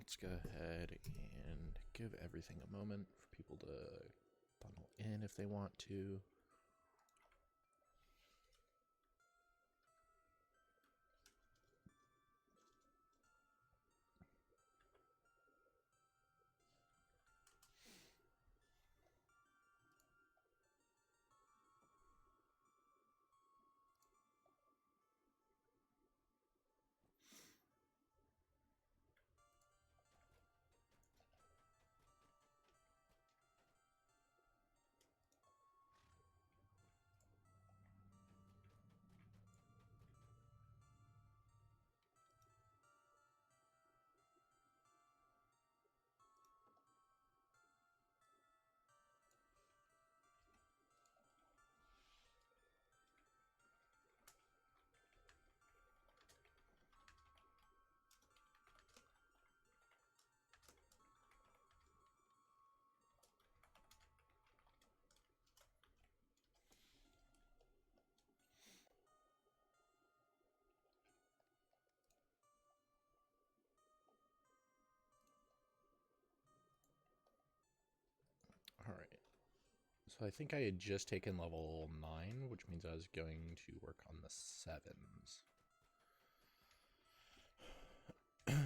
let's go ahead and give everything a moment for people to funnel in if they want to. All right. So I think I had just taken level 9, which means I was going to work on the 7s. Let's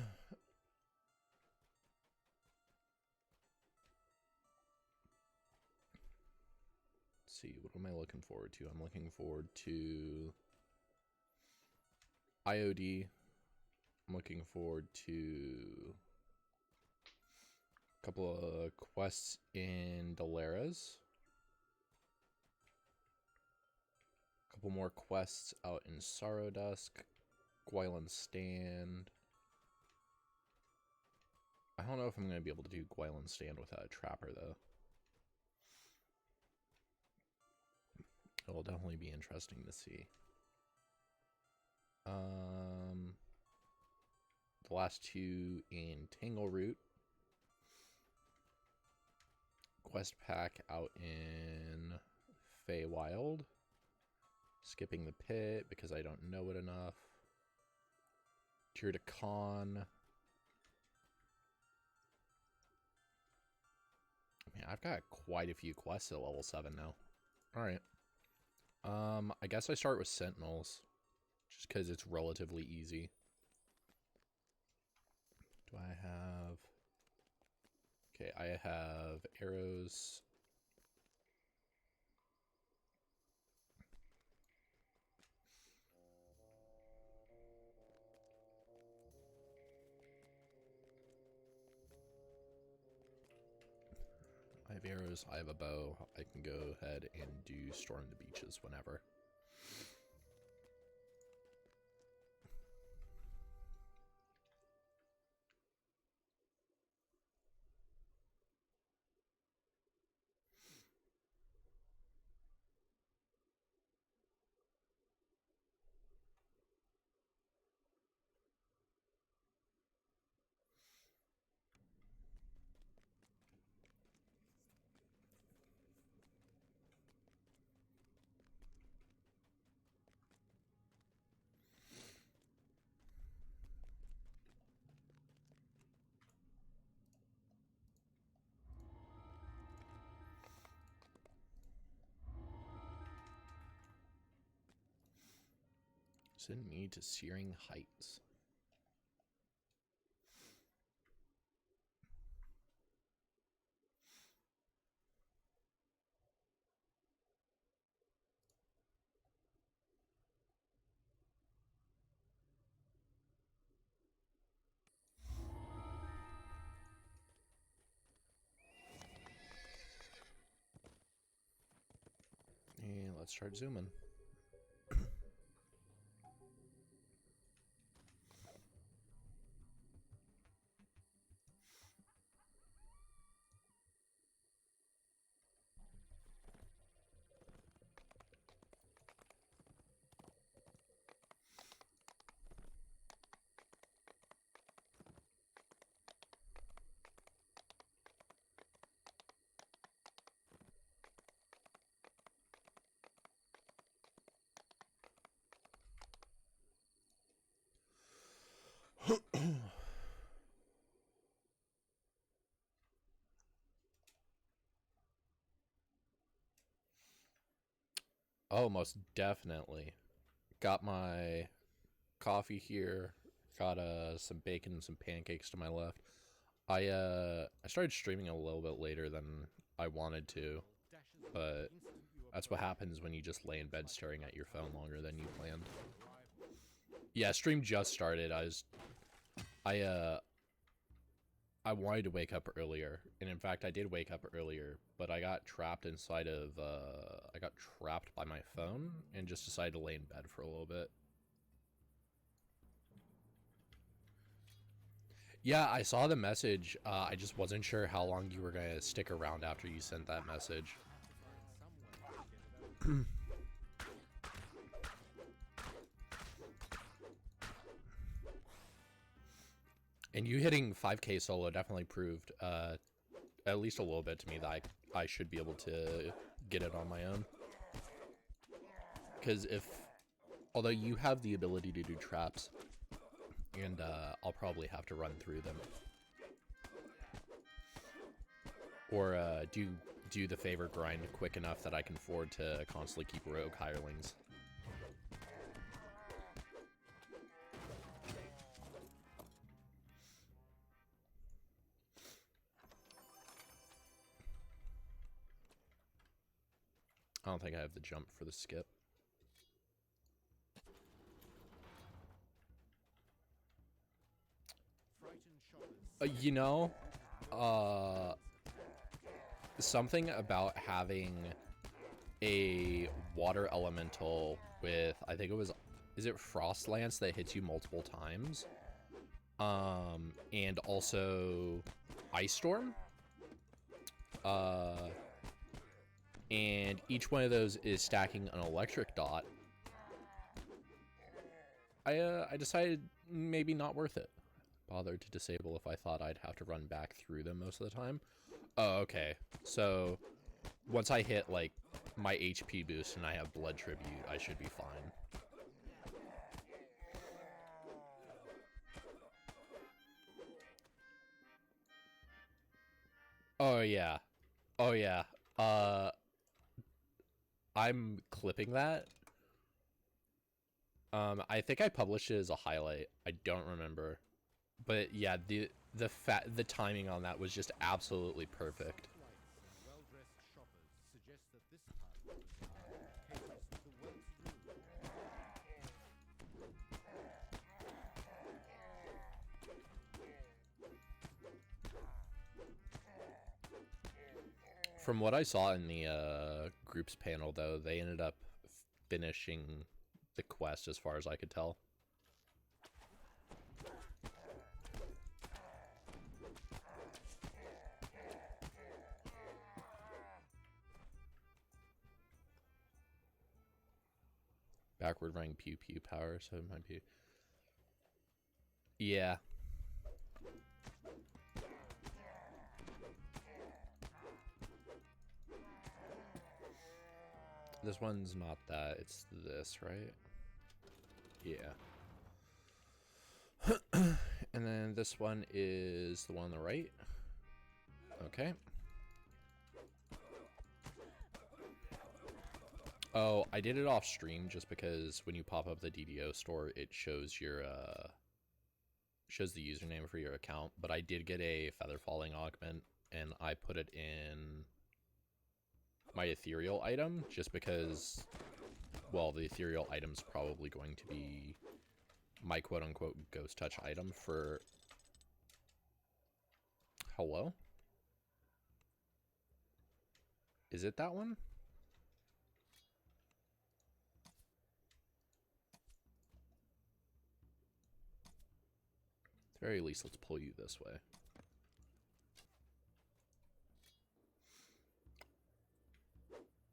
see, what am I looking forward to? I'm looking forward to IOD. I'm looking forward to a couple of quests in Dalaras. A couple more quests out in Sorrow Dusk, Gwylan Stand. I don't know if I'm going to be able to do Gwylan Stand without a Trapper, though. It will definitely be interesting to see. The last two in Tangleroot. Quest pack out in Feywild. Skipping the pit because I don't know it enough. Tear to Con. I mean, I've got quite a few quests at level 7 now. Alright. I guess I start with Sentinels. Just because it's relatively easy. Do I have... Okay, I have arrows. I have arrows, I have a bow. I can go ahead and do Storm the Beaches whenever. Send me to Searing Heights. And let's start zooming. Oh, most definitely. Got my coffee here. Got some bacon and some pancakes to my left. I started streaming a little bit later than I wanted to, but that's what happens when you just lay in bed staring at your phone longer than you planned. Yeah, stream just started. I uh I wanted to wake up earlier, and in fact I did wake up earlier, but I got trapped inside of I got trapped by my phone and just decided to lay in bed for a little bit. Yeah, I saw the message. I just wasn't sure how long you were gonna stick around after you sent that message. And you hitting 5K solo definitely proved, at least a little bit to me, that I should be able to get it on my own. Because although you have the ability to do traps, and I'll probably have to run through them. Or do the favor grind quick enough that I can afford to constantly keep rogue hirelings. I don't think I have the jump for the skip. You know, something about having a water elemental with, I think it was, is it Frost Lance that hits you multiple times? And also Ice Storm. And each one of those is stacking an electric dot. I decided maybe not worth it. Bothered to disable if I thought I'd have to run back through them most of the time. Oh, okay. So once I hit like my HP boost and I have blood tribute, I should be fine. Oh yeah. Oh yeah. I'm clipping that. I think I published it as a highlight. I don't remember. But yeah, the timing on that was just absolutely perfect. From what I saw in the groups panel, though, they ended up finishing the quest as far as I could tell. Backward running pew pew power, so it might be. Yeah. This one's not that, it's this, right? Yeah. And then this one is the one on the right. Okay. Oh, I did it off stream just because when you pop up the DDO store, it shows your shows the username for your account. But I did get a feather falling augment, and I put it in my ethereal item just because, well, the ethereal item's probably going to be my quote-unquote ghost touch item for... Hello? Is it that one? At the very least, let's pull you this way.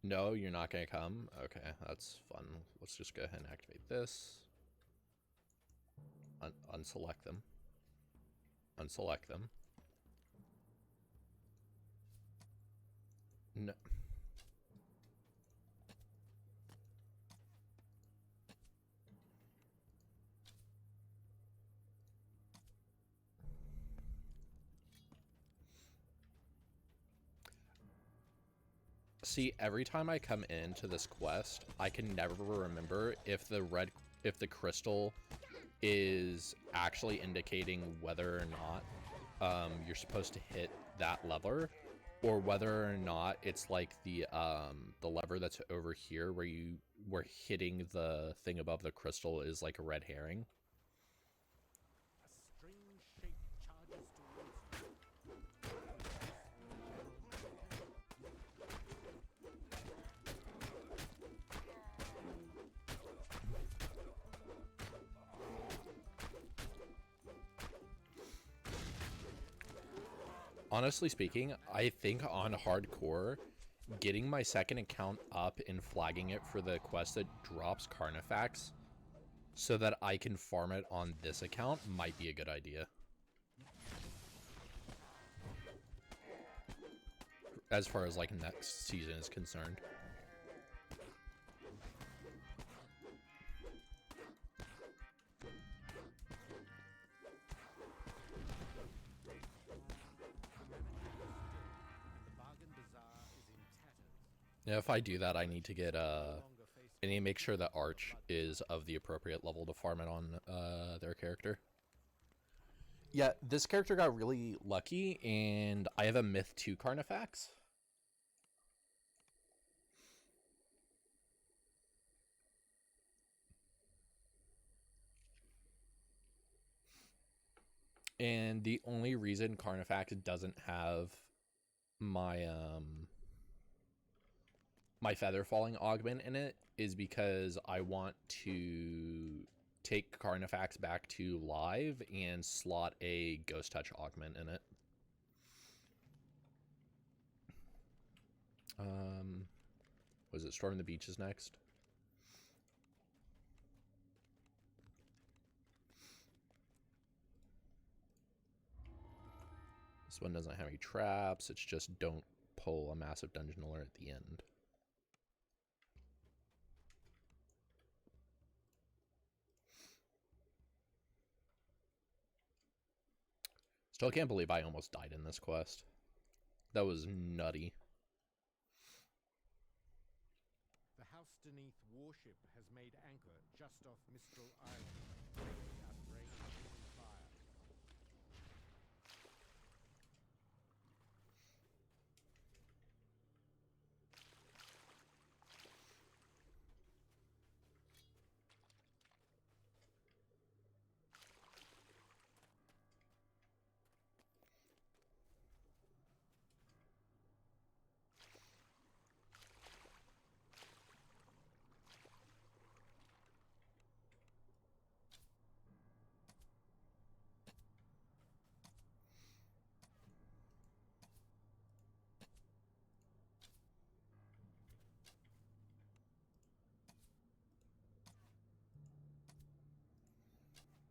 No, you're not gonna come? Okay, that's fun. Let's just go ahead and activate this. Unselect them. Unselect them. No. See, every time I come into this quest, I can never remember if the crystal is actually indicating whether or not you're supposed to hit that lever, or whether or not it's like the lever that's over here where hitting the thing above the crystal is like a red herring. A strange shape charges towards you. Honestly speaking, I think on hardcore, getting my second account up and flagging it for the quest that drops Carnifex so that I can farm it on this account might be a good idea. As far as like next season is concerned. Yeah, if I do that, I need to get I need to make sure that Arch is of the appropriate level to farm it on their character. Yeah, this character got really lucky, and I have a Myth 2 Carnifex. And the only reason Carnifex doesn't have my my feather falling augment in it is because I want to take Carnifex back to live and slot a Ghost Touch augment in it. Was it Storm the Beaches next? This one doesn't have any traps. It's just don't pull a massive dungeon alert at the end. Still can't believe I almost died in this quest. That was nutty. The House-Deneath warship has made anchor just off Mistral Island, greatly outraged in fire.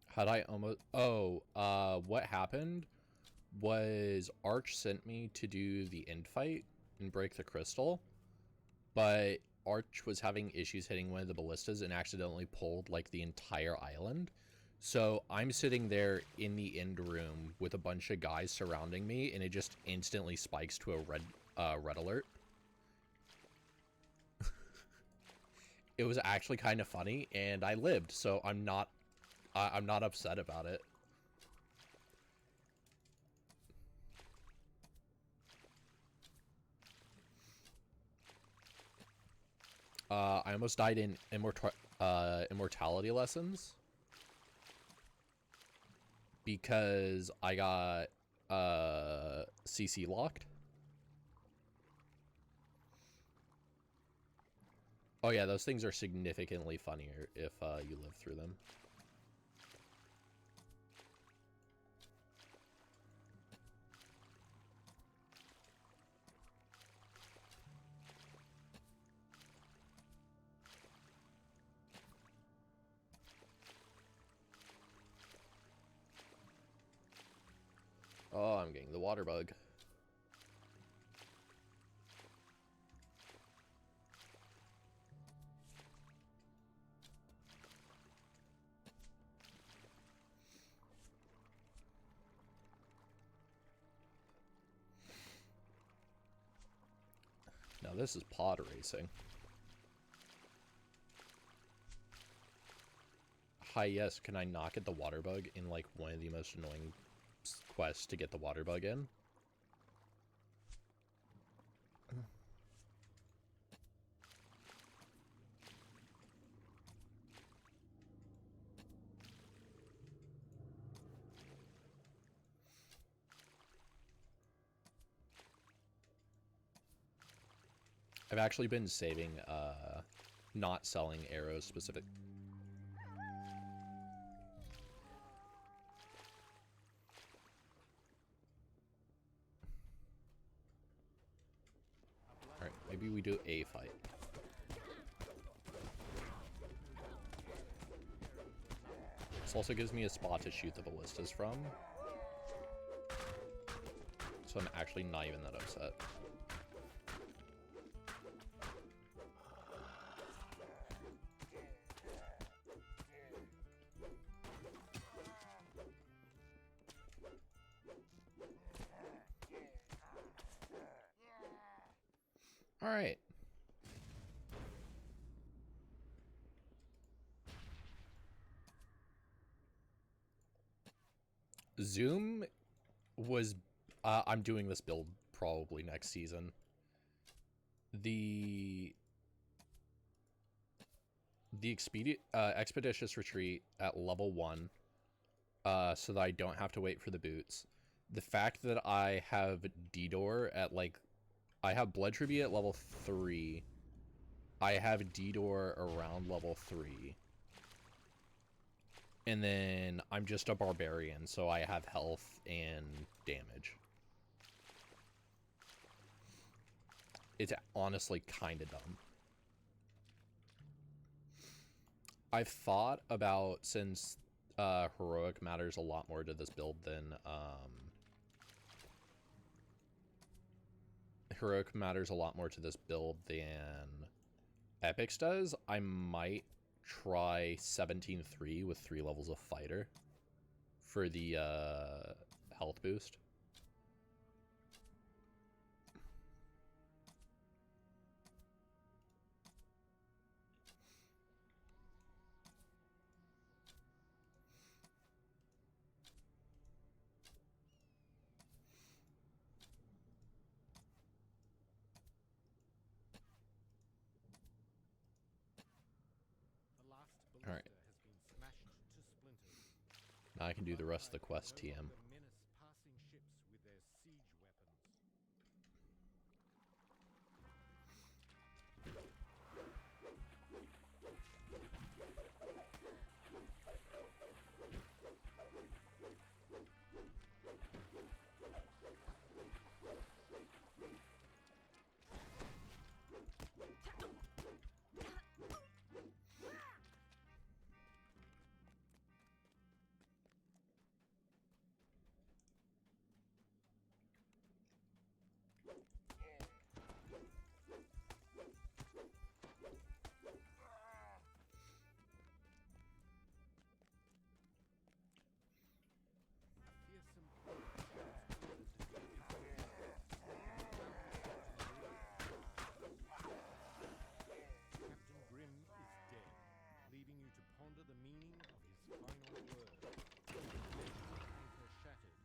Had I almost... Oh, what happened was Arch sent me to do the end fight and break the crystal, but Arch was having issues hitting one of the ballistas and accidentally pulled like the entire island. So I'm sitting there in the end room with a bunch of guys surrounding me, and it just instantly spikes to a red alert. It was actually kind of funny, and I lived, so I'm not upset about it. I almost died in immortality lessons because I got CC locked. Oh yeah, those things are significantly funnier if you live through them. Oh, I'm getting the water bug. Now this is pod racing. Hi, yes, can I not get the water bug in, like, one of the most annoying quests to get the water bug in? I've actually been saving, not selling arrows specific. Alright, maybe we do a fight. This also gives me a spot to shoot the ballistas from. So I'm actually not even that upset. All right. Zoom was... I'm doing this build probably next season. The Expeditious Retreat at level 1, so that I don't have to wait for the boots. The fact that I have D-Door at, like... I have Blood Tribute at level 3. I have D-Door around level 3. And then I'm just a barbarian, so I have health and damage. It's honestly kind of dumb. I've thought about, since heroic matters a lot more to this build than Epics does, I might try 17-3 with 3 levels of fighter for the health boost. All right. Now I can do the rest of the quest TM.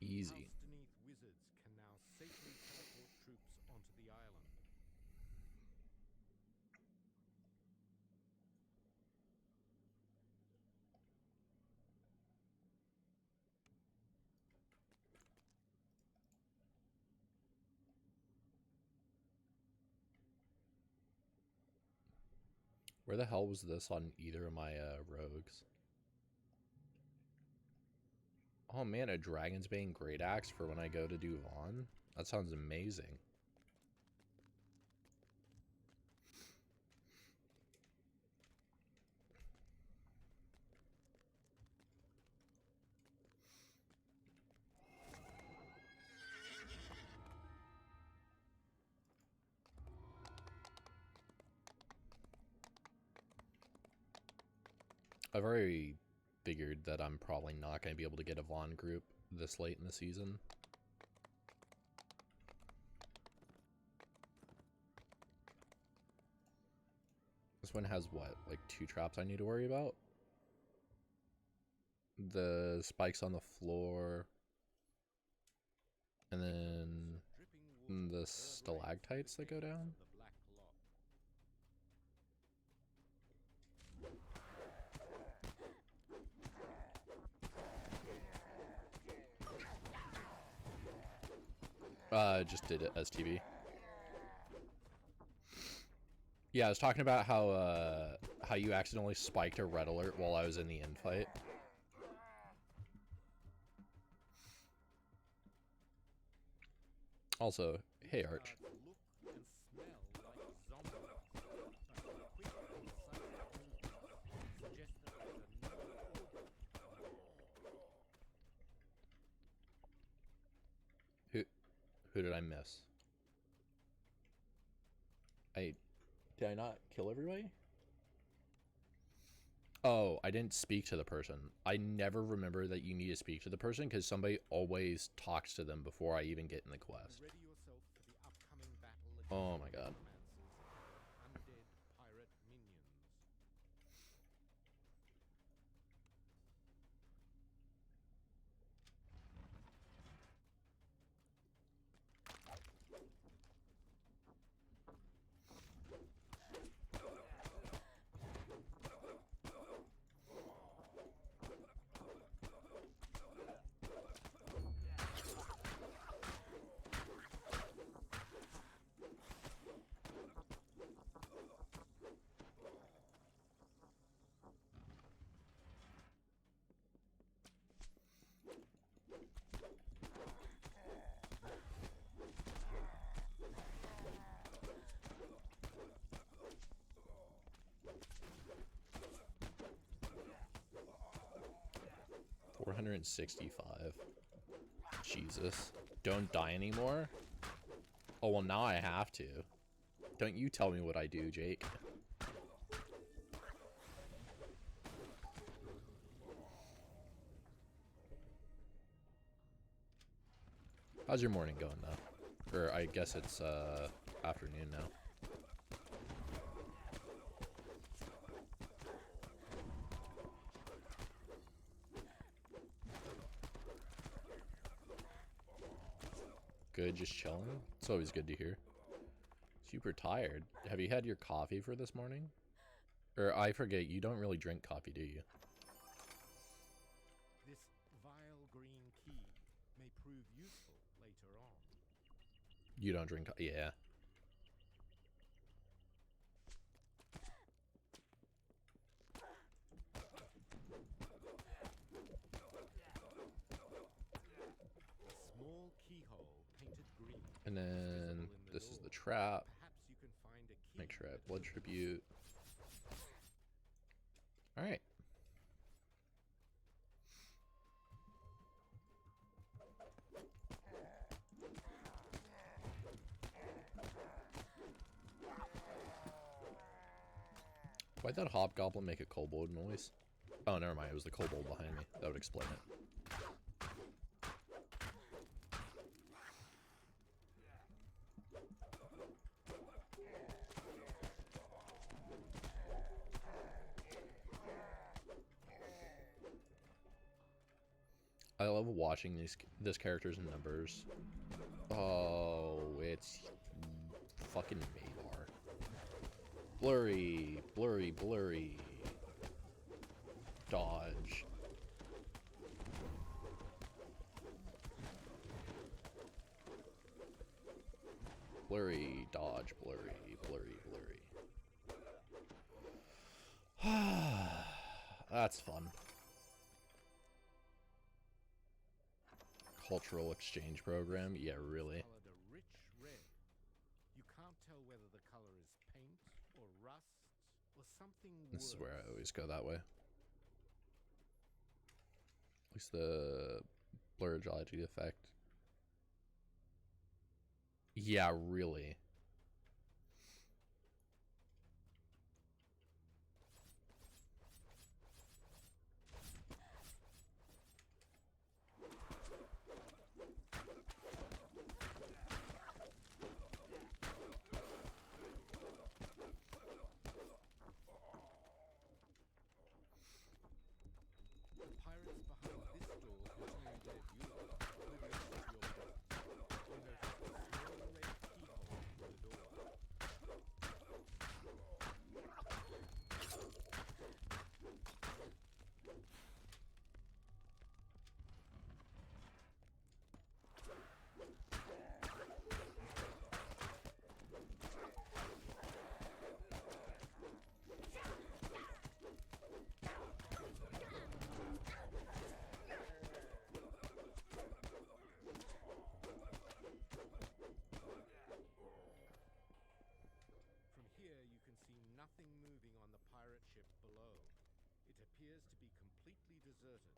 Easy. Housedeneath wizards can now safely teleport troops onto the island. Where the hell was this on either of my rogues? Oh man, a Dragon's Bane Great Axe for when I go to do Vaughn? That sounds amazing. I've already figured that I'm probably not going to be able to get a Vaughn group this late in the season. This one has what, like 2 traps I need to worry about? The spikes on the floor, and then the stalactites that go down. Just did it STV. Yeah, I was talking about how you accidentally spiked a red alert while I was in the infight. Also, hey Arch. Who did I miss? Did I not kill everybody? Oh, I didn't speak to the person. I never remember that you need to speak to the person because somebody always talks to them before I even get in the quest. Oh my god. $465. Jesus. Don't die anymore? Oh, well, now I have to. Don't you tell me what I do, Jake. How's your morning going, though? Or I guess it's, afternoon now. Good, just chilling? It's always good to hear. Super tired. Have you had your coffee for this morning? Or I forget, you don't really drink coffee, do you? This vile green key may prove useful later on. You don't drink coffee? Yeah. Small keyhole painted green. And then this is the trap. Perhaps you can find a key. Make sure I have blood tribute. Alright. Why'd that hobgoblin make a kobold noise? Oh, never mind. It was the kobold behind me. That would explain it. I love watching this character's numbers. Oh, it's fucking Maybar. Blurry, blurry, blurry. Dodge. Blurry, dodge, blurry, blurry, blurry. That's fun. Cultural exchange program? Yeah, really. Colored a rich red. You can't tell whether the color is paint or rust or something This is where I worse. always go that way. At least the blurridge effect. Yeah, really. just behind this door continue their duel with the rest of your book, you notice a small red keyhole in the door. From here you can see nothing moving on the pirate ship below. It appears to be completely deserted.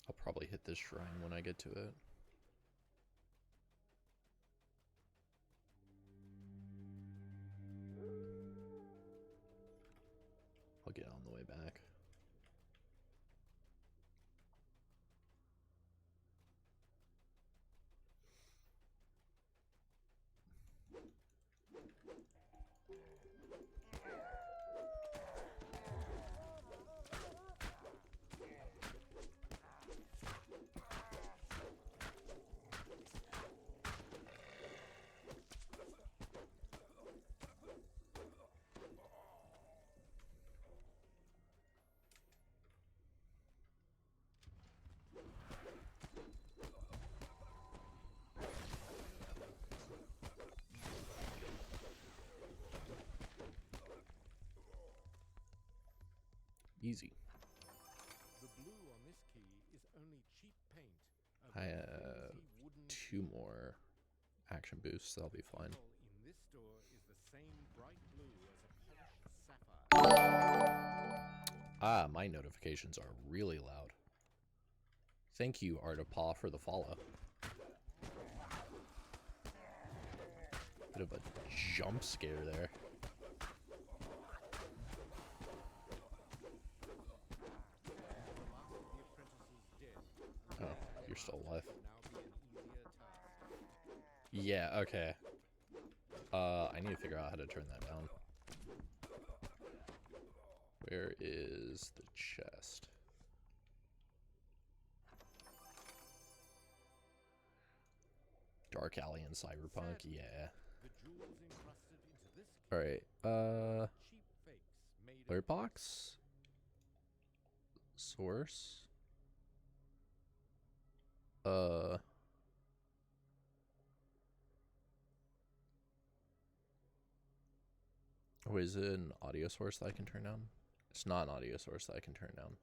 I'll probably hit this shrine when I get to it. I'll get on the way back. Easy. The blue on this key is only cheap paint. I have 2 more action boosts, that'll be fine. In this door is the same bright blue as a polished sapphire. Ah, my notifications are really loud. Thank you, Artapaw, for the follow. Bit of a jump scare there. Oh, you're still alive. Yeah, okay. I need to figure out how to turn that down. Where is the chest? Dark Alley and Cyberpunk, yeah. Alright, alert box? Source? Oh, is it an audio source that I can turn down? It's not an audio source that I can turn down.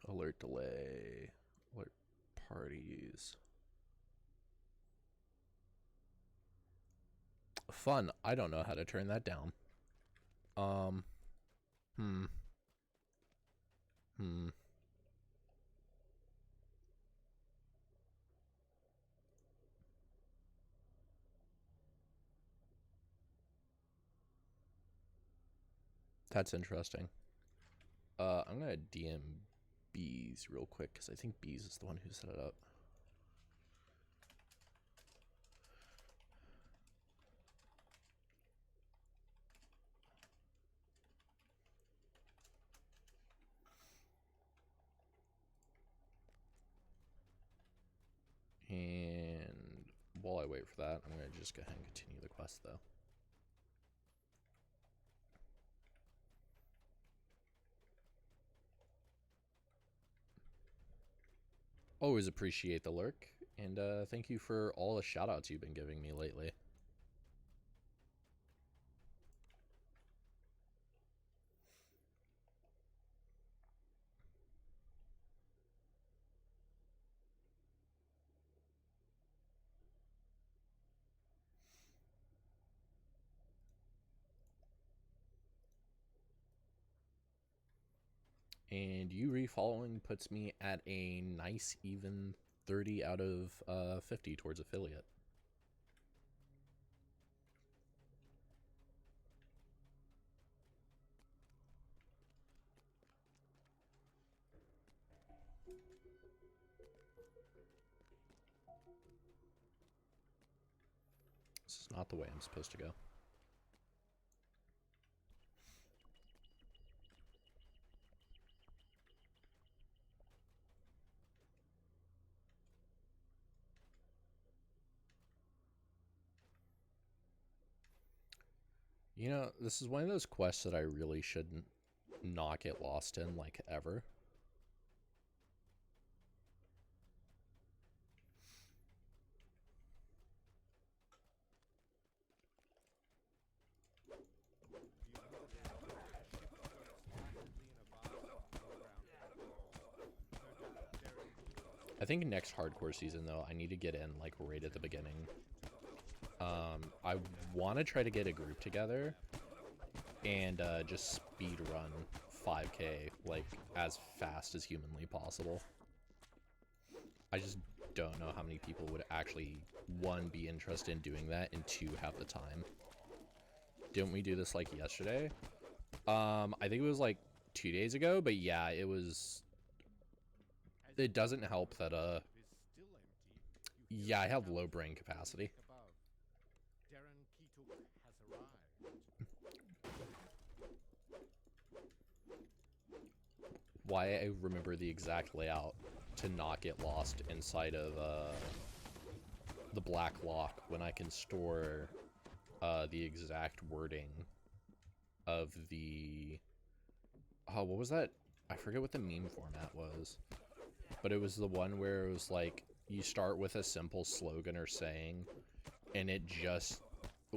Alert delay. Alert parties. Fun. I don't know how to turn that down. That's interesting. I'm gonna DM Bees real quick because I think Bees is the one who set it up. And while I wait for that, I'm gonna just go ahead and continue the quest though. Always appreciate the lurk, and thank you for all the shoutouts you've been giving me lately. And you refollowing puts me at a nice even 30 out of 50 towards affiliate. This is not the way I'm supposed to go. You know, this is one of those quests that I really shouldn't not get lost in, like, ever. I think next hardcore season, though, I need to get in, like, right at the beginning. I want to try to get a group together and just speed run 5K, like, as fast as humanly possible. I just don't know how many people would actually, one, be interested in doing that, and two, have the time. Didn't we do this, like, yesterday? I think it was, like, 2 days ago, but yeah, it was... It doesn't help that, yeah, I have low brain capacity. Why I remember the exact layout to not get lost inside of the Black Lock when I can store the exact wording of the... Oh, what was that? I forget what the meme format was. But it was the one where it was like, you start with a simple slogan or saying, and it just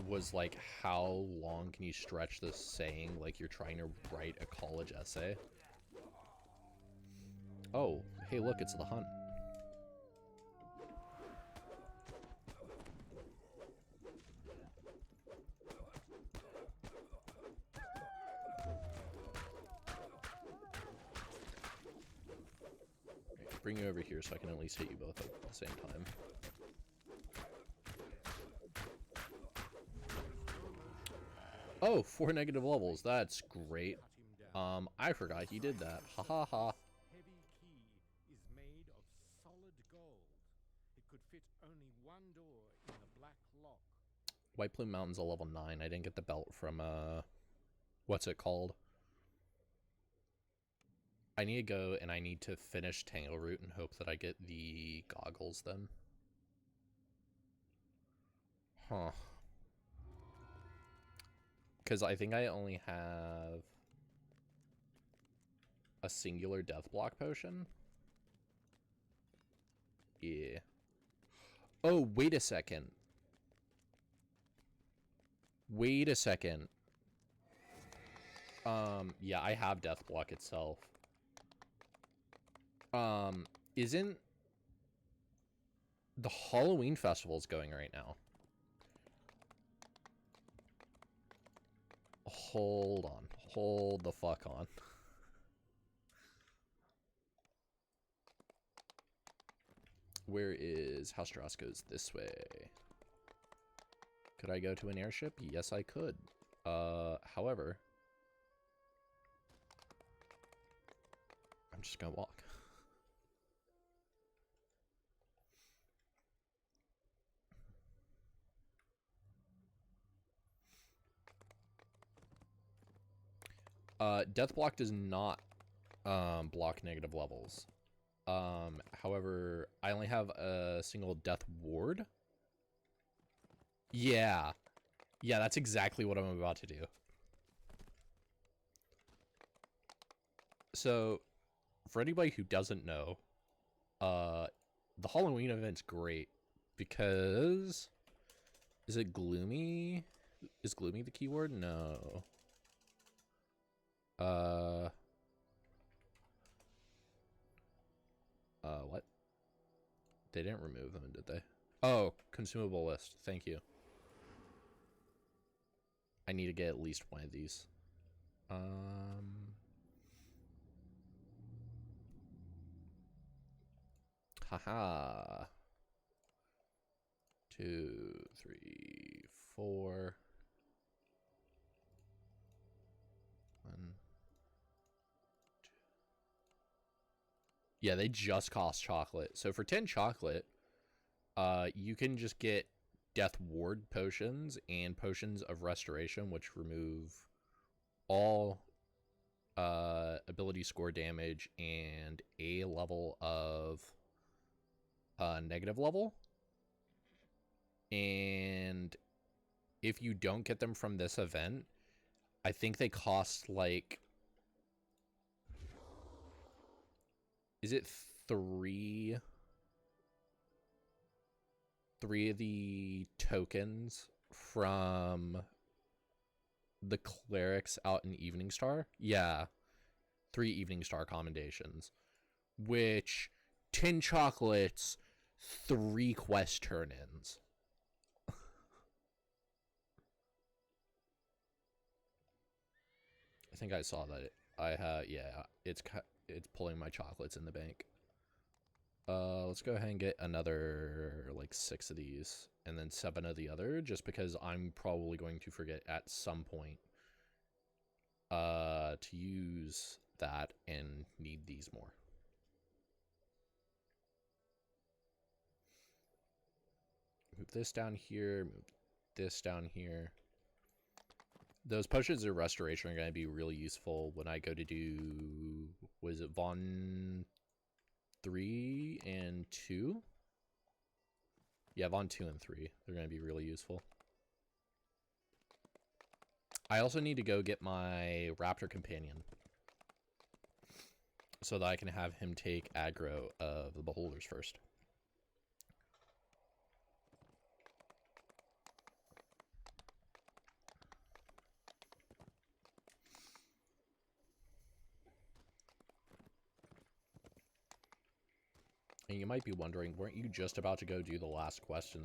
was like, how long can you stretch this saying like you're trying to write a college essay? Oh, hey look, it's the hunt. Bring you over here so I can at least hit you both at the same time. Oh, 4 negative levels. That's great. I forgot he did that. Ha ha ha. Heavy key is made of solid gold. It could fit only one door in the Black Lock. White Plume Mountain's a level 9. I didn't get the belt from, what's it called? I need to go and I need to finish Tangleroot and hope that I get the goggles then. Huh. Because I think I only have a singular death block potion. Yeah. Oh, wait a second. Wait a second. Yeah, I have death block itself. Isn't the Halloween festival's going right now? Hold on. Hold the fuck on. Where is House Drosko's? This way. Could I go to an airship? Yes, I could. However, I'm just gonna walk. Death block does not block negative levels. However, I only have a single death ward. Yeah. Yeah, that's exactly what I'm about to do. So, for anybody who doesn't know, the Halloween event's great because... Is it gloomy? Is gloomy the keyword? No. What? They didn't remove them, did they? Oh, consumable list. Thank you. I need to get at least one of these. Haha. 2, 3, 4. 1, 2. Yeah, they just cost chocolate. So for 10 chocolate, you can just get Death Ward potions and potions of restoration, which remove all ability score damage and a level of negative level. And if you don't get them from this event, I think they cost like, is it three of the tokens from the clerics out in Evening Star? Yeah, 3 Evening Star commendations, which 10 chocolates, 3 quest turn-ins. I think I saw that. Yeah, it's pulling my chocolates in the bank. Let's go ahead and get another like 6 of these and then 7 of the other, just because I'm probably going to forget at some point to use that and need these more. Move this down here, move this down here. Those potions of restoration are going to be really useful when I go to do, was it Vaughn 3 and 2? Yeah, Vaughn 2 and 3. They're going to be really useful. I also need to go get my Raptor Companion so that I can have him take aggro of the Beholders first. And you might be wondering, weren't you just about to go do the last quest in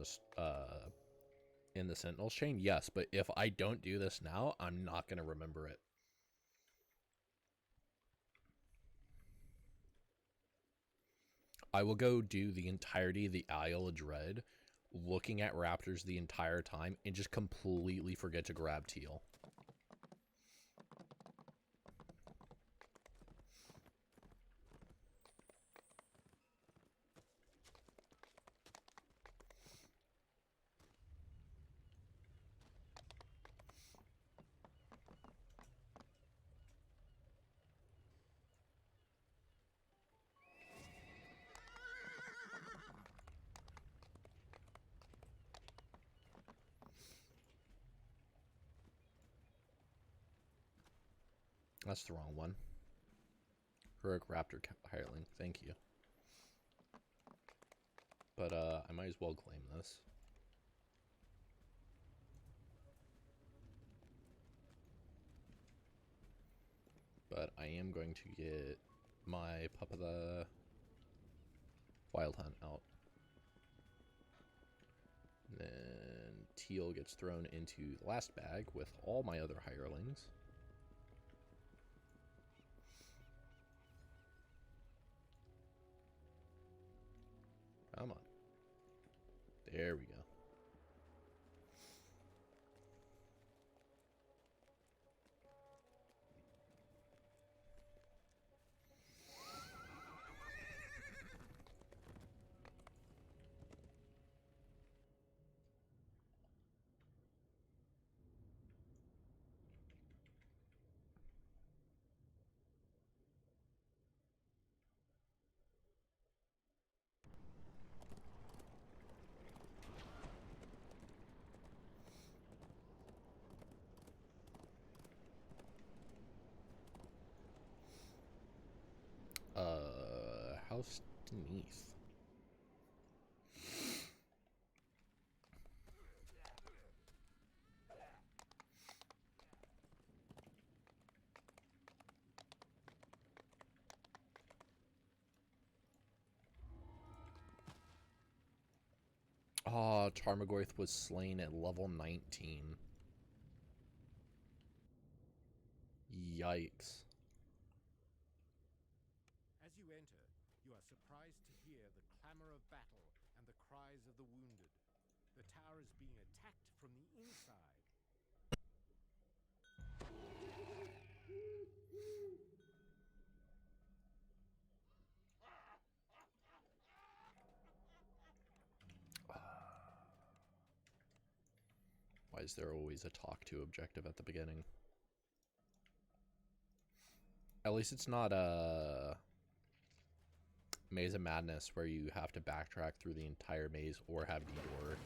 the Sentinels chain? Yes, but if I don't do this now, I'm not going to remember it. I will go do the entirety of the Isle of Dread, looking at raptors the entire time, and just completely forget to grab Teal. That's the wrong one. Heroic Raptor Hireling, thank you. But I might as well claim this. But I am going to get my Pup of the Wild Hunt out. And then Teal gets thrown into the last bag with all my other hirelings. Come on. There we go. House Denise. Oh, Tarmogoyf was slain at level 19. Yikes. As you enter, you are surprised to hear the clamor of battle and the cries of the wounded. The tower is being attacked from the inside. Why is there always a talk to objective at the beginning? At least it's not a Maze of Madness where you have to backtrack through the entire maze or have detour.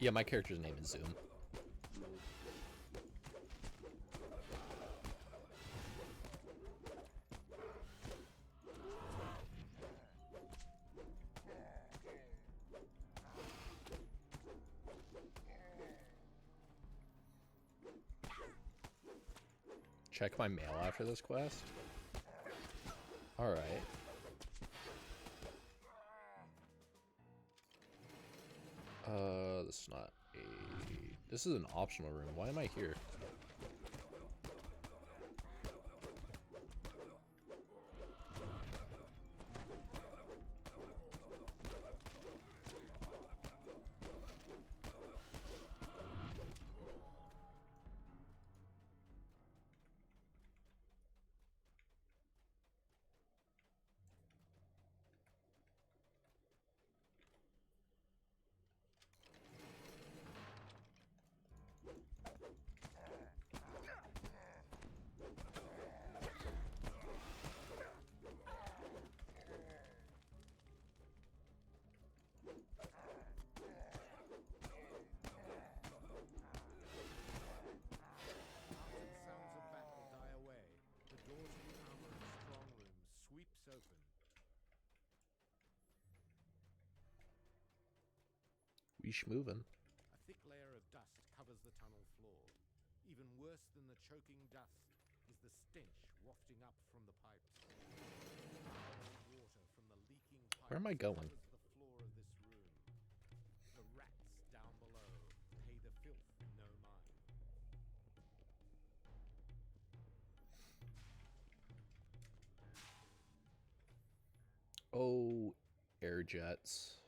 Yeah, my character's name is Zoom. Check my mail after this quest. Alright. This is not a... This is an optional room. Why am I here? Weesh moving. A thick layer of dust covers the tunnel floor. Even worse than the choking dust is the stench wafting up from the pipes. Foul water from the leaking pipes Where am I going? covers the floor of this room. The rats down below pay the filth no mind. Oh, air jets.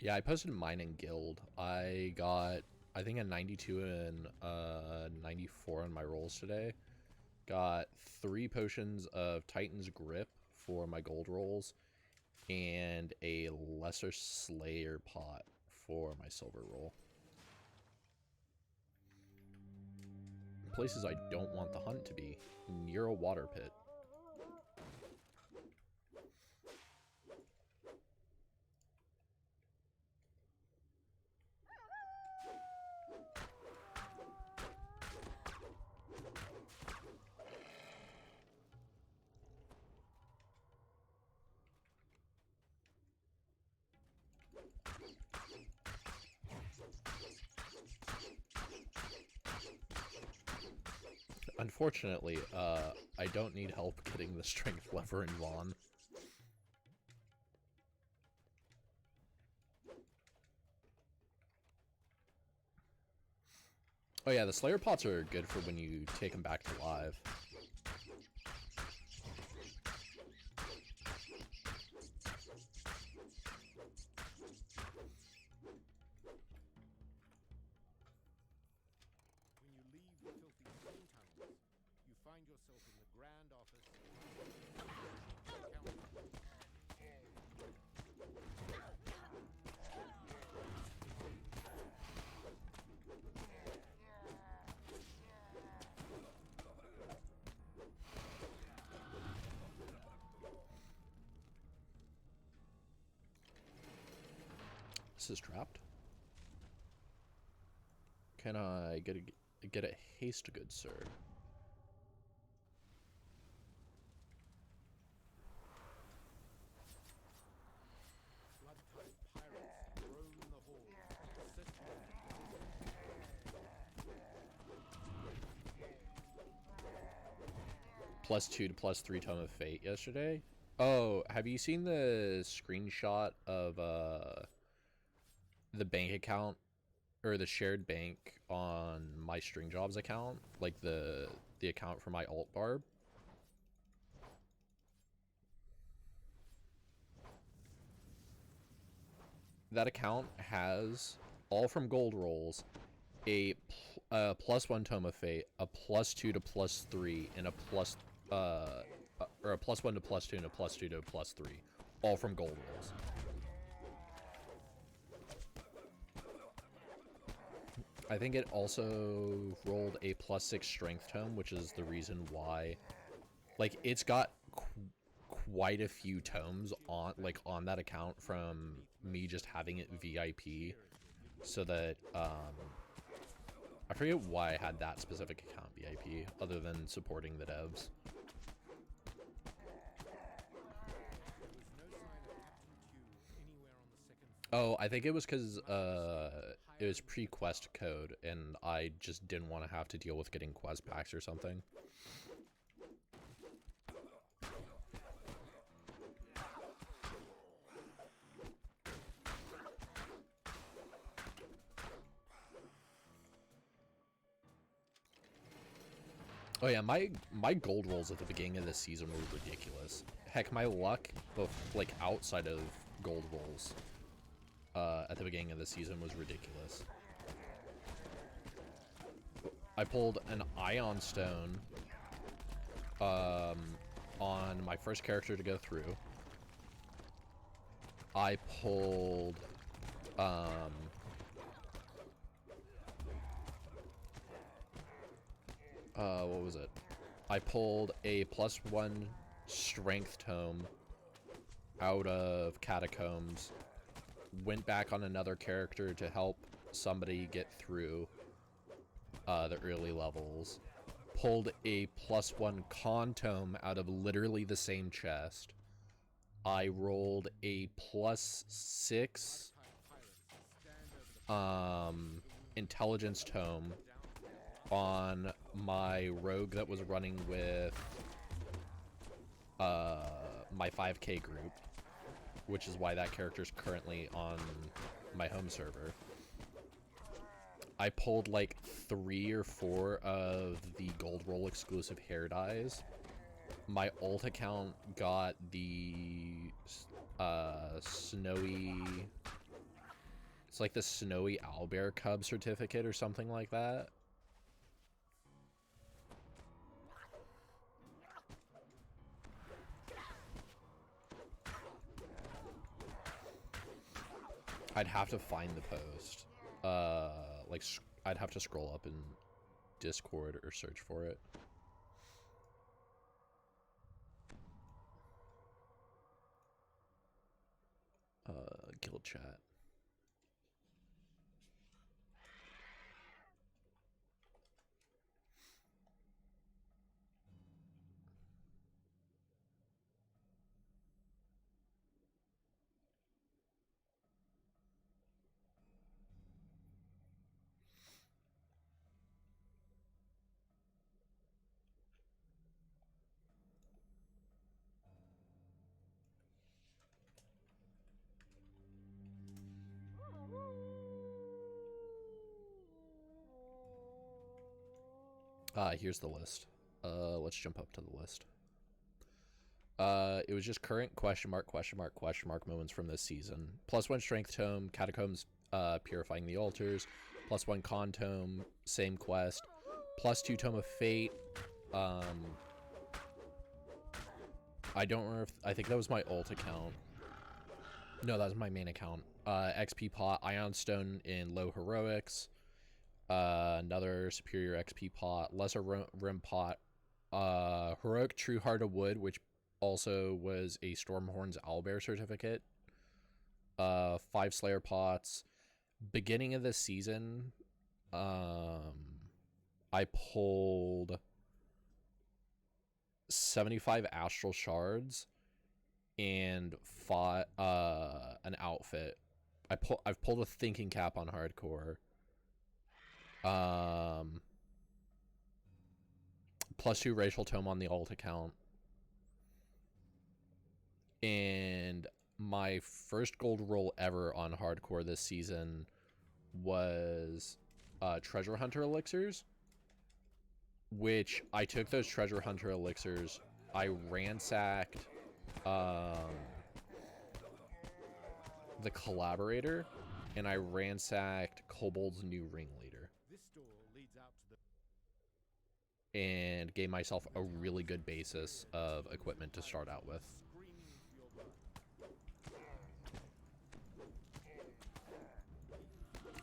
Yeah, I posted mine in guild. I got, I think, a 92 and 94 on my rolls today. Got 3 potions of Titan's Grip for my gold rolls, and a Lesser Slayer pot for my silver roll. Places I don't want the hunt to be. Near a water pit. Unfortunately, I don't need help getting the strength lever in Vaughn. Oh yeah, the Slayer pots are good for when you take them back to live. When you leave the filthy flame tunnels, you find yourself in the grand office of the Council. This is trapped. Can I get a haste, good sir? Blood-colored pirates roam the halls, searching +2 to +3 Tome of Fate yesterday. Oh, have you seen the screenshot of the bank account or the shared bank on my String Jobs account, like the account for my alt barb? That account has, all from gold rolls, a +1 Tome of Fate, a +2 to +3, and a or a +1 to +2 and a +2 to +3, all from gold rolls. I think it also rolled a +6 strength tome, which is the reason why, like, it's got quite a few tomes on, like, on that account from me just having it VIP, so that, I forget why I had that specific account VIP, other than supporting the devs. Oh, I think it was because it was pre-quest code, and I just didn't want to have to deal with getting quest packs or something. Oh yeah, my gold rolls at the beginning of this season were ridiculous. Heck, my luck, both like outside of gold rolls, at the beginning of the season was ridiculous. I pulled an Ion Stone on my first character to go through. I pulled what was it? I pulled a +1 strength tome out of Catacombs, went back on another character to help somebody get through the early levels, pulled a +1 con tome out of literally the same chest. I rolled a +6 intelligence tome on my rogue that was running with my 5K group, which is why that character is currently on my home server. I pulled like 3 or 4 of the gold roll exclusive hair dyes. My alt account got the snowy It's like the Snowy Owlbear Cub certificate or something like that. I'd have to find the post. Like, I'd have to scroll up in Discord or search for it. Guild chat. Here's the list. Let's jump up to the list. It was just current question mark moments from this season. +1 strength tome, catacombs, purifying the altars. +1 con tome, same quest. +2 tome of fate. I don't remember if, I think that was my alt account. No, that was my main account. XP pot, Ion Stone in low heroics. Another superior XP pot, lesser rim pot, heroic True Heart of Wood, which also was a Stormhorn's Owlbear certificate. 5 Slayer pots. Beginning of the season, I pulled 75 Astral Shards and fought an outfit. I've pulled a Thinking Cap on hardcore. +2 racial tome on the alt account. And my first gold roll ever on hardcore this season was treasure hunter elixirs, which I took those treasure hunter elixirs, I ransacked the collaborator, and I ransacked Kobold's new ringleader. This door leads out to the And gave myself a really good basis of equipment to start out with. screaming for your blood.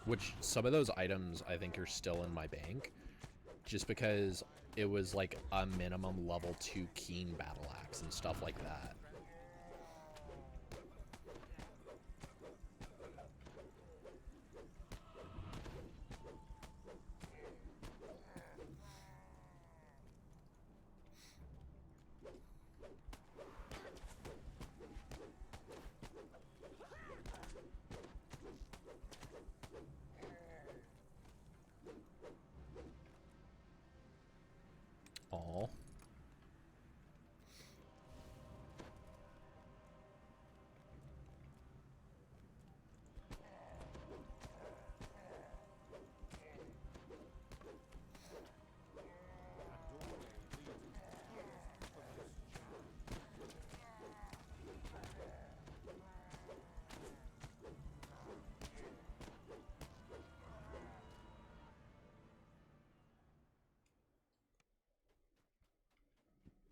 Which, some of those items I think are still in my bank, just because it was like a minimum level 2 keen battle axe and stuff like that. Aw. That doorway leads into the uppermost chamber.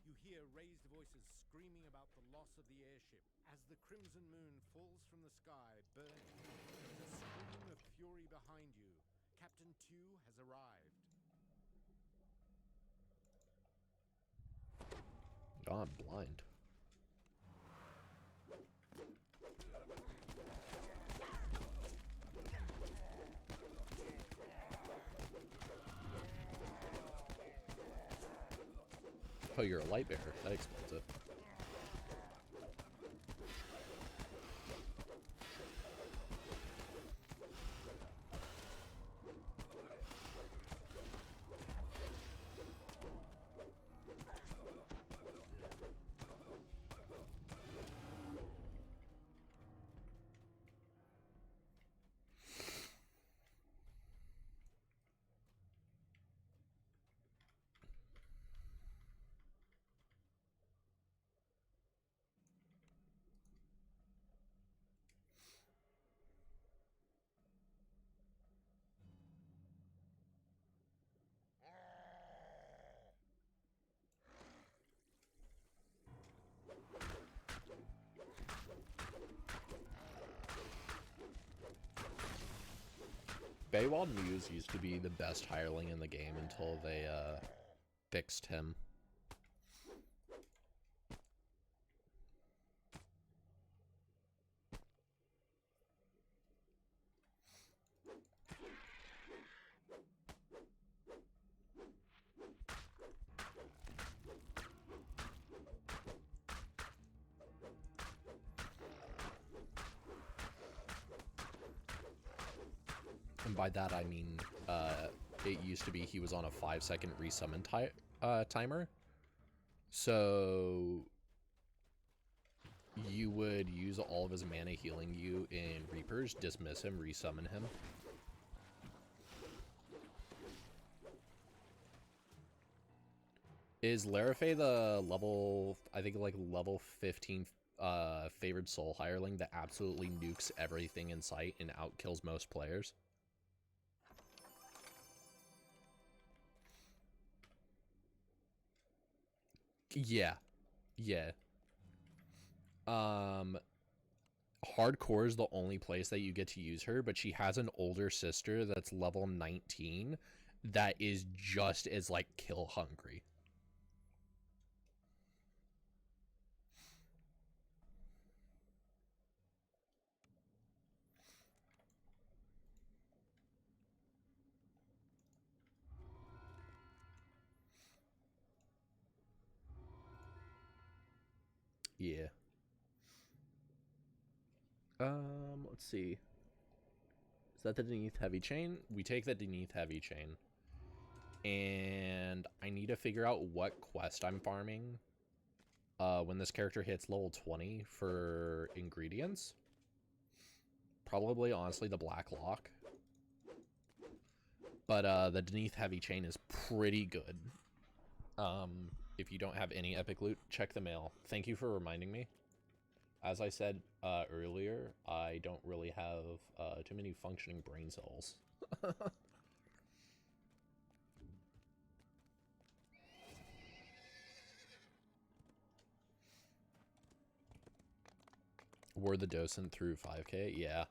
You hear raised voices screaming about the loss of the airship. As the crimson moon falls from the sky, burning, there is a scream of fury behind you. Captain Tew has arrived. Oh, I'm blind. Oh, you're a light bearer. That explains it. Feywild Muse used to be the best hireling in the game until they fixed him. And by that I mean, it used to be he was on a 5-second resummon timer. So you would use all of his mana healing you in Reapers, dismiss him, resummon him. Is Larafay the level, I think like level 15 favored soul hireling that absolutely nukes everything in sight and outkills most players? Yeah. Yeah. Hardcore is the only place that you get to use her, but she has an older sister that's level 19 that is just as like kill hungry. Yeah. Let's see. Is that the Deneath Heavy Chain? We take the Deneath Heavy Chain. And I need to figure out what quest I'm farming when this character hits level 20 for ingredients. Probably, honestly, the Black Lock. But the Deneath Heavy Chain is pretty good. If you don't have any epic loot, check the mail. Thank you for reminding me. As I said earlier, I don't really have too many functioning brain cells. Were the docent through 5k? Yeah.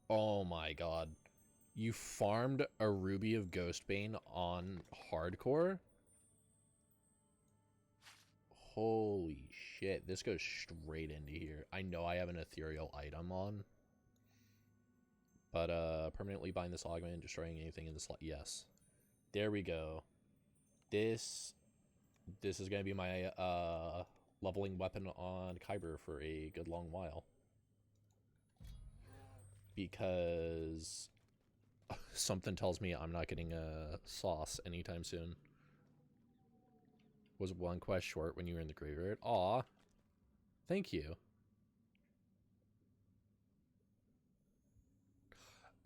Oh my god. You farmed a Ruby of Ghostbane on hardcore? Holy shit, this goes straight into here. I know I have an ethereal item on. But permanently bind this augment, destroying anything in the slot. Yes. There we go. This is gonna be my leveling weapon on Kyber for a good long while. Because something tells me I'm not getting a sauce anytime soon. Was one quest short when you were in the graveyard? Aw. Thank you.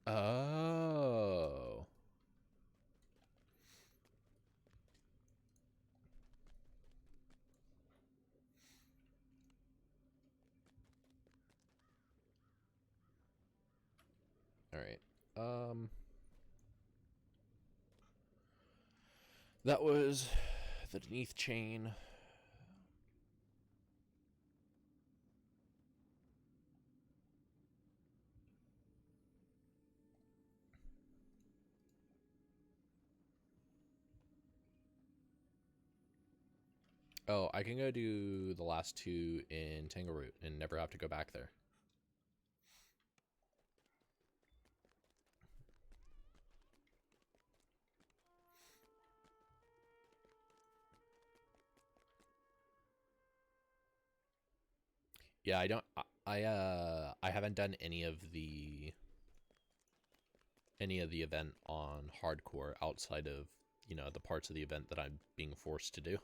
Oh. Alright. That was the Deneath Chain. Oh, I can go do the last two in Tangleroot and never have to go back there. Yeah, I haven't done any of the event on hardcore outside of, you know, the parts of the event that I'm being forced to do.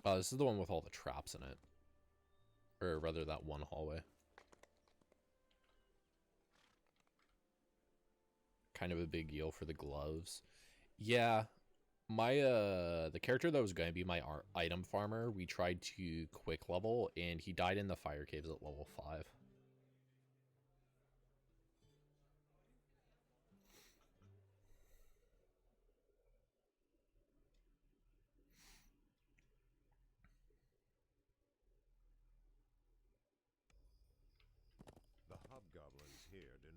This is the one with all the traps in it. Or rather, that one hallway. Kind of a big deal for the gloves. Yeah, my the character that was going to be my item farmer, we tried to quick level, and he died in the fire caves at level 5.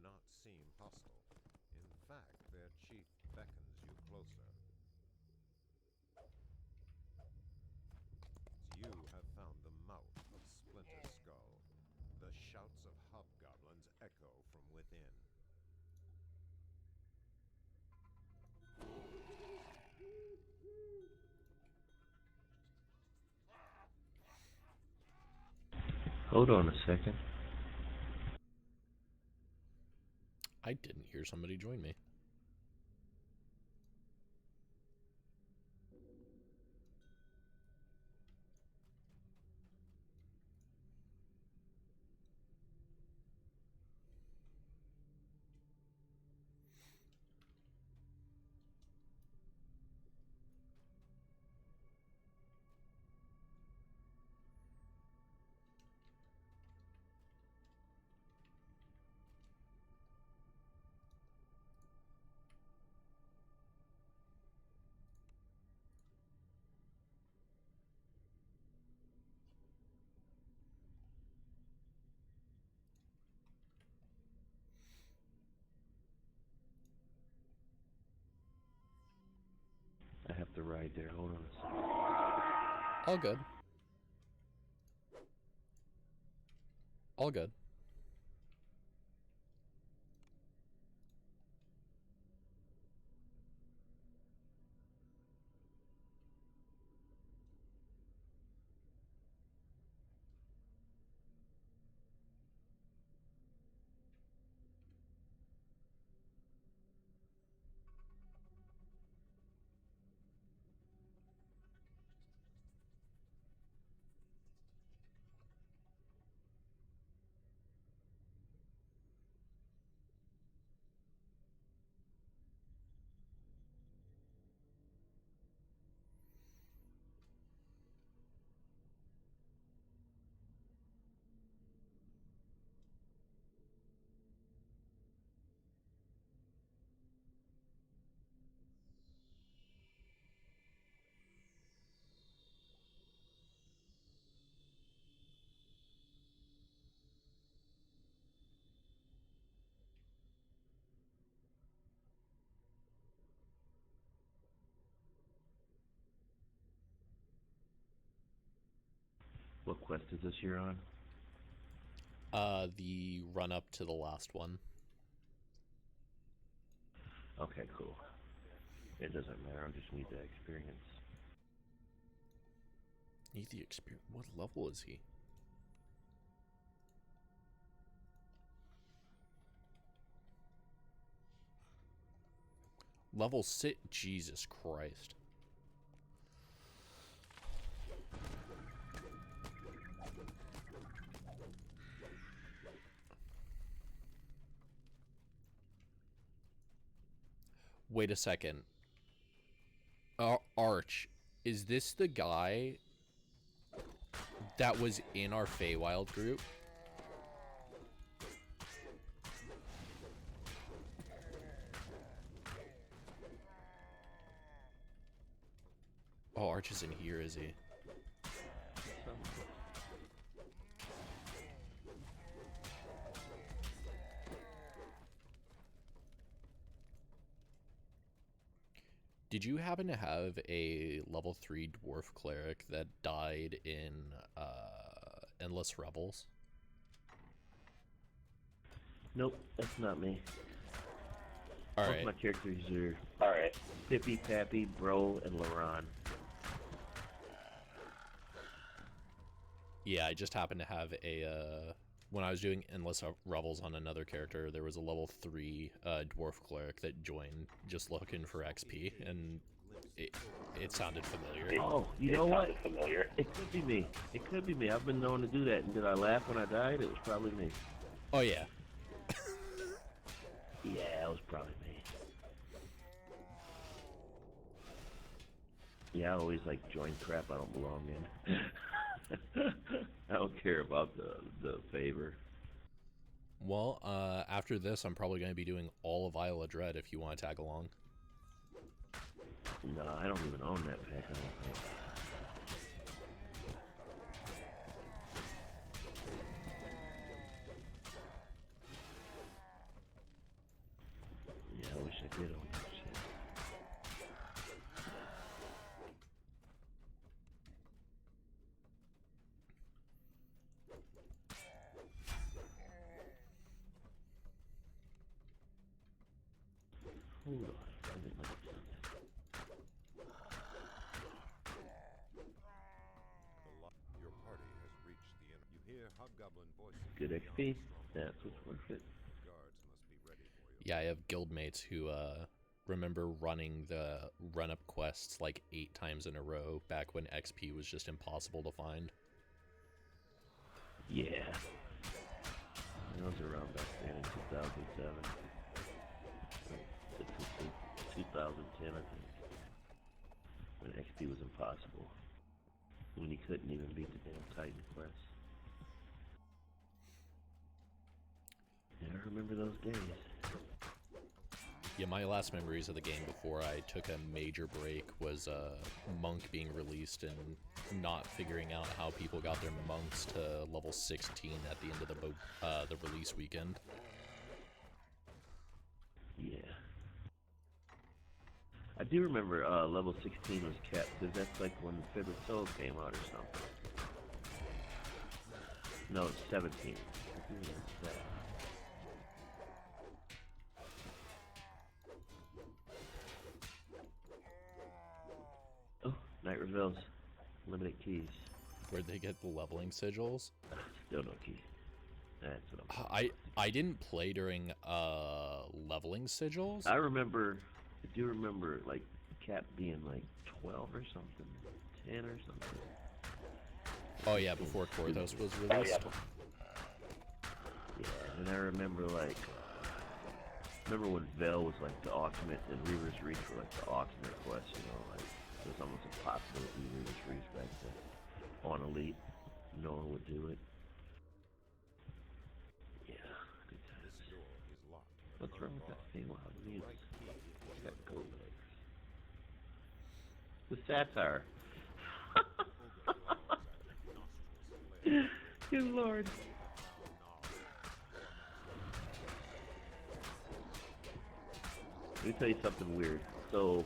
not seem hostile. In fact, their chief beckons you closer. You have found the mouth of Splinter Skull. The shouts of hobgoblins echo from within. Hold on a second. I didn't hear somebody join me. I have to ride there. Hold on a second. All good. All good. What quest is this you're on? The run up to the last one. Okay, cool. It doesn't matter. I just need the experience. Need the experience. What level is he? Level 6. Jesus Christ. Wait a second. Arch, is this the guy that was in our Feywild group? Oh, Arch isn't here, is he? Did you happen to have a level 3 dwarf cleric that died in Endless Revels? Nope, that's not me. Alright. Both my characters are Pippi, Pappy, Bro, and Laron. Yeah, I just happened to have a, when I was doing Endless Revels on another character, there was a level 3 dwarf cleric that joined just looking for XP, and it sounded familiar. Oh, you know what? It could be me. It could be me. I've been known to do that. And did I laugh when I died? It was probably me. Oh, yeah. Yeah, it was probably me. Yeah, I always like join crap I don't belong in. I don't care about the favor. Well, after this, I'm probably going to be doing all of Isle of Dread if you want to tag along. No, I don't even own that pack, I don't think. shit on that shit. Hold on, I didn't like something. Your party has reached the inner. You hear hobgoblin voices. Good XP. That's what's worth it. Guards must be ready for you. Yeah, I have guildmates who remember running the run-up quests like 8 times in a row back when XP was just impossible to find. Yeah. I was around back then in 2007. 2010, I think. When XP was impossible. When you couldn't even beat the damn Titan quest. Yeah, I remember those days. Yeah, my last memories of the game before I took a major break was Monk being released and not figuring out how people got their monks to level 16 at the end of the release weekend. Yeah. I do remember level 16 was kept, because that's like when Fibber Soul came out or something. No, it's 17. I think it's that. Oh, Night Reveals. Limited keys. Where'd they get the leveling sigils? Still no key. That's what I'm I didn't play during leveling sigils. I do remember like cap being like 12 or something, 10 or something. Oh yeah, before Korthos was released. Yeah, and I remember like, when Vel was like the ultimate and Reaver's Reach were like the ultimate quest, you know, like it was almost impossible to do Reaver's Reach back then. On Elite, no one would do it. Yeah, good times. This door is locked. What's wrong with that thing? Wow, music. Right key is Got gold legs. The satire. Good lord. Let me tell you something weird. So,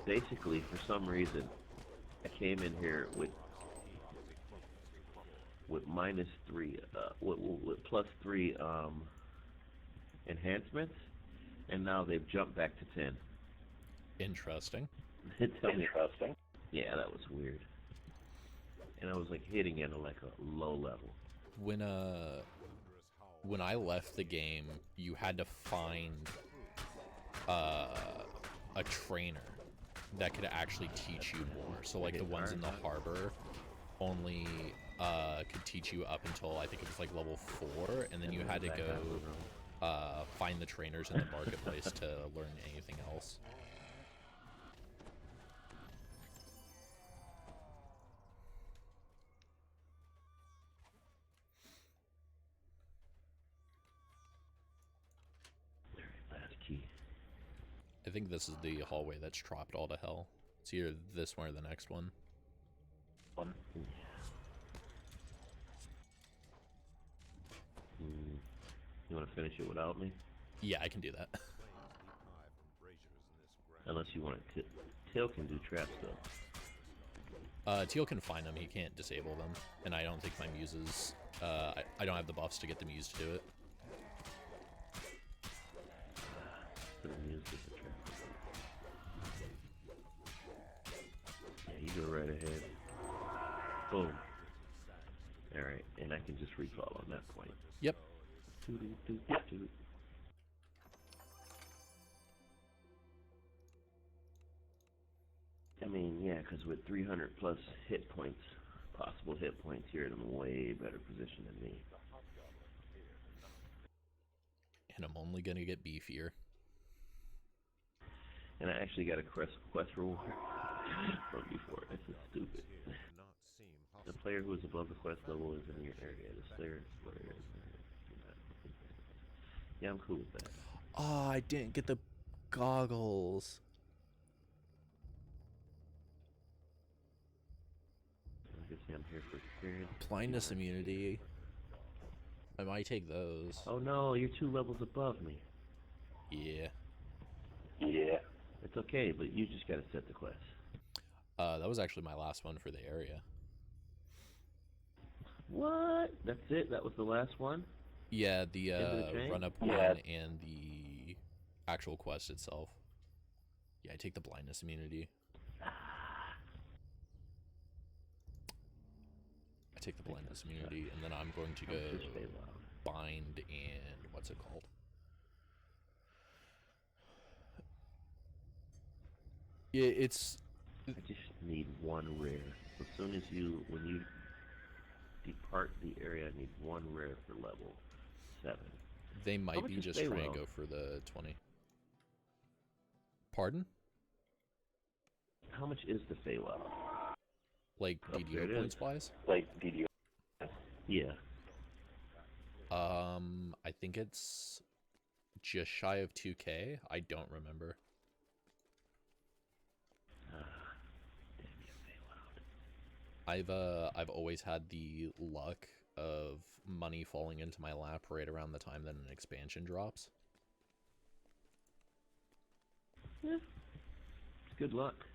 basically, for some reason, I came in here with -3, with +3 enhancements, and now they've jumped back to 10. Interesting. Interesting. Yeah, that was weird. And I was like hitting it at like a low level. When I left the game, you had to find a trainer that could actually teach you more. So like the ones in the harbor only could teach you up until I think it was like level 4, and then you had to go find the trainers in the marketplace to learn anything else. Last key. I think this is the hallway that's dropped all to hell. It's either this one or the next one. You want to finish it without me? Yeah, I can do that. Unless you want to. Tail can do traps though. Teal can find them, he can't disable them. And I don't think my muses... I don't have the buffs to get the muse to do it. Put a muse with the trap. Yeah, you go right ahead. Boom. Alright, and I can just recall on that point. Yep. Doo-doo-doo-doo-doo. I mean, yeah, because with 300 plus hit points, possible hit points, you're in a way better position than me. And I'm only gonna get beefier. And I actually got a quest reward from before. This is stupid. The player who is above the quest level is in your area. The player is yeah, I'm cool with that. Oh, I didn't get the goggles. I guess I'm here for experience. Blindness immunity. I might take those. Oh no, you're 2 levels above me. Yeah. Yeah. It's okay, but you just gotta set the quest. That was actually my last one for the area. What? That's it? That was the last one? Yeah, the End of the chain? run-up Yeah. one and the actual quest itself. Yeah, I take the blindness immunity. I take the blindness immunity, and then I'm going to How much go is Feywild? bind and what's it called? Yeah, it's I just need one rare. As soon as when you depart the area, I need one rare for level 7. they might much be is just trying Feywild? to go for the 20. Pardon? How much is the Feywild? Like Oh, there DDO it points is. wise? Like DDO. Yeah. I think it's just shy of 2K. I don't remember. Damn you, Feywild. I've always had the luck of money falling into my lap right around the time that an expansion drops. Yeah. It's good luck.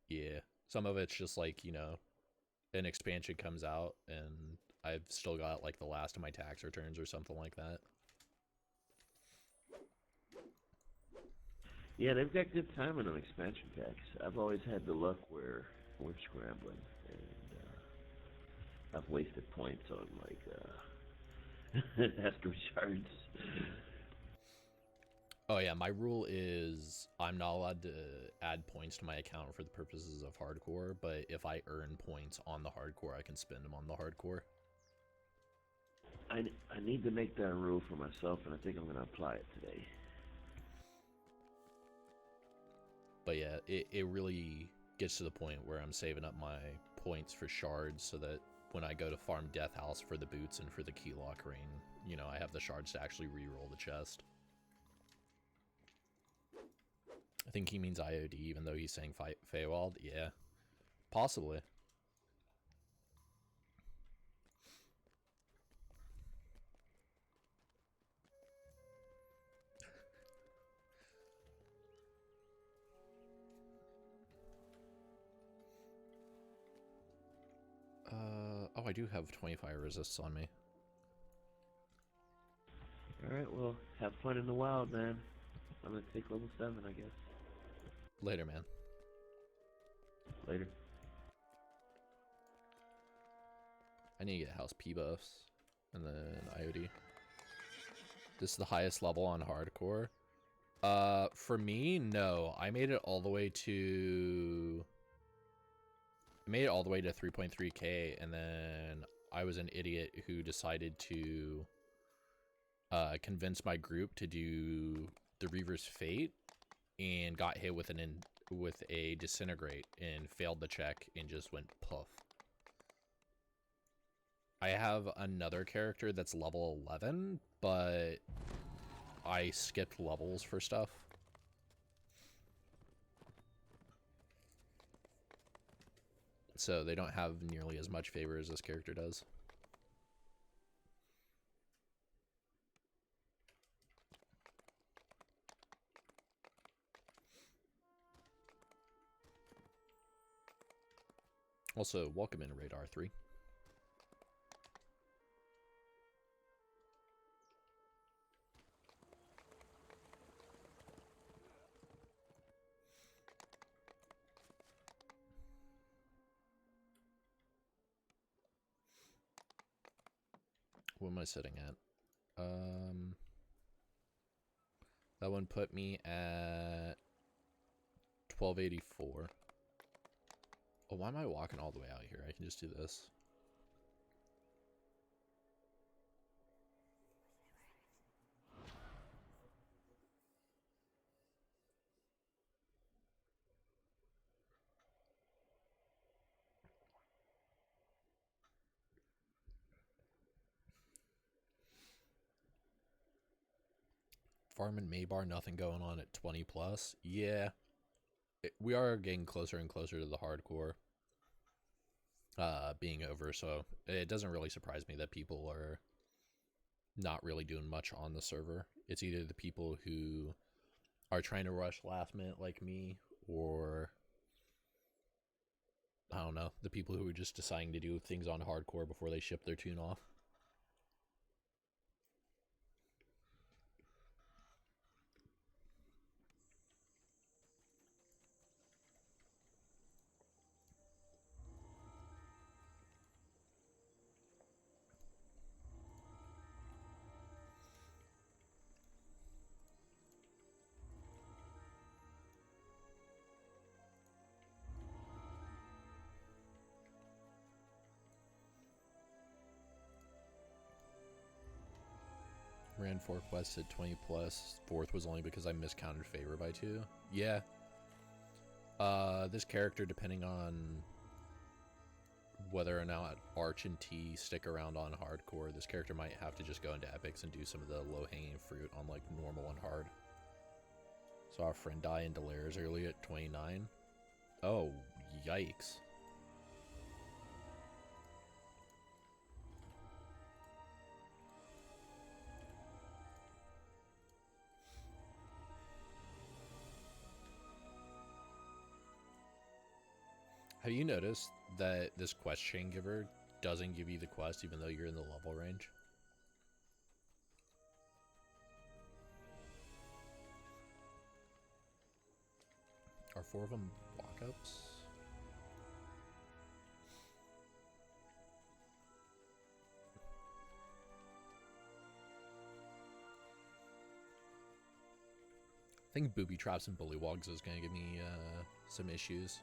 Yeah. Some of it's just like, you know, an expansion comes out and I've still got like the last of my tax returns or something like that. Yeah, they've got good timing on expansion packs. I've always had the luck where we're scrambling, and I've wasted points on like Astro shards. Oh yeah, my rule is I'm not allowed to add points to my account for the purposes of hardcore, but if I earn points on the hardcore, I can spend them on the hardcore. I need to make that rule for myself, and I think I'm going to apply it today. But yeah, it really gets to the point where I'm saving up my points for shards so that when I go to farm Death House for the boots and for the Keylock ring, you know, I have the shards to actually re-roll the chest. I think he means IOD, even though he's saying Feywild. Yeah, possibly. Oh, I do have 25 resists on me. Alright, well, have fun in the wild, man. I'm going to take level 7, I guess. Later, man. Later. I need to get house P buffs and then IOD. This is the highest level on hardcore. For me, no. I made it all the way to 3.3k, and then I was an idiot who decided to convince my group to do the Reaver's Fate and got hit with a disintegrate and failed the check and just went puff. I have another character that's level 11, but I skipped levels for stuff. So they don't have nearly as much favor as this character does. Also, welcome in Radar 3. What am I sitting at? That one put me at 1284. Oh, why am I walking all the way out here? I can just do this. Farm and Maybar, nothing going on at 20 plus. Yeah, we are getting closer and closer to the hardcore being over, so it doesn't really surprise me that people are not really doing much on the server. It's either the people who are trying to rush last minute like me, or I don't know, the people who are just deciding to do things on hardcore before they ship their tune off. Ran 4 quests at 20 plus. 4th was only because I miscounted favor by 2. Yeah. This character, depending on whether or not Arch and T stick around on hardcore, this character might have to just go into epics and do some of the low-hanging fruit on like normal and hard. Saw a friend die in Delares early at 29. Oh, yikes. Have you noticed that this quest chain giver doesn't give you the quest even though you're in the level range? Are 4 of them walk-ups? I think booby traps and bullywogs is going to give me some issues.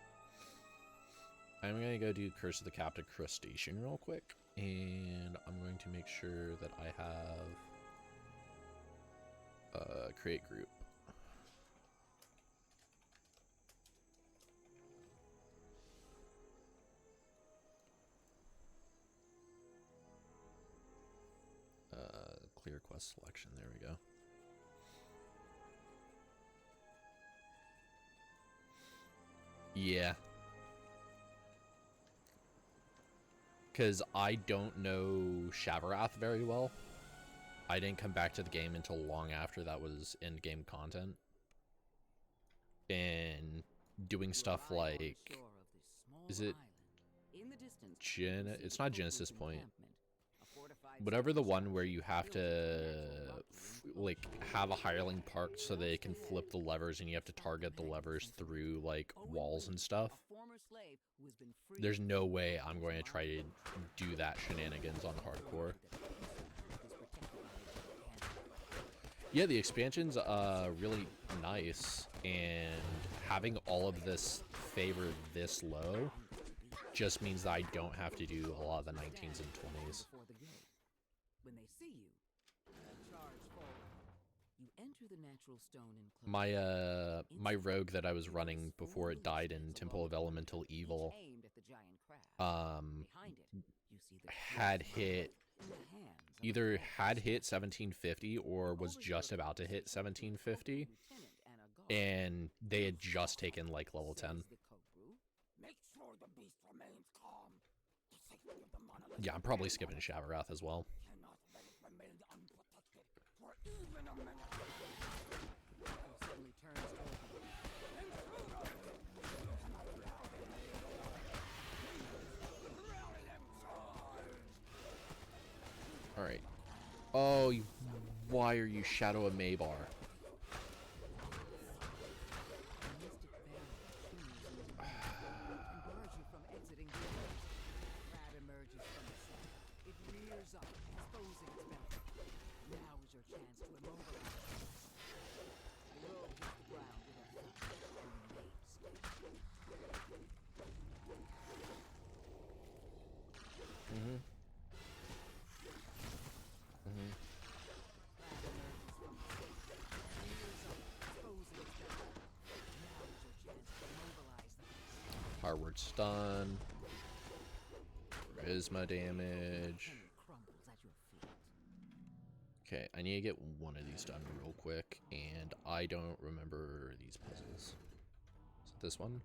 I'm going to go do Curse of the Captive Crustacean real quick, and I'm going to make sure that I have create group. Clear quest selection, there we go. Yeah. Because I don't know Shavarath very well. I didn't come back to the game until long after that was end-game content. And doing stuff like... Is it... It's not Genesis Point. Whatever the one where you have to... like, have a hireling parked so they can flip the levers and you have to target the levers through, like, walls and stuff. There's no way I'm going to try to do that shenanigans on hardcore. Yeah, the expansion's really nice, and having all of this favor this low just means that I don't have to do a lot of the 19s and 20s. My rogue that I was running before it died in Temple of Elemental Evil had hit either had hit 1750 or was just about to hit 1750, and they had just taken like level 10. Yeah, I'm probably skipping Shavarath as well. Alright. Oh, why are you Shadow of Maybar? Hardward stun. Charisma damage. Okay, I need to get one of these done real quick, and I don't remember these puzzles. Is it this one?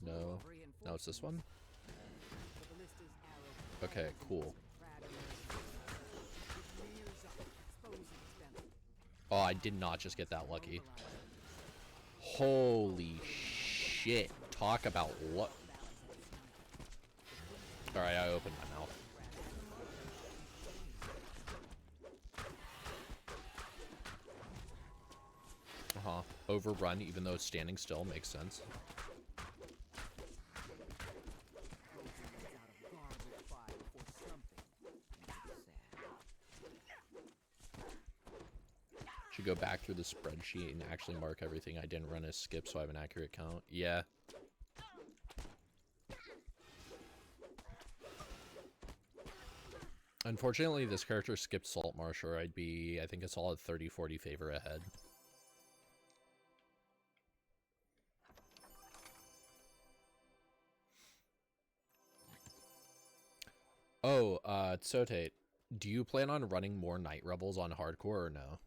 No. No, it's this one? Okay, cool. Oh, I did not just get that lucky. Holy shit. Talk about luck. Alright, I opened my mouth. Uh-huh. Overrun, even though it's standing still, makes sense. Should go back through the spreadsheet and actually mark everything I didn't run as skip so I have an accurate count. Yeah. Unfortunately, this character skipped Saltmarsh, or I'd be, I think, a solid 30-40 favor ahead. Oh, Tsotate, do you plan on running more Night Rebels on hardcore or no?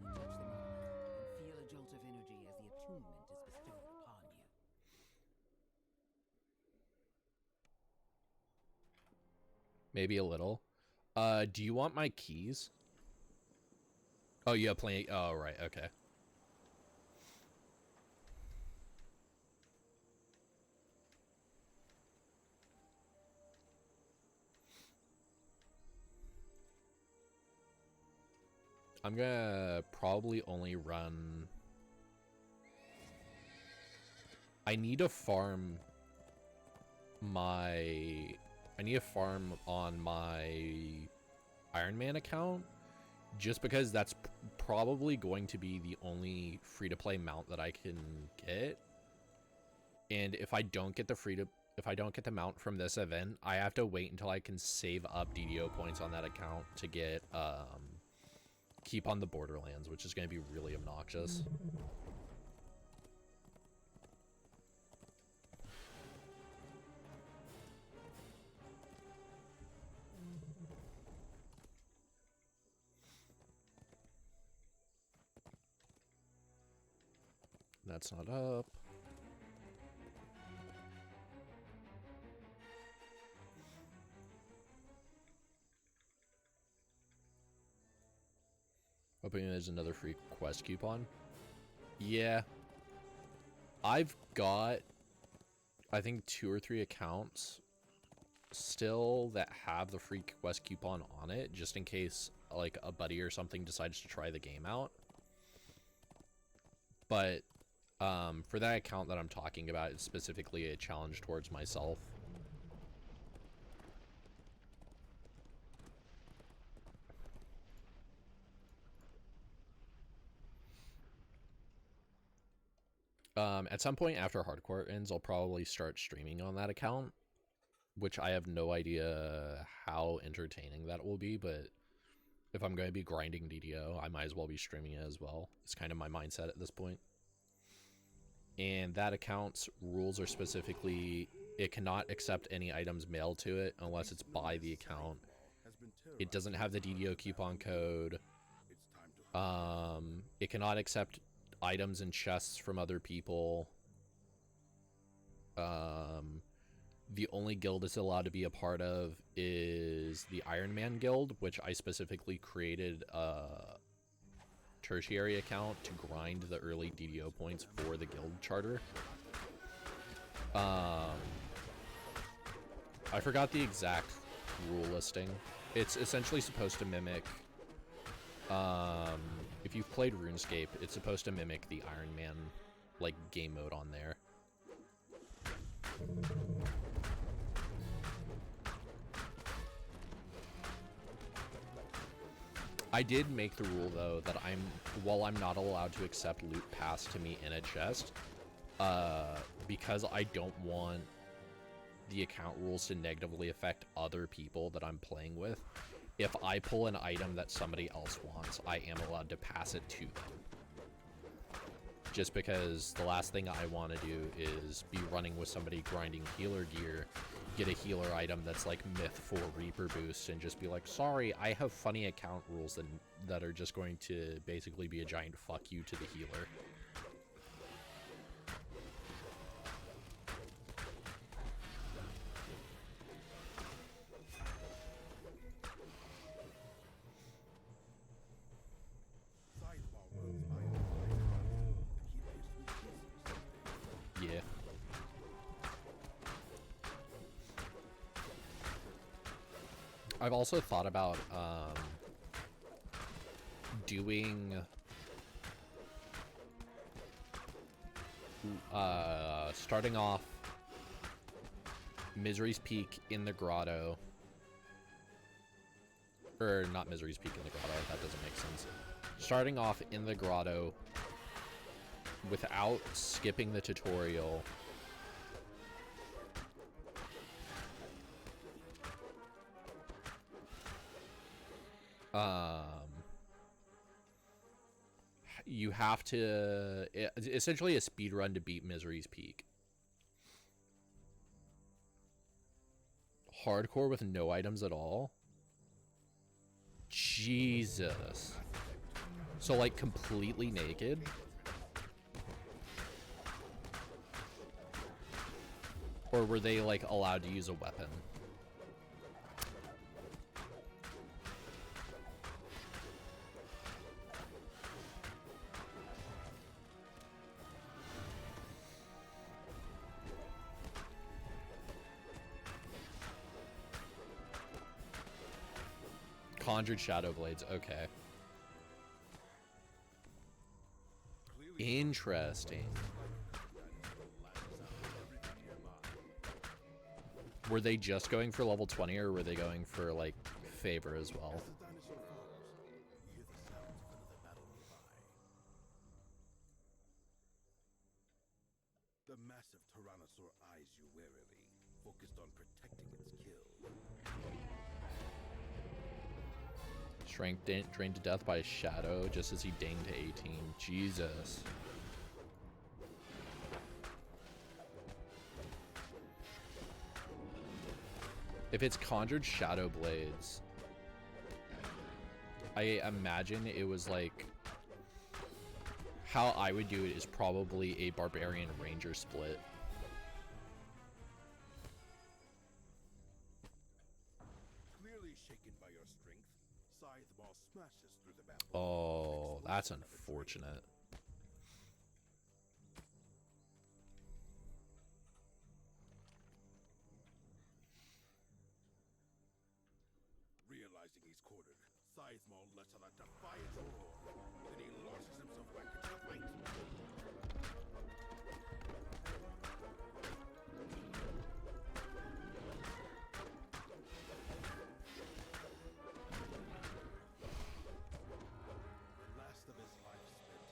Touch the mark and feel a jolt of energy as the attunement is bestowed upon you. Maybe a little. Do you want my keys? Oh, you have plenty. Oh, right. Okay. I'm gonna probably only run... I need to farm my... I need to farm on my Iron Man account, just because that's probably going to be the only free-to-play mount that I can get. And if I don't get the mount from this event, I have to wait until I can save up DDO points on that account to get keep on the Borderlands, which is going to be really obnoxious. That's not up. Hoping there's another free quest coupon. Yeah. I've got, I think, 2 or 3 accounts still that have the free quest coupon on it, just in case, like, a buddy or something decides to try the game out. But, for that account that I'm talking about, it's specifically a challenge towards myself. At some point after Hardcore ends, I'll probably start streaming on that account, which I have no idea how entertaining that will be, but if I'm going to be grinding DDO, I might as well be streaming it as well. It's kind of my mindset at this point. And that account's rules are specifically, it cannot accept any items mailed to it unless it's by the account. It doesn't have the DDO coupon code. It cannot accept items and chests from other people. The only guild it's allowed to be a part of is the Iron Man Guild, which I specifically created a tertiary account to grind the early DDO points for the guild charter. I forgot the exact rule listing. It's essentially supposed to mimic, if you've played RuneScape, it's supposed to mimic the Iron Man, like, game mode on there. I did make the rule, though, that while I'm not allowed to accept loot passed to me in a chest, because I don't want the account rules to negatively affect other people that I'm playing with, if I pull an item that somebody else wants, I am allowed to pass it to them. Just because the last thing I want to do is be running with somebody grinding healer gear, get a healer item that's like Myth 4 Reaper boost, and just be like, sorry, I have funny account rules that are just going to basically be a giant fuck you to the healer. I've also thought about doing starting off Misery's Peak in the grotto, or not Misery's Peak in the grotto, that doesn't make sense. Starting off in the grotto without skipping the tutorial, you have to essentially a speed run to beat Misery's Peak. Hardcore with no items at all. Jesus. So like completely naked. Or were they like allowed to use a weapon? Conjured Shadow Blades, okay. Interesting. Were they just going for level 20 or were they going for like favor as well? The massive Tyrannosaur eyes you warily, focused on protecting its kill. Strength drained to death by a shadow just as he dinged to 18. Jesus. If it's Conjured Shadow Blades, I imagine it was like... How I would do it is probably a Barbarian Ranger split. Clearly shaken by your strength, Scythe Maw smashes through the battle. Oh, that's unfortunate. Realizing he's cornered, Scythe Maw lets out a defiant roar. Then he launches himself back into the fight. Last of his life spent,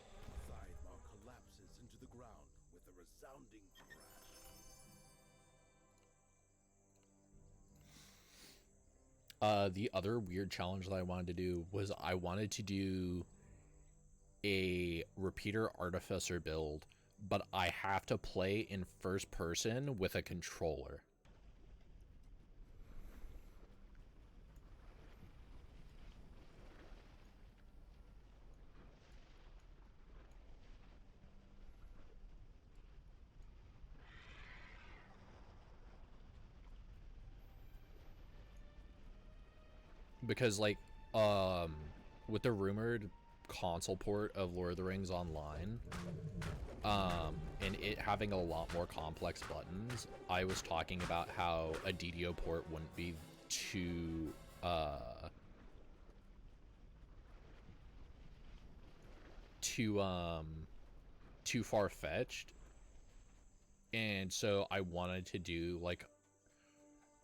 Scythe Maw collapses into the ground with a resounding crash. The other weird challenge that I wanted to do was I wanted to do a Repeater Artificer build, but I have to play in first person with a controller. Because like with the rumored console port of Lord of the Rings Online, and it having a lot more complex buttons, I was talking about how a DDO port wouldn't be too too far-fetched. And so I wanted to do like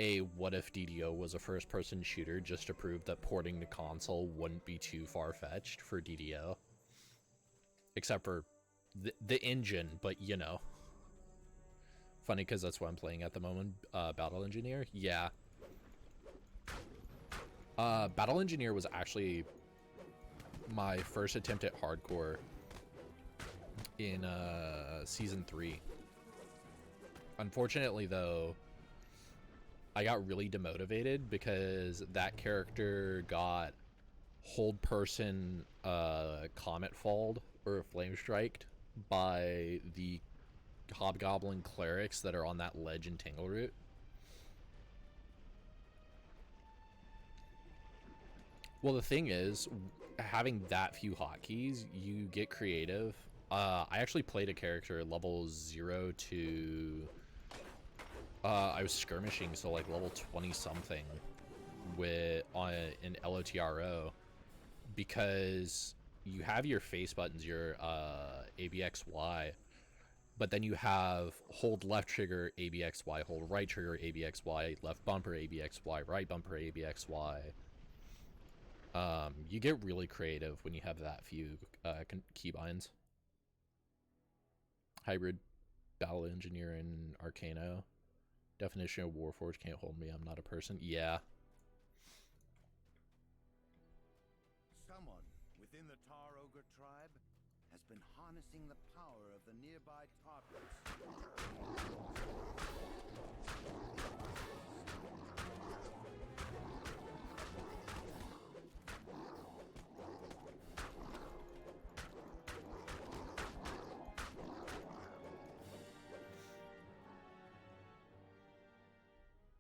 a what if DDO was a first-person shooter just to prove that porting to console wouldn't be too far-fetched for DDO. Except for the engine, but you know. Funny because that's what I'm playing at the moment. Battle Engineer? Yeah. Battle Engineer was actually my first attempt at hardcore in Season 3. Unfortunately, though, I got really demotivated because that character got hold person comet falled or flame striked by the hobgoblin clerics that are on that ledge in Tangleroot. Well, the thing is, having that few hotkeys, you get creative. I actually played a character level 0 to... I was skirmishing, so like level 20 something with on in LOTRO, because you have your face buttons, your ABXY, but then you have hold left trigger ABXY, hold right trigger ABXY, left bumper ABXY, right bumper ABXY. You get really creative when you have that few keybinds. Hybrid battle engineer in Arcano. Definition of Warforged can't hold me, I'm not a person. Yeah. Someone within the Tar Ogre tribe has been harnessing the power of the nearby tar pits.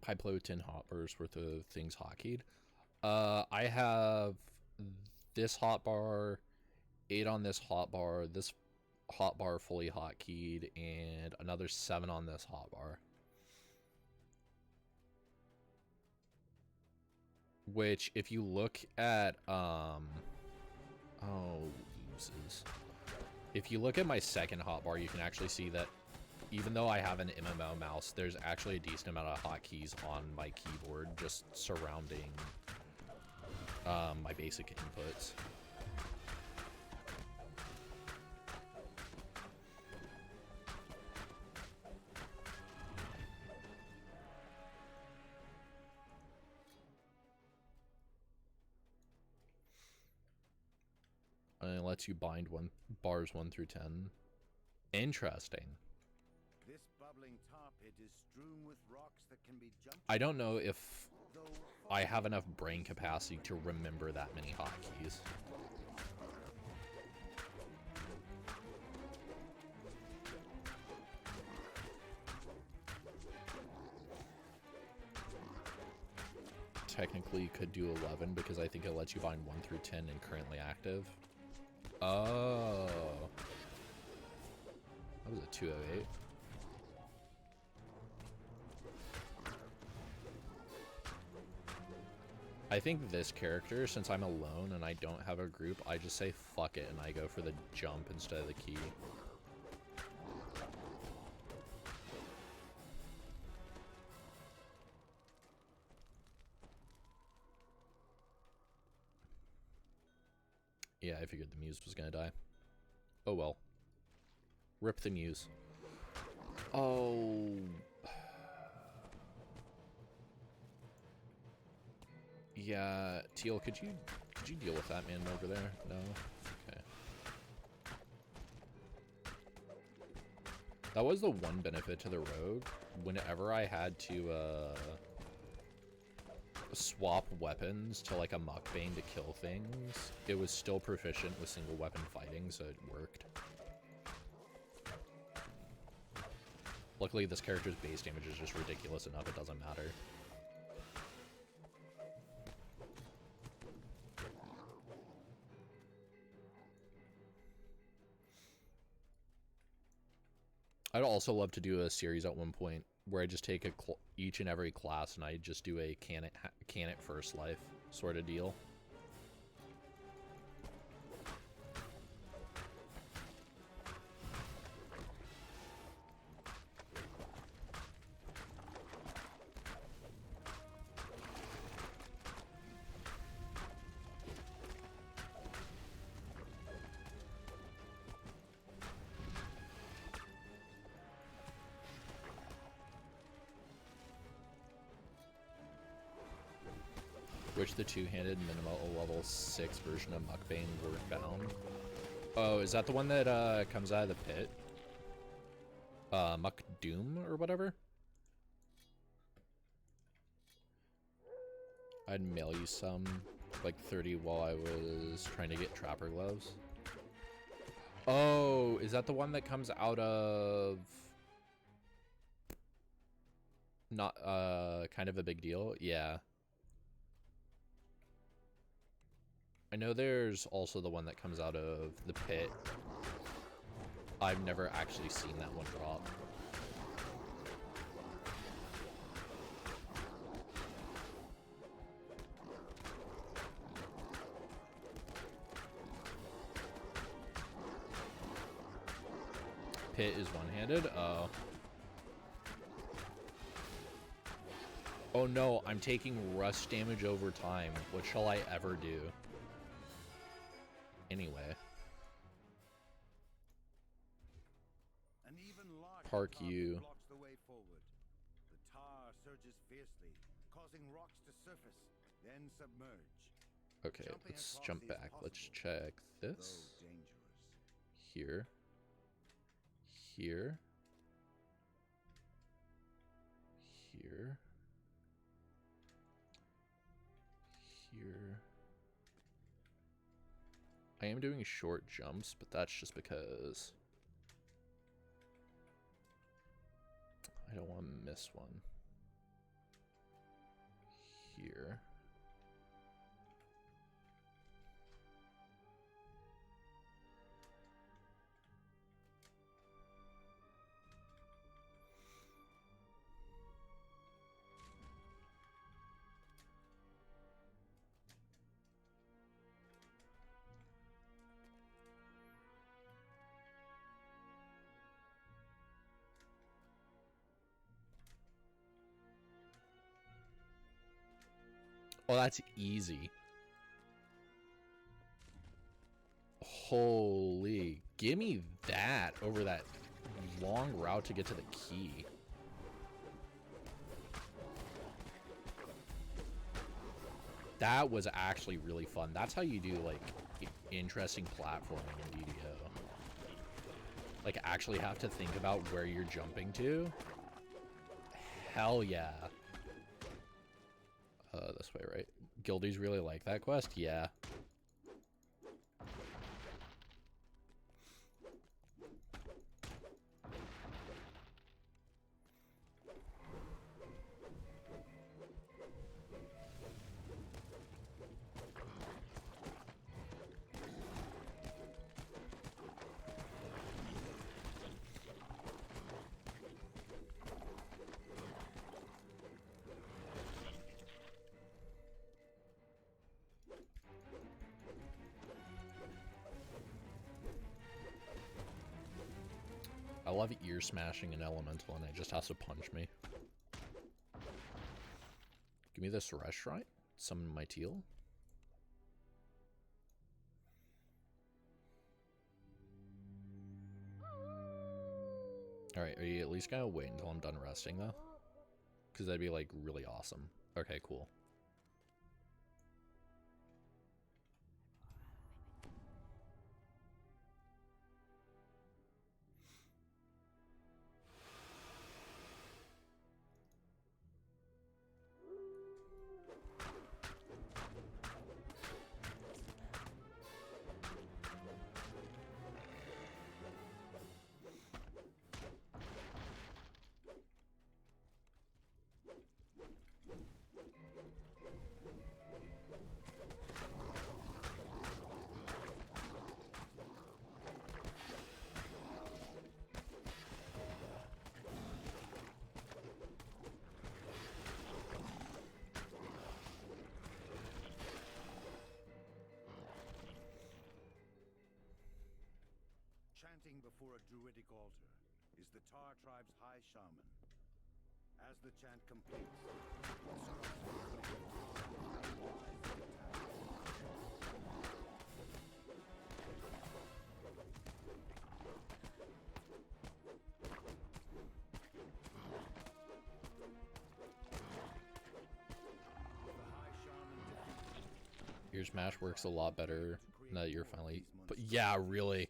I play with 10 hotbars worth of things hotkeyed. I have this hotbar, 8 on this hotbar, this hotbar fully hotkeyed, and another 7 on this hotbar. Which, if you look at, if you look at my second hotbar, you can actually see that even though I have an MMO mouse, there's actually a decent amount of hotkeys on my keyboard just surrounding my basic inputs. And it lets you bind bars 1 through 10. Interesting. This bubbling tar pit is strewn with rocks that can be jumped. I don't know if I have enough brain capacity to remember that many hotkeys. Technically could do 11 because I think it lets you bind 1 through 10 and currently active. Oh. That was a 208. I think this character, since I'm alone and I don't have a group, I just say fuck it and I go for the jump instead of the key. Yeah, I figured the muse was gonna die. Oh well. Rip the muse. Oh. Yeah, Teal, could you deal with that man over there? No? Okay. That was the one benefit to the rogue. Whenever I had to swap weapons to like a Muckbane to kill things, it was still proficient with single weapon fighting, so it worked. Luckily, this character's base damage is just ridiculous enough, it doesn't matter. I'd also love to do a series at one point where I just take each and every class and I just do a can it first life sort of deal. Which the two-handed minimal level 6 version of Muckbane were found. Oh, is that the one that comes out of the pit? Muck Doom or whatever? I'd mail you some, like 30 while I was trying to get Trapper Gloves. Oh, is that the one that comes out of... Not, kind of a big deal? Yeah. I know there's also the one that comes out of the pit. I've never actually seen that one drop. Pit is one-handed? Oh. Oh no, I'm taking rust damage over time. What shall I ever do? Anyway. An even larger Park target you. blocks the way forward. The tar surges fiercely, causing rocks to surface, then submerge. Okay, Jumping let's across jump is back. Let's possible, check though this. dangerous. Here. Here. Here. Here. I am doing short jumps, but that's just because I don't want to miss one. Here. Oh, that's easy. Holy. Give me that over that long route to get to the key. That was actually really fun. That's how you do, like, interesting platforming in DDO. Like, actually have to think about where you're jumping to. Hell yeah. This way, right? Guildies really like that quest? Yeah. I love ear smashing an elemental and it just has to punch me. Give me this restaurant. Summon my teal. Alright, are you at least gonna wait until I'm done resting though? Because that'd be like really awesome. Okay, cool. Chanting before a druidic altar is the Tar tribe's high shaman. As the chant completes, Ear smash works a lot better now that you're finally... But yeah, really.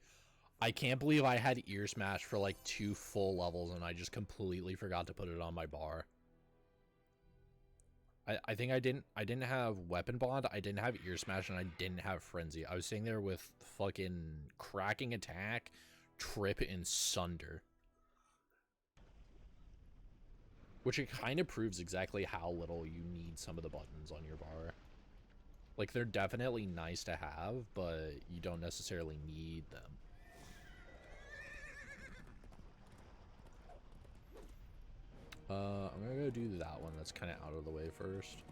I can't believe I had ear smash for like 2 full levels and I just completely forgot to put it on my bar. I think I didn't have weapon bond, I didn't have ear smash, and I didn't have frenzy. I was sitting there with fucking cracking attack, trip, and sunder. Which it kind of proves exactly how little you need some of the buttons on your bar. Like, they're definitely nice to have, but you don't necessarily need them. I'm gonna go do that one that's kind of out of the way first.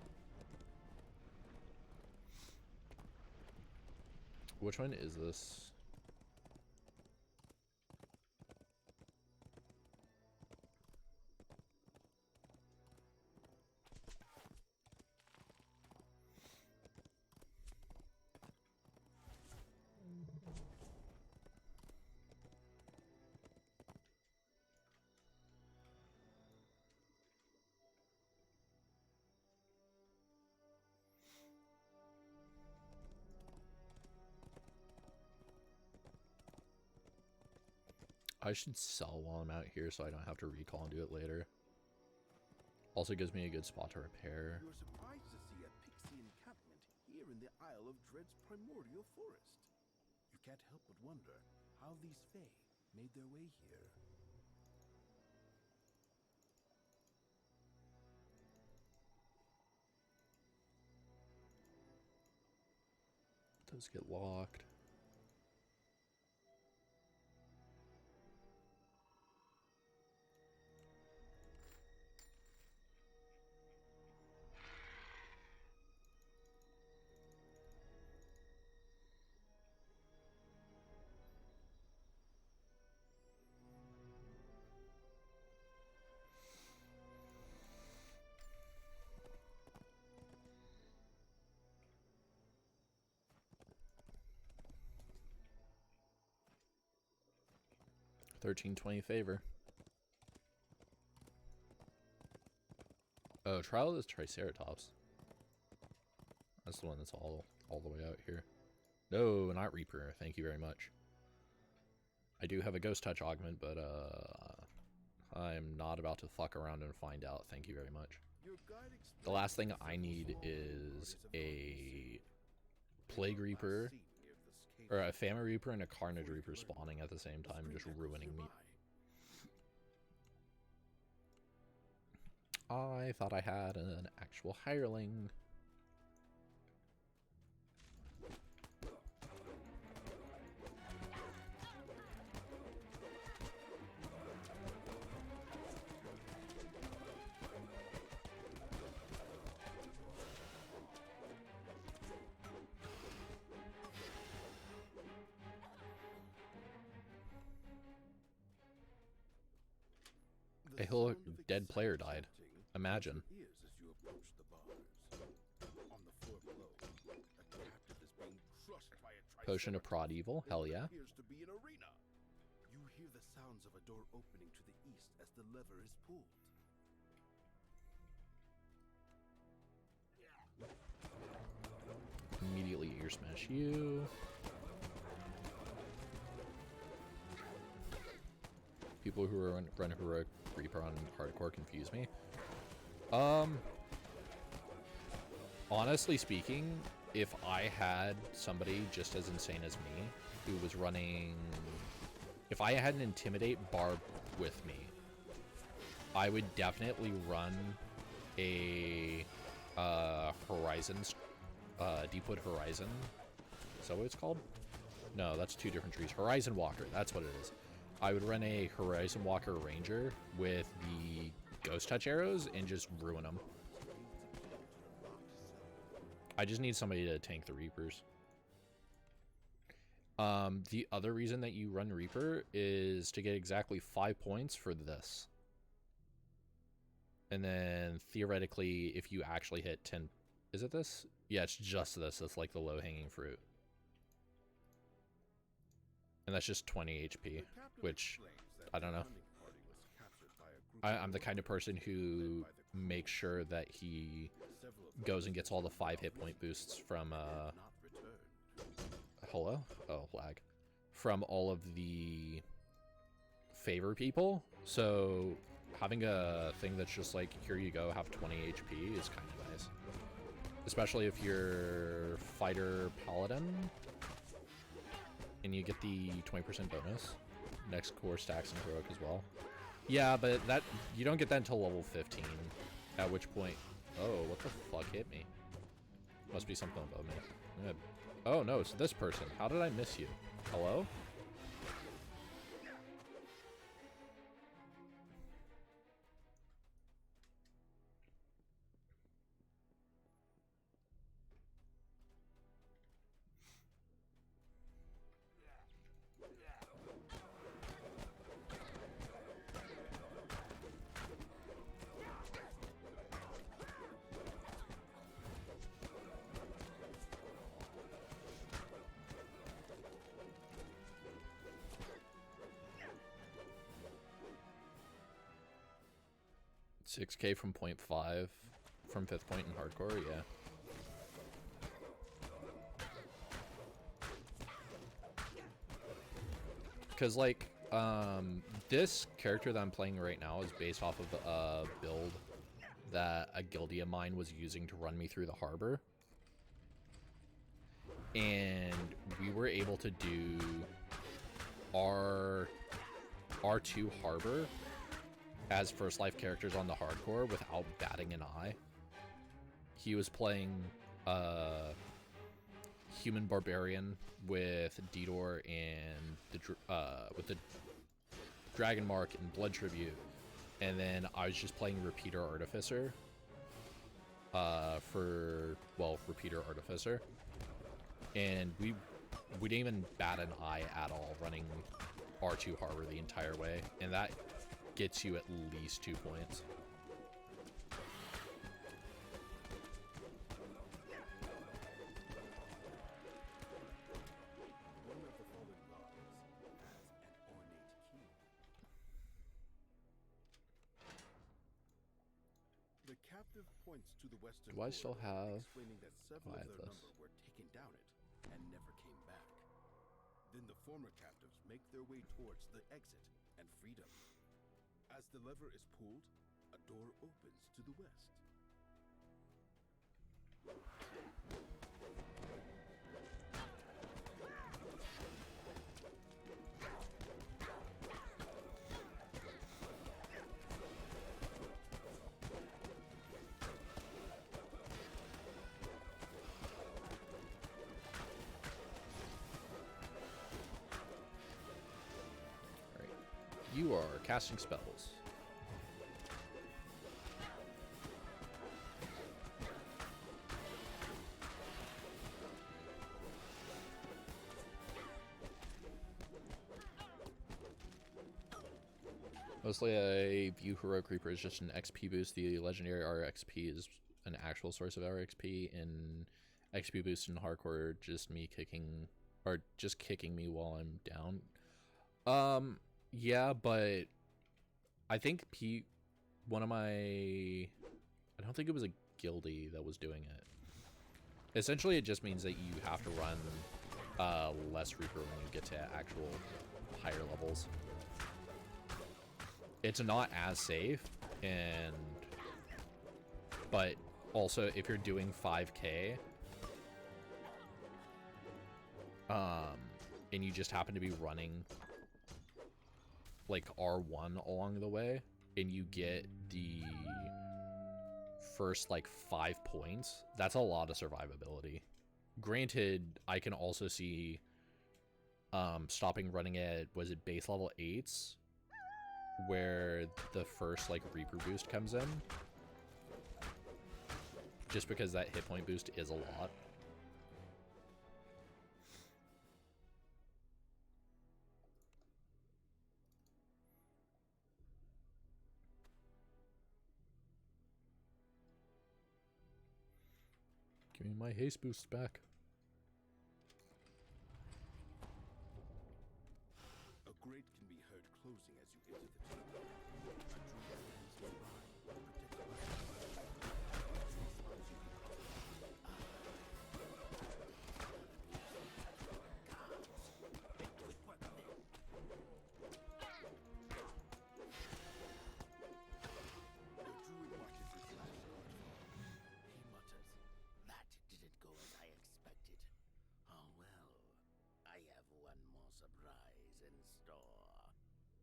Which one is this? I should sell while I'm out here so I don't have to recall and do it later. Also gives me a good spot to repair. You're surprised to see a pixie encampment here in the Isle of Dread's primordial forest. You can't help but wonder how these Fae made their way here. Those get locked. $13.20 favor. Oh, Trial is Triceratops. That's the one that's all the way out here. No, not Reaper. Thank you very much. I do have a Ghost Touch augment, but I'm not about to fuck around and find out. Thank you very much. The last thing I need is a Plague Reaper, or a Famine Reaper and a Carnage Reaper spawning at the same time, just ruining me. I thought I had an actual hireling. A whole dead player died. Imagine. Potion of Prod Evil? Hell yeah. You hear the sounds of a door opening to the east as the lever is pulled. Immediately ear smash you. People who run Heroic Reaper on hardcore confuse me. Honestly speaking, if I had somebody just as insane as me who was running, if I had an Intimidate Barb with me, I would definitely run a Horizons, Deepwood Horizon. Is that what it's called? No, that's two different trees. Horizon Walker, that's what it is. I would run a Horizon Walker Ranger with the Ghost Touch arrows and just ruin them. I just need somebody to tank the Reapers. The other reason that you run Reaper is to get exactly 5 points for this. And then theoretically, if you actually hit 10... Is it this? Yeah, it's just this. That's like the low-hanging fruit. And that's just 20 HP, which, I don't know. I'm the kind of person who makes sure that he goes and gets all the 5 hit point boosts from, hello? Oh, lag. From all of the favor people. So having a thing that's just like, here you go, have 20 HP is kind of nice. Especially if you're fighter paladin. And you get the 20% bonus. Next core stacks in heroic as well. Yeah, but that you don't get that until level 15. At which point, oh, what the fuck hit me? Must be something above me. Oh no, it's this person. How did I miss you? Hello? $6K from 0.5 from 5th point in hardcore, yeah. Because, like, This character that I'm playing right now is based off of a build that a guildie of mine was using to run me through the harbor. And we were able to do our R2 harbor as first life characters on the hardcore without batting an eye. He was playing human barbarian with Didor and with the Dragon Mark and Blood Tribute, and then I was just playing Repeater Artificer Repeater Artificer, and we didn't even bat an eye at all running R2 Harbor the entire way, and that gets you at least 2 points. One of the fallen gods has an ornate key. The captive points to the western Do I still corridor, have- explaining that several I of have their this. number were taken down it and never came back. Then the former captives make their way towards the exit and freedom. As the lever is pulled, a door opens to the west. Alright. You are casting spells. Mostly a View Heroic Reaper is just an XP boost. The legendary RXP is an actual source of RXP, and XP boost in hardcore just me kicking me while I'm down. Yeah, but I think I don't think it was a guildie that was doing it. Essentially, it just means that you have to run less Reaper when you get to actual higher levels. It's not as safe, but also if you're doing 5k, and you just happen to be running like R1 along the way, and you get the first like 5 points, that's a lot of survivability. Granted, I can also see stopping running at, was it base level 8s, where the first like Reaper boost comes in, just because that hit point boost is a lot. Give me my haste boost back. A grate can be heard closing as you enter the chamber. A druid stands nearby, protected The druid watches his last artful. He mutters, "That didn't go as I expected. Oh well, I have one more surprise in store.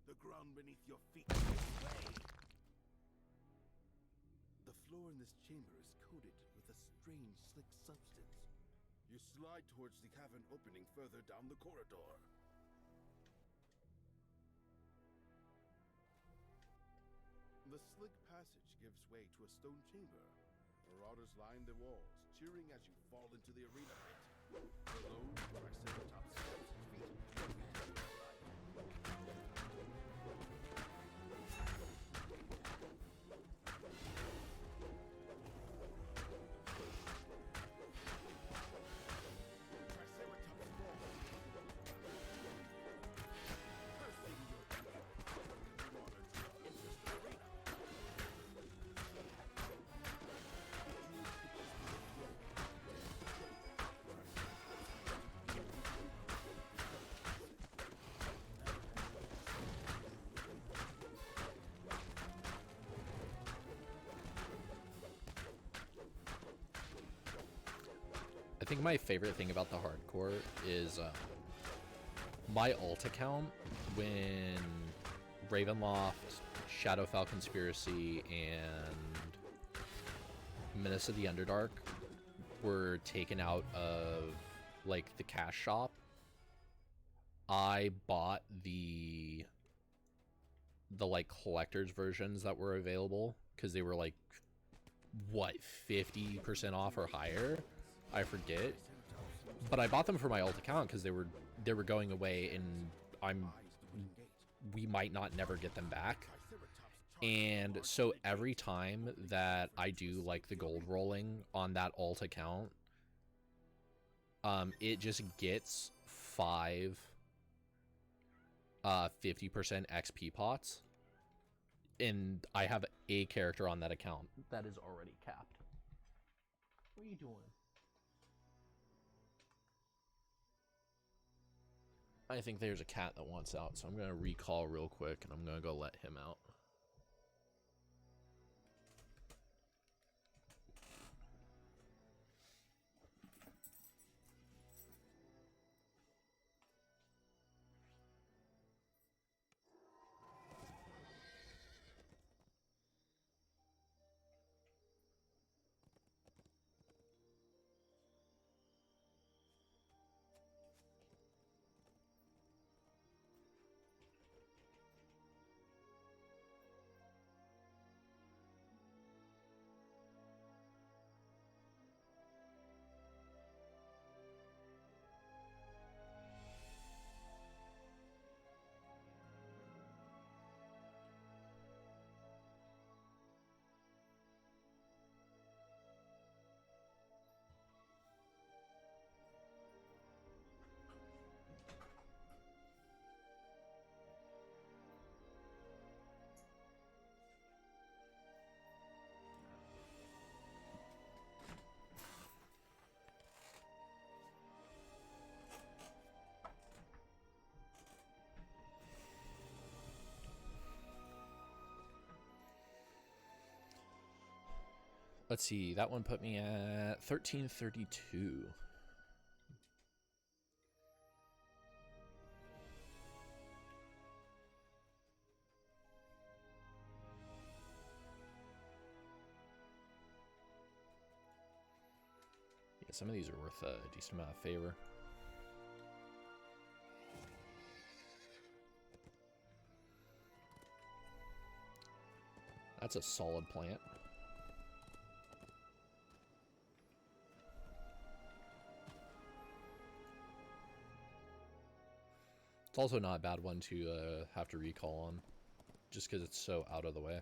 The ground beneath your feet gives way." The floor in this chamber is coated with a strange, slick substance. You slide towards the cavern opening further down the corridor. The slick passage gives way to a stone chamber. Marauders line the walls, cheering as you fall into the arena pit. Below, Triceratops steps his feet. Triceratops falls. Cursing your evil, the Marauders enters the arena. I think my favorite thing about the hardcore is my alt account when Ravenloft, Shadowfell Conspiracy, and Menace of the Underdark were taken out of like the cash shop. I bought the like collector's versions that were available because they were like what 50% off or higher, I forget, but I bought them for my alt account because they were going away and we might not never get them back. And so every time that I do like the gold rolling on that alt account, it just gets 5 50% XP pots, and I have a character on that account that is already capped. What are you doing? I think there's a cat that wants out, so I'm gonna recall real quick and I'm gonna go let him out. Let's see, that one put me at 1332. Yeah, some of these are worth a decent amount of favor. That's a solid plant. It's also not a bad one to have to recall on, just because it's so out of the way.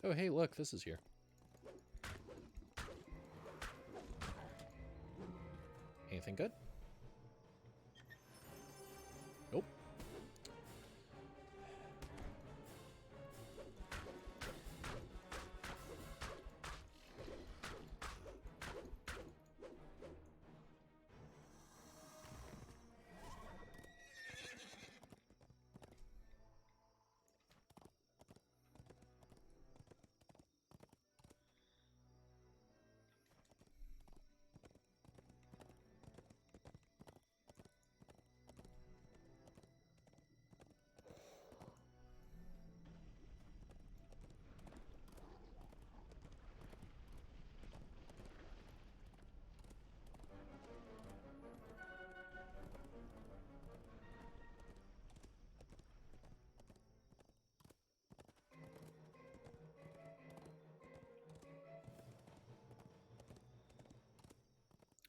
Oh, hey, look, this is here. Anything good? Nope.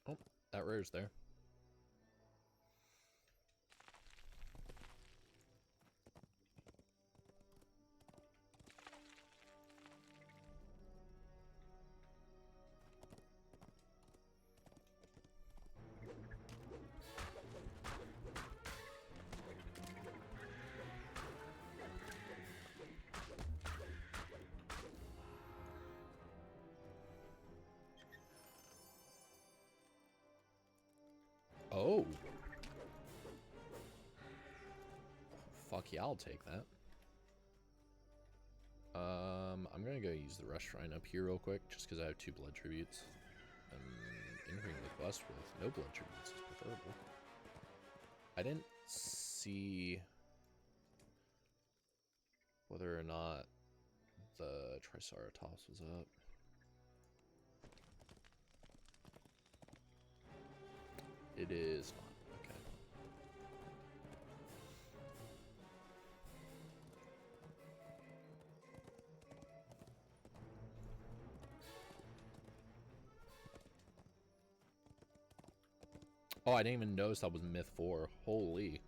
Oh, that rare's there. yeah, I'll take that. I'm gonna go use the Rush Shrine up here real quick, just because I have 2 blood tributes. Entering the quest with no blood tributes is preferable. I didn't see whether or not the Triceratops was up. It is not. Okay. Oh, I didn't even notice that was Myth 4. Holy.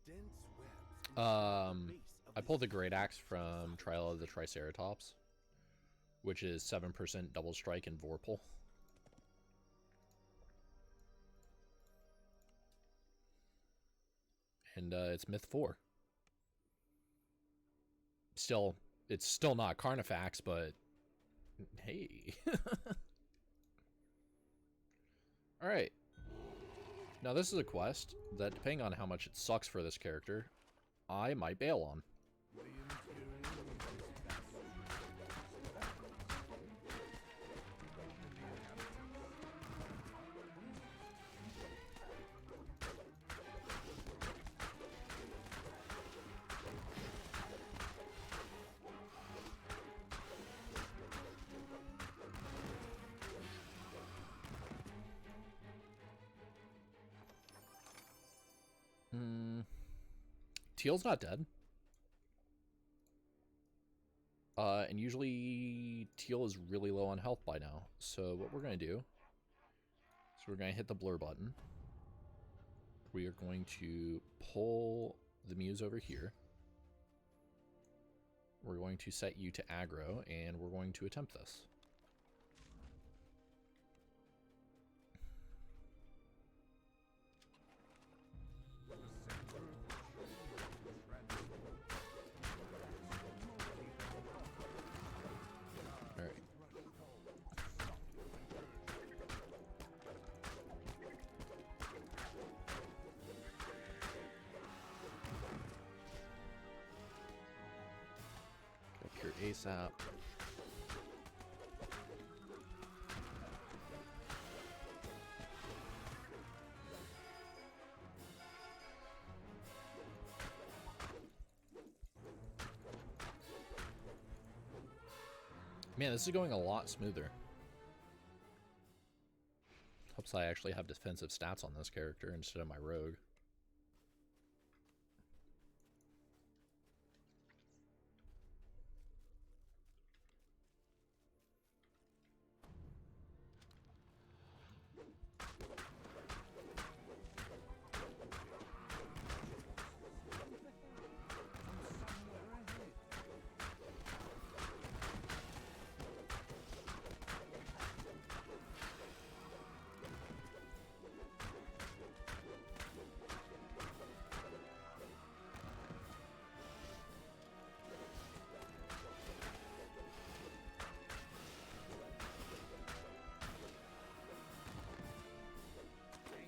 Dense webs encircle the base of I this pulled the Great Axe huge from Trial of the Triceratops, which is 7% double strike and Vorpal. And it's Myth 4. Still, it's still not Carnifax, but hey. Alright. Now this is a quest that, depending on how much it sucks for this character, I might bail on. Teal's not dead. And usually Teal is really low on health by now. So what we're going to do is we're going to hit the blur button. We are going to pull the Muse over here. We're going to set you to aggro, and we're going to attempt this. Alright. Up here ASAP. Man, this is going a lot smoother. Helps I actually have defensive stats on this character instead of my rogue.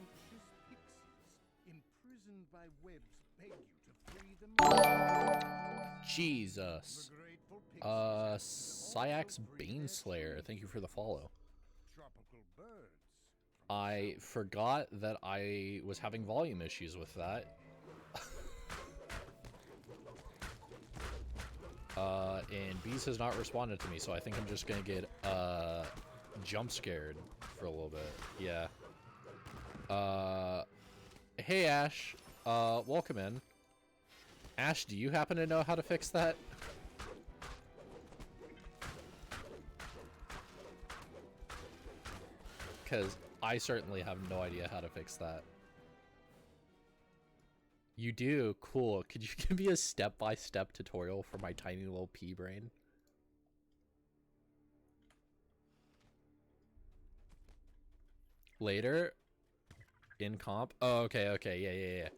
anxious pixies, imprisoned by webs, beg you to free them. Jesus. The grateful pixies Syax also free their Baneslayer, children. thank you for the follow. Tropical birds from I forgot that I was having volume issues with that. And Beast has not responded to me, so I think I'm just gonna get jump scared for a little bit. Yeah. Hey Ash, welcome in. Ash, do you happen to know how to fix that? Because I certainly have no idea how to fix that. You do? Cool. Could you give me a step-by-step tutorial for my tiny little pea brain? Later? In comp? Oh, okay, okay, yeah.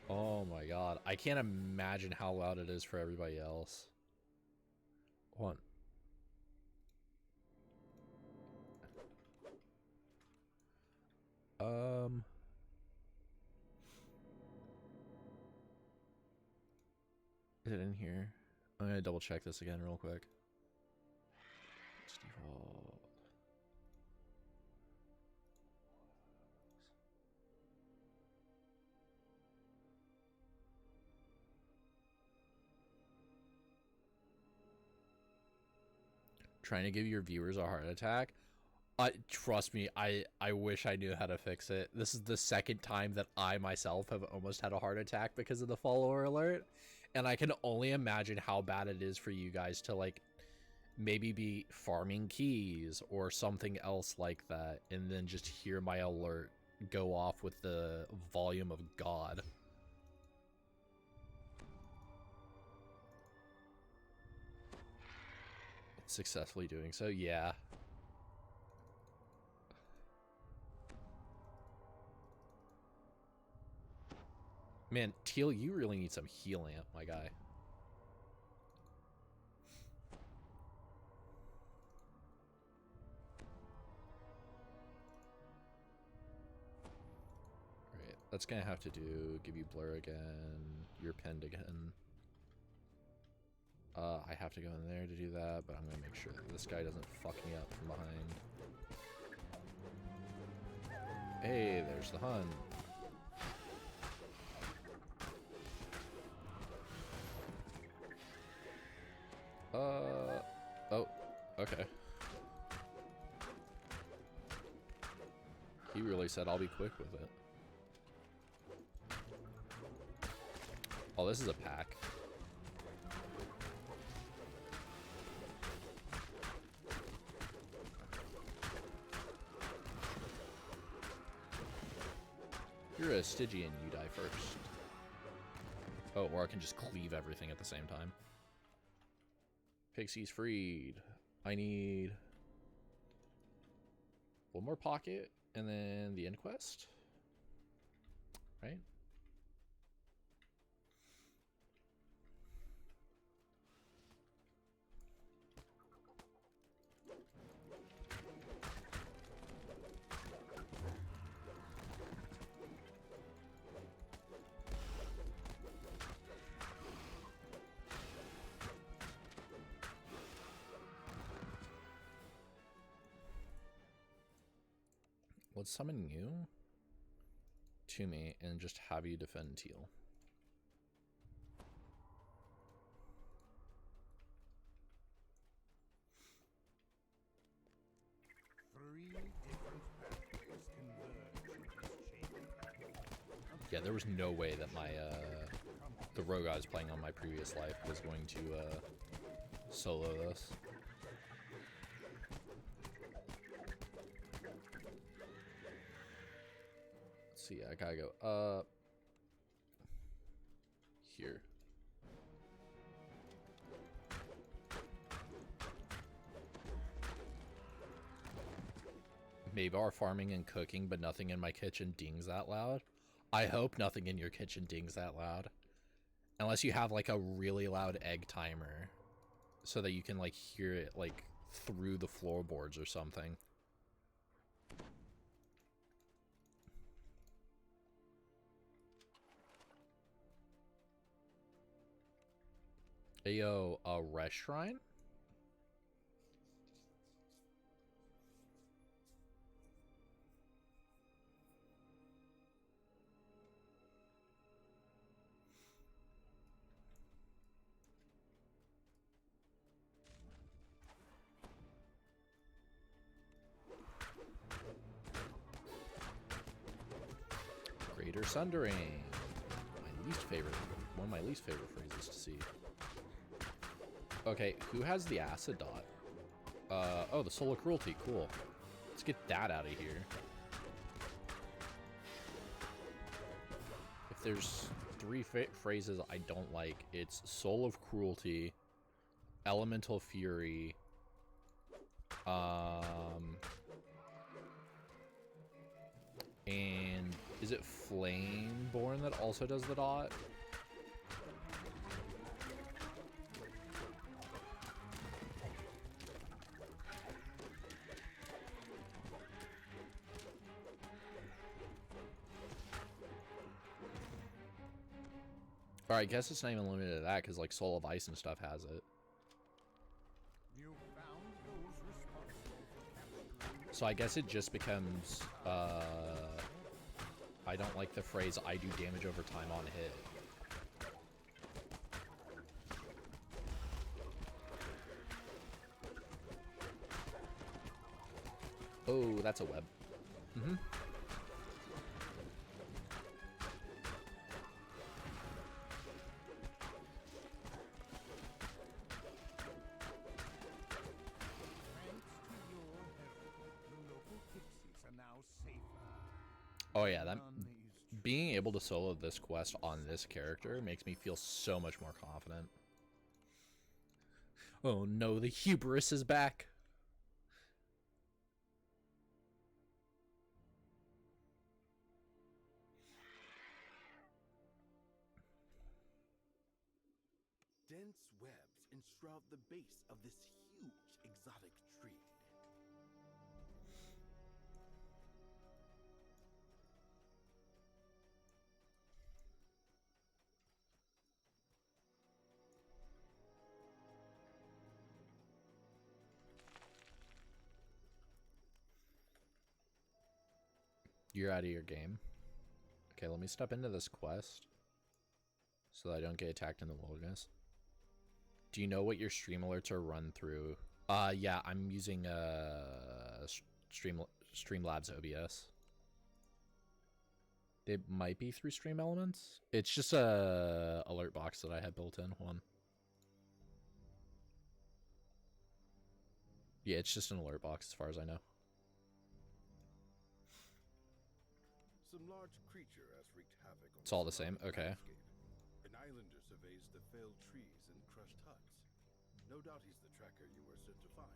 Oh my god. I can't imagine how loud it is for everybody else. One. Is it in here? I'm gonna double check this again real quick. It's default. Trying to give your viewers a heart attack. Trust me, I wish I knew how to fix it. This is the second time that I myself have almost had a heart attack because of the follower alert. And I can only imagine how bad it is for you guys to, like, maybe be farming keys or something else like that, and then just hear my alert go off with the volume of God. Successfully doing so, yeah. Man, Teal, you really need some heal amp, my guy. Right, that's gonna have to do. Give you blur again. You're pinned again. I have to go in there to do that, but I'm gonna make sure that this guy doesn't fuck me up from behind. Hey, there's the Hun. Oh, okay. He really said I'll be quick with it. Oh, this is a pack. You're a Stygian, you die first. Oh, or I can just cleave everything at the same time. Pixie's freed. I need one more pocket and then the inquest. Right? Let's summon you to me and just have you defend Teal. Three different pathways converge in this chamber. Yeah, there was no way that my the rogue I was playing on my previous life was going to solo this. Let's see, I gotta go up here. Mavar farming and cooking, but nothing in my kitchen dings that loud. I hope nothing in your kitchen dings that loud. Unless you have like a really loud egg timer so that you can like hear it like through the floorboards or something. Ayo, a rest shrine? Greater Sundering. My least favorite, one of my least favorite phrases to see. Okay, who has the acid dot? Oh, the Soul of Cruelty, cool. Let's get that out of here. there's three phrases I don't like. It's Soul of Cruelty, Elemental Fury, and is it Flameborn that also does the dot? Or I guess it's not even limited to that, because like Soul of Ice and stuff has it. You found those responsible for capturing. So I guess it just becomes, I don't like the phrase, I do damage over time on hit. Oh, that's a web. Mm-hmm. Thanks to your help, the local pixies are now safer. Oh yeah, that On these being able to solo this quest on this character makes me feel so much more confident. Oh no, the hubris is back. Dense webs enshroud the base of this huge exotic tree. You're out of your game. Okay, let me step into this quest so that I don't get attacked in the wilderness. Do you know what your stream alerts are run through? Yeah, I'm using Streamlabs OBS. It might be through Stream Elements. It's just a alert box that I had built in. Hold on. Yeah, it's just an alert box as far as I know. Some large creature has wreaked havoc on It's all the same? Okay. landscape. An islander surveys the felled trees and crushed huts. No doubt he's the tracker you were sent to find.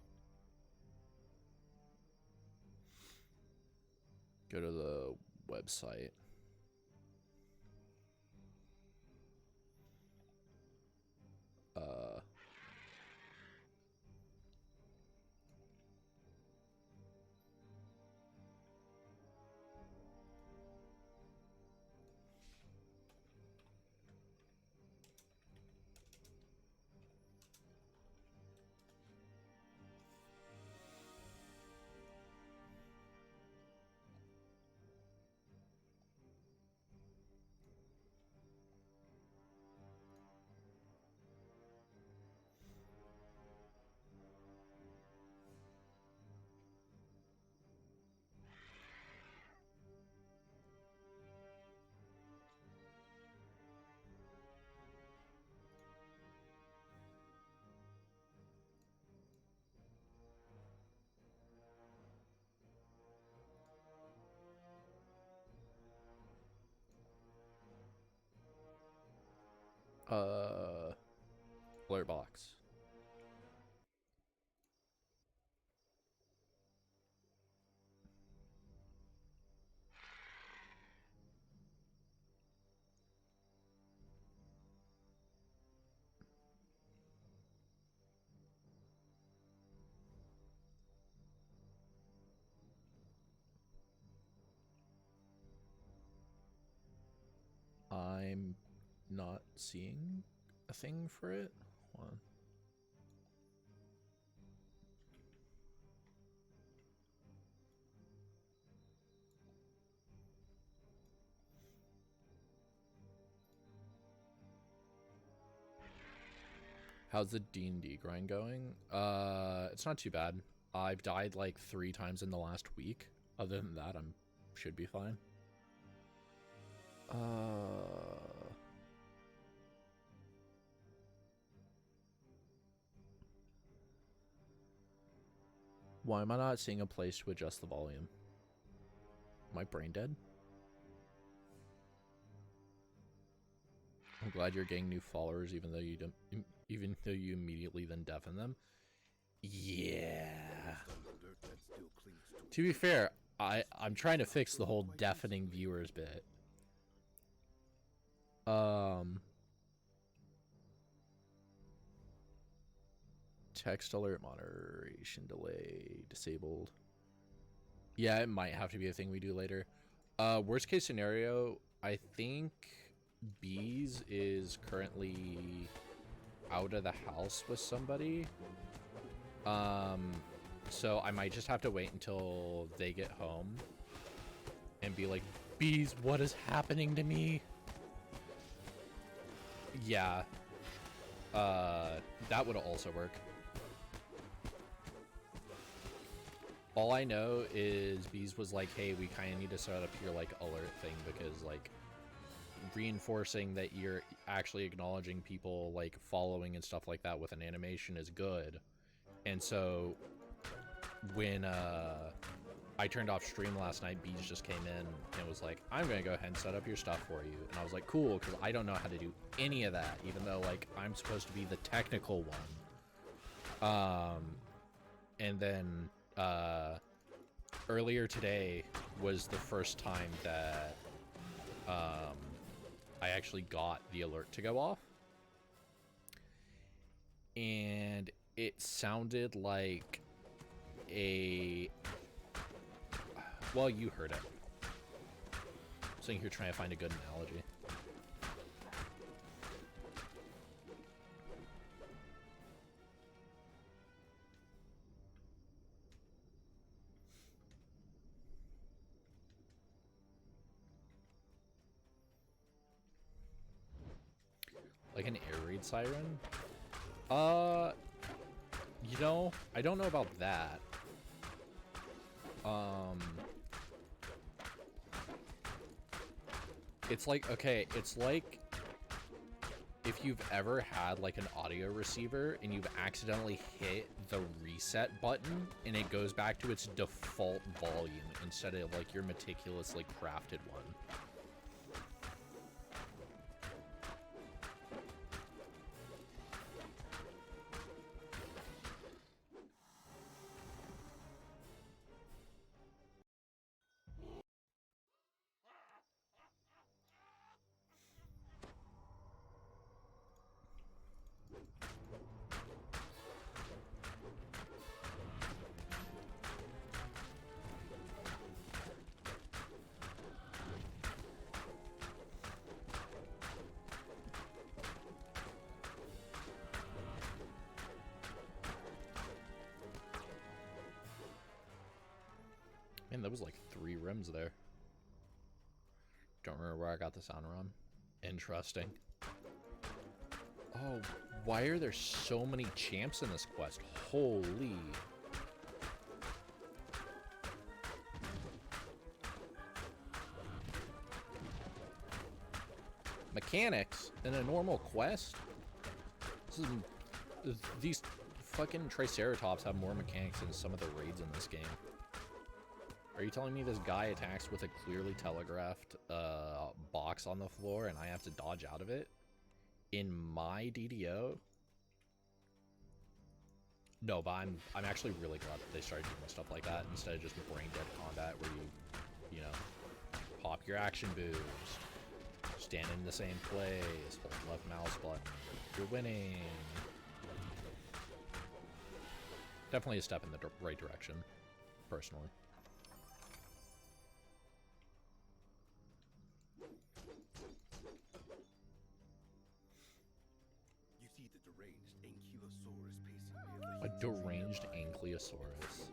Go to the website. Alert box. I'm not seeing a thing for it. Hold on. How's the D&D grind going? It's not too bad. I've died like 3 times in the last week. Other than that, I'm should be fine. Why am I not seeing a place to adjust the volume? Am I brain dead? I'm glad you're getting new followers, even though you don't, even though you immediately then deafen them. Yeah. On the dirt that still clings to To be fair, I'm trying to fix the whole deafening viewers bit. Text alert moderation delay disabled. Yeah, it might have to be a thing we do later. Worst case scenario, I think Bees is currently out of the house with somebody. So I might just have to wait until they get home and be like, Bees, what is happening to me? Yeah. That would also work. All I know is Bees was like, hey, we kind of need to set up your, like, alert thing because, like, reinforcing that you're actually acknowledging people, like, following and stuff like that with an animation is good. And so when I turned off stream last night, Bees just came in and was like, I'm going to go ahead and set up your stuff for you. And I was like, cool, because I don't know how to do any of that, even though, like, I'm supposed to be the technical one. And then earlier today was the first time that I actually got the alert to go off. And it sounded like a... Well, you heard it. I'm sitting here trying to find a good analogy. Like an air raid siren? You know, I don't know about that. It's like, okay, it's like if you've ever had like an audio receiver and you've accidentally hit the reset button and it goes back to its default volume instead of like your meticulously crafted one. Man, that was like 3 rims there. Don't remember where I got the sound on. Interesting. Oh, why are there so many champs in this quest? Holy. Mechanics in a normal quest? These fucking Triceratops have more mechanics than some of the raids in this game. Are you telling me this guy attacks with a clearly telegraphed box on the floor and I have to dodge out of it? In my DDO? No, but I'm actually really glad that they started doing stuff like that instead of just brain dead combat where you know, pop your action boost, stand in the same place, hold left mouse button, you're winning. Definitely a step in the right direction, personally. You see the deranged Ankylosaurus pacing near A the deranged Ankylosaurus.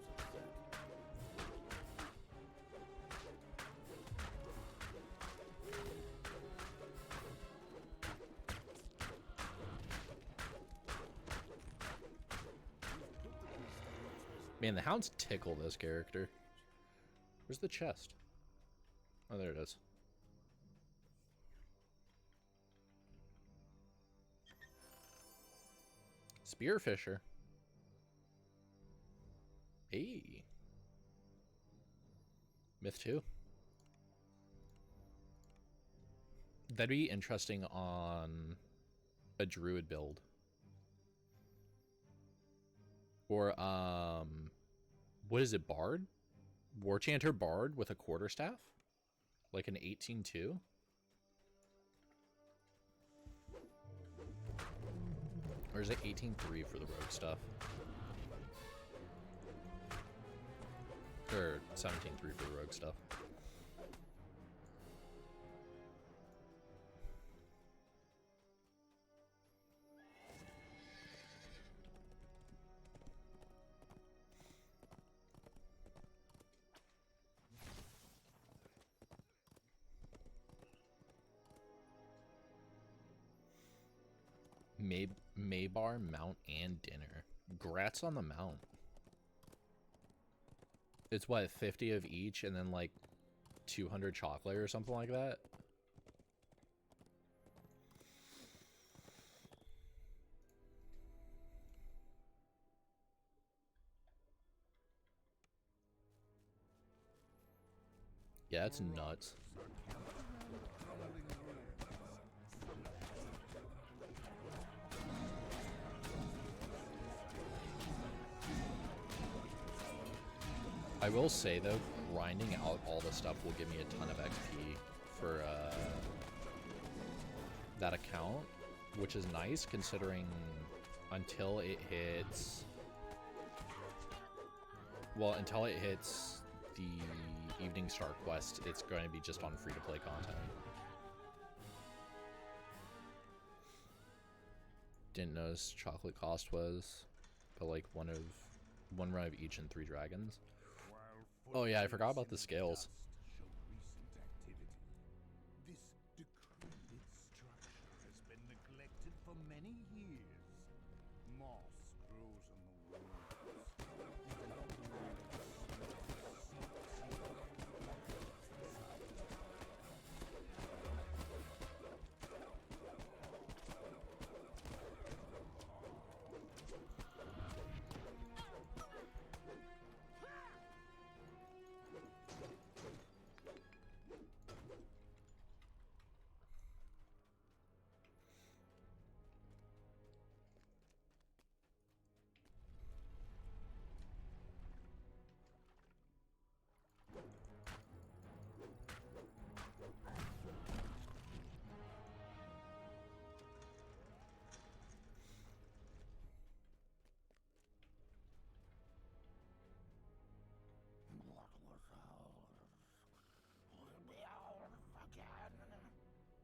Man, the hounds tickle this character. Where's the chest? Oh, there it is. Spearfisher. Hey. Myth 2. That'd be interesting on a druid build. Or, what is it, Bard? War Chanter Bard with a quarterstaff? Like an 18-2? Or is it 18-3 for the rogue stuff? Or 17-3 for the rogue stuff? Maybar, mount, and dinner. Grats on the mount. It's what, 50 of each and then like 200 chocolate or something like that? Yeah, it's nuts. I will say though, grinding out all the stuff will give me a ton of XP for that account, which is nice considering until it hits, well, until it hits the Evening Star quest, it's going to be just on free-to-play content. Didn't notice chocolate cost was, but like one run of each and 3 dragons. Oh yeah, I forgot about the scales. This decrepit structure has been neglected for many years. Moss grows on the walls.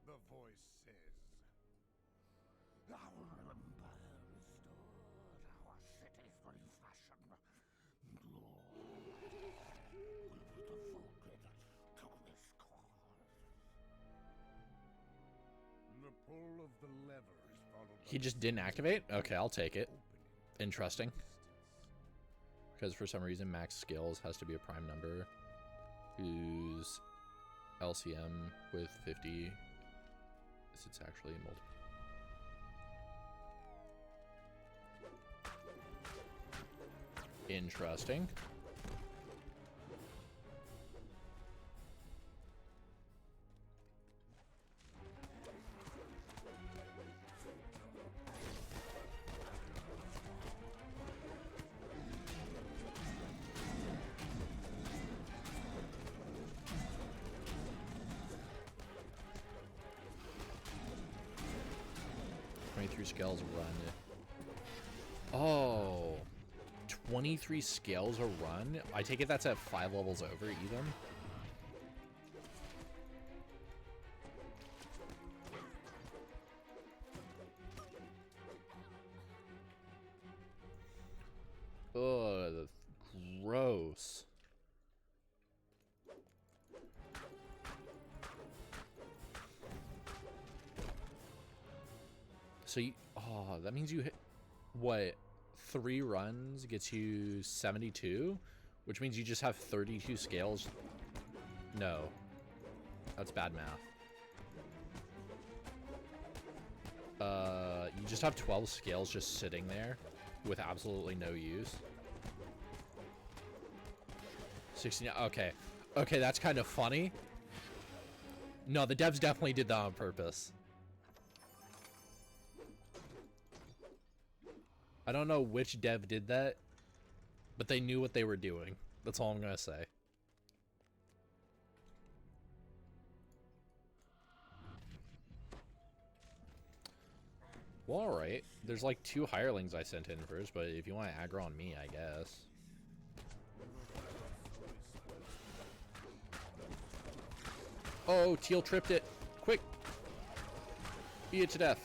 The voice says, our empire restored, our cities refashioned. Glory will be devoted to this cause. The pull of the lever is followed by He just didn't activate? Okay, I'll take it. Interesting. Because for some reason max skills has to be a prime number whose LCM with 50 is it's actually multiple. Interesting. Scales run. Oh, 23 scales a run? I take it that's at 5 levels over even? Ugh, gross. So you, oh, that means you hit, what, 3 runs gets you 72? Which means you just have 32 scales. No. That's bad math. You just have 12 scales just sitting there with absolutely no use. 69, okay. Okay, that's kind of funny. No, the devs definitely did that on purpose. I don't know which dev did that, but they knew what they were doing. That's all I'm gonna say. Well, alright. There's like 2 hirelings I sent in first, but if you want to aggro on me, I guess. Oh, Teal tripped it. Quick! Beat it to death.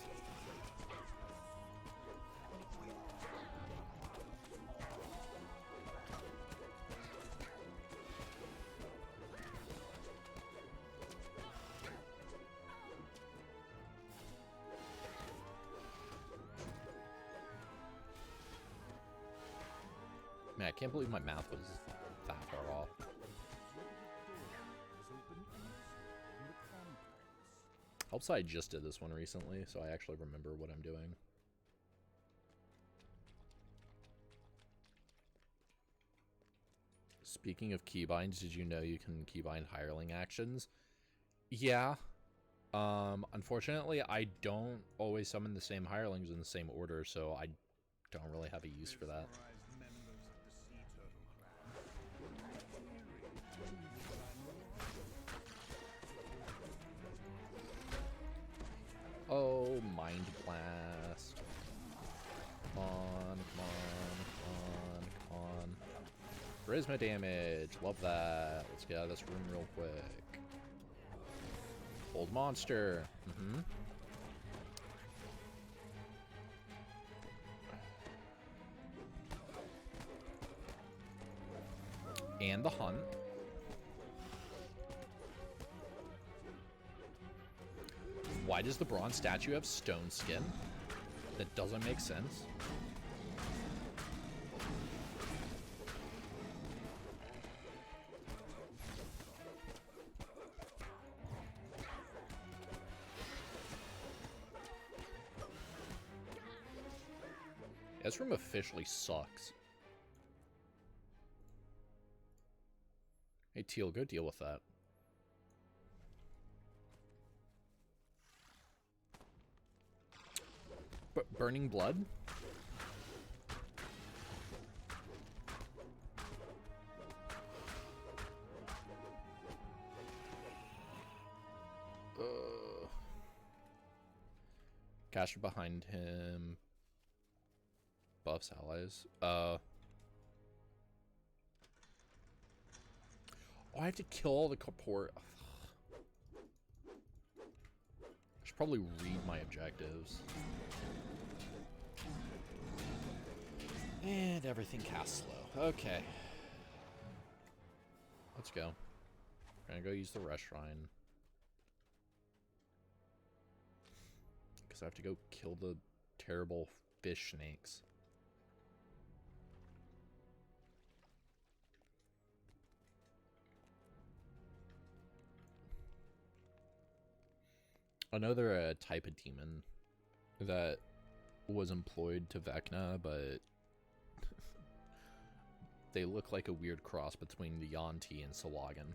Man, I can't believe my math was that far off. Helps I just did this one recently, so I actually remember what I'm doing. Speaking of keybinds, did you know you can keybind hireling actions? Yeah. Unfortunately, I don't always summon the same hirelings in the same order, so I don't really have a use for that. Oh, Mind Blast. Come on, come on, come on. Charisma damage. Love that. Let's get out of this room real quick. Old monster. And the hunt. Why does the bronze statue have stone skin? That doesn't make sense. This room officially sucks. Hey, Teal, go deal with that. Burning blood? Caster behind him. Buffs allies. Oh, I have to kill all the Kapor. I should probably read my objectives. And everything casts slow. Okay. Let's go. We're gonna go use the rest shrine. Because I have to go kill the terrible fish snakes. I know they're a type of demon that was employed to Vecna, but they look like a weird cross between the Yuan-Ti and Sahuagin.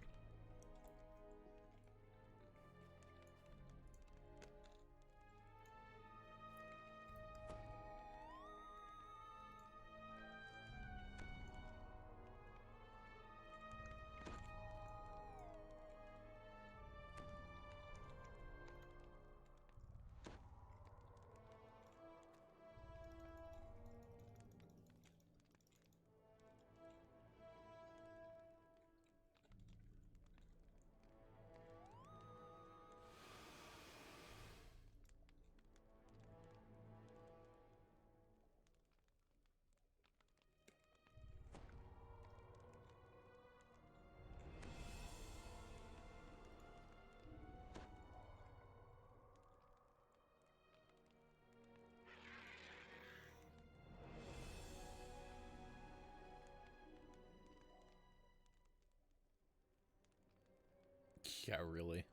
Yeah, really.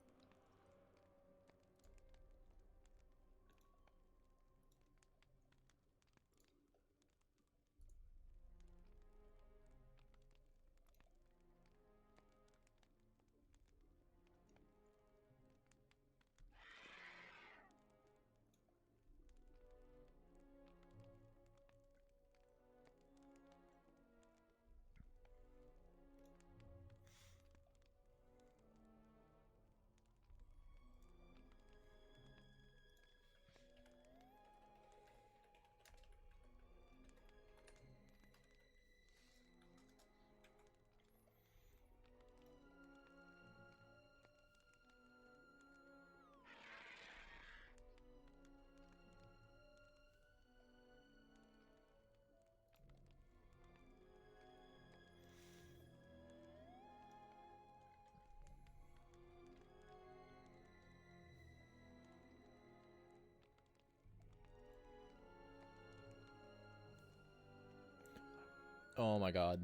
Oh my god.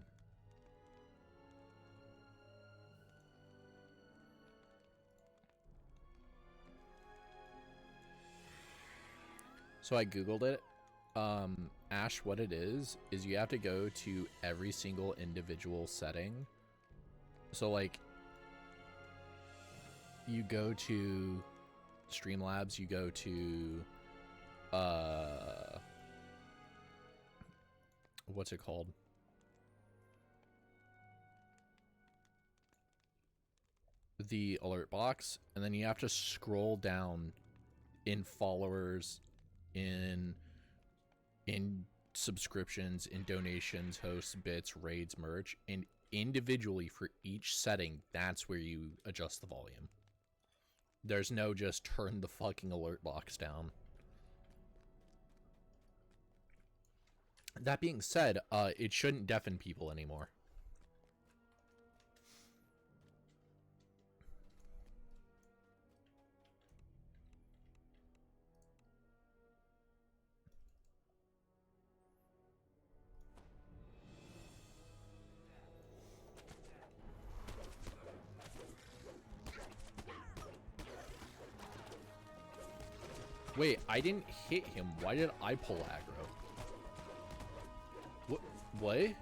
So I googled it. Ash, what it is you have to go to every single individual setting. So like you go to Streamlabs, you go to what's it called? The alert box, and then you have to scroll down in followers, in subscriptions, in donations, hosts, bits, raids, merch, and individually for each setting, that's where you adjust the volume. There's no just turn the fucking alert box down. That being said, it shouldn't deafen people anymore. Wait, I didn't hit him. Why did I pull aggro? What?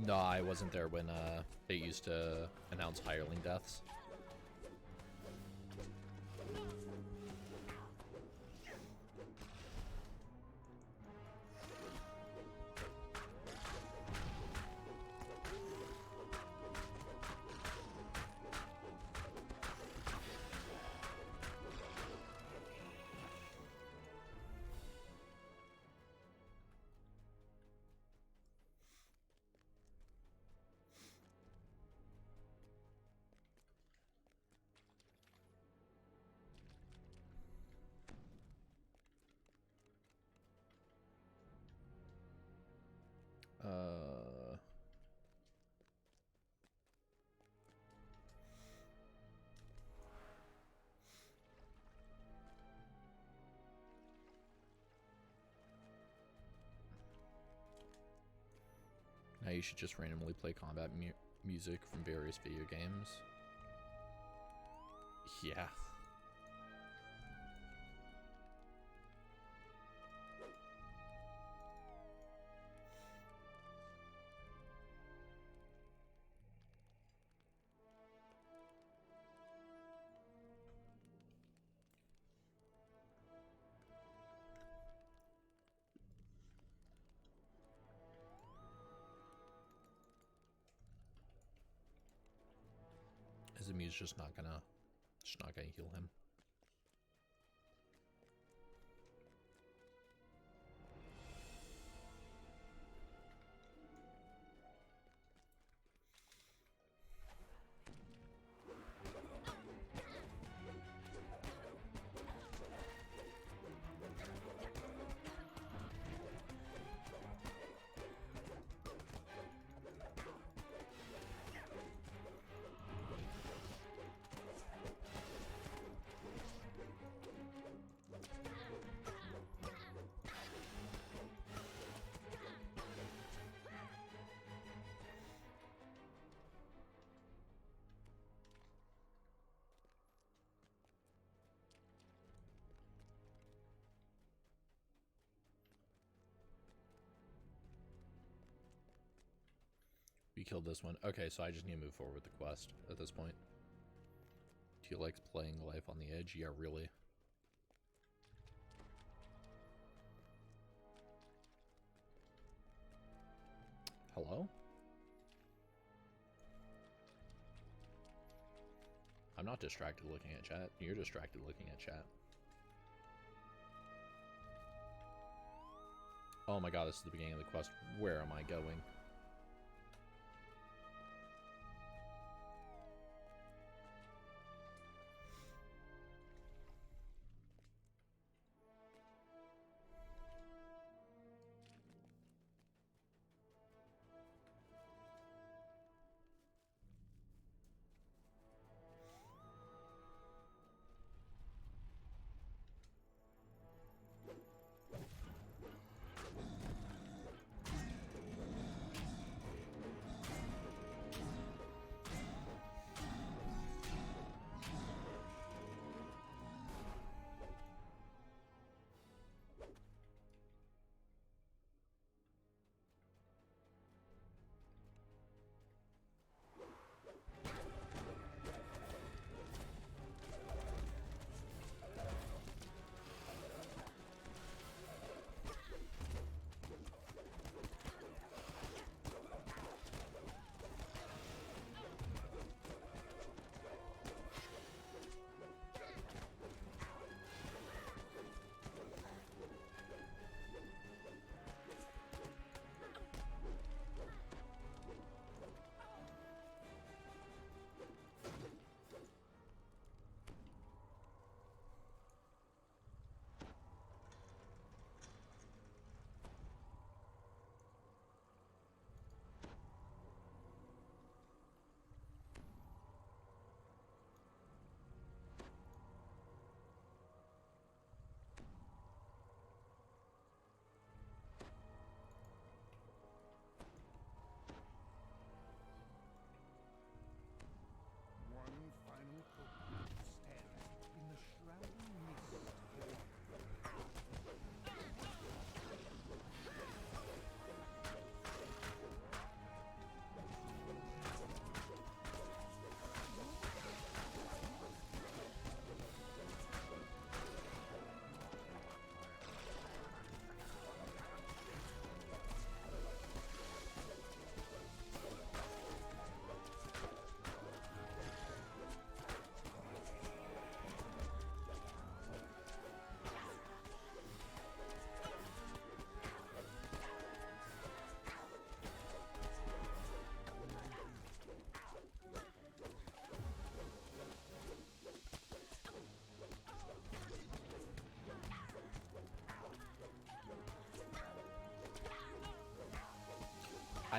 No, I wasn't there when they used to announce hireling deaths. Now you should just randomly play combat music from various video games. Yeah. Izumi's just not gonna heal him. We killed this one. Okay, so I just need to move forward with the quest at this point. Do you like playing Life on the Edge? Yeah, really. Hello? I'm not distracted looking at chat. You're distracted looking at chat. Oh my god, this is the beginning of the quest. Where am I going?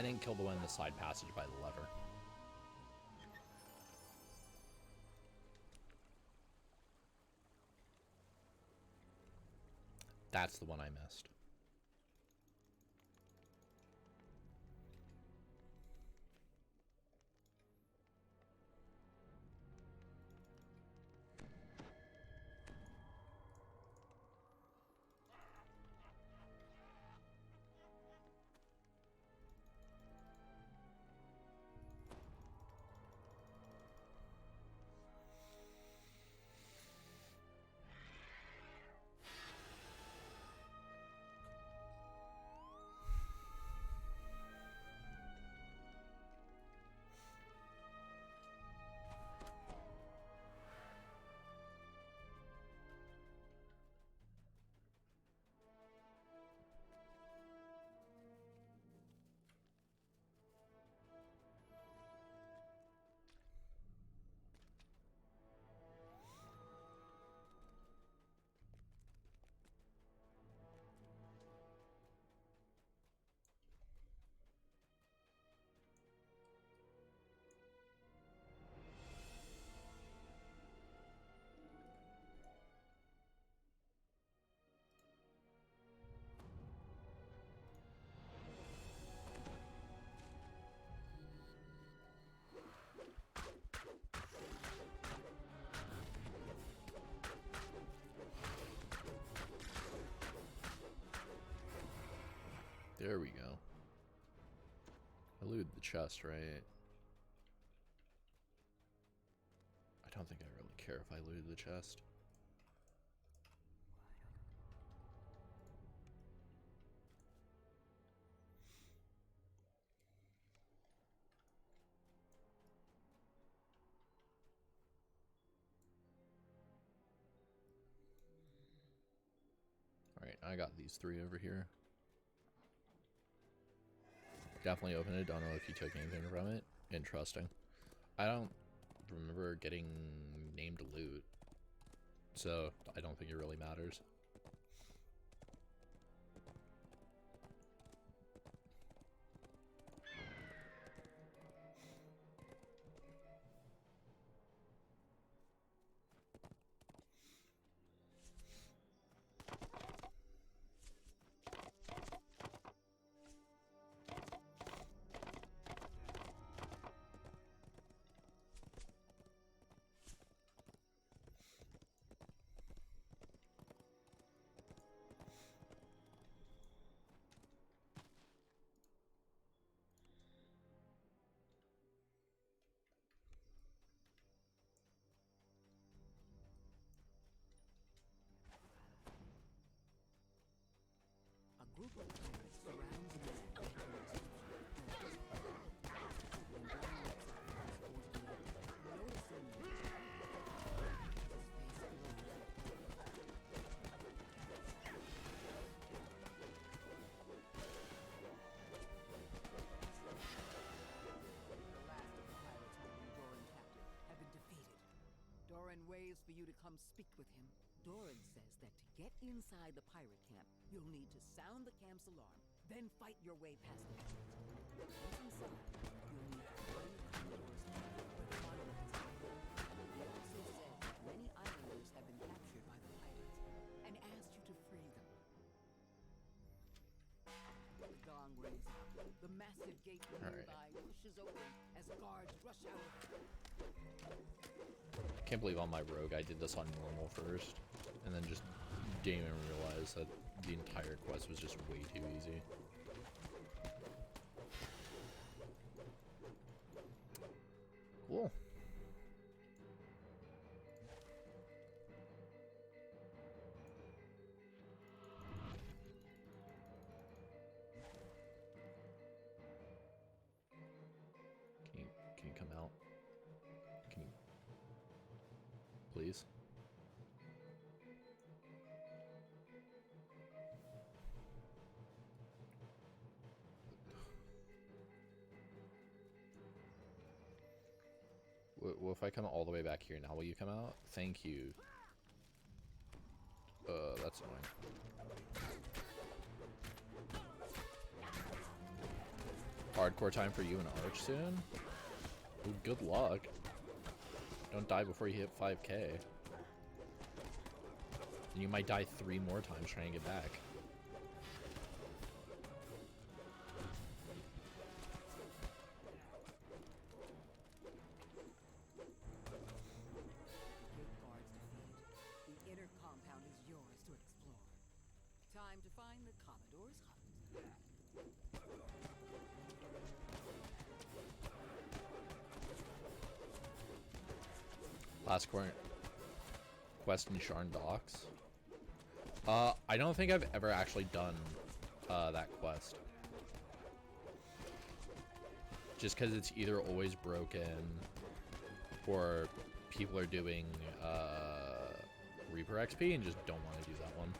I didn't kill the one in the side passage by the lever. That's the one I missed. There we go. I looted the chest, right? I don't think I really care if I looted the chest. Alright, I got these 3 over here. Definitely opened it. Don't know if you took anything from it. Interesting. I don't remember getting named loot, so I don't think it really matters. A group of pirates surrounds the land. Doran waits for you to come speak with him. Doran says that to get inside the pirate camp, you'll need to sound the camp's alarm, then fight your way past the pirates. Once inside, you'll need to find corridors where the monolith is hidden. He also says that many islanders have been captured by the pirates and asked you to free them. The gong rings out. The massive gate nearby pushes open as guards rush out. Can't believe on my rogue I did this on normal first, and then just didn't even realize that the entire quest was just way too easy. Cool. Can you come out? Can you please? Well, if I come all the way back here now, will you come out? Thank you. That's annoying. Hardcore time for you and Arch soon? Ooh, good luck. Don't die before you hit 5k. And you might die 3 more times trying to get back. Gate guards defeated. The inner compound is yours to explore. Time to find the Commodore's hut. Last quest in Sharn Docks. I don't think I've ever actually done that quest. Just because it's either always broken or people are doing Reaper XP and just don't want to do that one.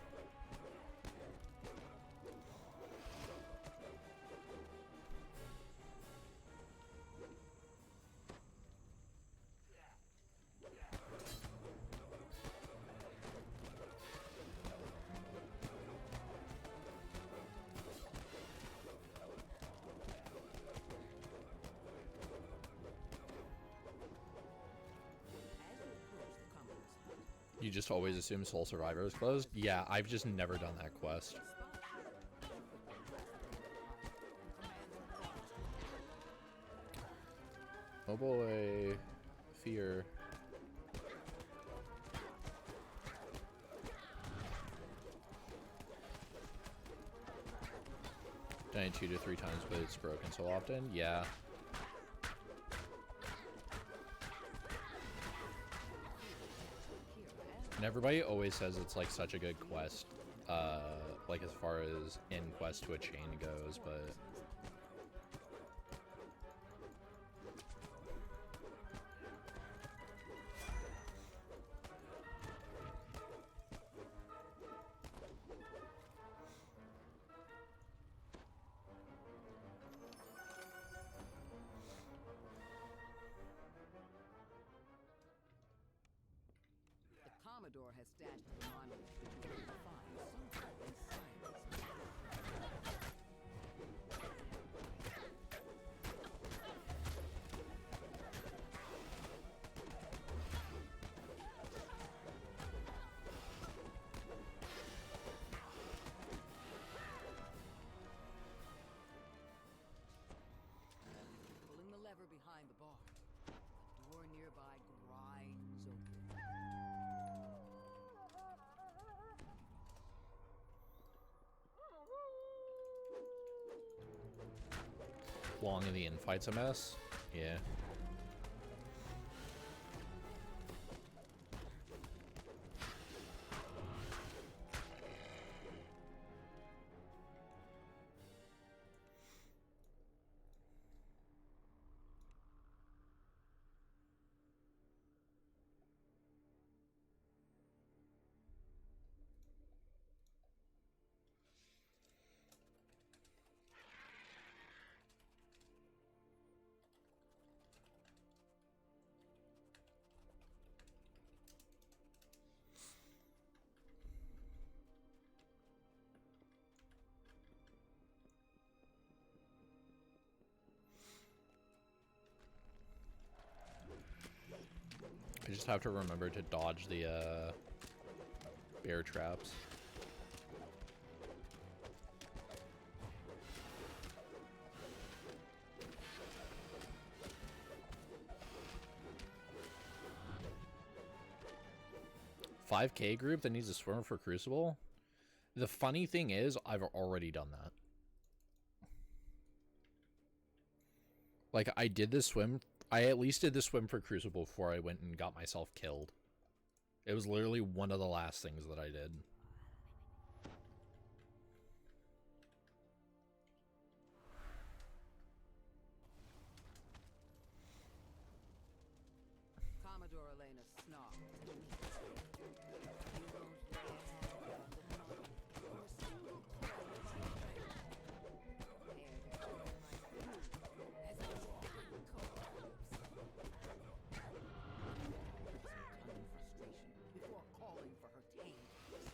You just always assume Soul Survivor is closed? Yeah, I've just never done that quest. Oh boy. Fear. Done it 2 to 3 times, but it's broken so often? Yeah. And everybody always says it's like such a good quest, like as far as in quest to a chain goes, but The Commodore has stashed the monolith that you will find somewhere inside this map. Pulling the lever behind the bar, the door nearby grinds open. long in the infight's a mess. Yeah. I just have to remember to dodge the bear traps. $5K group that needs a swimmer for Crucible? The funny thing is, I've already done that. Like, I did this swim. I at least did the swim for Crucible before I went and got myself killed. It was literally one of the last things that I did. Commodore Elena snarled. You won't lay a hand on the monolith or a single coin of my treasure. Prepare to join my crew as a giant corpse. Some frustration before calling for her tame forces.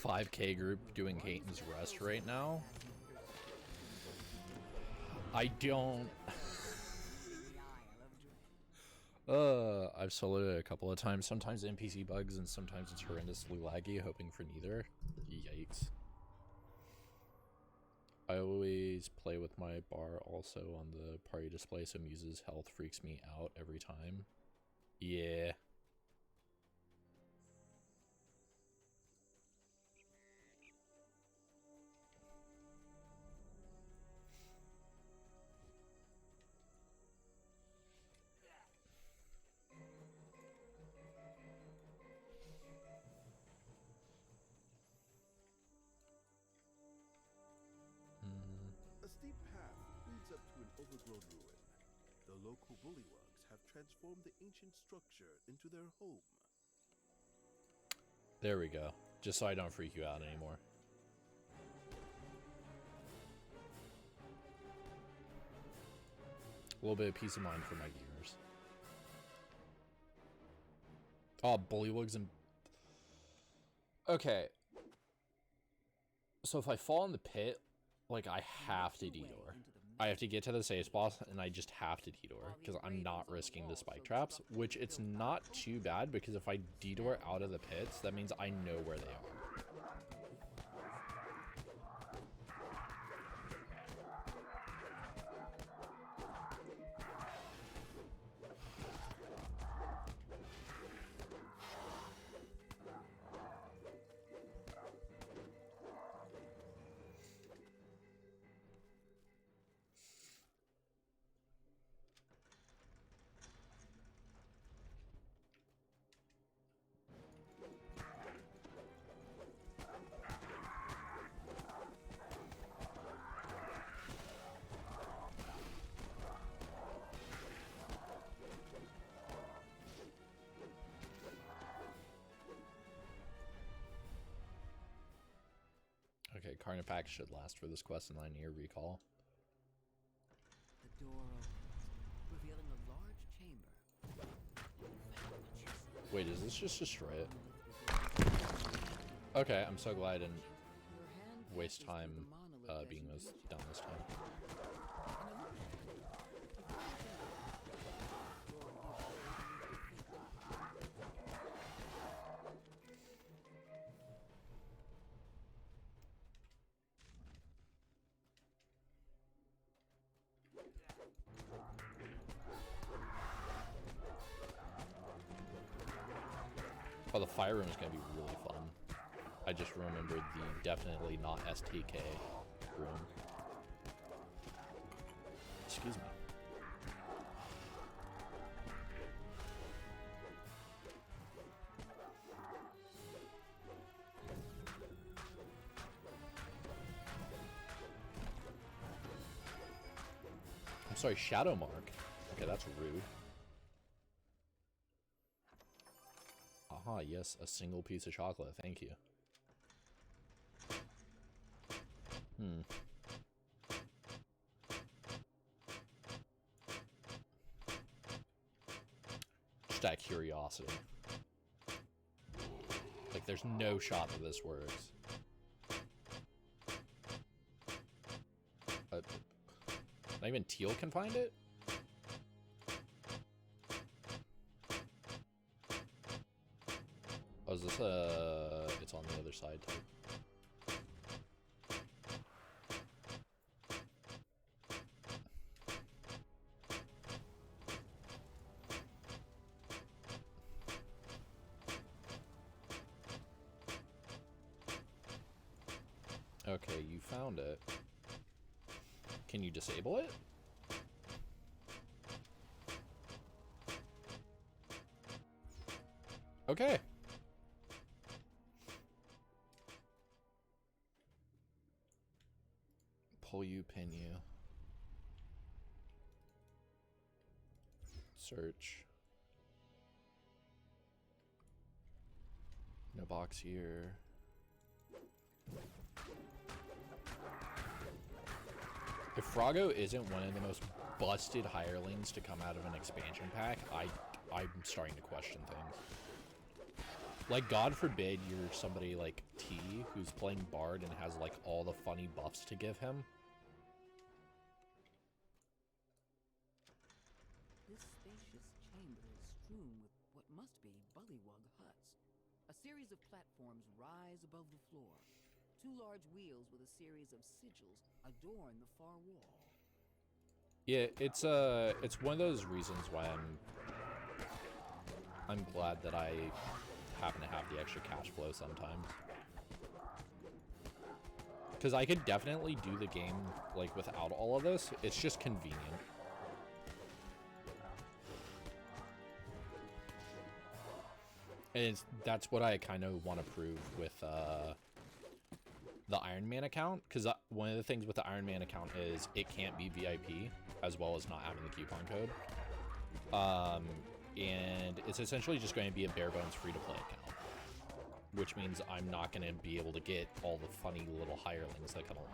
5K group doing Hayton's Rest right now. I don't... I've soloed it a couple of times. Sometimes NPC bugs and sometimes it's horrendously laggy, hoping for neither. Yikes. I always play with my bar also on the party display, so Muse's health freaks me out every time. Yeah. A steep path leads up to an overgrown ruin. The local bullywugs have transformed the ancient structure into their home. There we go. Just so I don't freak you out anymore. A little bit of peace of mind for my viewers. Oh, bullywugs and... Okay. So if I fall in the pit, like, I have to detour. I have to get to the safe spot, and I just have to detour, because I'm not risking the spike traps, which it's not too bad, because if I detour out of the pits, that means I know where they are. Okay, Carnipax should last for this quest in line near recall. The door opens, revealing a large chamber. Wait, is this just destroy it? Okay, I'm so glad I didn't waste time being done this time. Oh, the fire room is going to be really fun. I just remembered the definitely not STK room. Excuse me. I'm sorry, Shadow Mark. Okay, that's rude. Aha, yes, a single piece of chocolate. Thank you. Just out of curiosity. Like, there's no shot that this works. Not even Teal can find it? Oh, is this it's on the other side type. Okay, you found it. Can you disable it? Okay. Pull you, pin you. Search. No box here. If Froggo isn't one of the most busted hirelings to come out of an expansion pack, I'm starting to question things. Like, God forbid you're somebody like T who's playing Bard and has, like, all the funny buffs to give him. This spacious chamber is strewn with what must be bullywug huts. A series of platforms rise above the floor. Two large wheels with a series of sigils adorn the far wall. Yeah, it's one of those reasons why I'm glad that I happen to have the extra cash flow sometimes. Because I could definitely do the game, like, without all of this. It's just convenient. And that's what I kind of want to prove with the Iron Man account. Because one of the things with the Iron Man account is it can't be VIP, as well as not having the coupon code. And it's essentially just going to be a bare bones free-to-play account, which means I'm not going to be able to get all the funny little hirelings that come along.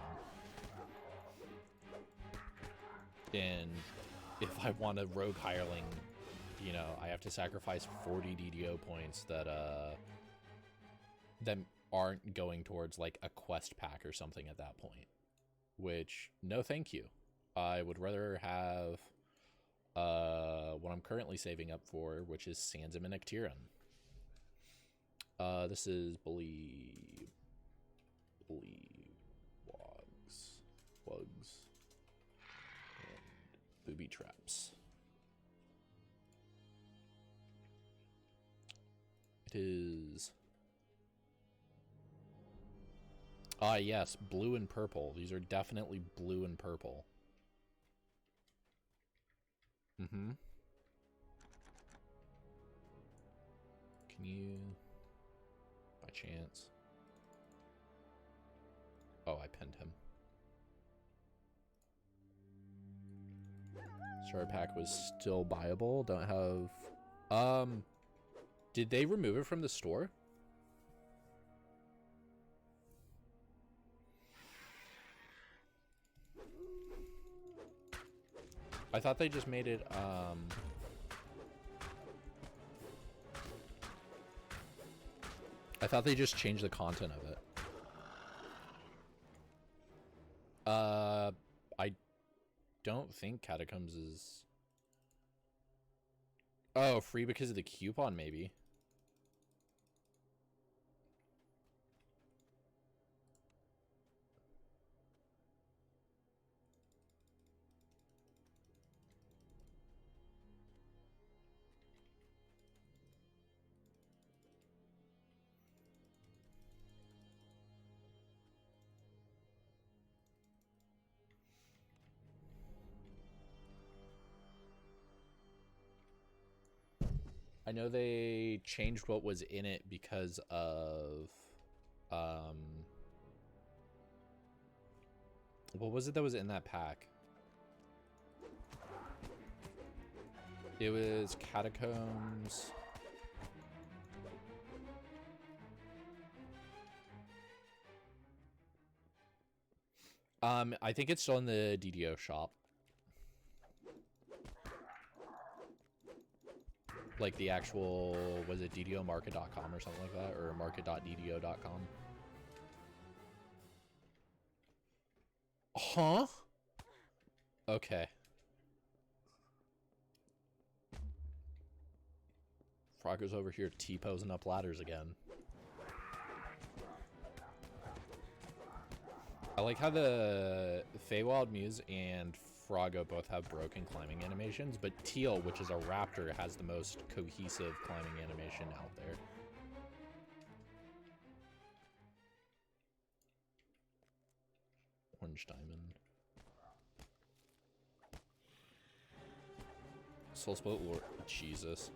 And if I want a rogue hireling, you know, I have to sacrifice 40 DDO points that aren't going towards like a quest pack or something at that point. Which, no thank you. I would rather have what I'm currently saving up for, which is Sands of Minectiran. This is wugs, and booby traps. It is... Ah, yes, blue and purple. These are definitely blue and purple. Mm-hmm. Can you... by chance... Oh, I pinned him. Starter pack was still buyable. Don't have... Did they remove it from the store? I thought they just made it, I thought they just changed the content of it. I don't think Catacombs is... Oh, free because of the coupon, maybe. I know they changed what was in it because of, what was it that was in that pack? It was Catacombs. I think it's still in the DDO shop. Like the actual, was it DDOmarket.com or something like that? Or market.ddo.com? Huh? Okay. Frogger's over here T-posing up ladders again. I like how the Feywild Muse and Froggo both have broken climbing animations, but Teal, which is a raptor, has the most cohesive climbing animation out there. Orange Diamond. Soul Split Lord. Jesus.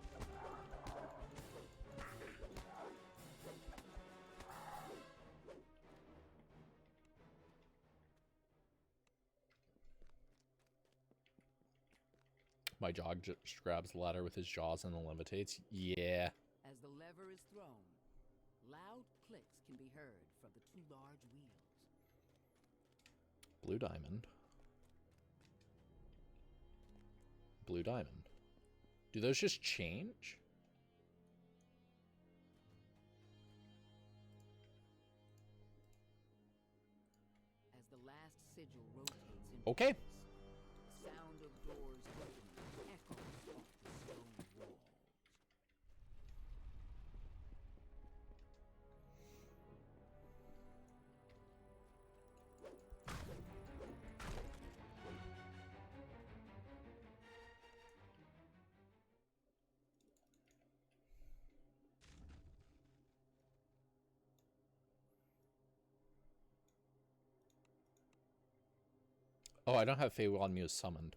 My dog just grabs the ladder with his jaws and then levitates. Yeah. As the lever is thrown, loud clicks can be heard from the two large wheels. Blue diamond. Blue diamond. Do those just change? sigil rotates in Okay. place. Sound of doors opening echoes off the stone walls. Oh, I don't have Feywild Muse summoned.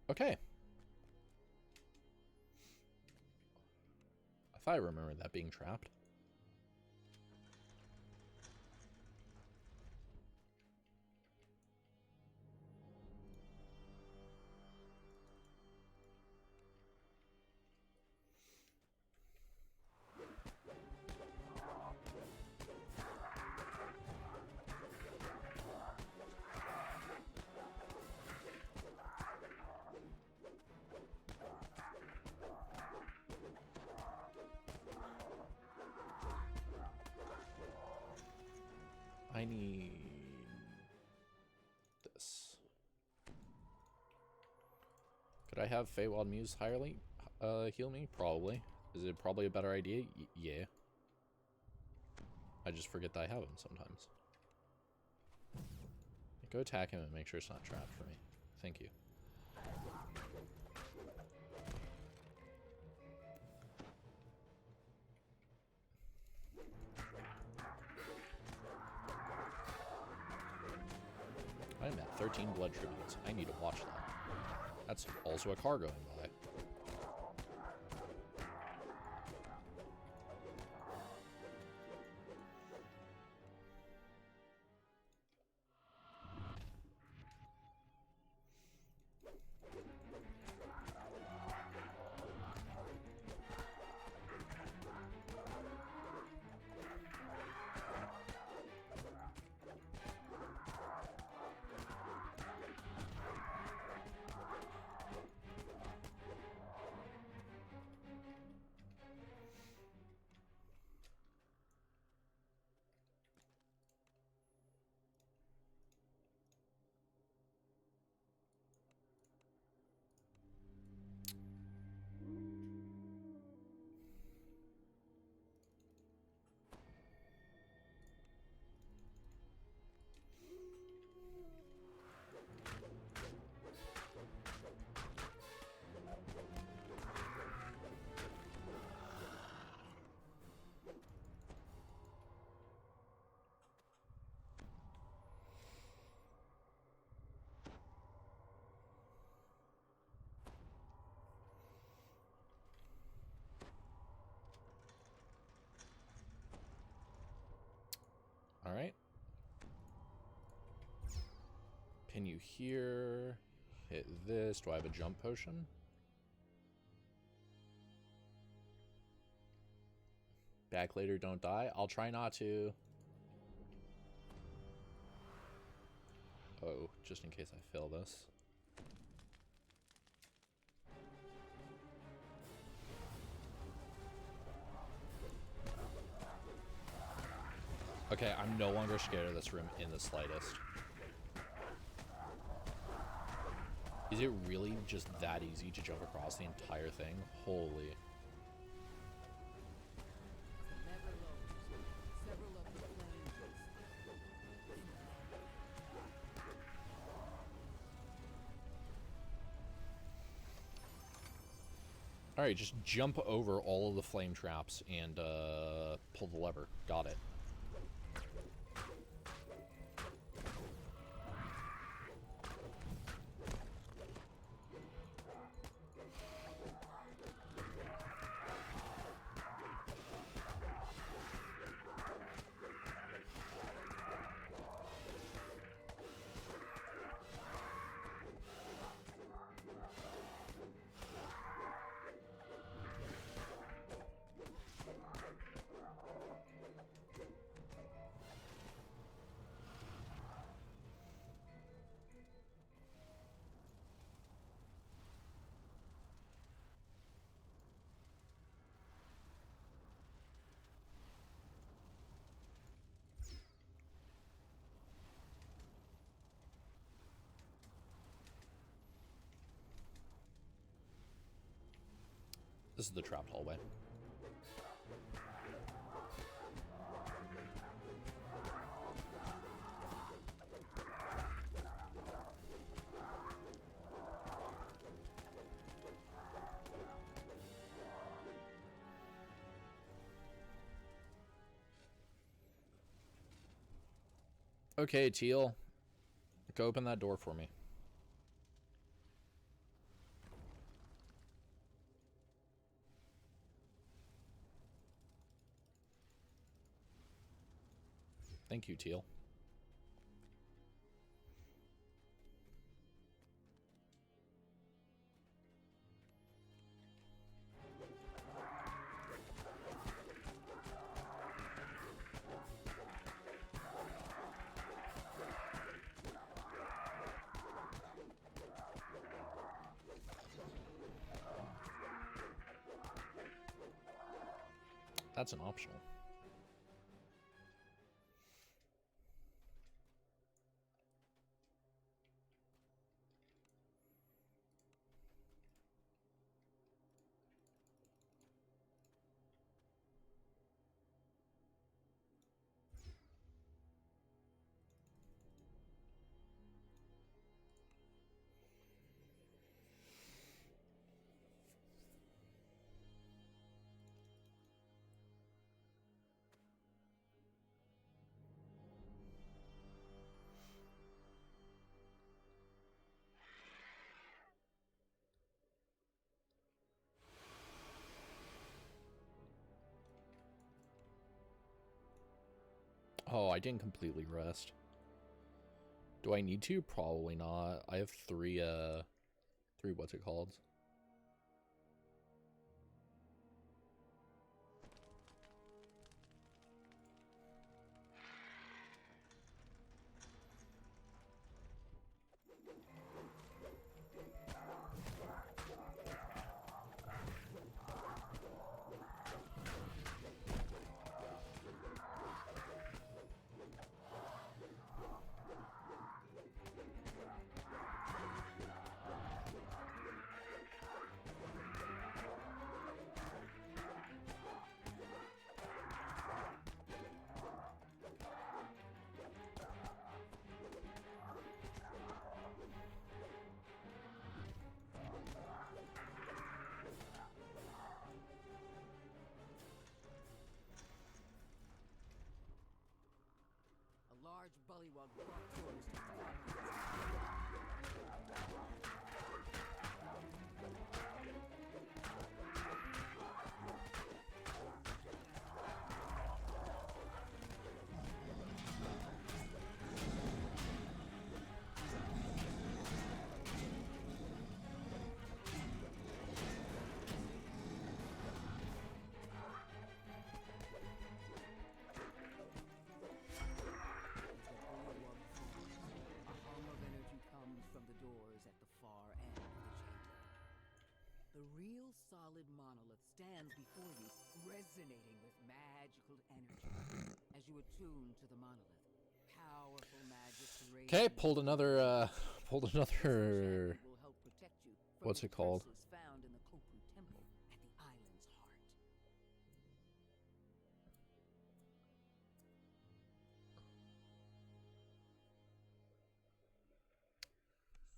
Okay. I thought I remembered that being trapped. I need this. Could I have Feywild Muse Hirely heal me? Probably. Is it probably a better idea? Yeah. I just forget that I have him sometimes. Go attack him and make sure it's not trapped for me. Thank you. I'm at 13 blood tributes. I need to watch that. That's also a car going by. Alright. Pin you here. Hit this. Do I have a jump potion? Back later, don't die. I'll try not to. Oh, just in case I fail this. Okay, I'm no longer scared of this room in the slightest. Is it really just that easy to jump across the entire thing? Holy. The lever lowers. Several of the flames Alright, just jump over all of the flame traps and pull the lever. Got it. This is the trapped hallway. Okay, Teal. Go open that door for me. Thank you, Teal. That's an optional. Oh, I didn't completely rest. Do I need to? Probably not. I have three what's it called? A large bullywug brought tourists to the farmhouse. A hum of energy comes from the doors at the far end of the chamber. The real solid monolith stands before you, resonating with magical energy. As you attune to the monolith, powerful magic Okay, radiates pulled another will help protect you from what's the it called? curses found in the Kopu Temple at the island's heart.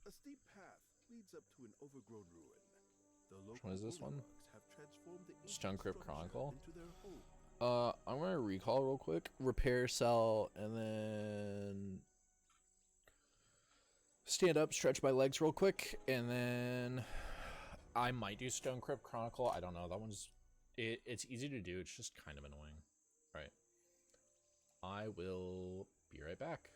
A steep path leads up to an overgrown ruin. The local one is this one? bullywugs have transformed the ancient Stone Crypt structure Chronicle. into their home. I'm gonna recall real quick. Repair, sell, and then stand up, stretch my legs real quick, and then I might do Stone Crypt Chronicle. I don't know. That one's it's easy to do. It's just kind of annoying. Right. I will be right back.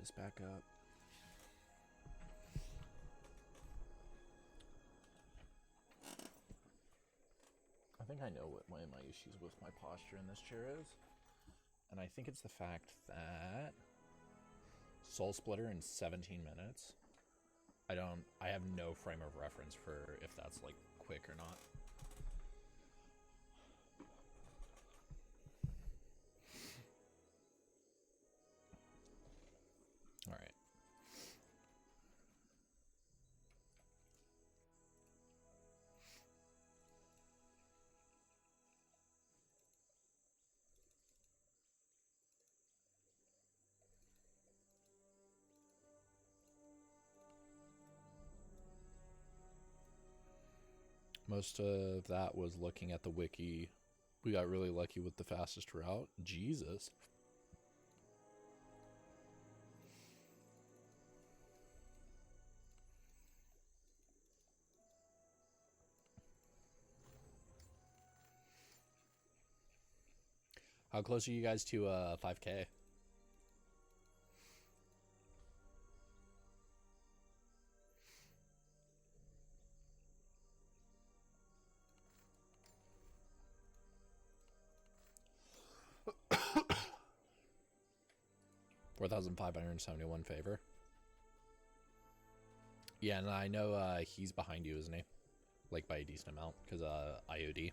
this back up. I think I know what one of my issues with my posture in this chair is. And I think it's the fact that Soul Splitter in 17 minutes. I have no frame of reference for if that's like quick or not. All right. Most of that was looking at the wiki. We got really lucky with the fastest route. Jesus. How close are you guys to 5K? $4,571 favor. Yeah, and I know he's behind you, isn't he? Like by a decent amount, because IOD.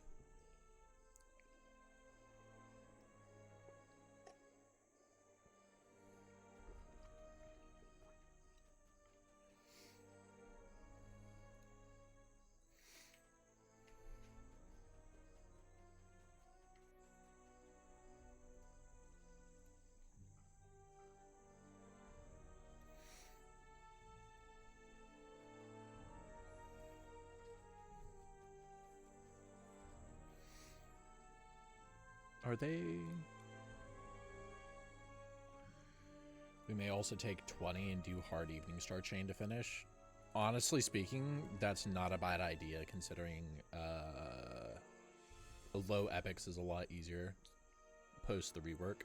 Are they... We may also take 20 and do hard Evening Star Chain to finish. Honestly speaking, that's not a bad idea, considering low epics is a lot easier post the rework.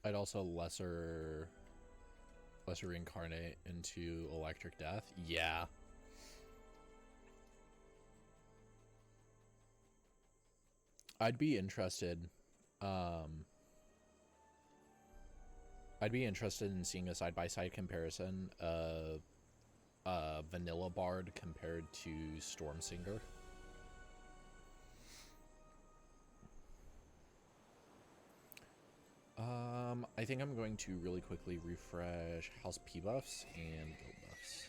I'd also lesser reincarnate into Electric Death. Yeah. I'd be interested. I'd be interested in seeing a side-by-side comparison of Vanilla Bard compared to Stormsinger. I think I'm going to really quickly refresh House P buffs and guild buffs.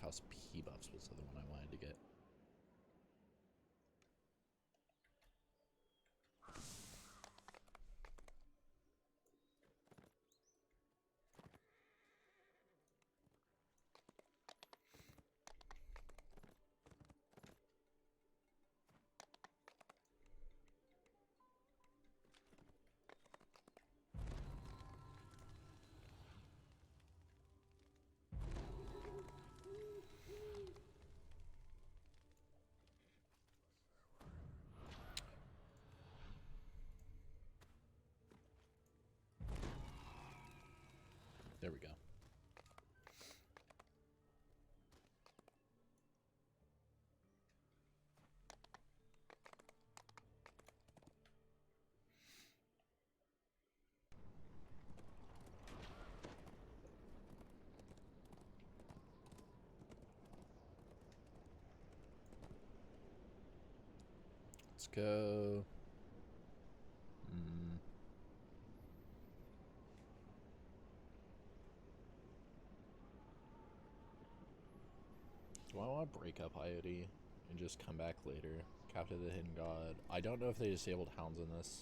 House P buffs was the other one I wanted to get. There we go. Let's go. Do I want to break up IOD and just come back later? Capture the Hidden God. I don't know if they disabled hounds in this.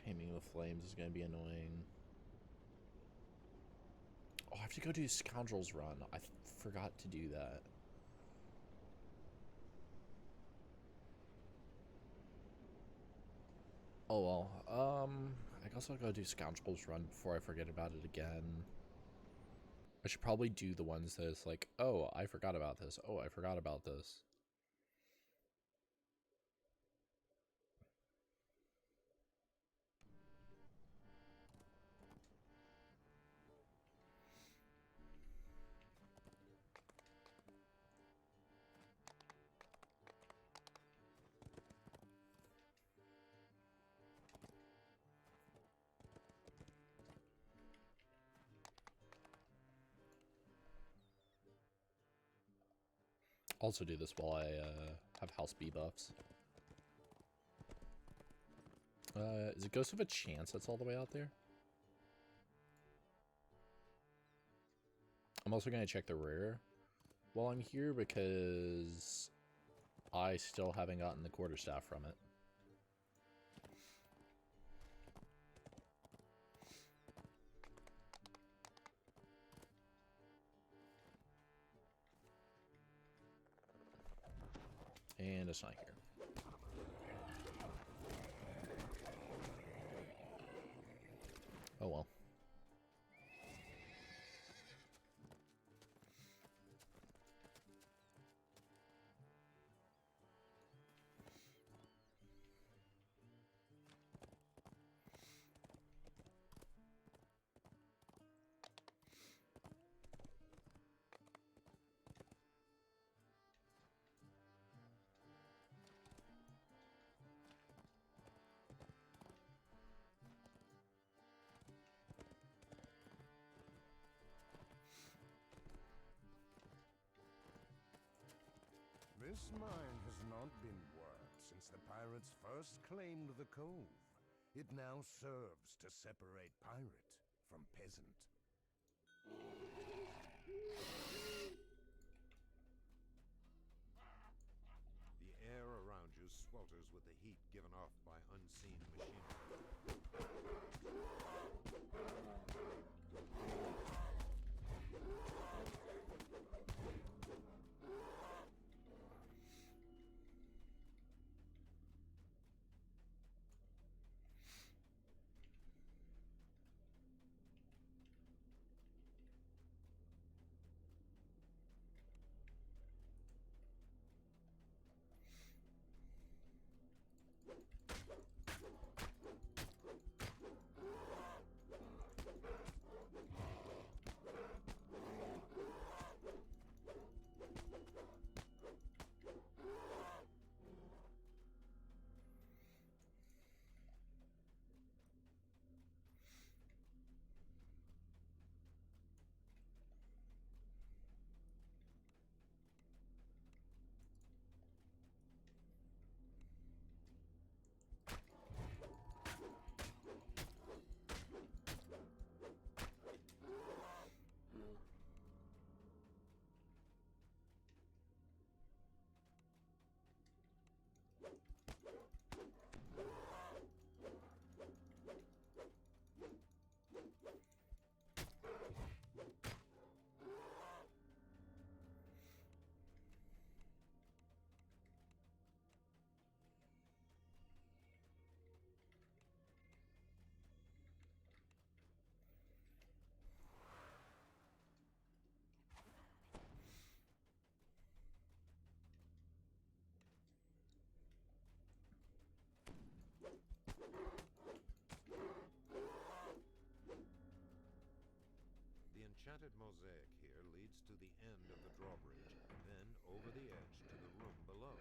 Taming the Flames is going to be annoying. Oh, I have to go do Scoundrels Run. I forgot to do that. Oh well, I guess I'll go do Scoundrels Run before I forget about it again. I should probably do the ones that it's like, oh, I forgot about this. Oh, I forgot about this. Also do this while I have house B buffs. Is it Ghost of a Chance that's all the way out there? I'm also going to check the rare while I'm here because I still haven't gotten the quarterstaff from it. And it's not here. Oh well. This mine has not been worked since the pirates first claimed the cove. It now serves to separate pirate from peasant. The air around you swelters with the heat given off by unseen machinery. Enchanted mosaic here leads to the end of the drawbridge, then over the edge to the room below.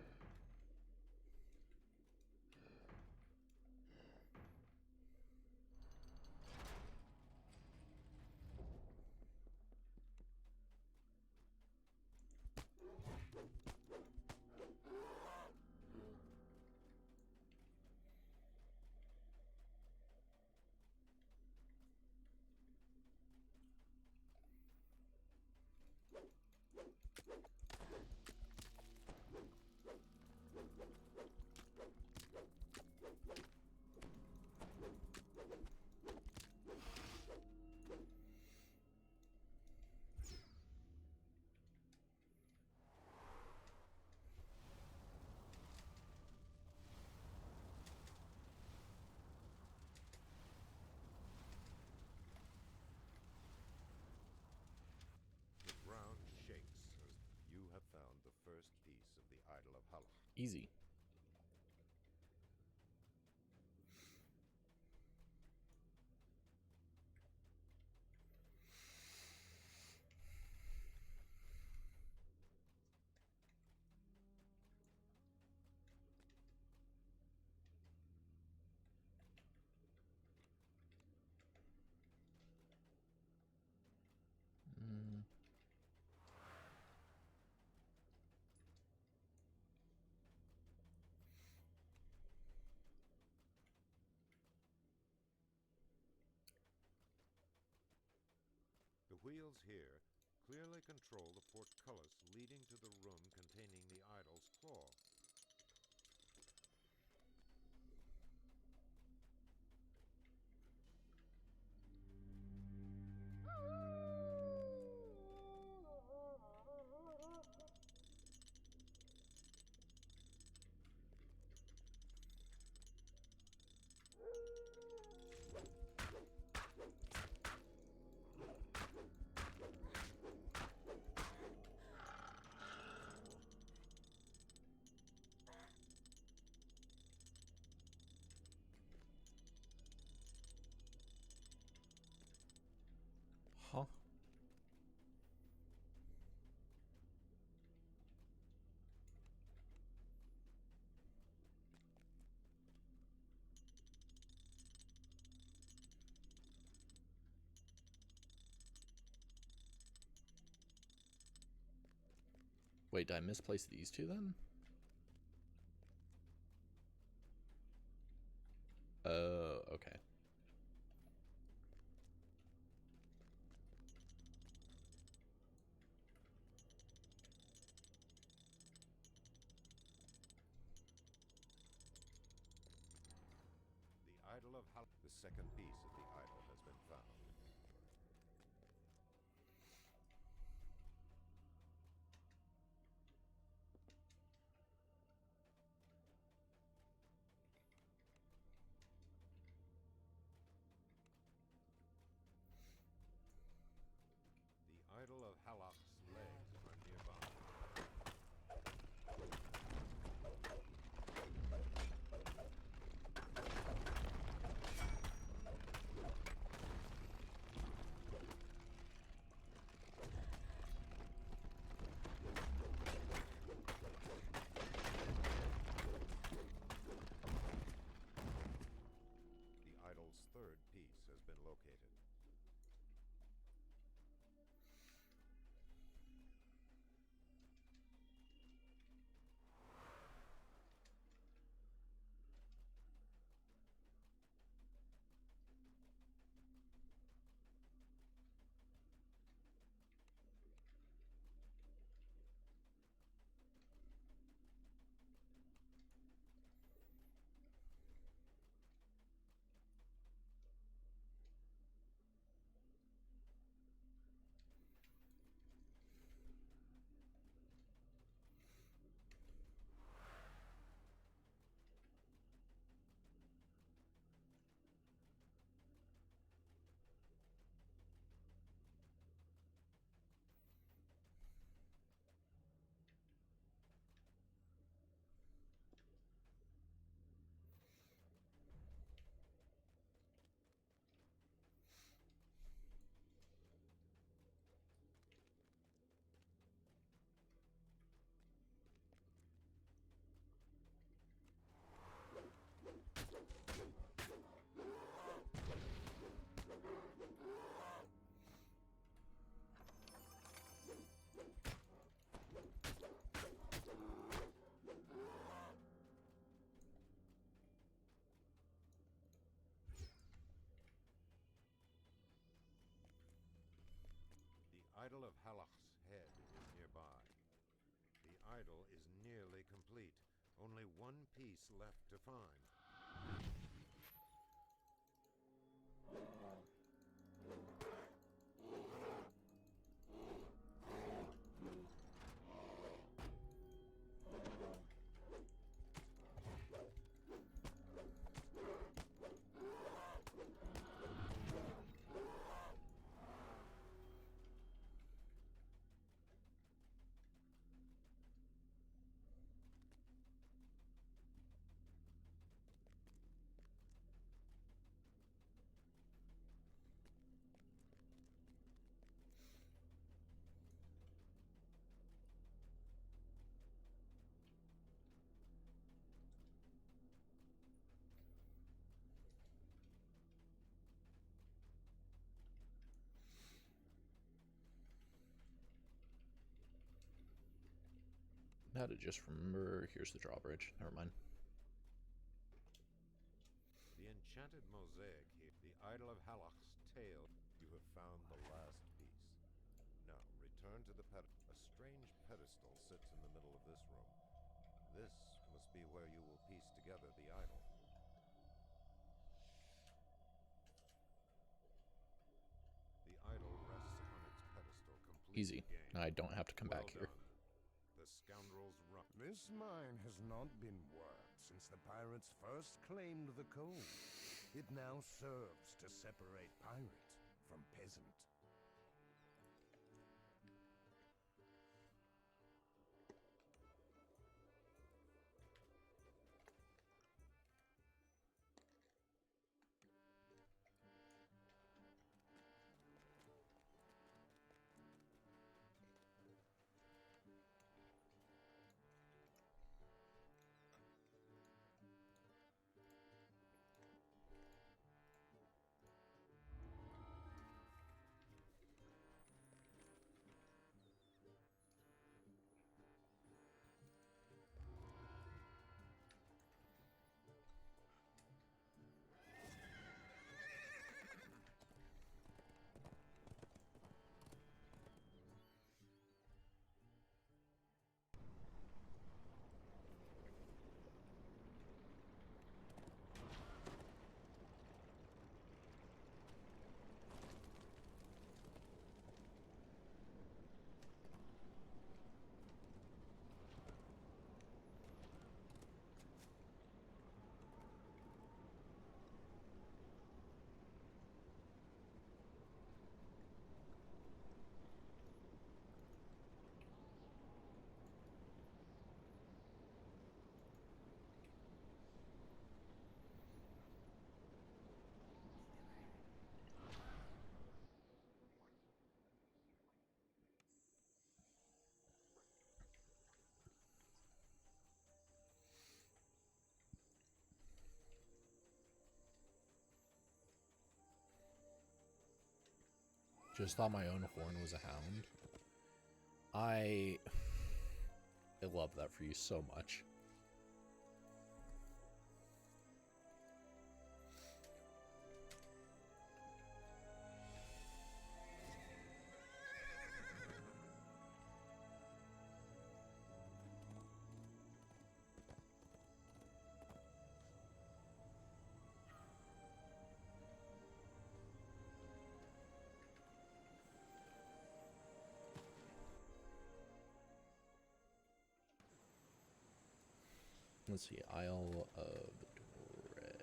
first piece of the Idol of Halach. Easy. Mm. The wheels here clearly control the portcullis leading to the room containing the idol's claw. Huh? Wait, did I misplace these two then? Oh, okay. The Idol of Halach. The second piece of the idol has been found. The Idol of Halach's legs are nearby. The idol's third piece has been located. The Idol of Halach's head is nearby. The idol is nearly complete. Only one piece left to find. Had to just remember. Here's the drawbridge. Never mind. The enchanted mosaic here, the idol of Halach's tale. You have found the last piece. Now, return to the pedestal. A strange pedestal sits in the middle of this room. This must be where you will piece together the idol. The idol rests upon its pedestal, completely Easy. gained. Now I don't have to come Well back here. done. The scoundrels run. This mine has not been worked since the pirates first claimed the cove. It now serves to separate pirate from peasant. Just thought my own horn was a hound. I love that for you so much. Let's see, Isle of Dread.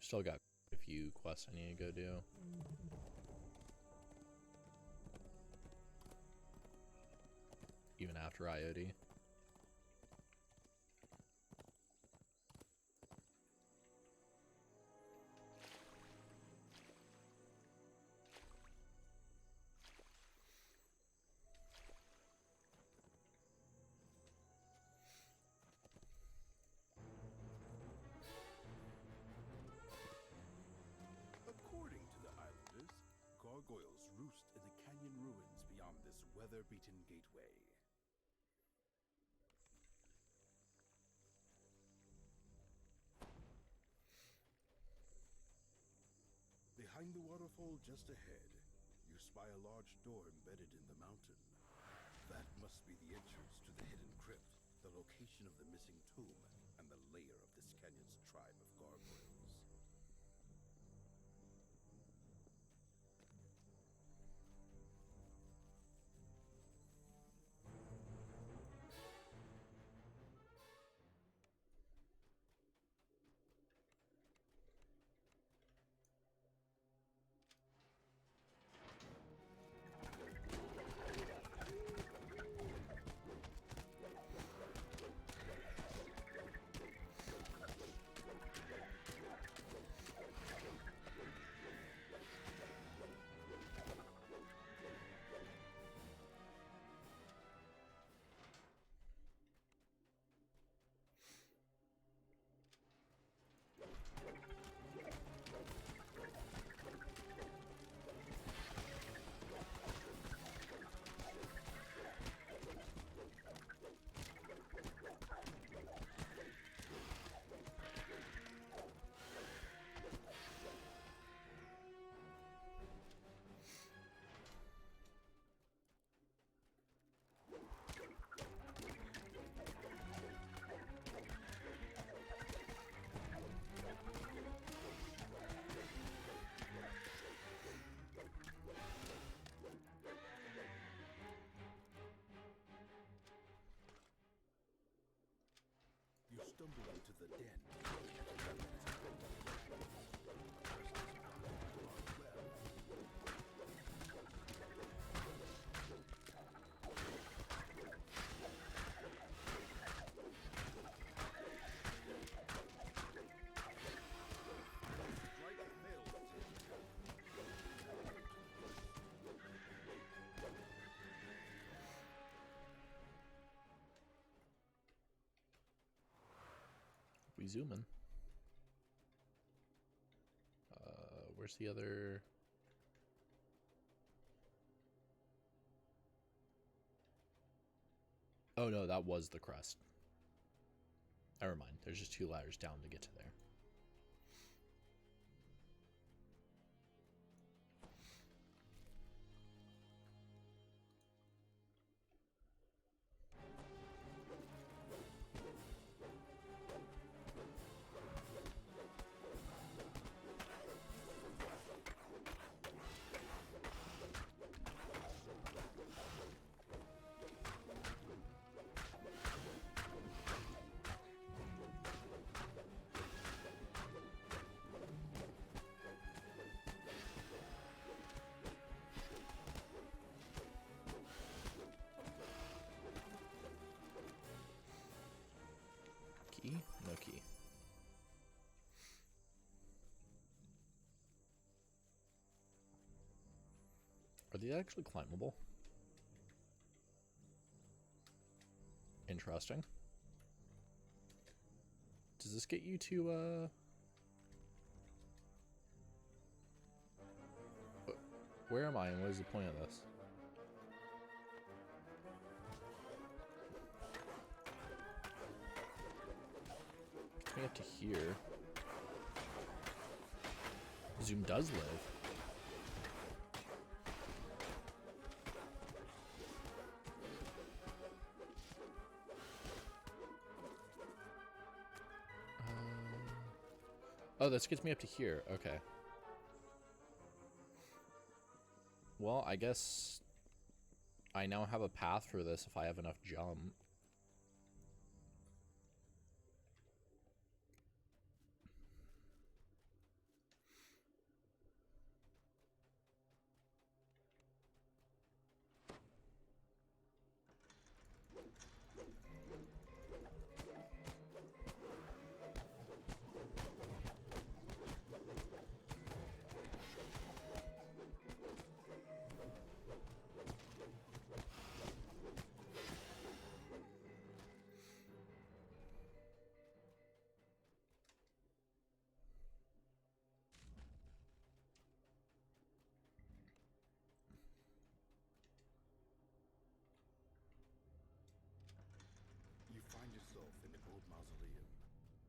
Still got a few quests I need to go do. Even after IOD. weather-beaten gateway. Behind the waterfall just ahead, you spy a large door embedded in the mountain. That must be the entrance to the hidden crypt, the location of the missing tomb, and the lair of this canyon's tribe of gargoyles. You stumble into the den. We zoom in. Where's the other? Oh no, that was the crest. Never mind. There's just 2 ladders down to get to there. Key? No key. Are they actually climbable? Interesting. Does this get you to, where am I and what is the point of this? Gets me up to here. Zoom does live. Oh, this gets me up to here. Okay. Well, I guess I now have a path for this if I have enough jump. old mausoleum.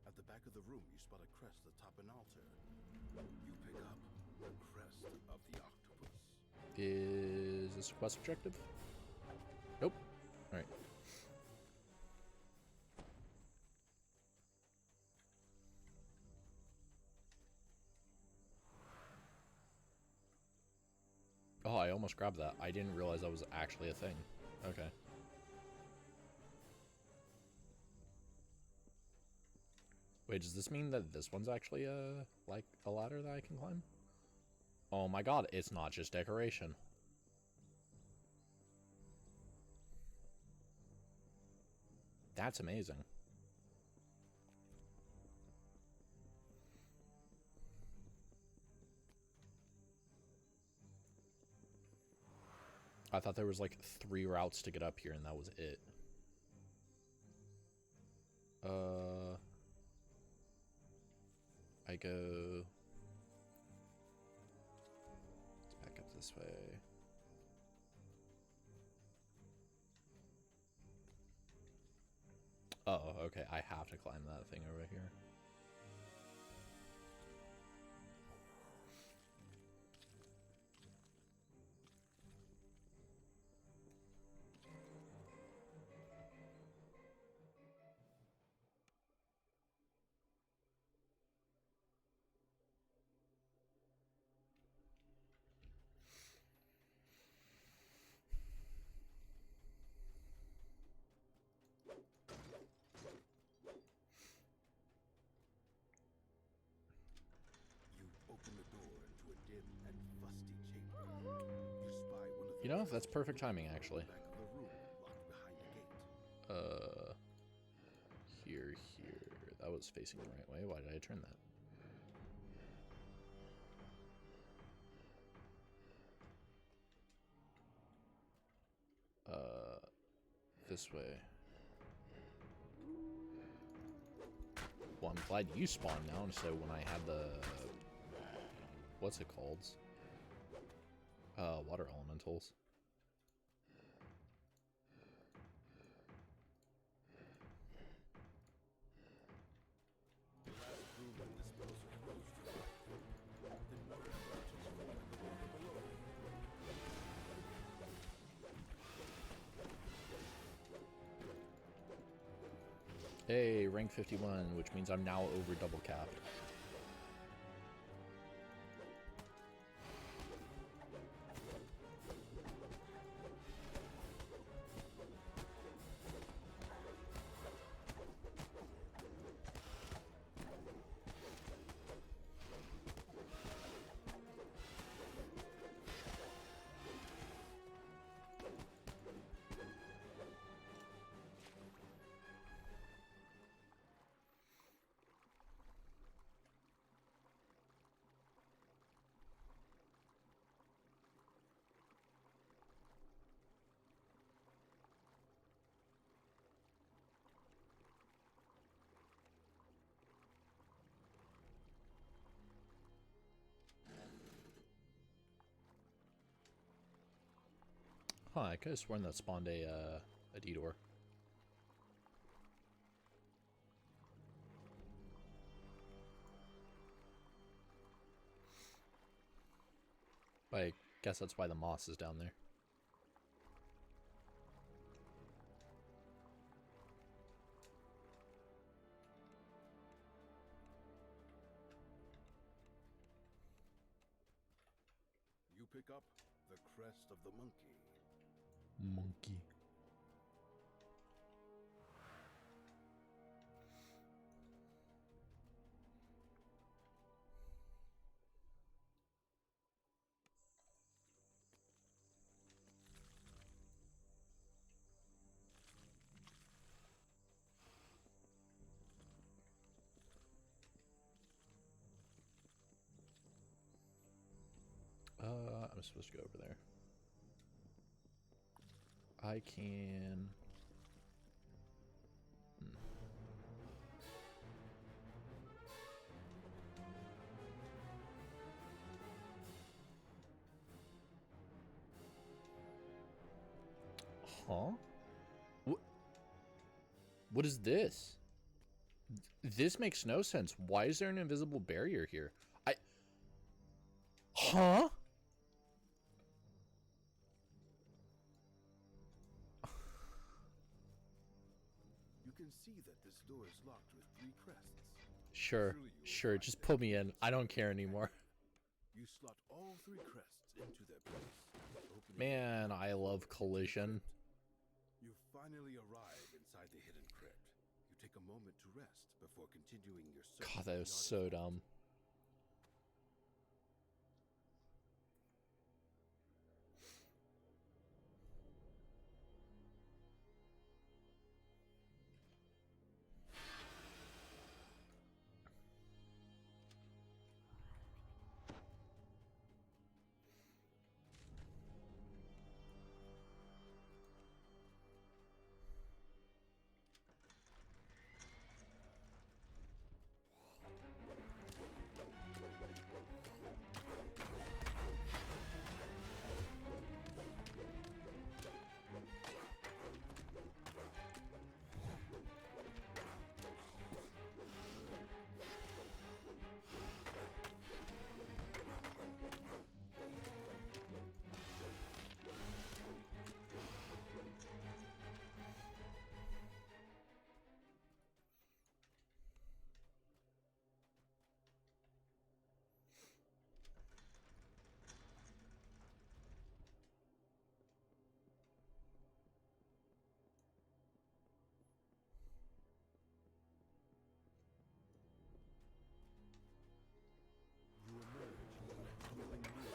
At the back of the room, you spot a crest atop an altar. You pick up the crest of the octopus. Is this a quest objective? Nope. Alright. Oh, I almost grabbed that. I didn't realize that was actually a thing. Okay. Wait, does this mean that this one's actually like a ladder that I can climb? Oh my god, it's not just decoration. That's amazing. I thought there was like 3 routes to get up here and that was it. I go... Let's back up this way. Oh, okay, I have to climb that thing over here. You open the door into a dim and fusty chamber. You spy one of the You know, that's perfect timing, actually. back of the room, locked behind the gate. Here. That was facing the right way. Why did I turn that? This way. Well, I'm glad you spawned now, so when I had the... What's it called? Water elementals. The last room in this puzzle closed to the then water branches from the water below. Hey, rank 51, which means I'm now over double capped. Huh, I could have sworn that spawned a detour. But I guess that's why the moss is down there. You pick up the crest of the monkey. Monkey. I'm supposed to go over there. I can... Huh? What is this? This makes no sense. Why is there an invisible barrier here? Huh? You can see that this door is locked with 3 crests. Sure, sure. Just put me in. I don't care anymore. You slot all 3 crests into their place. opening Man, I love Collision. You finally arrive inside the hidden crypt. You take a moment to rest before continuing your search. God, for that the was so artifact. dumb. You emerge, feeling new.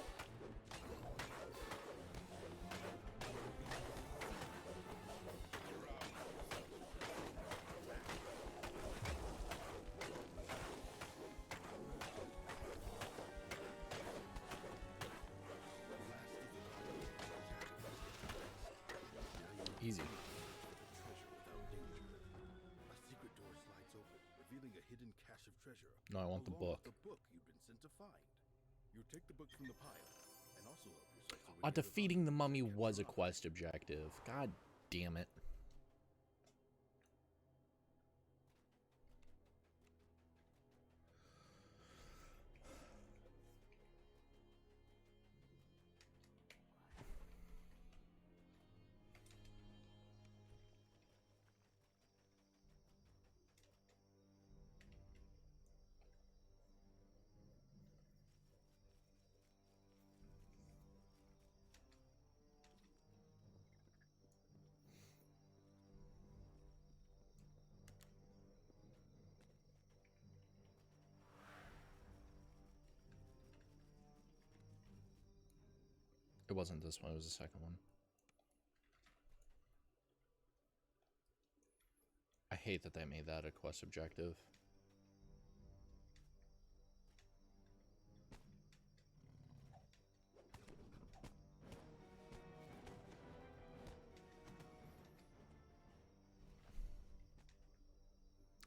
Easy. Treasure without danger. A secret door slides open, revealing a hidden cache of treasure. No, I want the along book. with the book you've been sent to find. You take the book from the pile, and also help yourself to Defeating the mummy was a quest objective. God damn it. It wasn't this one, it was the second one. I hate that they made that a quest objective.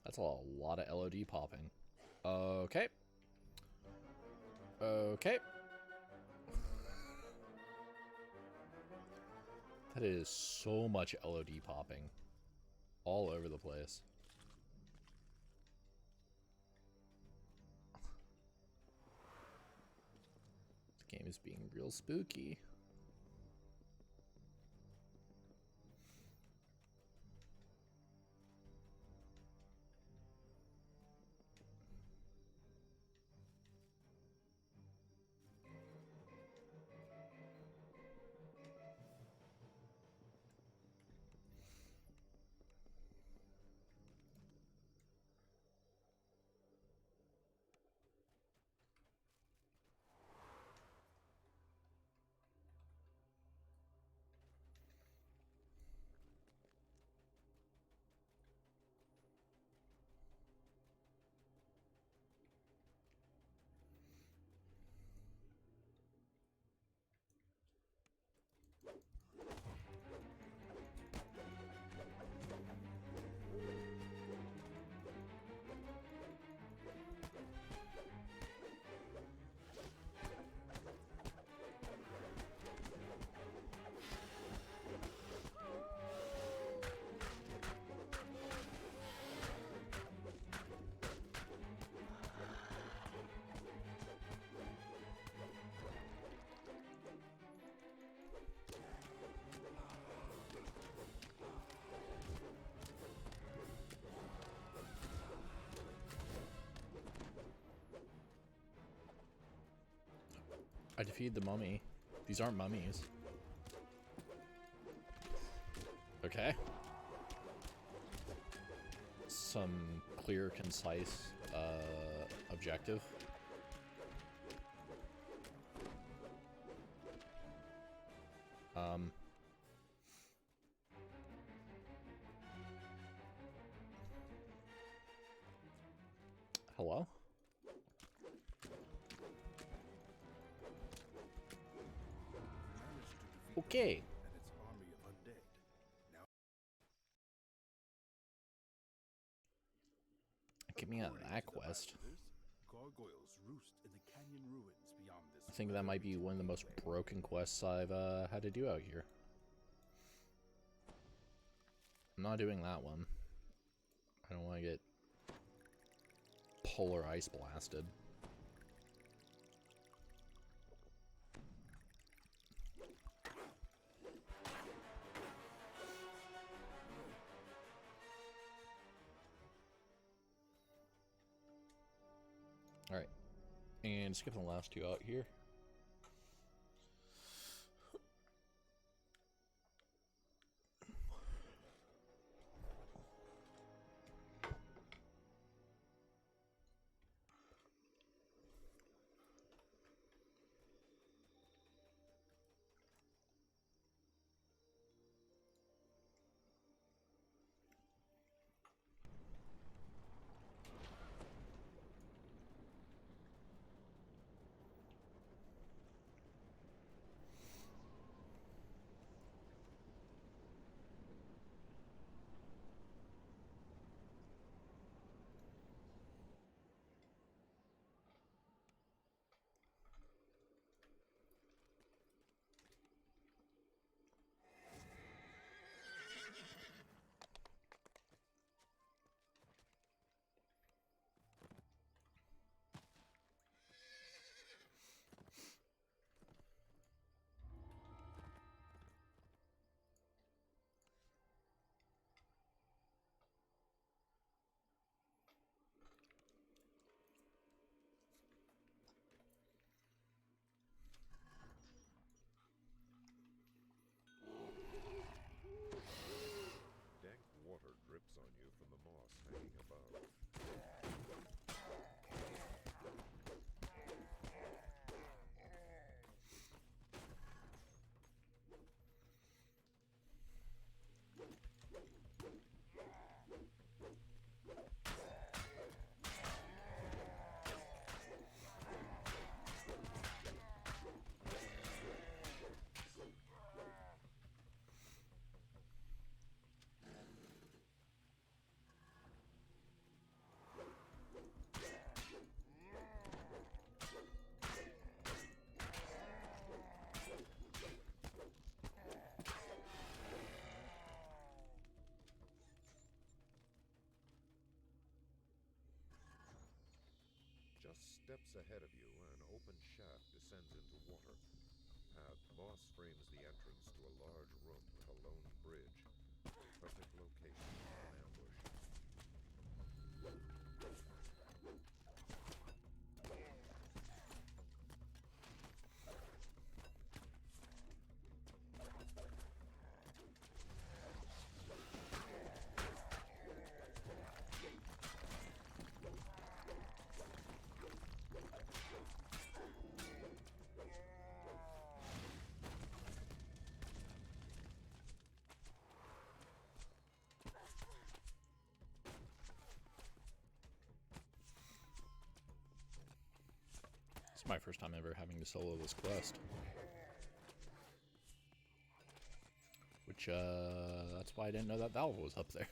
That's a lot of LOD popping. Okay. Okay. That is so much LOD popping. All over the place. This game is being real spooky. I defeated the mummy. These aren't mummies. Okay. Some clear, concise objective. Hello? Okay. And its army of undead. Now Get me out of according that to the quest. Masters, gargoyles roost in the canyon ruins beyond this. I think that might be one of the most broken quests I've had to do out here. I'm not doing that one. I don't want to get polar ice blasted. Alright. And skipping the last two out here. Dank water drips on you from the moss hanging above. Just steps ahead of you, an open shaft descends into water. Moss frames the entrance to a large room with a lone bridge. Perfect location for an ambush. It's my first time ever having to solo this quest. Which, that's why I didn't know that Valve was up there.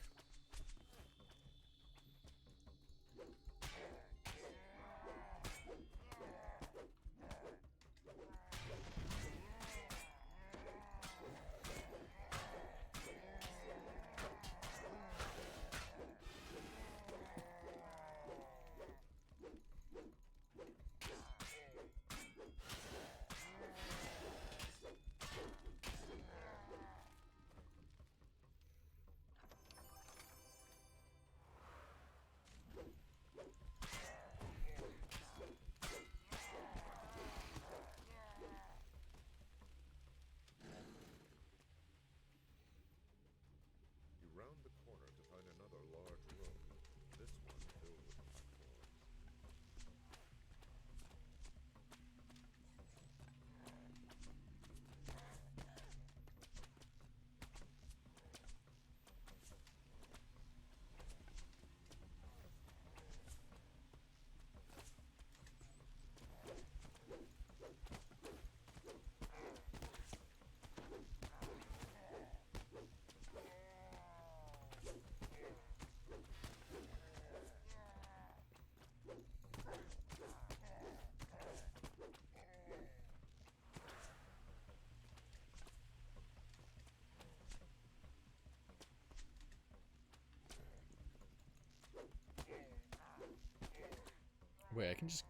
Wait, I can just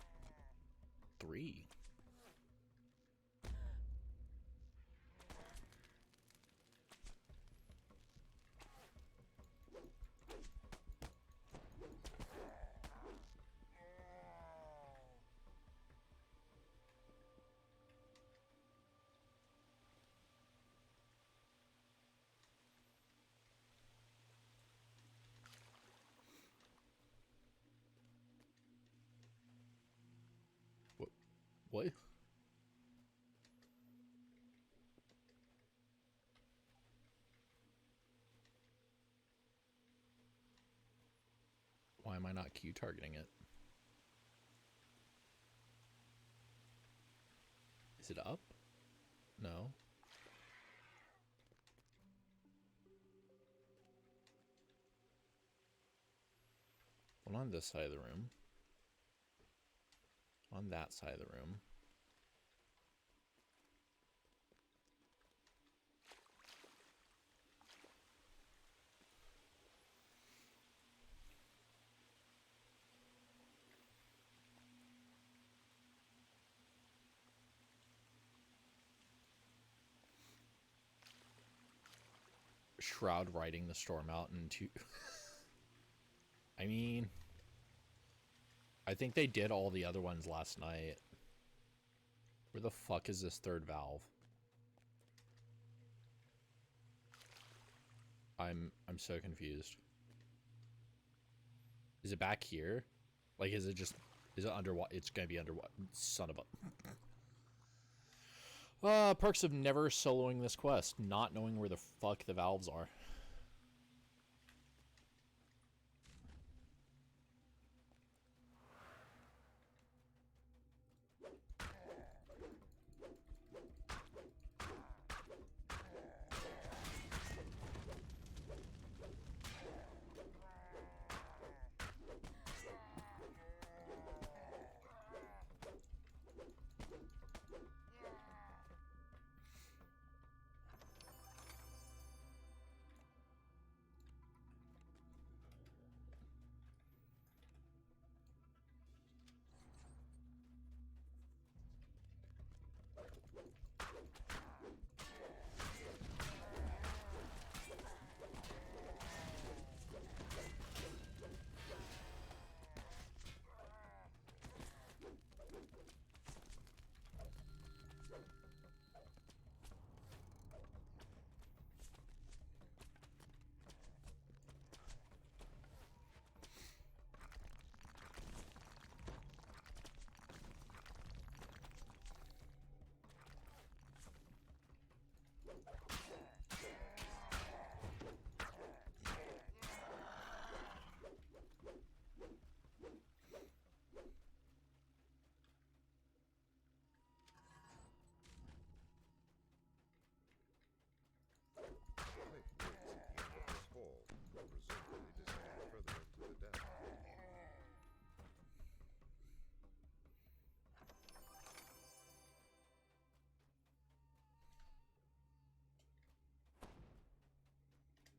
3. What? Why am I not Q targeting it? Is it up? No. Well, on this side of the room. On that side of the room. Shroud riding the storm out into... I mean... I think they did all the other ones last night. Where the fuck is this third valve? I'm so confused. Is it back here? Like, is it just... Is it underwater? It's gonna be underwater. Son of a... perks of never soloing this quest. Not knowing where the fuck the valves are.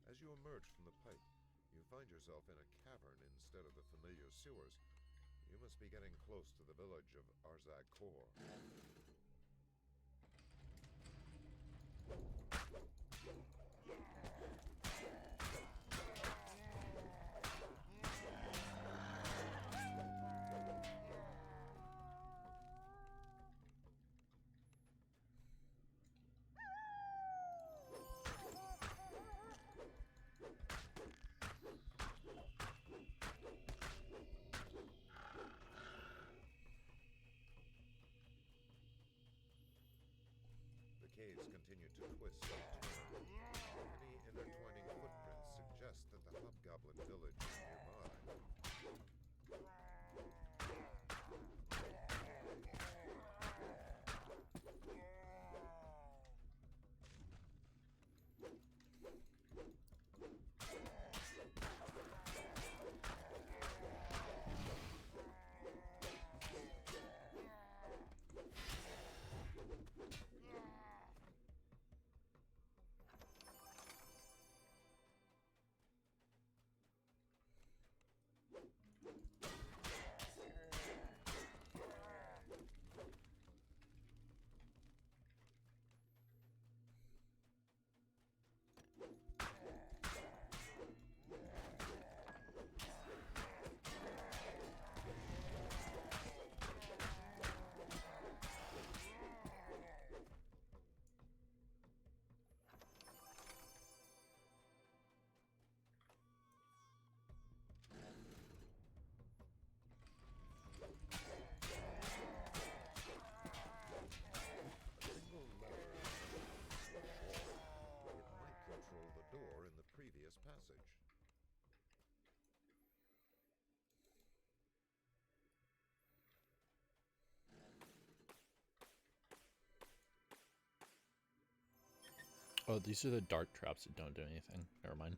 As you emerge from the pipe, you find yourself in a cavern instead of the familiar sewers. You must be getting close to the village of Arzak Kor. The caves continue to twist and turn. Many intertwining footprints suggest that the Hobgoblin village is nearby. Oh, these are the dart traps that don't do anything. Never mind.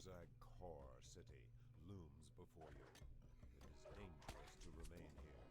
Arzak Kor city looms before you. It is dangerous to remain here.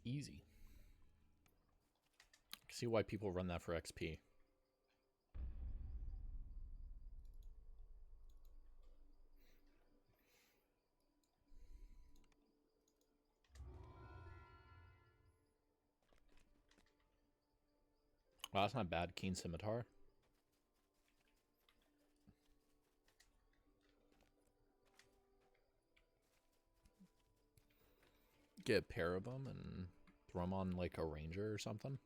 Easy. I can see why people run that for XP. Wow, that's not bad. Keen Scimitar. Get a pair of them and throw them on like a ranger or something.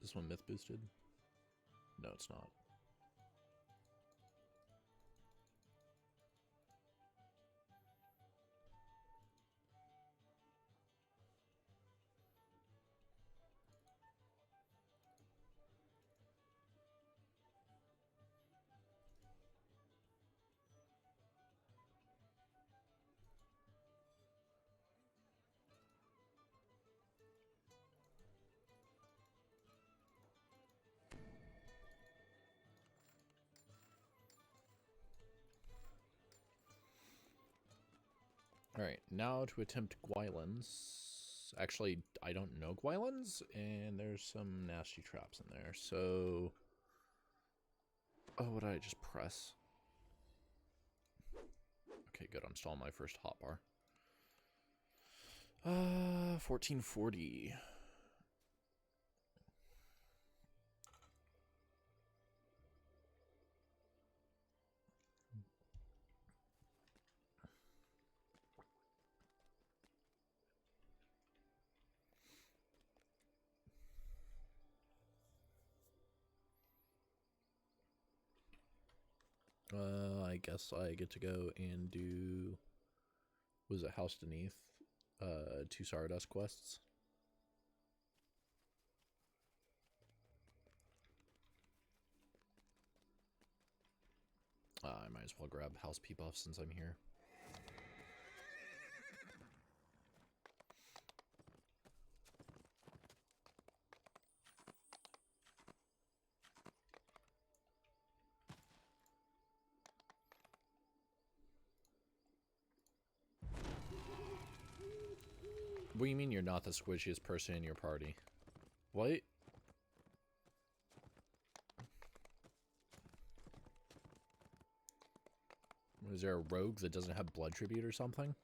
This one myth boosted? No, it's not. Alright, now to attempt Gwylands. Actually, I don't know Gwylands, and there's some nasty traps in there, so... Oh, what did I just press? Okay, good, I'm still on my first hotbar. 1440. I guess I get to go and do... Was it House Beneath? 2 Stardust quests. I might as well grab House P-Buff since I'm here. What do you mean you're not the squishiest person in your party? What? Is there a rogue that doesn't have blood tribute or something?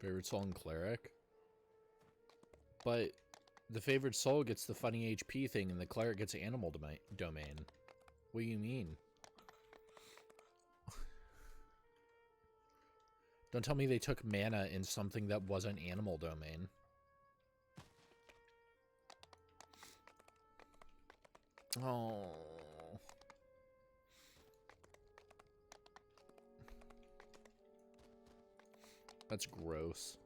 Favorite soul and cleric? But the favorite soul gets the funny HP thing and the cleric gets animal domain. What do you mean? Don't tell me they took mana in something that wasn't animal domain. Oh. That's gross.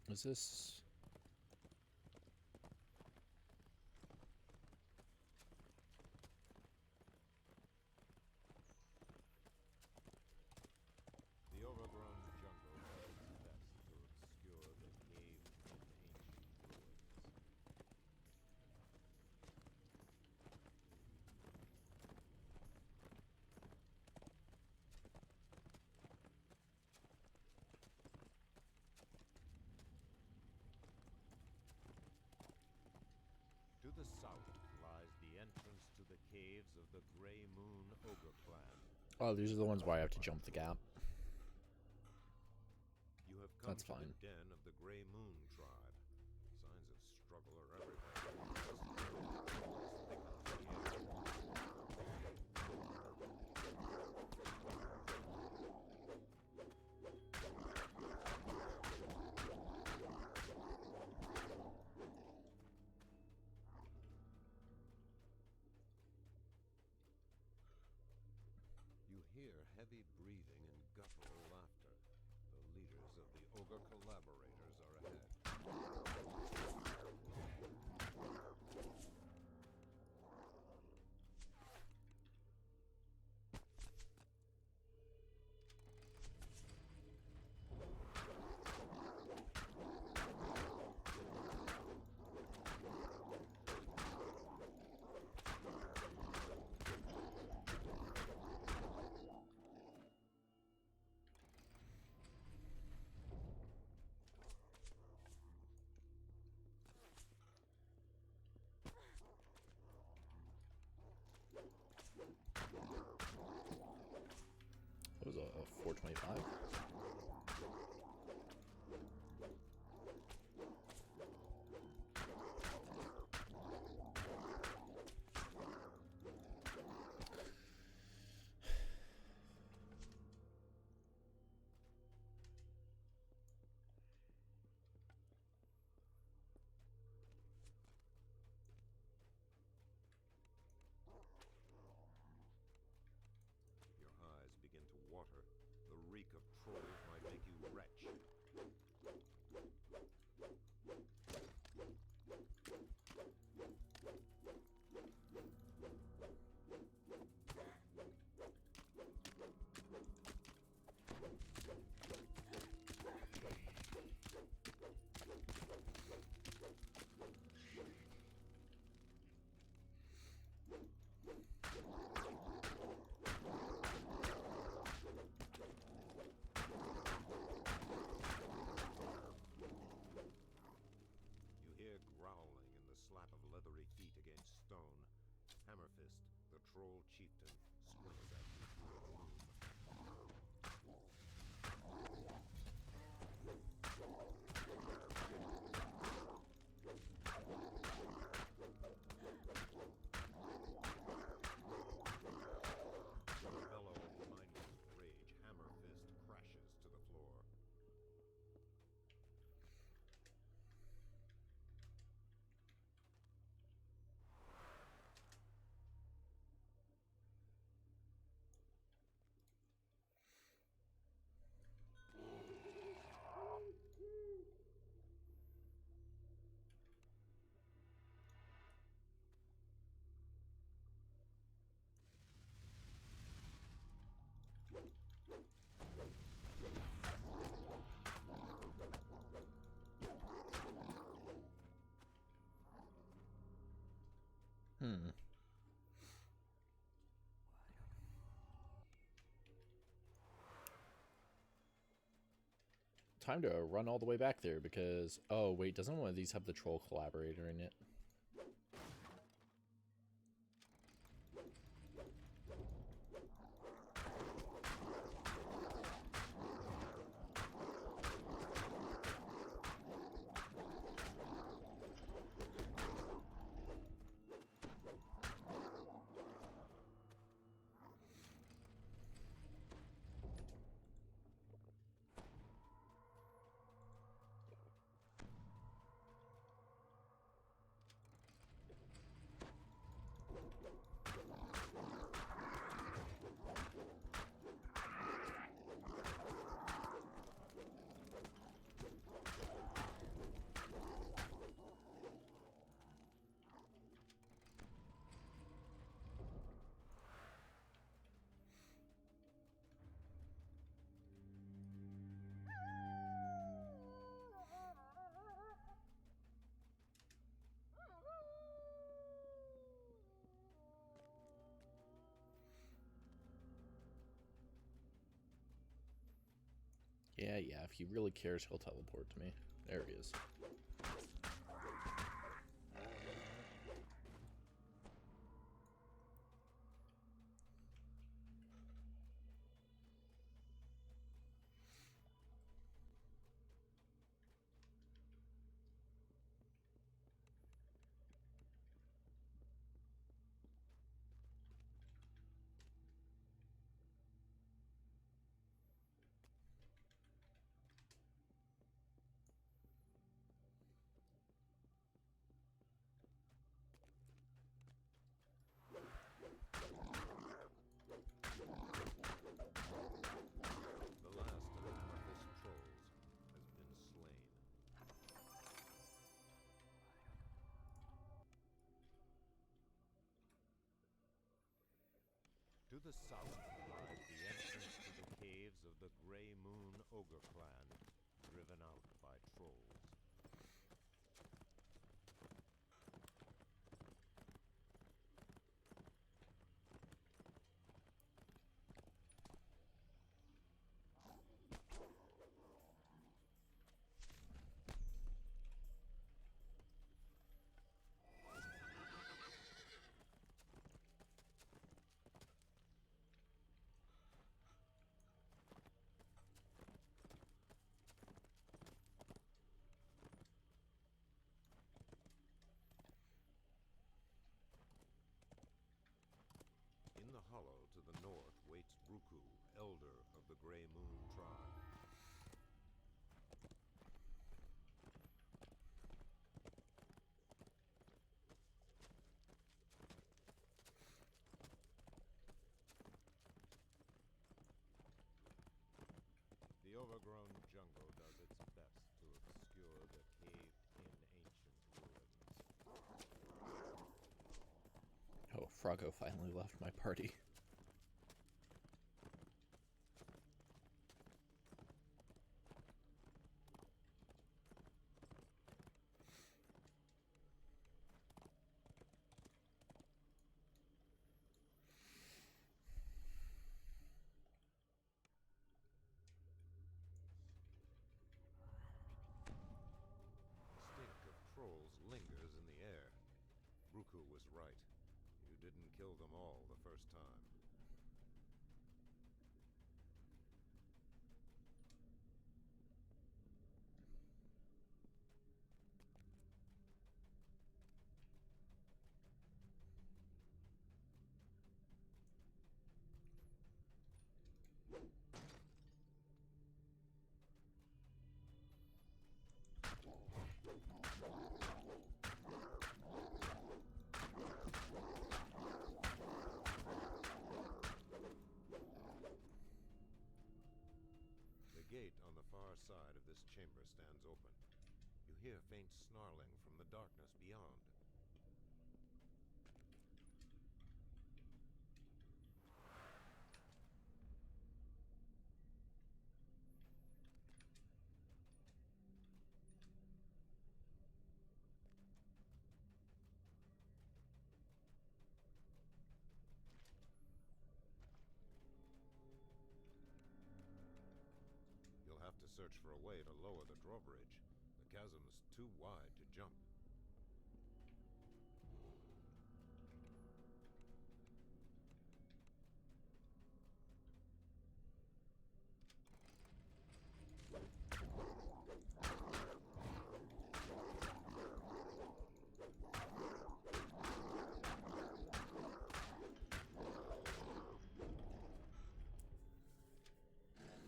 Is this... The overgrown jungle does its best to obscure the caves and ancient ruins. To the south lies the entrance to the caves of the Grey Moon Ogre Clan. Oh, these are the ones where I have to jump the gap. You have come That's to fine. the den of the Grey Moon tribe. Signs of struggle are everywhere. You hear heavy breathing and guttural laughter. The leaders of the Ogre Collaborators are ahead. 25. Your eyes begin to water. The reek of trolls might make you retch. You hear growling and the slap of leathery feet against stone. Hammerfist, the troll chieftain, squints at you through the gloom. With a bellow of mindless rage, Hammerfist crashes to the floor. Hmm. Time to run all the way back there because... Oh, wait, doesn't one of these have the troll collaborator in it? Yeah, if he really cares, he'll teleport to me. There he is. The last of Hammerfist trolls has been slain. To the south lies the entrance to the caves of the Grey Moon Ogre clan, driven out by trolls. Froggo finally left my party. Stink of trolls lingers in the air. Ruku was right. You didn't kill them all the first time. The gate on the far side of this chamber stands open. You hear faint snarling from the darkness beyond. You'll have to search for a way to lower the drawbridge. The chasm's too wide to jump.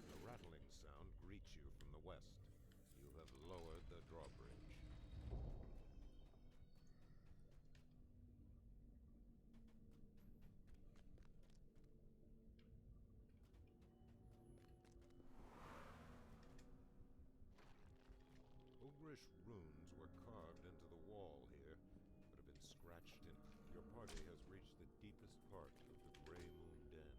A rattling sound greets you from the west. You have lowered the drawbridge. Ogrish runes were carved into the wall here, but have been scratched in. Your party has reached the deepest part of the Grey Moon Den.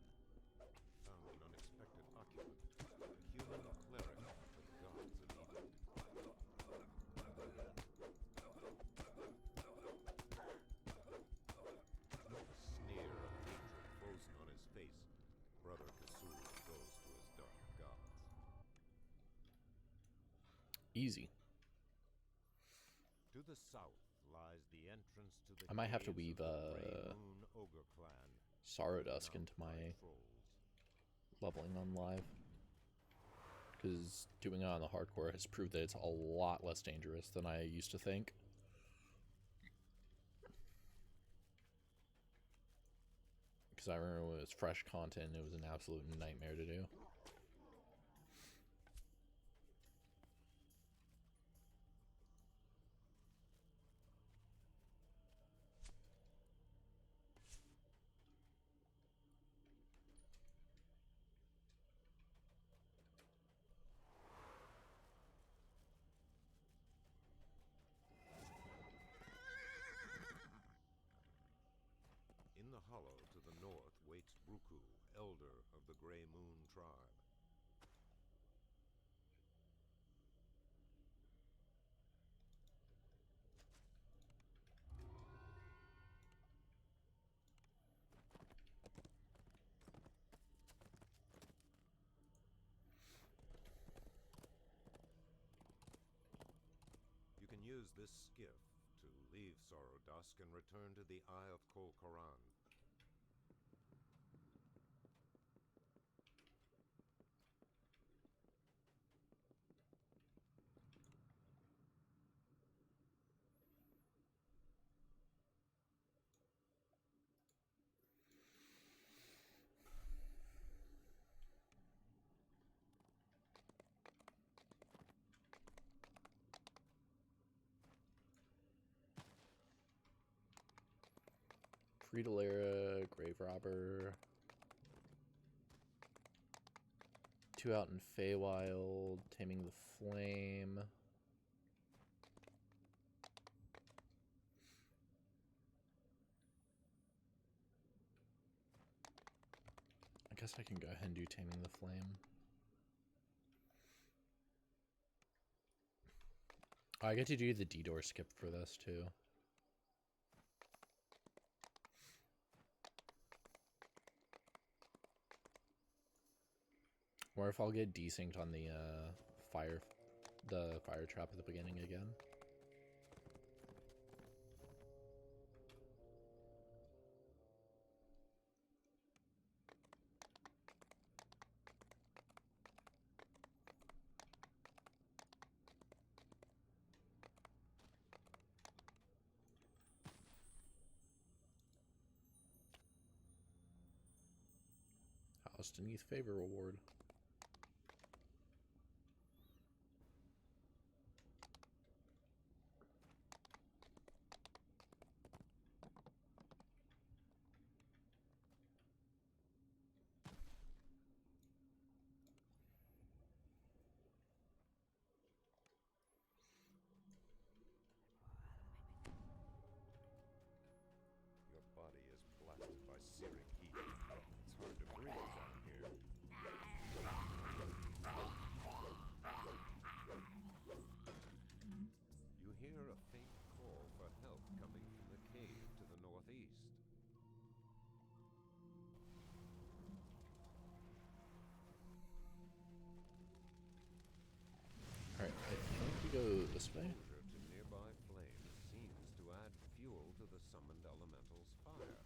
Found an unexpected occupant, a human cleric of the gods of Egypt. A sneer of hatred frozen on his face. Brother Kasul goes to his dark gods. Easy. To the south lies the entrance to the I might have to caves weave of the Grey Moon Ogre clan. Saurodusk Now into my by trolls. leveling on live. Because doing it on the hardcore has proved that it's a lot less dangerous than I used to think. Because I remember when it was fresh content, it was an absolute nightmare to do. In the hollow to the north waits Ruku, elder of the Grey Moon tribe. You can use this skiff to leave Saurodusk and return to the Eye of Kol Koran. Friedalera, Grave Robber. 2 out in Feywild, Taming the Flame. guess I can go ahead and do Taming the Flame. Oh, I get to do the D-door skip for this too. Or if I'll get desynced on the fire trap at the beginning again. House Denise Favor Award. Your body is blasted by searing heat. It's hard to breathe down here. You hear a faint call for help coming from the cave to the northeast. Alright, I think we go this way. Exposure to nearby flames seems to add fuel to the summoned elemental's fire.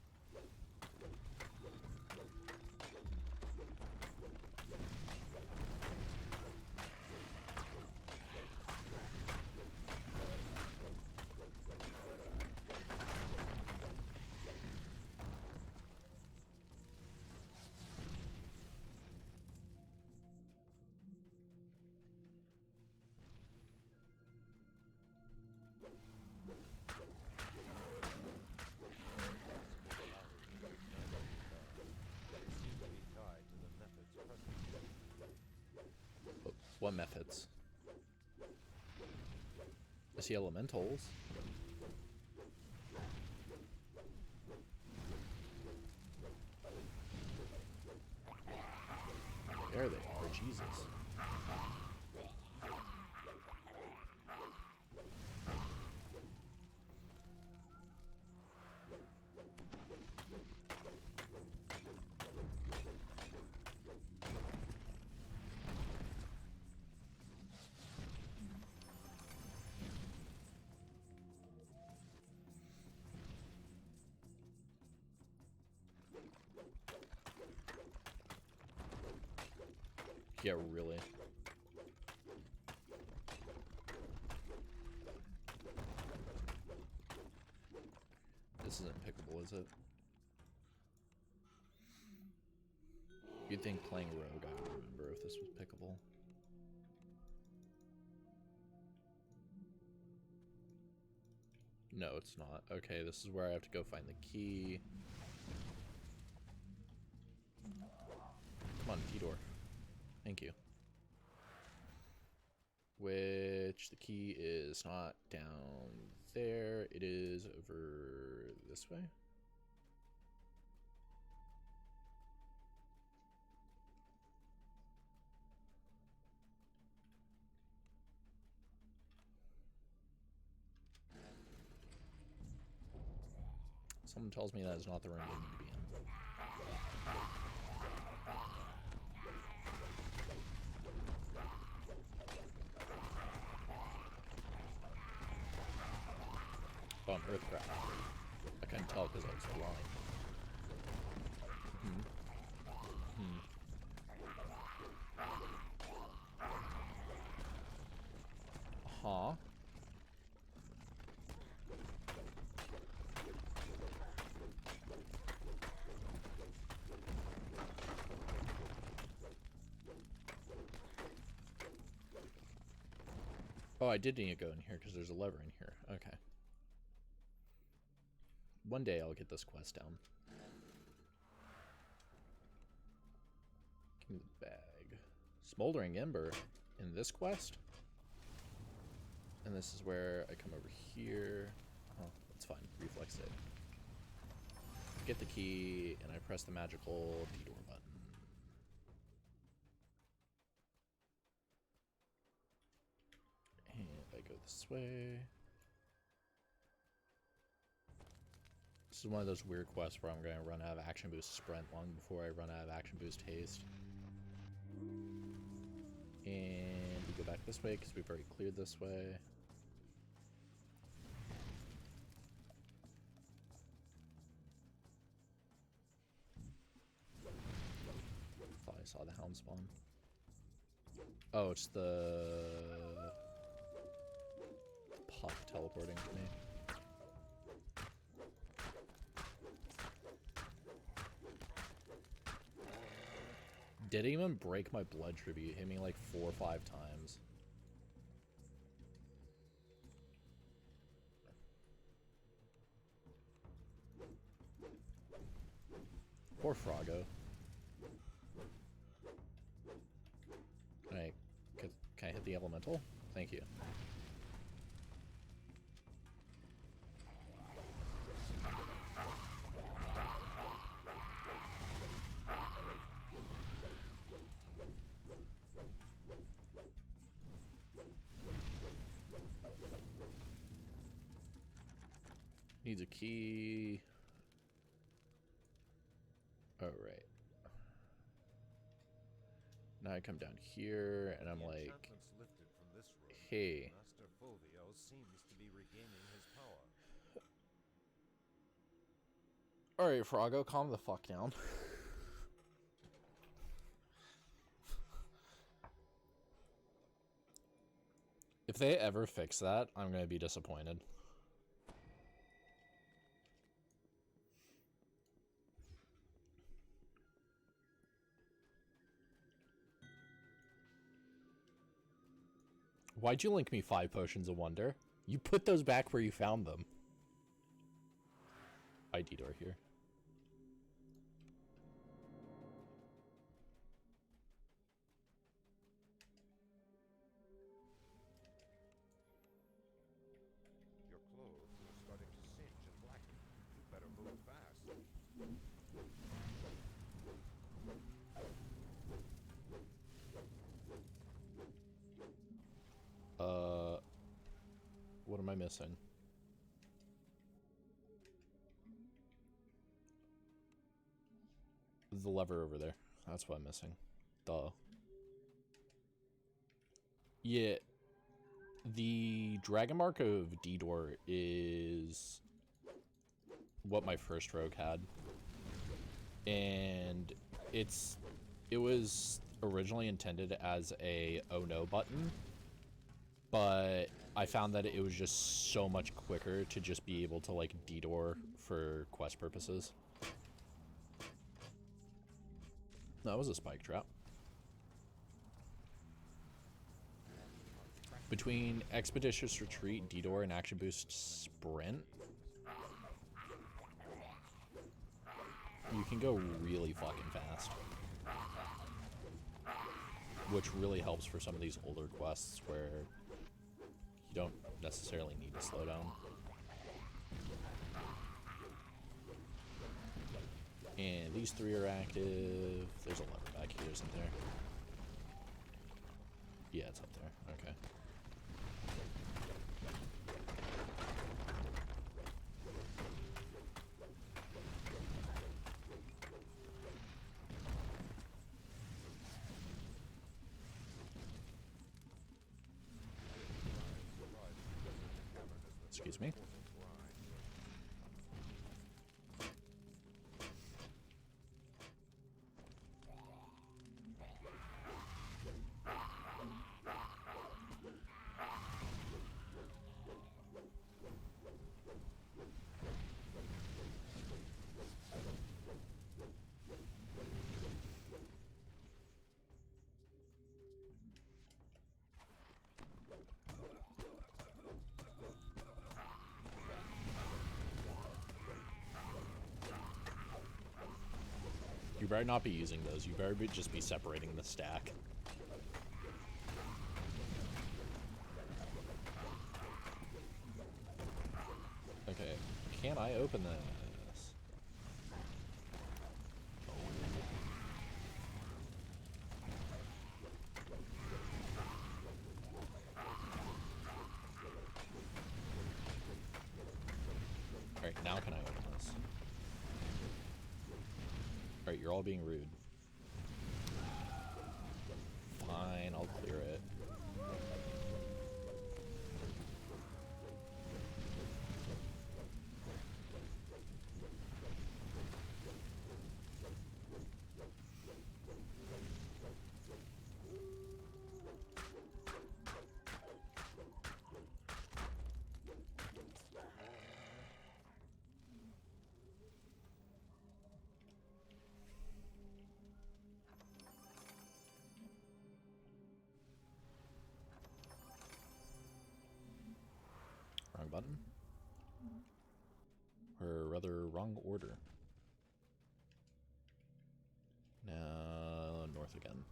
What methods? I see elementals. There they are, Jesus. Yeah, really. This isn't pickable, is it? You'd think playing Rogue, I would remember if this was pickable. No, it's not. Okay, this is where I have to go find the key. Come on, D-door. Thank you. Which the key is not down there. It is over this way. Someone tells me that is not the room I need to be in. Oh, an Earthcraft. I couldn't tell because I was blind. Huh? Oh, I did need to go in here because there's a lever in here. Okay. One day I'll get this quest down. Give me the bag. Smoldering Ember in this quest? And this is where I come over here. Oh, that's fine. Reflex save. Get the key, and I press the magical D-door button. this way. This is one of those weird quests where I'm going to run out of action boost sprint long before I run out of action boost haste. And we go back this way because we've already cleared this way. Thought I saw the hound spawn. Oh, it's the puck teleporting to me. Didn't even break my blood tribute. Hit me like 4 or 5 times. Poor Froggo. Can I hit the elemental? Thank you. Needs a key. Oh, right. Now I come down here and I'm like, hey. Master Fulvio seems to be regaining his power. Alright, Froggo, calm the fuck down. If they ever fix that, I'm gonna be disappointed. Why'd you link me 5 potions of wonder? You put those back where you found them. ID door here. Your clothes are starting to singe and blacken. You better move fast. What am I missing? The lever over there. That's what I'm missing. Duh. Yeah. The Dragon Mark of Didor is what my first rogue had. And it was originally intended as a oh no button, but I found that it was just so much quicker to just be able to like Didor for quest purposes. That was a spike trap. Between Expeditious Retreat, Didor, and Action Boost Sprint, you can go really fucking fast. Which really helps for some of these older quests where you don't necessarily need to slow down. And these 3 are active. There's a lever back here, isn't there? Yeah, it's up there. Okay. Excuse me. You better not be using those. You better just be separating the stack. Okay, can I open this? now can I open this? Alright, you're all being rude. Fine, I'll clear it. Wrong button? Or rather, wrong order. Now, north again.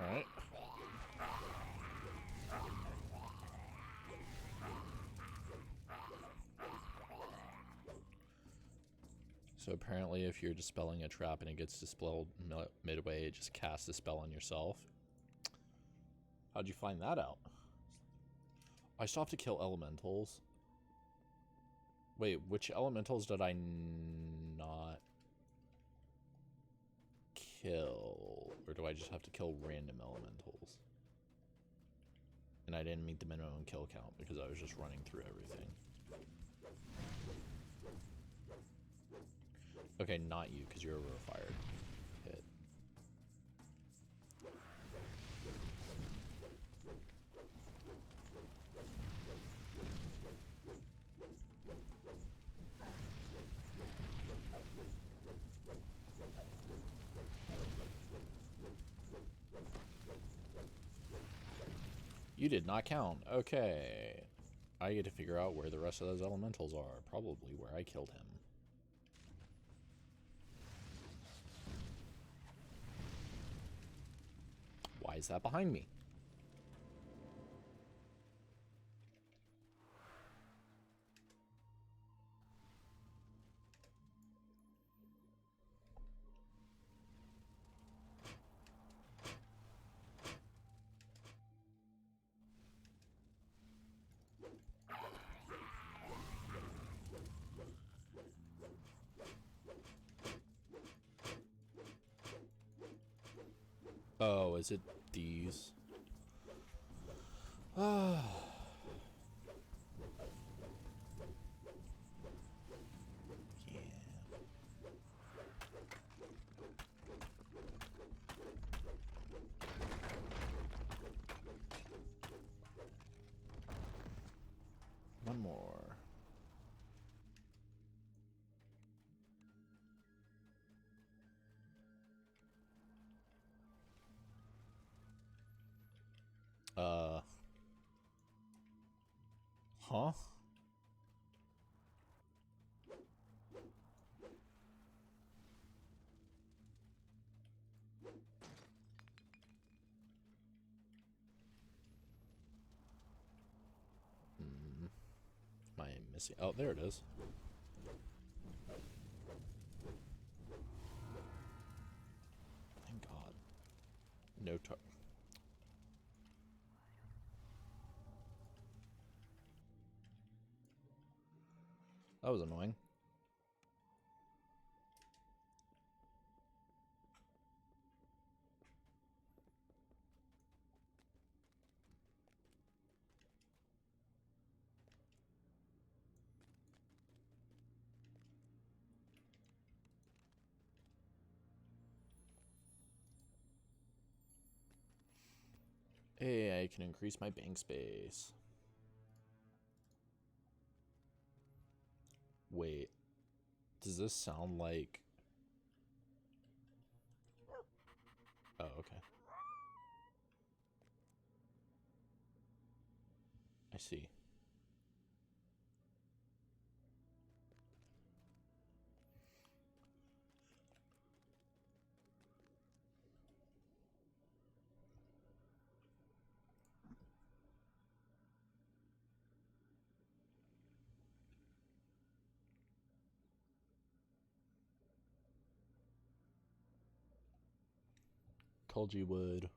Alright. So apparently if you're dispelling a trap and it gets dispelled midway, it just casts a spell on yourself. How'd you find that out? I still have to kill elementals. Wait, which elementals did I not kill? Or do I just have to kill random elementals? And I didn't meet the minimum kill count because I was just running through everything. Okay, not you, because you're over a fire pit. You did not count. Okay. I get to figure out where the rest of those elementals are. Probably where I killed him. Why is that behind me? Oh, is it these? Ah. Yeah. One more. Huh? Am I missing? Oh, there it is. Thank God. No tar. That was annoying. Hey, I can increase my bank space. Wait, does this sound like... Oh, okay. I see. told you would.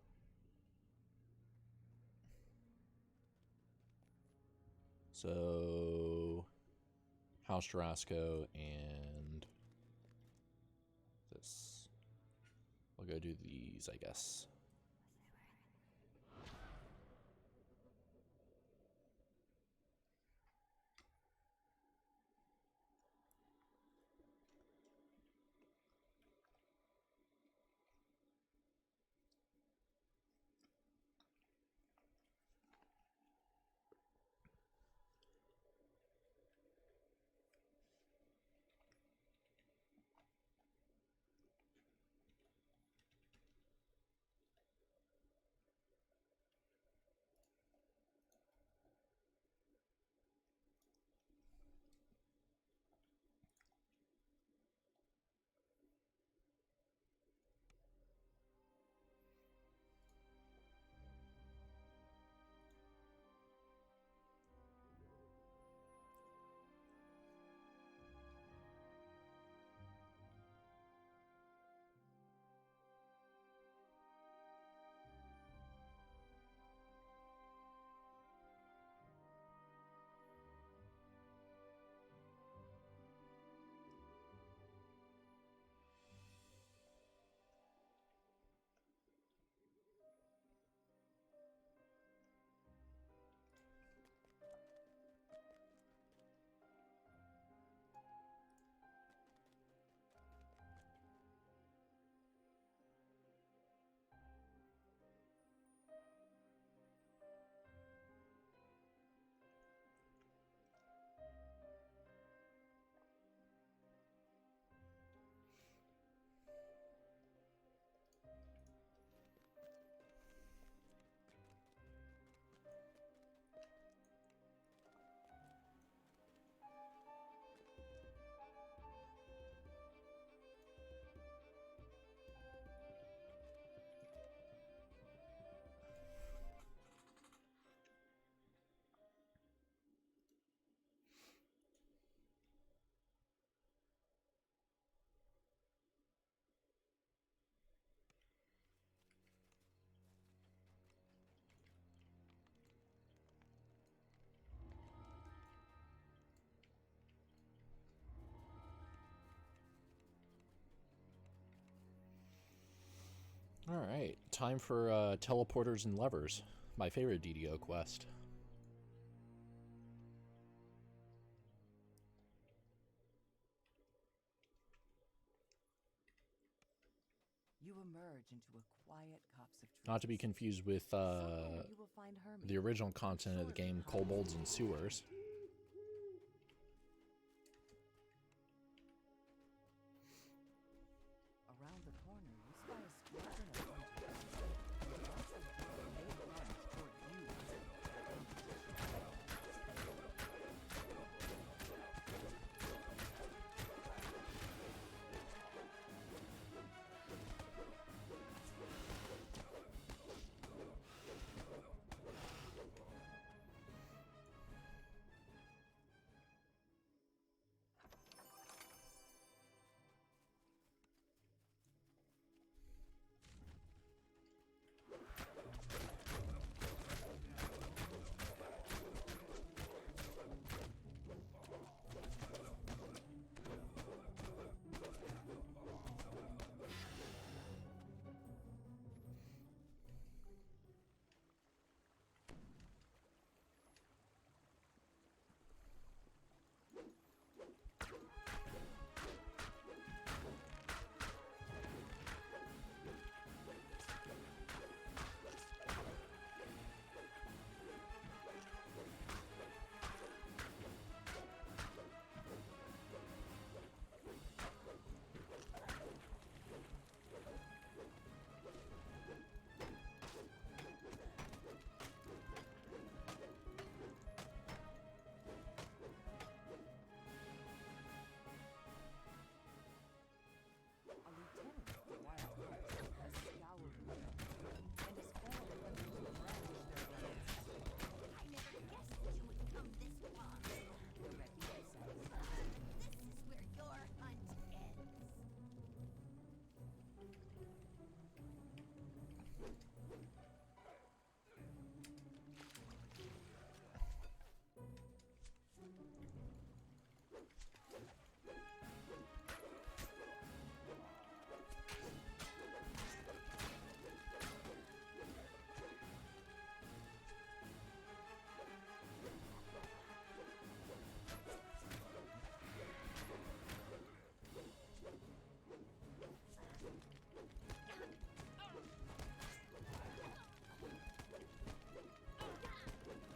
So, House Jarasco and this. We'll go do these, I guess. Alright, time for Teleporters and Levers, my favorite DDO quest. You emerge into a quiet copse of trees. Not to be confused with Somewhere you will find Hermes. the original content of the game, Kobolds and Sewers. Around the corner, you spy a squadron of hunters. They also take a late lunge toward you.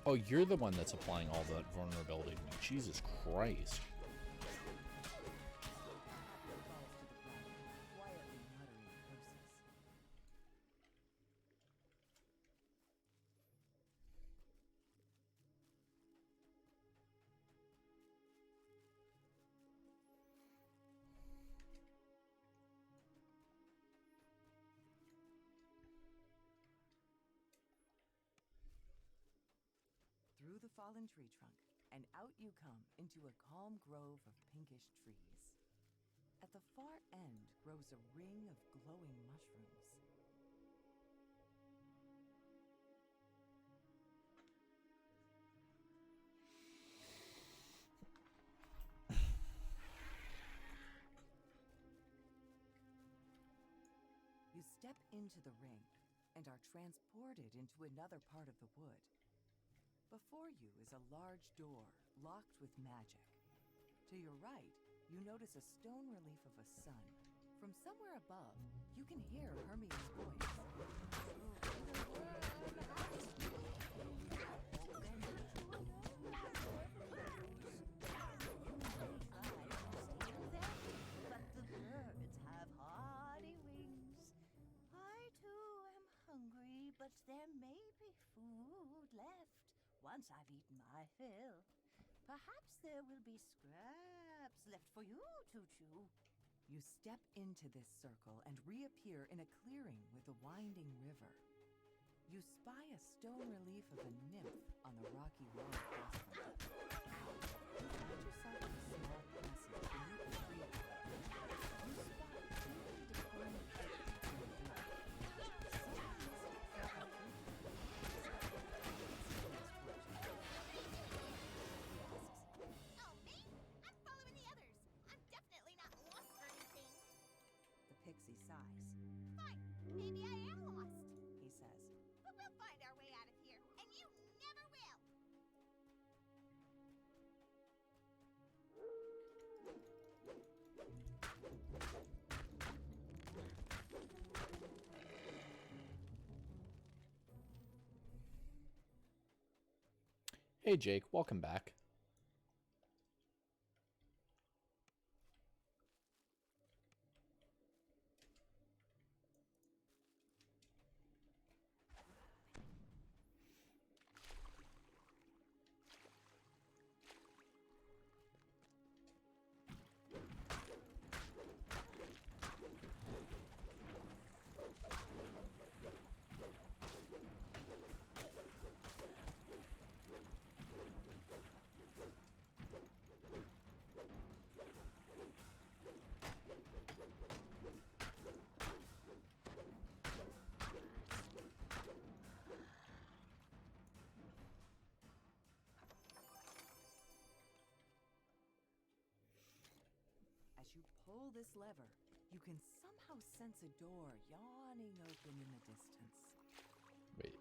Oh, you're the one that's applying all that vulnerability to me. Jesus Christ. Through the fallen tree trunk, and out you come into a calm grove of pinkish trees. At the far end grows a ring of glowing mushrooms. You step into the ring and are transported into another part of the wood. Before you is a large door, locked with magic. To your right, you notice a stone relief of a sun. From somewhere above, you can hear Hermione's voice. But the birds have hardy wings. I too am hungry, but there may be food left. Once I've eaten my fill, perhaps there will be scraps left for you to chew. You step into this circle and reappear in a clearing with a winding river. You spy a stone relief of a nymph on the rocky wall across from it. You find yourself in a small passage beneath the tree. You spot two deformed figures in the door. Oh, me? I'm following the others. I'm definitely not lost or anything. The pixie sighs. Fine, maybe I am lost. He says, But we'll find our way out of here, and you never will. Hey Jake, welcome back. as you pull this lever, you can somehow sense a door yawning open in the distance. Wait.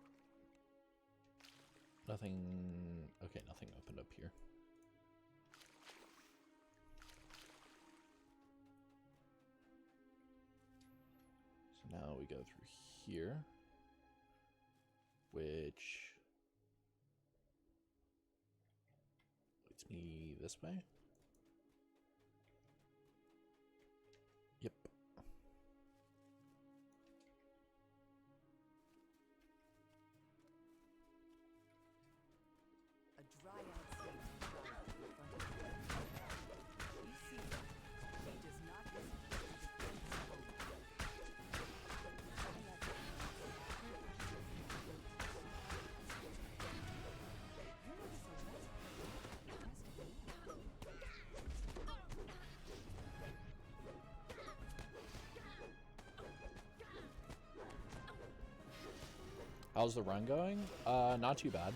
Nothing... Okay, nothing opened up here. So now we go through here, which leads me this way. Yep. A dryad sage strides in front of you. You see him. He does not hesitate to defend his home. You notice a How's the run going? Not too bad.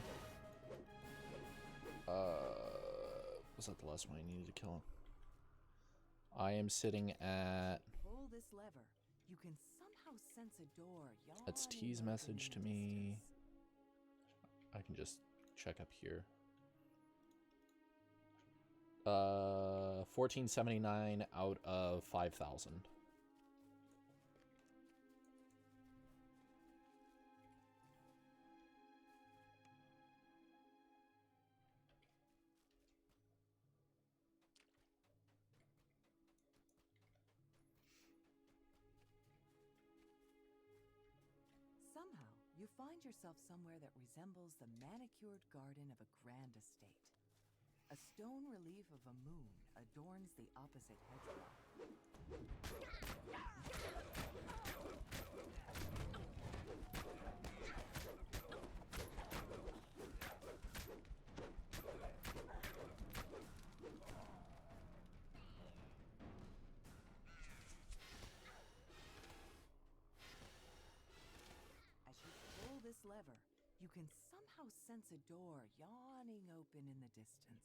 Was that the last one I needed to kill him? I am sitting at... Pull this lever. You can somehow sense a door yawning. That's T's open message in to the me. distance. I can just check up here. 1479 out of 5,000. You find yourself somewhere that resembles the manicured garden of a grand estate. A stone relief of a moon adorns the opposite hedgerow. As you pull this lever, you can somehow sense a door yawning open in the distance.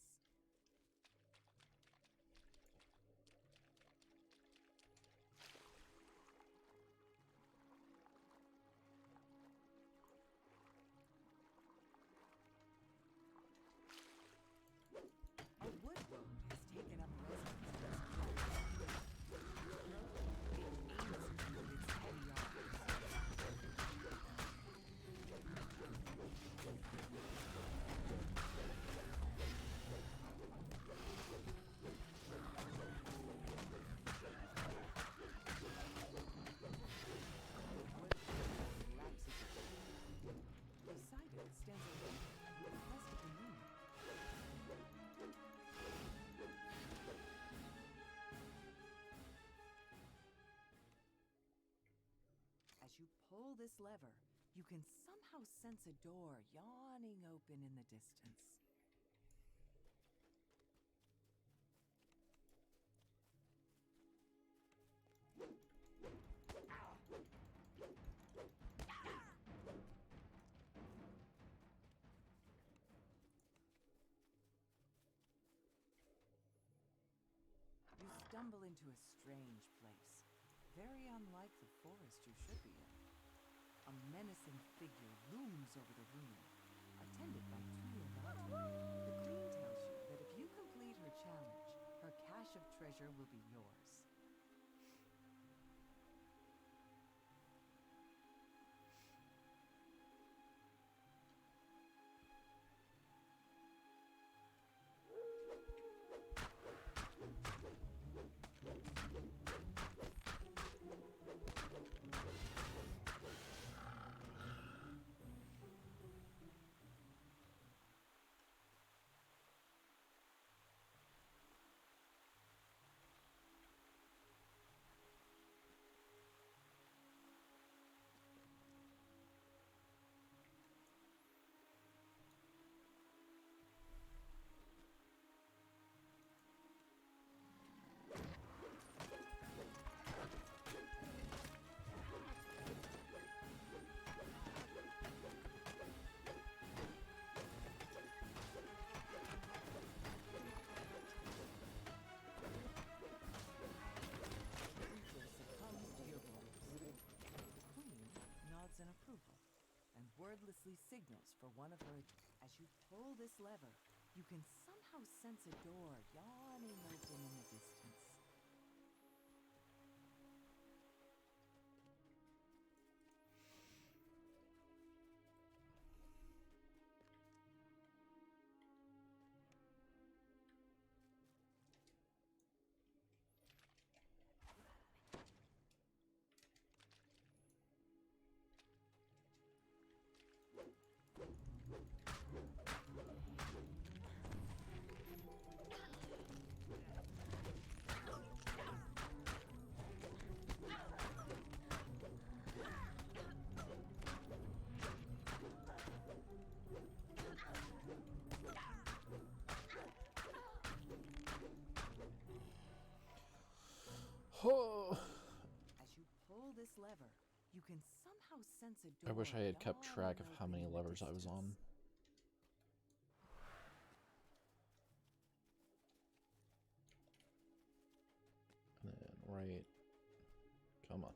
A wood road has taken up residence in this cave. It aims you with its heavy arms. Beside it stands a lamp with the crest of the moon. As you pull this lever, you can somehow sense a door yawning open in the distance. You stumble into a strange place, very unlike the forest you should be in. A menacing figure looms over the room, attended by two Levati. The queen tells you that if you complete her challenge, her cache of treasure will be yours. In approval, and wordlessly signals for one of her. As you pull this lever, you can somehow sense a door yawning open in the distance. As you pull this lever, you can somehow sense a door. I wish I had kept track of how many yawning levers I was on. And then right. Come on.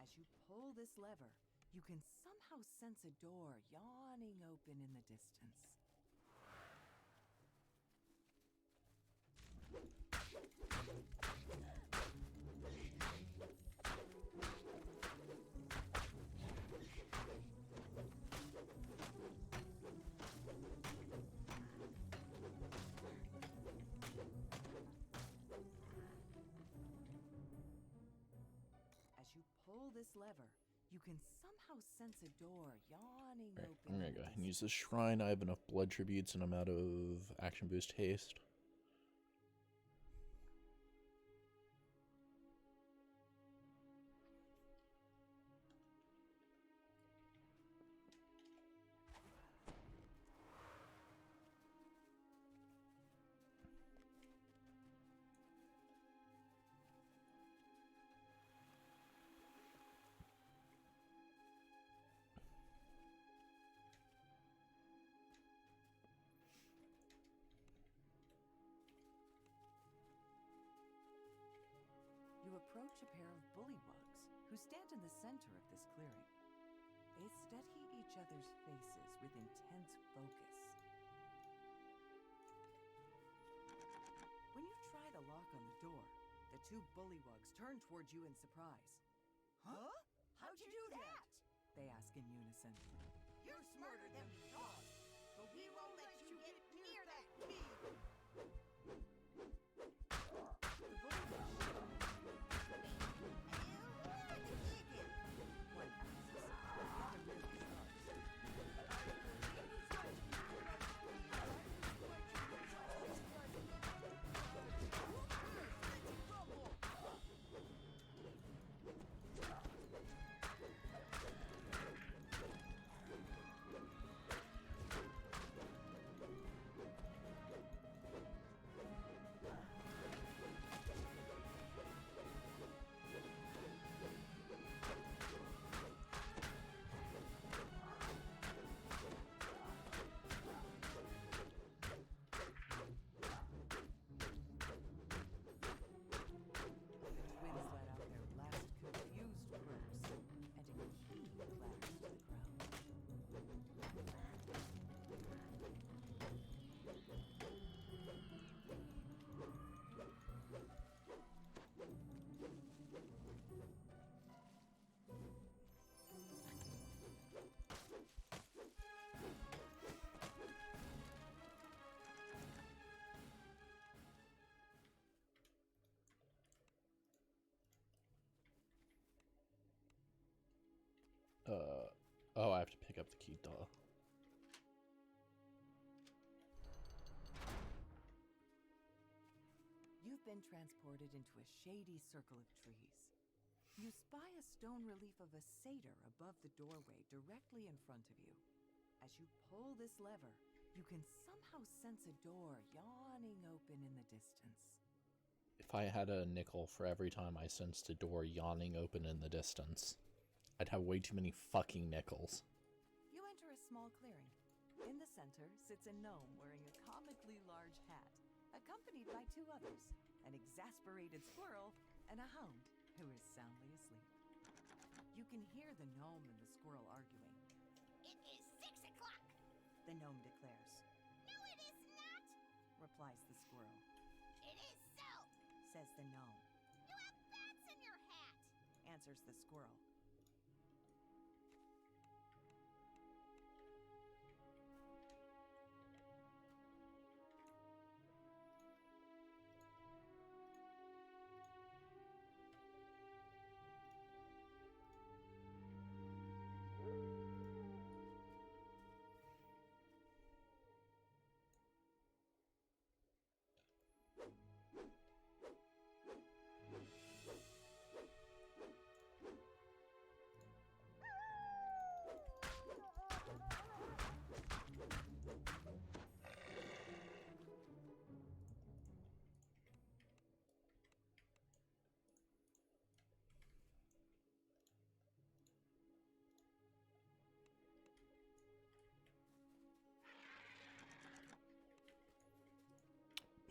As you pull this lever, you can somehow sense a door yawning open in the distance. pull this lever, you can somehow sense a door yawning Right, open. I'm gonna in go the ahead and use this shrine. I have enough blood tributes and I'm out of action boost haste. You approach a pair of bullywugs who stand in the center of this clearing. They study each other's faces with intense focus. When you try to lock on the door, the two bullywugs turn towards you in surprise. Huh? How'd you do that? They ask in unison. You're smarter than we thought, but we won't let you get near that key. The bullywugs one asks, the other merely shrugs. Winds let out their last confused croaks, and a key clatters to the ground. Oh, I have to pick up the key, duh. You've been transported into a shady circle of trees. You spy a stone relief of a satyr above the doorway directly in front of you. As you pull this lever, you can somehow sense a door yawning open in the distance. If I had a nickel for every time I sensed a door yawning open in the distance, I'd have way too many fucking nickels. You enter a small clearing. In the center sits a gnome wearing a comically large hat, accompanied by two others, an exasperated squirrel and a hound who is soundly asleep. You can hear the gnome and the squirrel arguing. It is 6 o'clock. The gnome declares. No, it is not. Replies the squirrel. It is so. Says the gnome. You have bats in your hat. Answers the squirrel.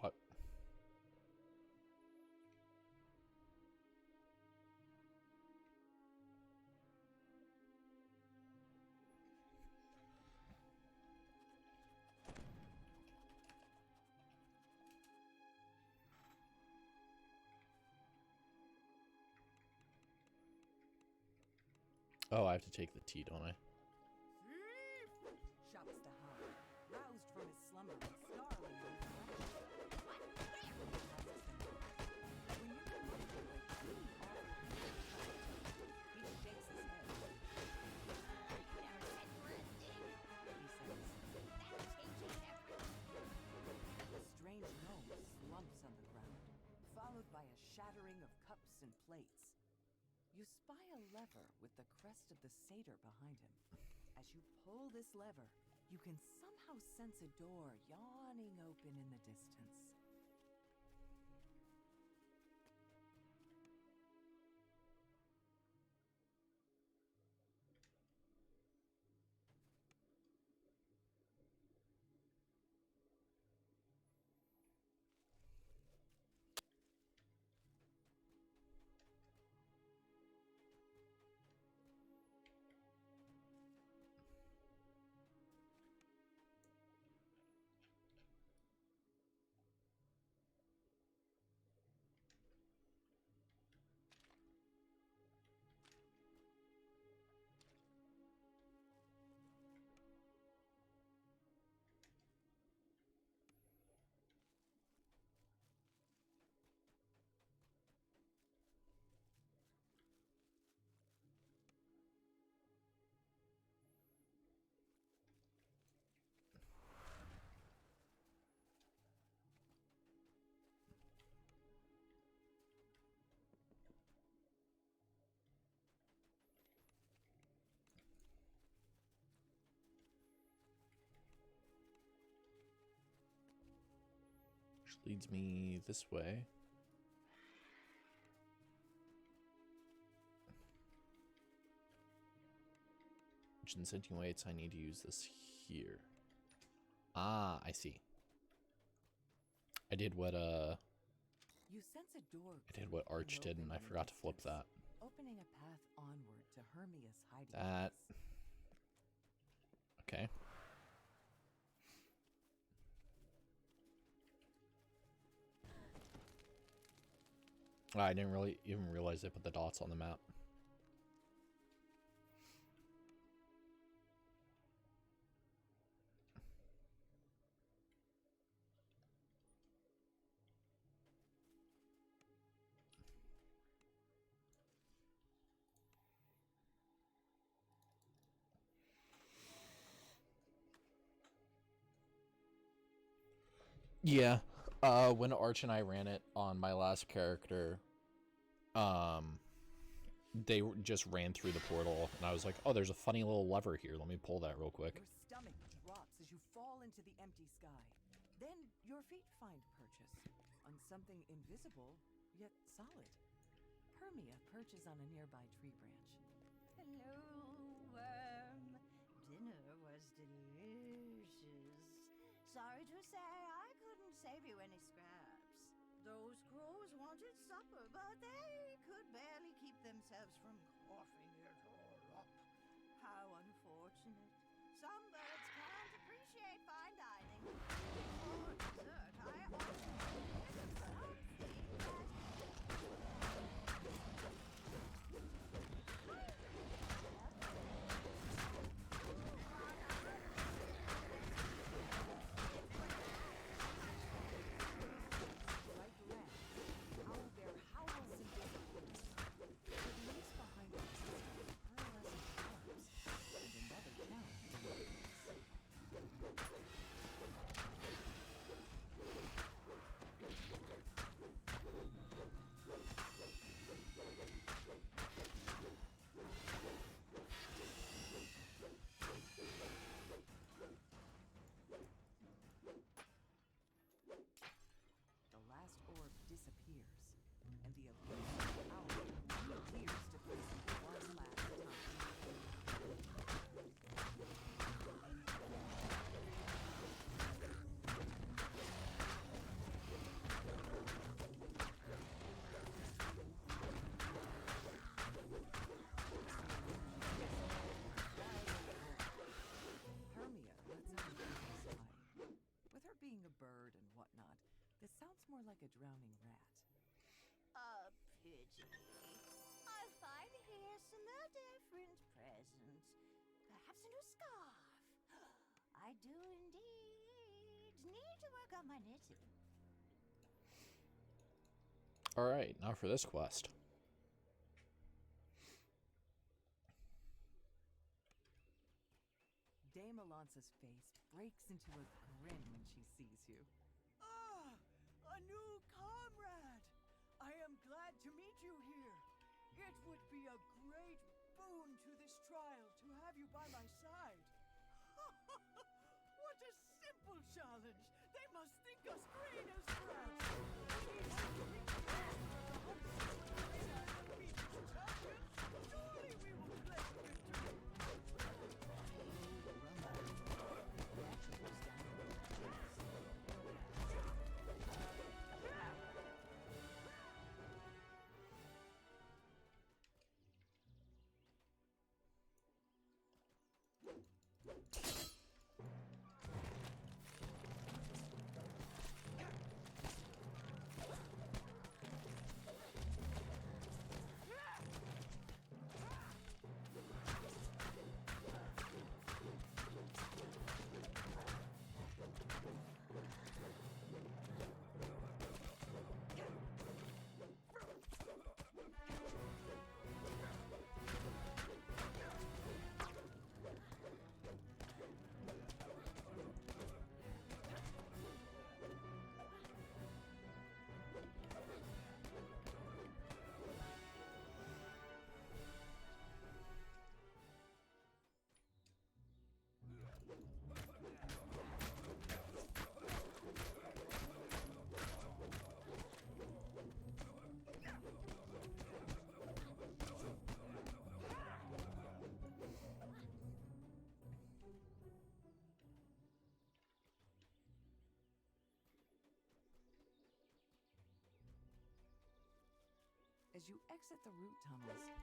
What? Oh, I have to take the tea, don't I? Shouts the hound, roused from his slumber and snarling in his direction. What? Where? When you come up to a key off the shattering of cups and plates. You spy a lever with the crest of the satyr behind him. As you pull this lever, you can somehow sense a door yawning open in the distance. Which leads me this way. Which insinuates I need to use this here. Ah, I see. I did what You sense a door I did what Arch did, and I forgot to flip that. opening a path onward to Hermia's hiding That. place. Okay. I didn't really even realize they put the dots on the map. Yeah. When Arch and I ran it on my last character, they just ran through the portal, and I was like, oh, there's a funny little lever here. Let me pull that real quick. Your stomach drops as you fall into the empty sky. Then your feet find purchase on something invisible, yet solid. Hermia perches on a nearby tree branch. Hello, worm. Dinner was delicious. Sorry to say, I couldn't save you any scraps. Those crows wanted supper, but they could barely keep themselves from coughing it all up. How unfortunate. Some birds can't appreciate fine dining. For dessert, I often give something This sounds more like a drowning rat. a pity. I find here some different presents. Perhaps a new scarf. I do indeed need to work on my knitting. Alright, now for this quest. Dame Alansa's face breaks into a grin when she sees you. Ah, a new comrade! I am glad It would be a great boon to this trial to have you by my side. What a simple challenge! They must think us green as grass. We have to reach the arena and beat the champions. Surely we will claim victory. As you exit the root tunnels,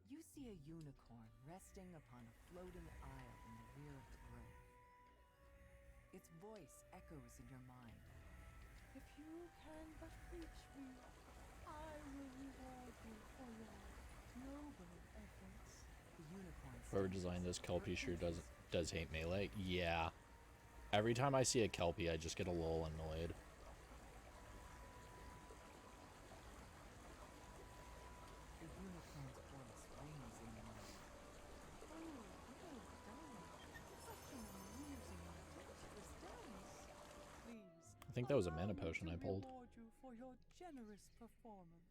you see a unicorn resting upon a floating isle in the rear of the grove. Its voice echoes in your mind. If you can but reach me, I will reward you for your noble efforts. The unicorn Whoever designed this Kelpie sure does hate melee. Yeah. Every time I see a Kelpie, I just get a little annoyed. The unicorn's voice rings in your mind. Oh, well done. Such an amusing and dexterous dance. Please. I think that was a mana allow me potion I to pulled. reward you for your generous performance.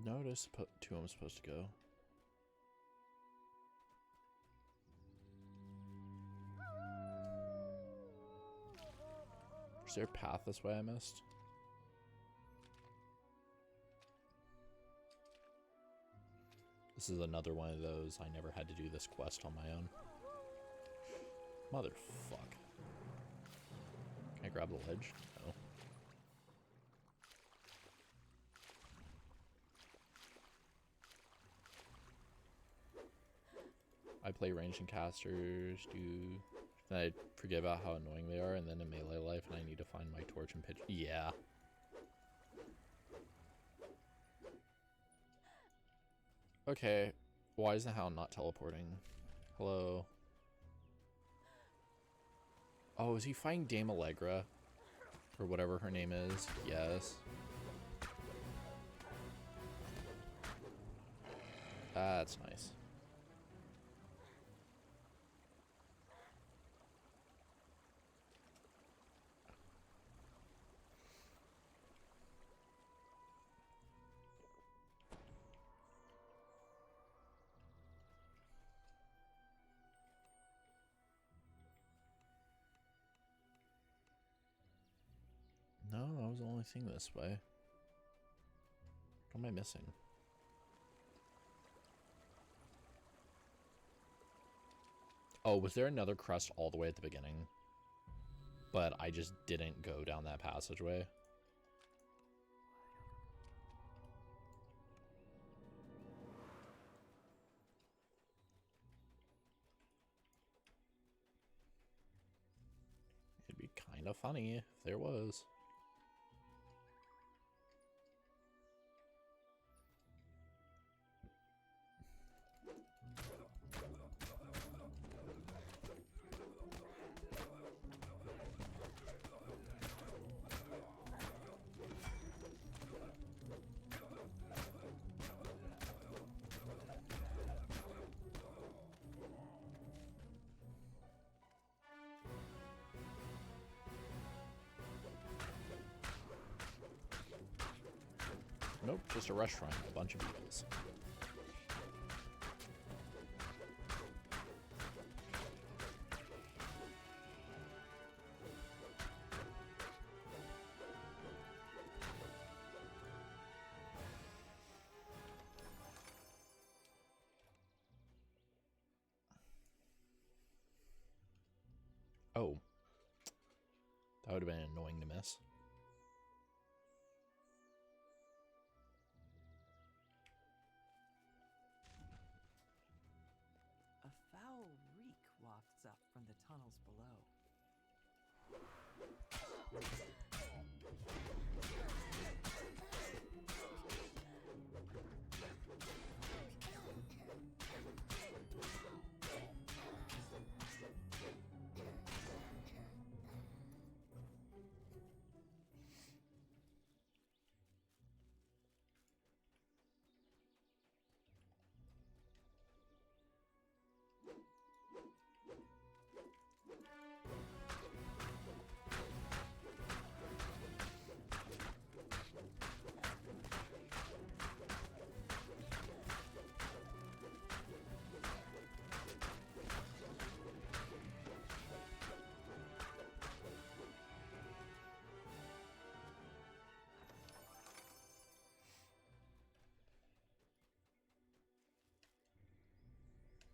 Notice two I'm supposed to go. Is there a path this way I missed? This is another one of those I never had to do this quest on my own. Motherfuck. Can I grab the ledge? No. I play ranged and casters, then I forget about how annoying they are, and then in melee life, and I need to find my torch and pitch. Yeah. Okay, why is the hound not teleporting? Hello? Oh, is he fighting Dame Allegra? Or whatever her name is? Yes. That's nice. No, I was only seeing this way. What am I missing? Oh, was there another crest all the way at the beginning? But I just didn't go down that passageway. It'd be kind of funny if there was. Nope, just a restaurant, a bunch of beetles. Oh. That would have been annoying to miss. A foul reek wafts up from the tunnels below.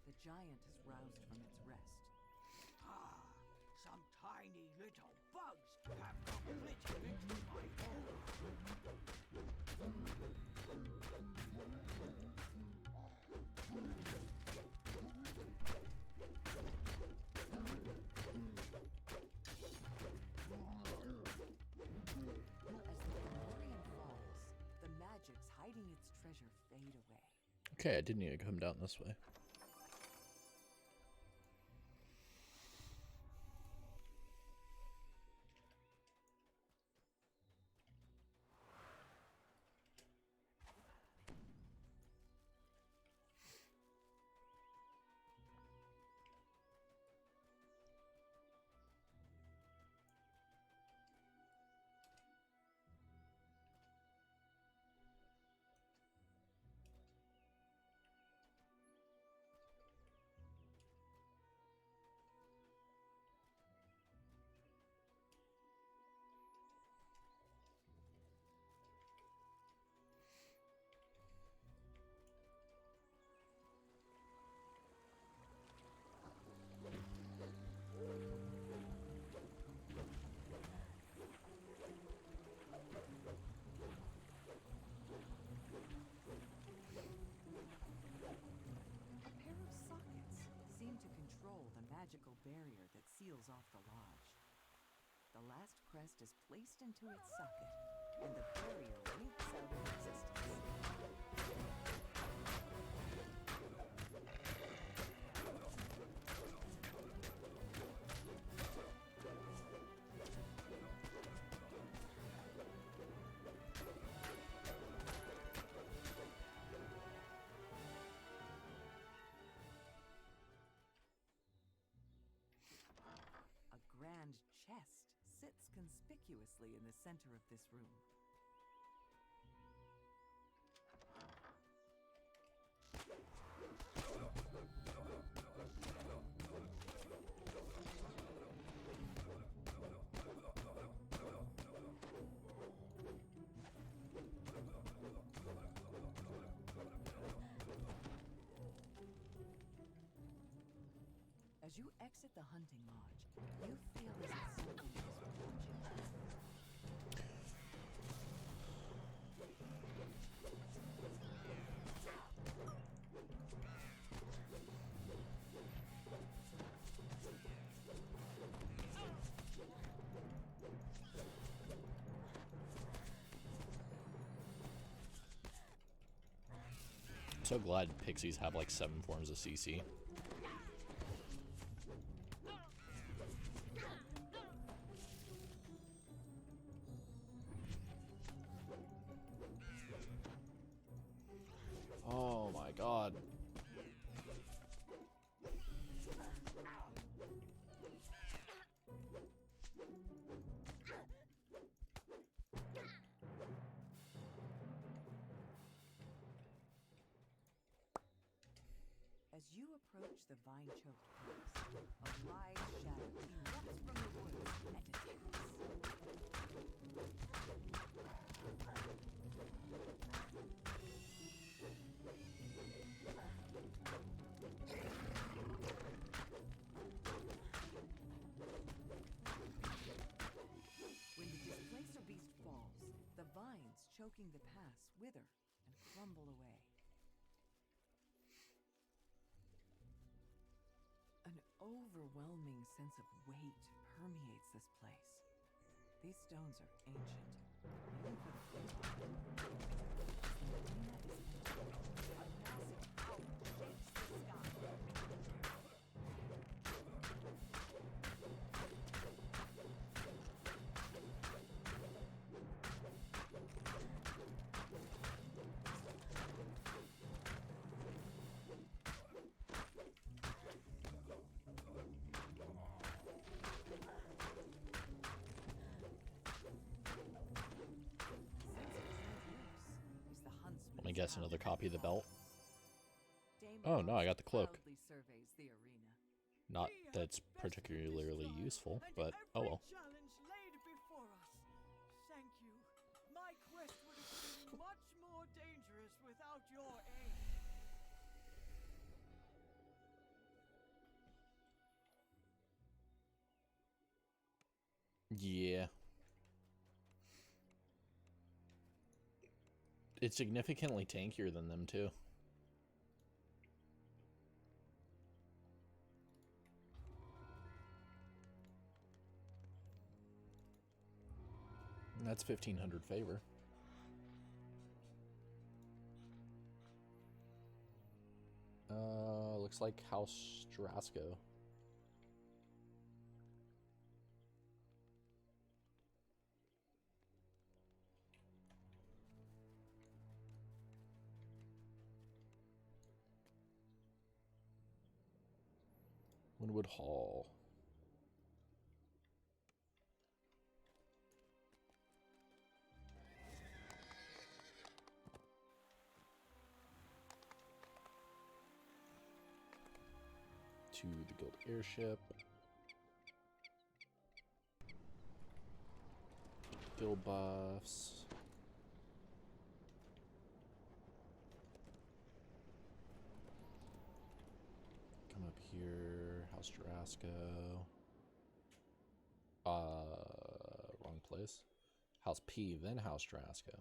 The giant is roused from its rest. Ah, some tiny little bugs have come flitting into my hole. As the Fomorian falls, the magics hiding its treasure fade away. Okay, I didn't need to come down this way. A pair of sockets seem to control the magical barrier that seals off the lodge. The last crest is placed into its socket, and the barrier winks out of existence. A grand chest sits conspicuously in the center of this room. As you exit the hunting lodge, you feel as if something is watching you. I'm so glad pixies have like 7 forms of CC. Oh my god. As you approach the vine-choked place, a wide shadow erupts from the woods and attacks. When the displacer beast falls, the vines choking the paths wither and crumble away. An overwhelming sense of weight permeates this place. These stones are ancient, even for the place behind them. The arena is empty. A massive power shakes the sky. Let me guess, another copy of the belt. Oh no, I got the cloak. Not that's particularly useful, but oh well. Challenge laid before us. Thank you. My quest would have been much more dangerous without your aid. Yeah. It's significantly tankier than them too. And that's 1500 favor. Looks like House Strasco. Winwood Hall. To the Guild Airship. Guild buffs. Come up here. House Tarasco. Wrong place. House P, then House Tarasco.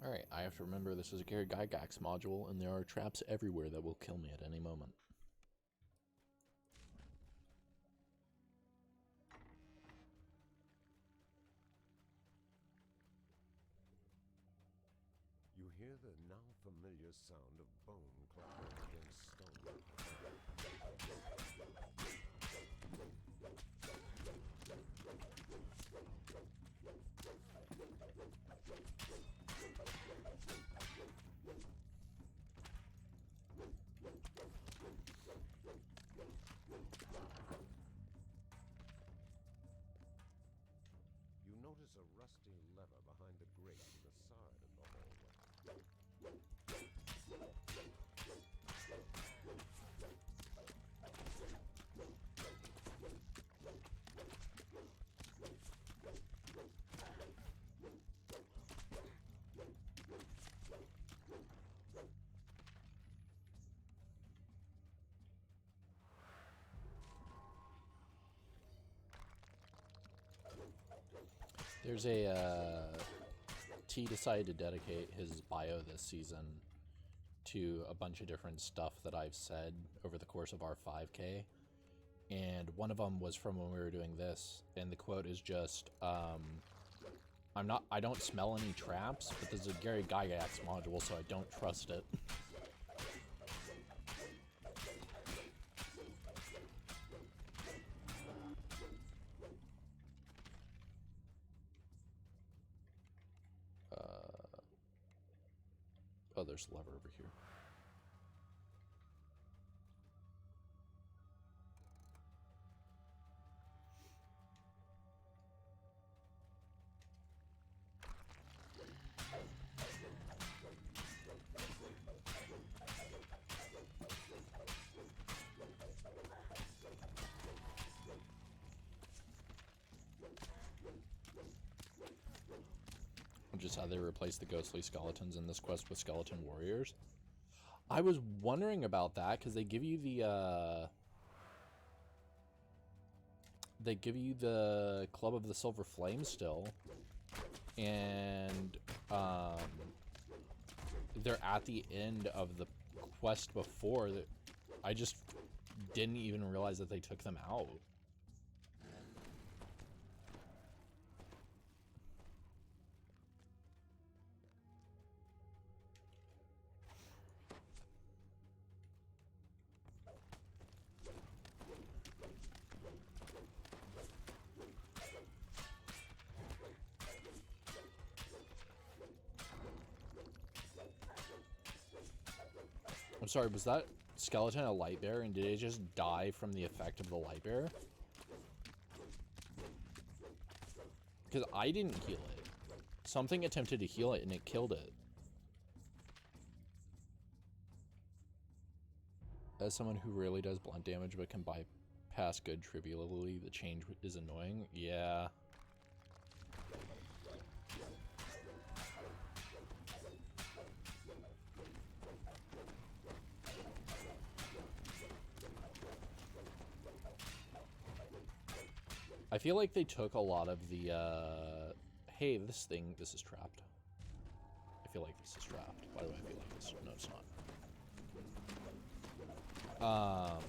Alright, I have to remember this is a Gary Gygax module, and there are traps everywhere that will kill me at any moment. You hear the now familiar sound of bone clattering against stone. You notice a rusty lever behind the grate in the side of the hallway. There's a T decided to dedicate his bio this season to a bunch of different stuff that I've said over the course of our 5K, and one of them was from when we were doing this, and the quote is just, I don't smell any traps, but this is a Gary Gygax module, so I don't trust it. Oh, there's a lever over here. Just how they replace the ghostly skeletons in this quest with skeleton warriors. I was wondering about that because they give you the Club of the Silver Flame still, and they're at the end of the quest before that. I just didn't even realize that they took them out. I'm sorry, was that skeleton a light bearer, and did it just die from the effect of the light bearer? Because I didn't heal it. Something attempted to heal it and it killed it. As someone who rarely does blunt damage but can bypass good trivially, the change is annoying. Yeah. I feel like they took a lot of the, hey, this is trapped. I feel like this is trapped. Why do I feel like this? No, it's not.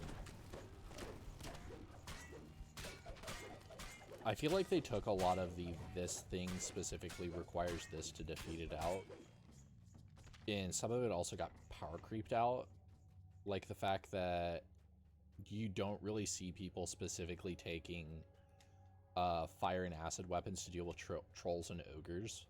I feel like they took a lot of this thing specifically requires this to defeat it out. And some of it also got power creeped out. Like the fact that you don't really see people specifically taking fire and acid weapons to deal with trolls and ogres.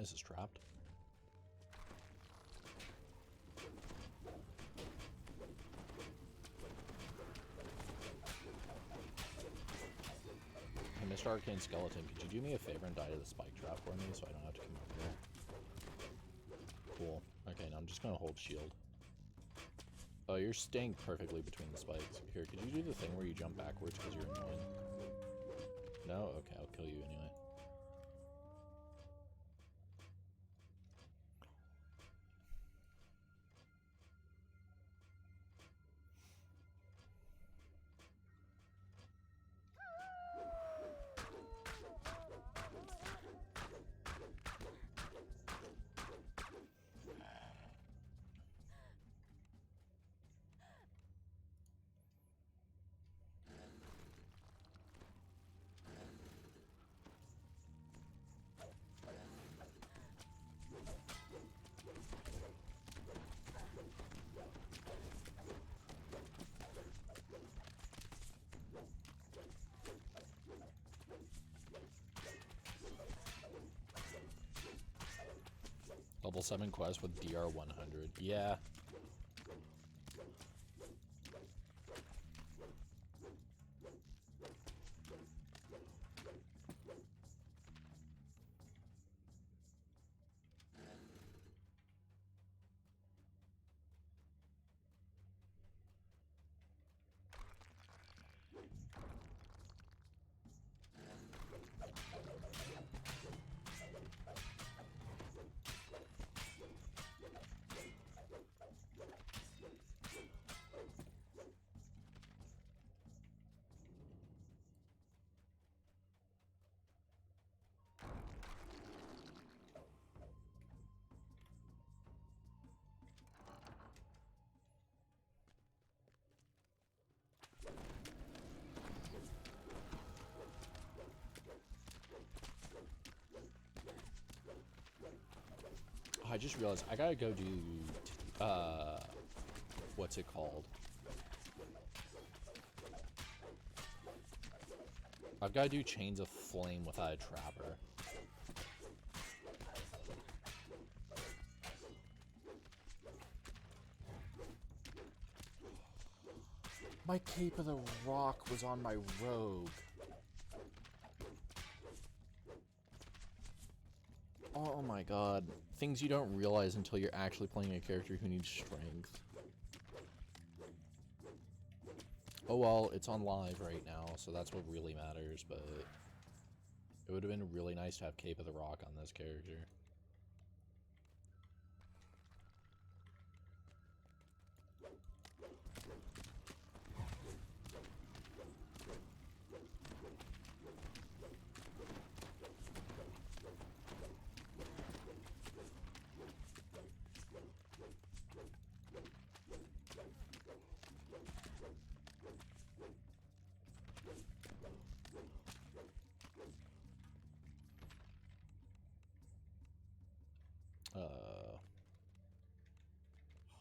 This is trapped. Hey, Mr. Arcane Skeleton, could you do me a favor and die to the spike trap for me so I don't have to come over here? Cool. Okay, now I'm just gonna hold shield. Oh, you're staying perfectly between the spikes. Here, could you do the thing where you jump backwards because you're annoying? No? Okay, I'll kill you anyway. Level 7 quest with DR 100. Yeah. I just realized I gotta go do, what's it called? I've gotta do Chains of Flame without a trapper. My Cape of the Rock was on my rogue. Oh my god. Things you don't realize until you're actually playing a character who needs strength. Oh well, it's on live right now, so that's what really matters, but it would have been really nice to have Cape of the Rock on this character.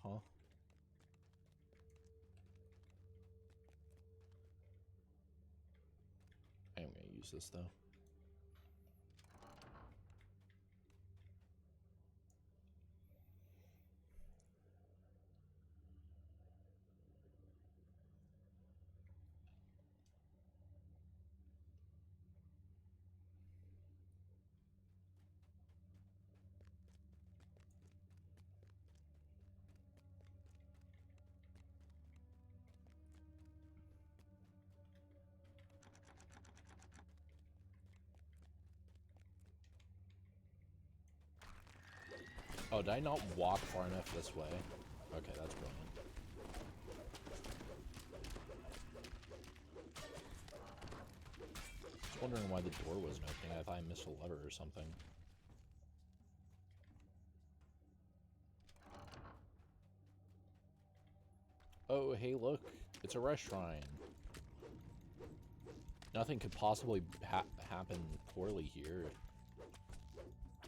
Huh? I am gonna use this though. Oh, did I not walk far enough this way? Okay, that's brilliant. Just wondering why the door wasn't opening. I thought I missed a lever or something. Oh, hey, look. It's a restaurant. Nothing could possibly happen poorly here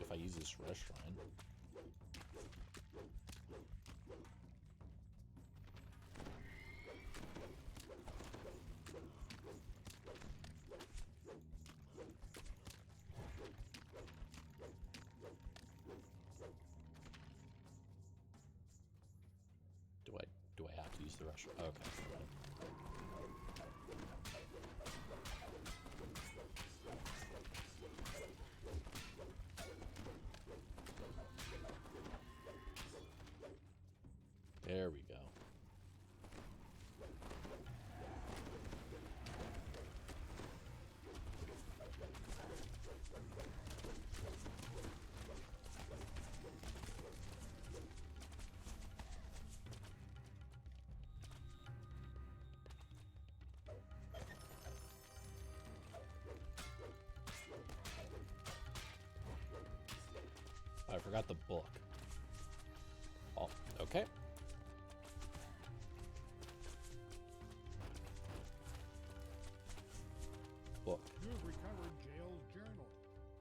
if I use this restaurant. Rush. Okay. There we go. I forgot the book. Oh, okay. Book. You have recovered Jail's journal,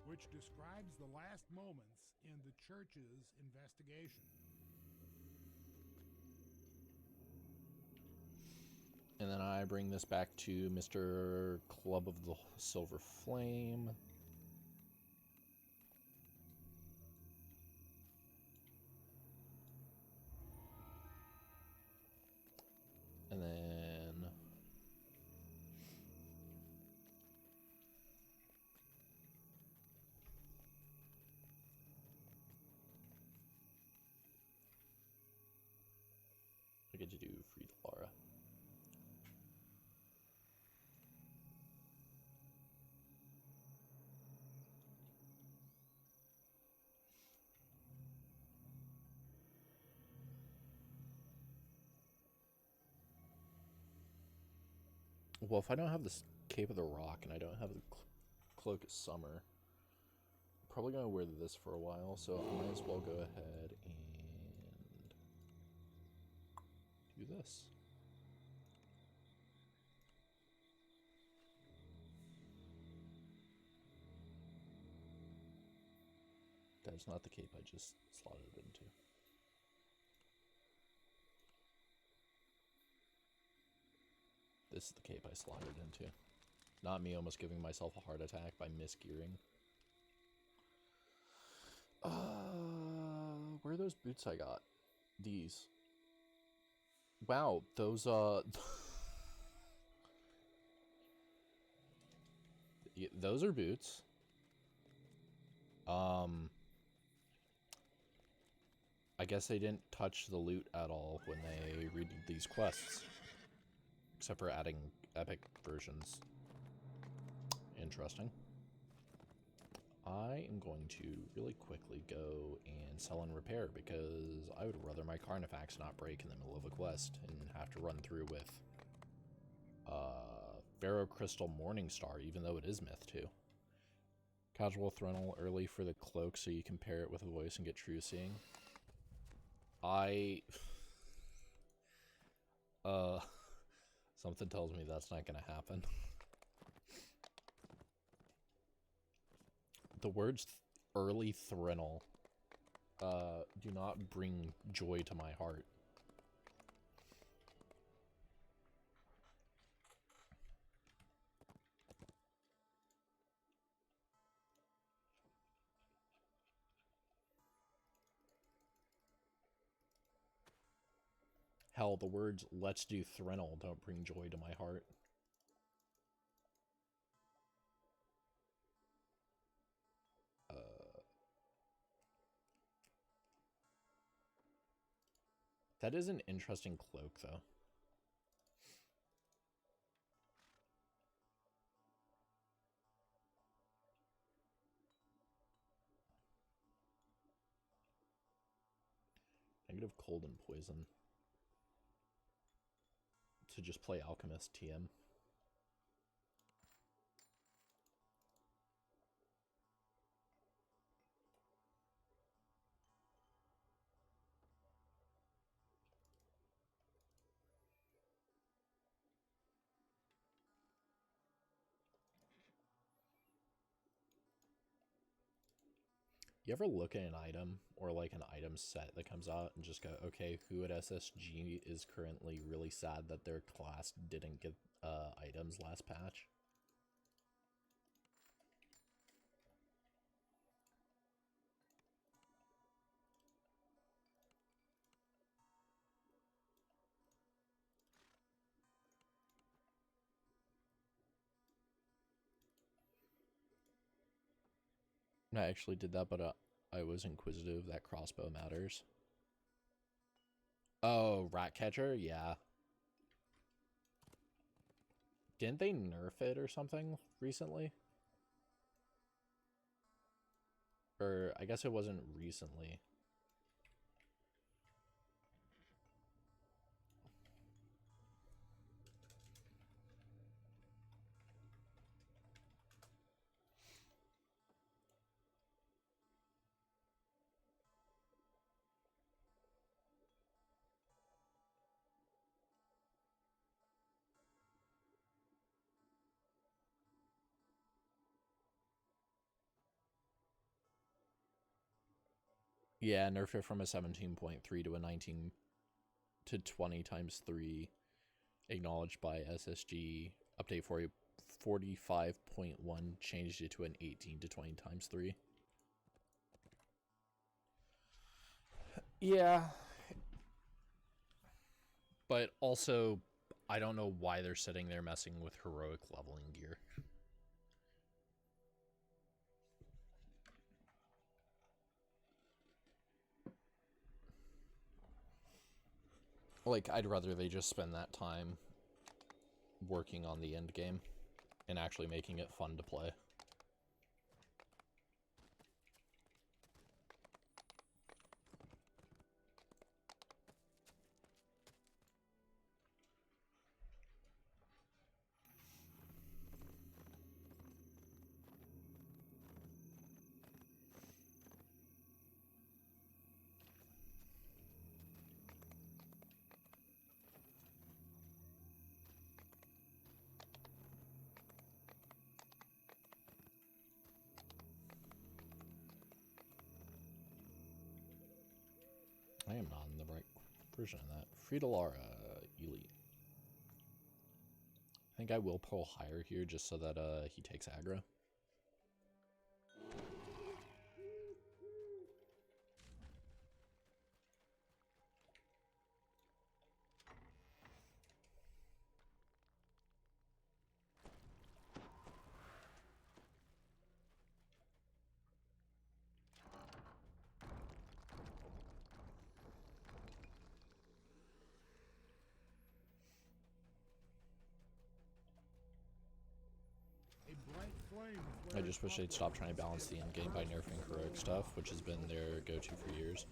which describes the last moments in the church's investigation. And then I bring this back to Mr. Club of the Silver Flame. And then I get to do Free Lara. Well, if I don't have this Cape of the Rock and I don't have the Cloak of Summer, I'm probably going to wear this for a while, so I might as well go ahead and do this. That's not the cape I just slotted it into. This is the cape I slotted into. Not me almost giving myself a heart attack by misgearing. Where are those boots I got? These. Wow, those, those are boots. I guess they didn't touch the loot at all when they redid these quests. Except for adding epic versions. Interesting. I am going to really quickly go and sell and repair because I would rather my Carnifex not break in the middle of a quest and have to run through with Pharaoh Crystal Morningstar, even though it is Myth 2. Casual Thrall early for the cloak so you can pair it with a voice and get true seeing. Something tells me that's not gonna happen. The words early Thrinal do not bring joy to my heart. Hell, the words let's do Thrinal don't bring joy to my heart. That is an interesting cloak, though. Negative cold and poison. To just play Alchemist TM. You ever look at an item or like an item set that comes out and just go, okay, who at SSG is currently really sad that their class didn't get items last patch? I actually did that, but I was inquisitive. That crossbow matters. Oh, Ratcatcher? Yeah. Didn't they nerf it or something recently? Or I guess it wasn't recently. Yeah, nerfed it from a 17.3 to a 19 to 20 times 3. Acknowledged by SSG. Update 45.1 changed it to an 18 to 20 times 3. Yeah. But also, I don't know why they're sitting there messing with heroic leveling gear. Like, I'd rather they just spend that time working on the end game and actually making it fun to play. I am not in the right version of that. Fridalara Elite. I think I will pull higher here just so that he takes aggro. I just wish they'd stop trying to balance the end game by nerfing heroic stuff, which has been their go-to for years.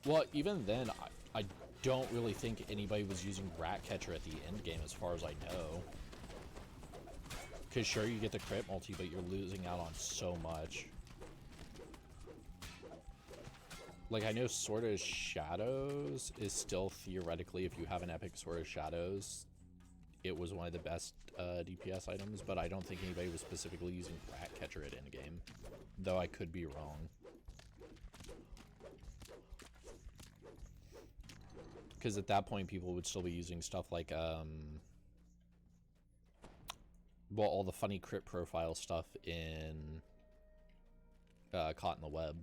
Well, even then, I don't really think anybody was using Ratcatcher at the end game as far as I know. Because sure, you get the crit multi, but you're losing out on so much. Like, I know Sword of Shadows is still theoretically, if you have an epic Sword of Shadows, it was one of the best DPS items, but I don't think anybody was specifically using Ratcatcher at endgame, though I could be wrong. Because at that point, people would still be using stuff like, well, all the funny crit profile stuff in Caught in the Web.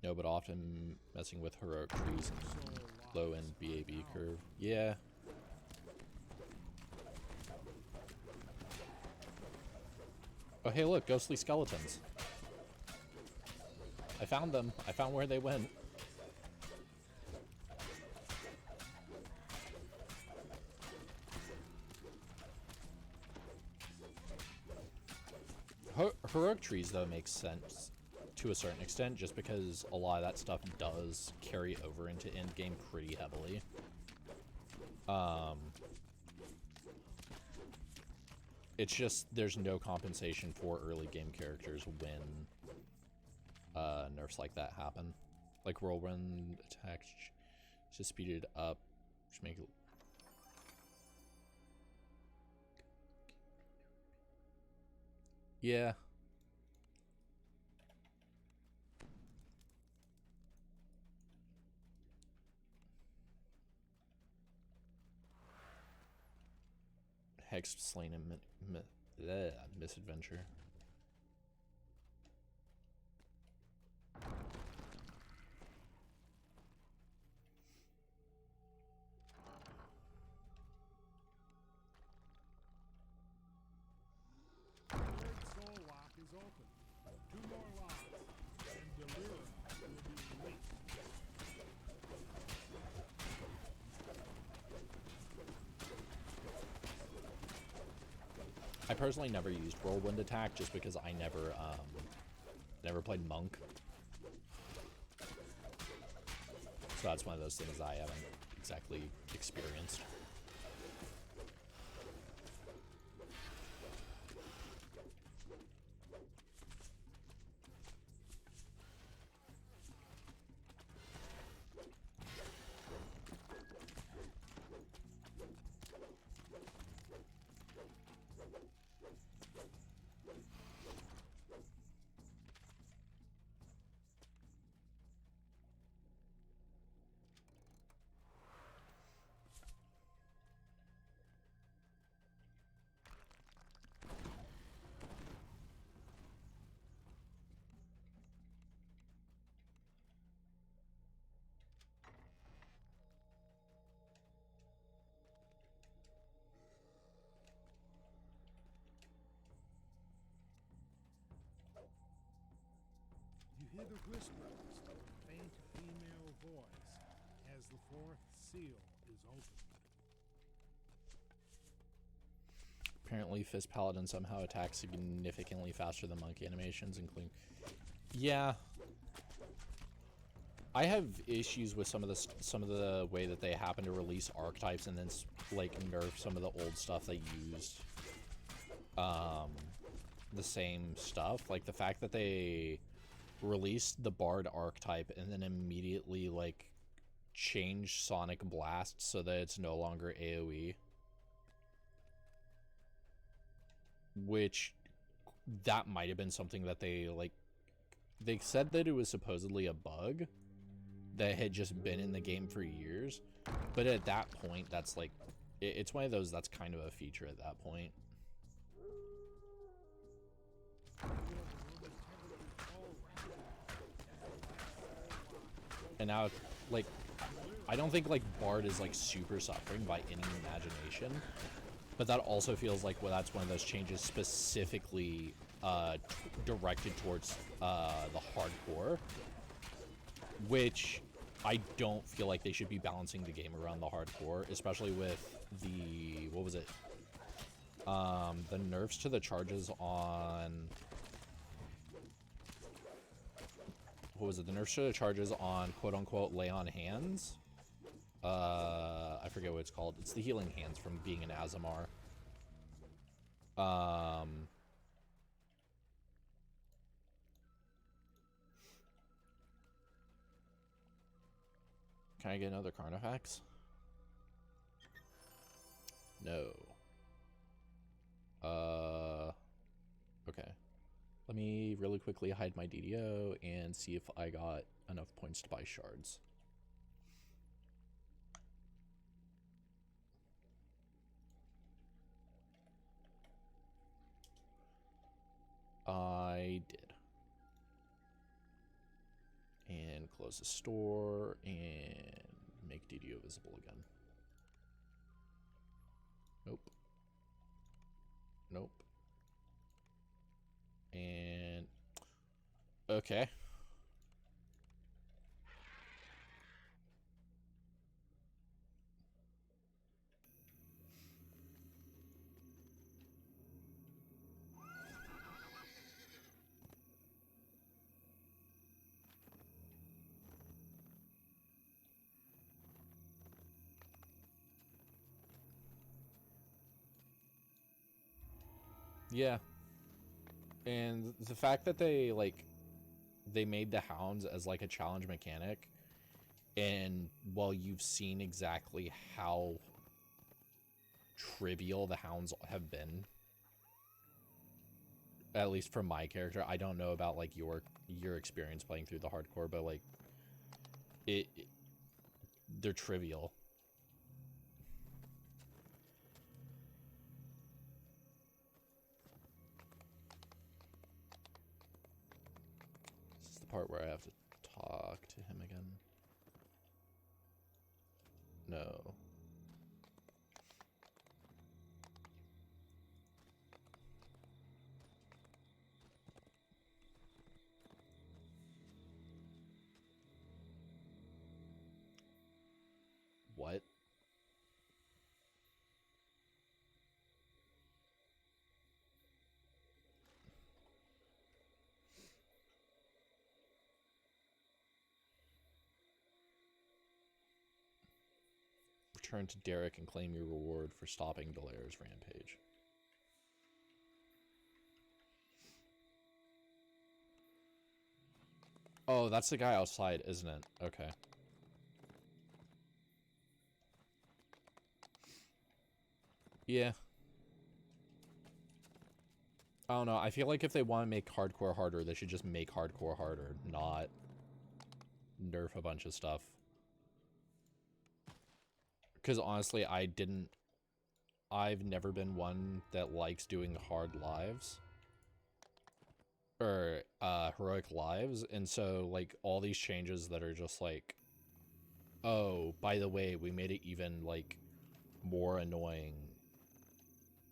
No, but often messing with heroic trees and low end BAB curve. Yeah. Oh, hey, look, ghostly skeletons. I found them. I found where they went. Heroic trees, though, makes sense to a certain extent, just because a lot of that stuff does carry over into endgame pretty heavily. It's just there's no compensation for early game characters when nerfs like that happen. Like whirlwind attack just speed it up, just make it. Yeah. Hex slain and Bleh, misadventure. The third soul lock is open. 2 more locks, and Delira will be released. I personally never used Whirlwind Attack just because I never played Monk. So that's one of those things I haven't exactly experienced. You hear the whispers of a faint female voice as the 4th seal is opened. Apparently, Fist Paladin somehow attacks significantly faster than monkey animations, including... Yeah. I have issues with some of the way that they happen to release archetypes and then like nerf some of the old stuff they used the same stuff. Like the fact that they released the Bard archetype and then immediately like changed Sonic Blast so that it's no longer AoE. Which that might have been something that they said that it was supposedly a bug that had just been in the game for years, but at that point that's like it's one of those that's kind of a feature at that point. And now like I don't think like Bard is like super suffering by any imagination, but that also feels like that's one of those changes specifically directed towards the hardcore, which I don't feel like they should be balancing the game around the hardcore, especially with the, what was it? The nerfs to the charges on, what was it? The nerfs to the charges on quote unquote lay on hands. I forget what it's called. It's the healing hands from being an Azamar. Can I get another Carnifex? No. Okay. Let me really quickly hide my DDO and see if I got enough points to buy shards. I did. And close the store and make DDO visible again. Nope. Nope. And okay. Yeah. And the fact that they made the hounds as like a challenge mechanic, and while you've seen exactly how trivial the hounds have been, at least from my character, I don't know about like your experience playing through the hardcore, but like they're trivial. part where I have to talk to him again? No. What? Return to Derek and claim your reward for stopping Delair's rampage. Oh, that's the guy outside, isn't it? Okay. Yeah. I don't know. I feel like if they want to make hardcore harder, they should just make hardcore harder, not nerf a bunch of stuff. Because honestly, I've never been one that likes doing hard lives. Or, heroic lives. And so, like, all these changes that are just like, oh, by the way, we made it even, like, more annoying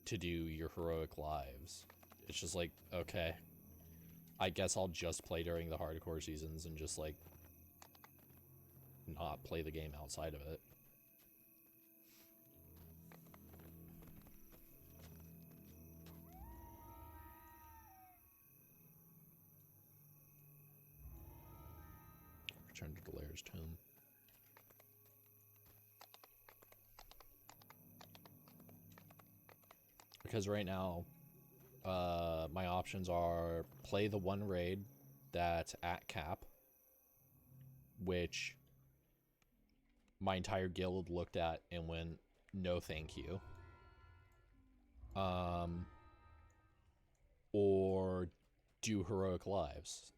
to do your heroic lives. It's just like, okay, I guess I'll just play during the hardcore seasons and just, like, not play the game outside of it. Return to Delair's tomb. Because right now, my options are play the one raid that's at cap, which my entire guild looked at and went, no thank you. Or do heroic lives,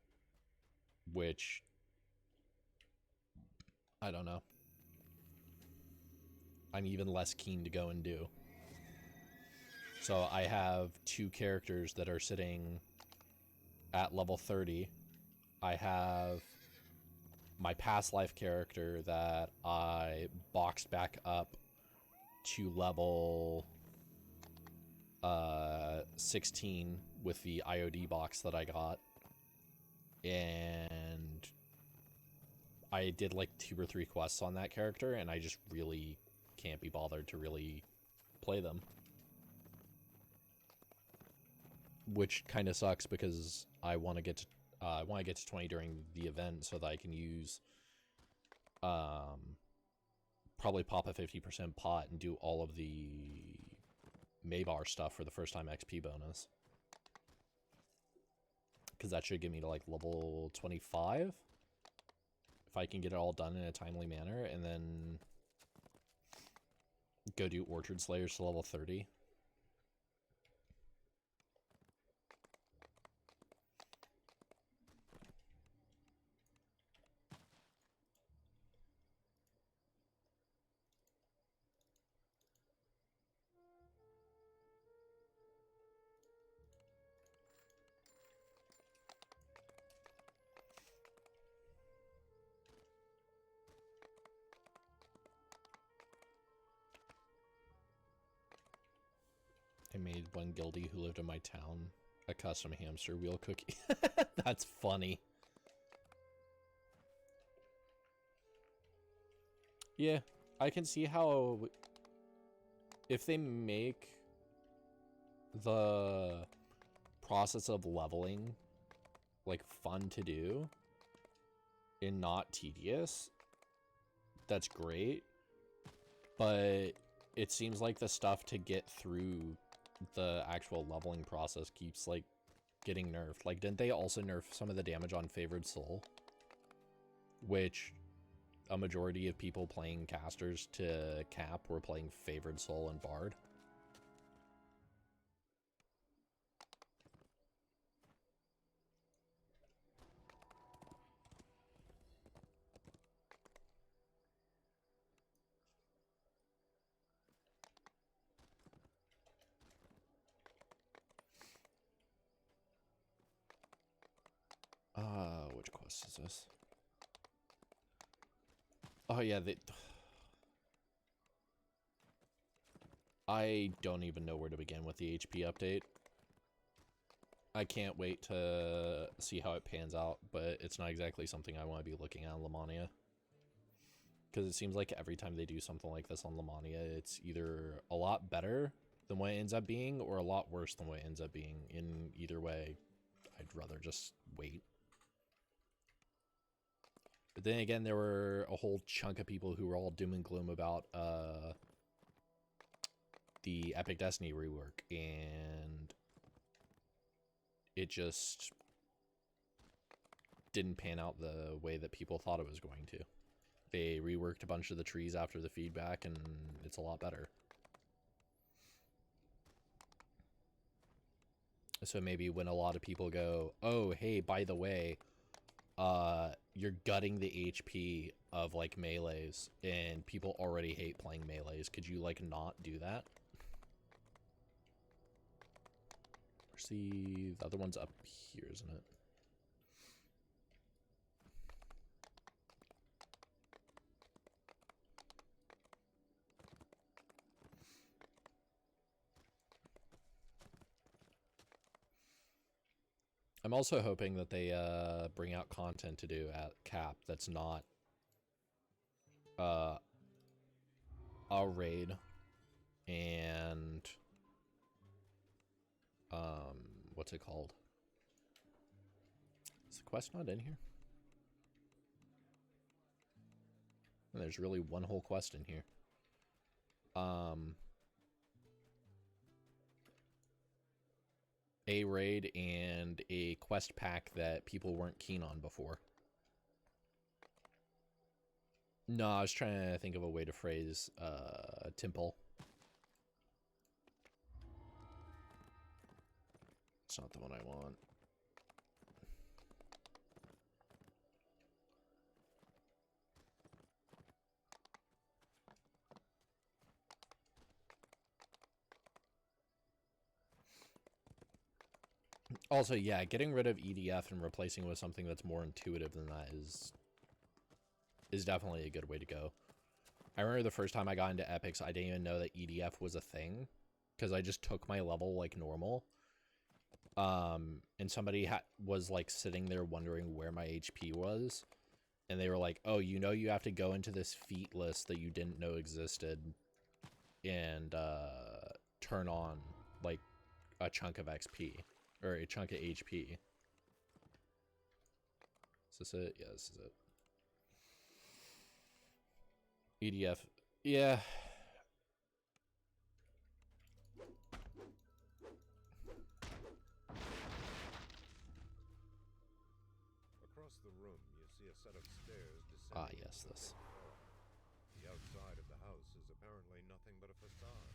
which I don't know. I'm even less keen to go and do. So I have two characters that are sitting at level 30. I have my past life character that I boxed back up to level 16 with the IOD box that I got. And I did like 2 or 3 quests on that character, and I just really can't be bothered to really play them. Which kind of sucks because I want to get to 20 during the event so that I can use probably pop a 50% pot and do all of the Maybar stuff for the first time XP bonus. Because that should get me to like level 25 if I can get it all done in a timely manner, and then go do Orchard Slayers to level 30. I made one guildie who lived in my town a custom hamster wheel cookie. That's funny. Yeah, I can see how if they make the process of leveling like fun to do and not tedious, that's great. But it seems like the stuff to get through the actual leveling process keeps like getting nerfed. Like, didn't they also nerf some of the damage on Favored Soul? Which a majority of people playing casters to cap were playing Favored Soul and Bard. Which quest? quest is this? Oh yeah, I don't even know where to begin with the HP update. I can't wait to see how it pans out, but it's not exactly something I want to be looking at on Lamania. Because it seems like every time they do something like this on Lamania, it's either a lot better than what it ends up being, or a lot worse than what it ends up being. In either way, I'd rather just wait. But then again, there were a whole chunk of people who were all doom and gloom about the Epic Destiny rework, and it just didn't pan out the way that people thought it was going to. They reworked a bunch of the trees after the feedback, and it's a lot better. So maybe when a lot of people go, oh, hey, by the way, you're gutting the HP of, like, melees, and people already hate playing melees, could you, like, not do that? See, the other one's up here, isn't it? I'm also hoping that they bring out content to do at Cap that's not a raid and what's it called? Is the quest not in here? And there's really one whole quest in here. A raid and a quest pack that people weren't keen on before. No, I was trying to think of a way to phrase Temple. It's not the one I want. Also, yeah, getting rid of EDF and replacing it with something that's more intuitive than that is definitely a good way to go. I remember the first time I got into Epics, I didn't even know that EDF was a thing, because I just took my level like normal. And somebody was like sitting there wondering where my HP was, and they were like, oh, you know, you have to go into this feat list that you didn't know existed and turn on like a chunk of XP. Or a chunk of HP. Is this it? Yeah, this is it. EDF. Yeah. Across the room, you see a set of stairs descending. Ah, yes, this. The outside of the house is apparently nothing but a facade.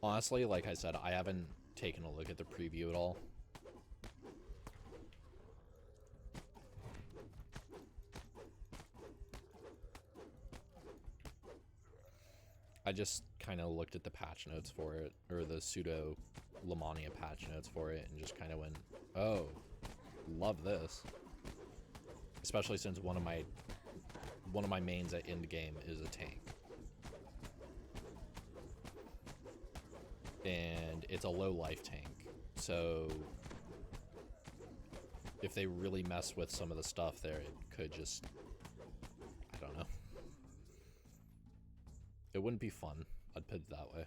Honestly, like I said, I haven't taken a look at the preview at all. I just kind of looked at the patch notes for it, or the pseudo Lamania patch notes for it, and just kind of went, oh, love this. Especially since one of my mains at end game is a tank. And it's a low life tank, so if they really mess with some of the stuff there, it could just, I don't know. It wouldn't be fun, I'd put it that way.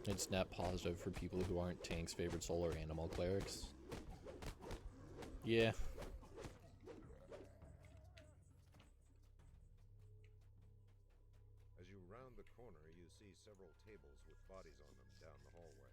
It's net positive for people who aren't tanks, favored soul, or animal clerics. Yeah. As you round the corner, you see several tables with bodies on them down the hallway.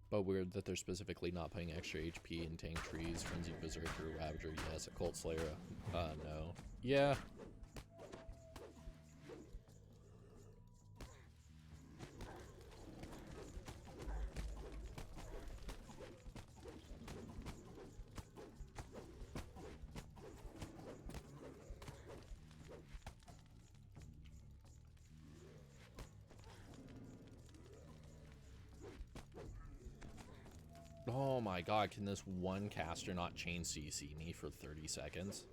But weird that they're specifically not putting extra HP in tank trees. Frenzied Berserker, Ravager, yes. Occult Slayer, no. Yeah. Oh my god, can this one caster not chain CC me for 30 seconds?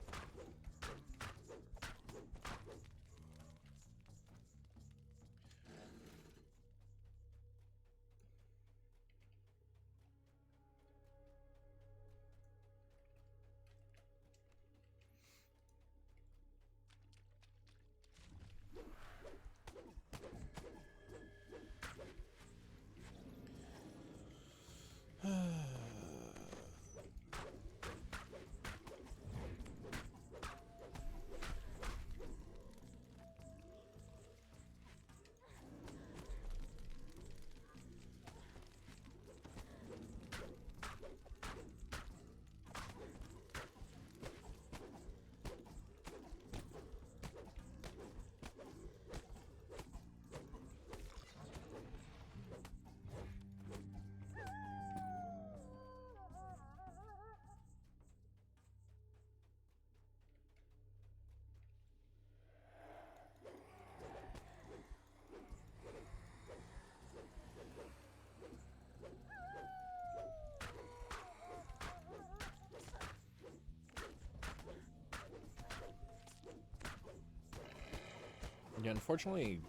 Yeah, unfortunately,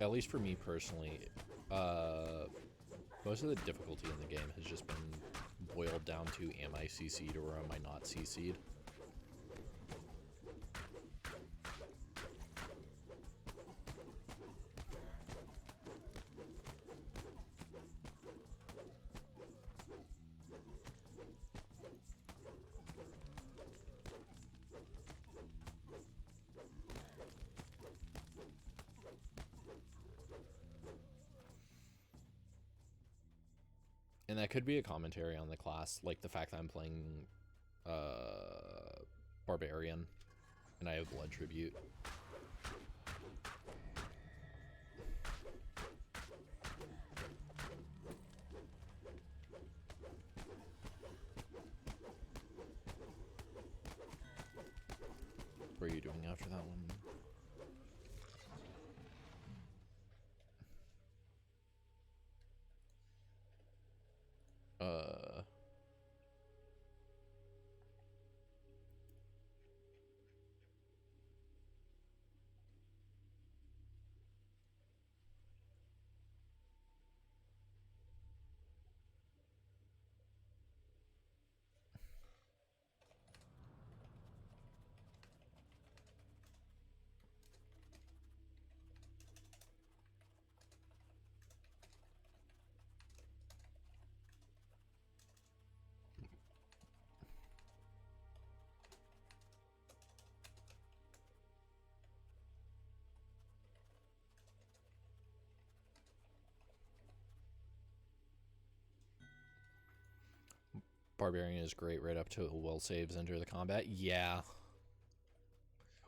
at least for me personally, most of the difficulty in the game has just been boiled down to am I CC'd or am I not CC'd? And that could be a commentary on the class, like the fact that I'm playing Barbarian and I have Blood Tribute. What are you doing after that one? Barbarian is great right up to will saves enter the combat. Yeah.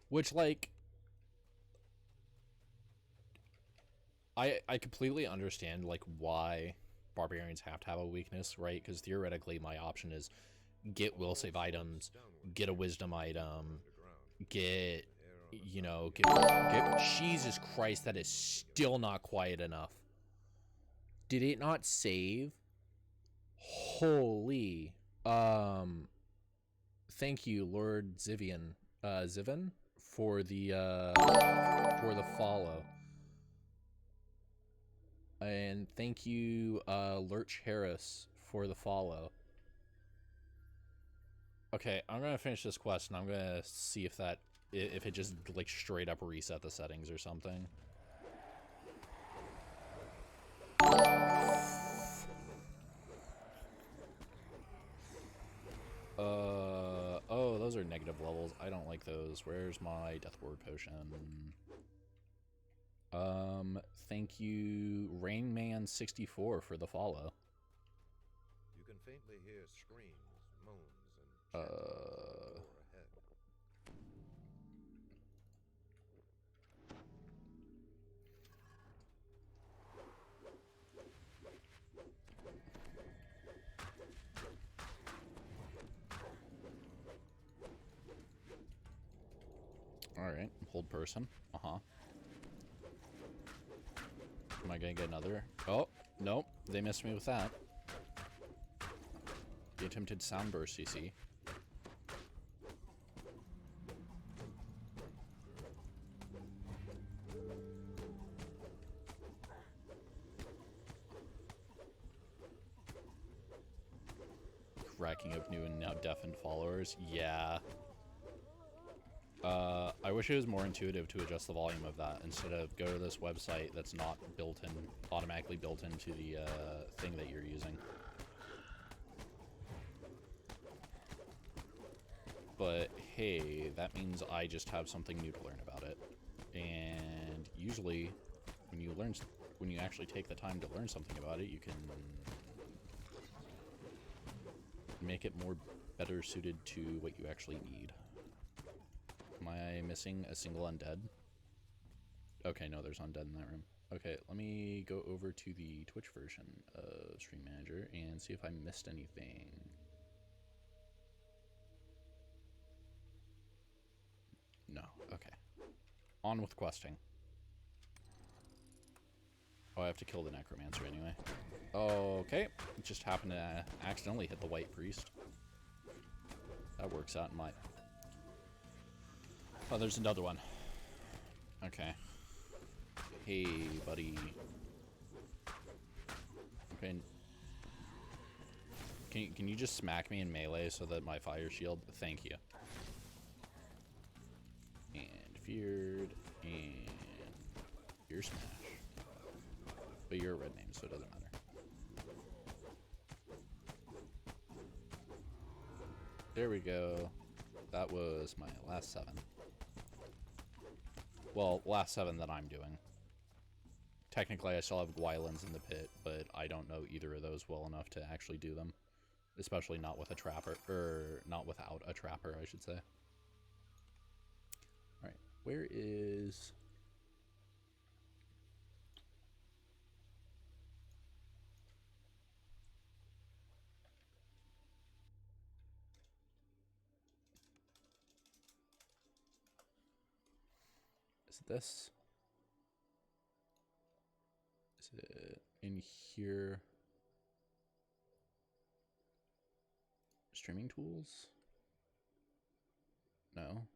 Which, like, I completely understand, like, why Barbarians have to have a weakness, right? Because theoretically my option is get will save items, get a wisdom item, get, you know, get Jesus Christ, that is still not quiet enough. Did it not save? Holy. Thank you, Lord Zivian, Zivan, for the follow. And thank you, Lurch Harris, for the follow. Okay, I'm gonna finish this quest and I'm gonna see if if it just like straight up reset the settings or something. Oh, those are negative levels. I don't like those. Where's my Death Ward potion? Thank you, Rainman64 for the follow. You can faintly hear screams, moans, and chanting from the floor ahead. Alright, hold person. Uh-huh. Am I gonna get another? Oh, nope. They missed me with that. The attempted sound burst, you see. Racking up new and now deafened followers. Yeah. I wish it was more intuitive to adjust the volume of that instead of go to this website that's not built in, automatically built into the thing that you're using. But hey, that means I just have something new to learn about it. And usually, when you actually take the time to learn something about it, you can make it more better suited to what you actually need. Am I missing a single undead? Okay, no, there's undead in that room. Okay, let me go over to the Twitch version of Stream Manager and see if I missed anything. No, okay. On with questing. Oh, I have to kill the Necromancer anyway. Okay, just happened to accidentally hit the White Priest. That works out in my... Oh, there's another one. Okay. Hey, buddy. Okay. Can you just smack me in melee so that my fire shield... Thank you. And feared, and your smash. But you're a red name, so it doesn't matter. There we go. That was my last 7. Well, last 7 that I'm doing. Technically, I still have Gwylins in the pit, but I don't know either of those well enough to actually do them. Especially not with a trapper, or not without a trapper, I should say. Alright, where is... Is it this? Is it in here? Streaming tools? No.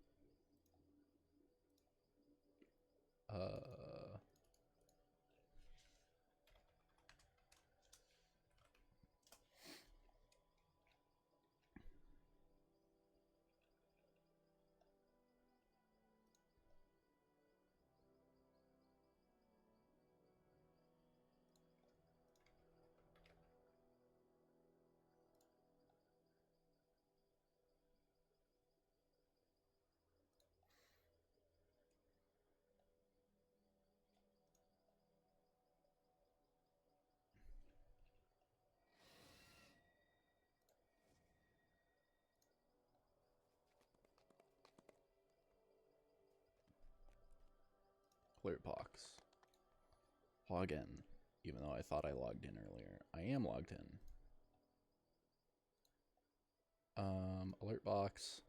Alert box. Log in. Even though I thought I logged in earlier. I am logged in. Alert box.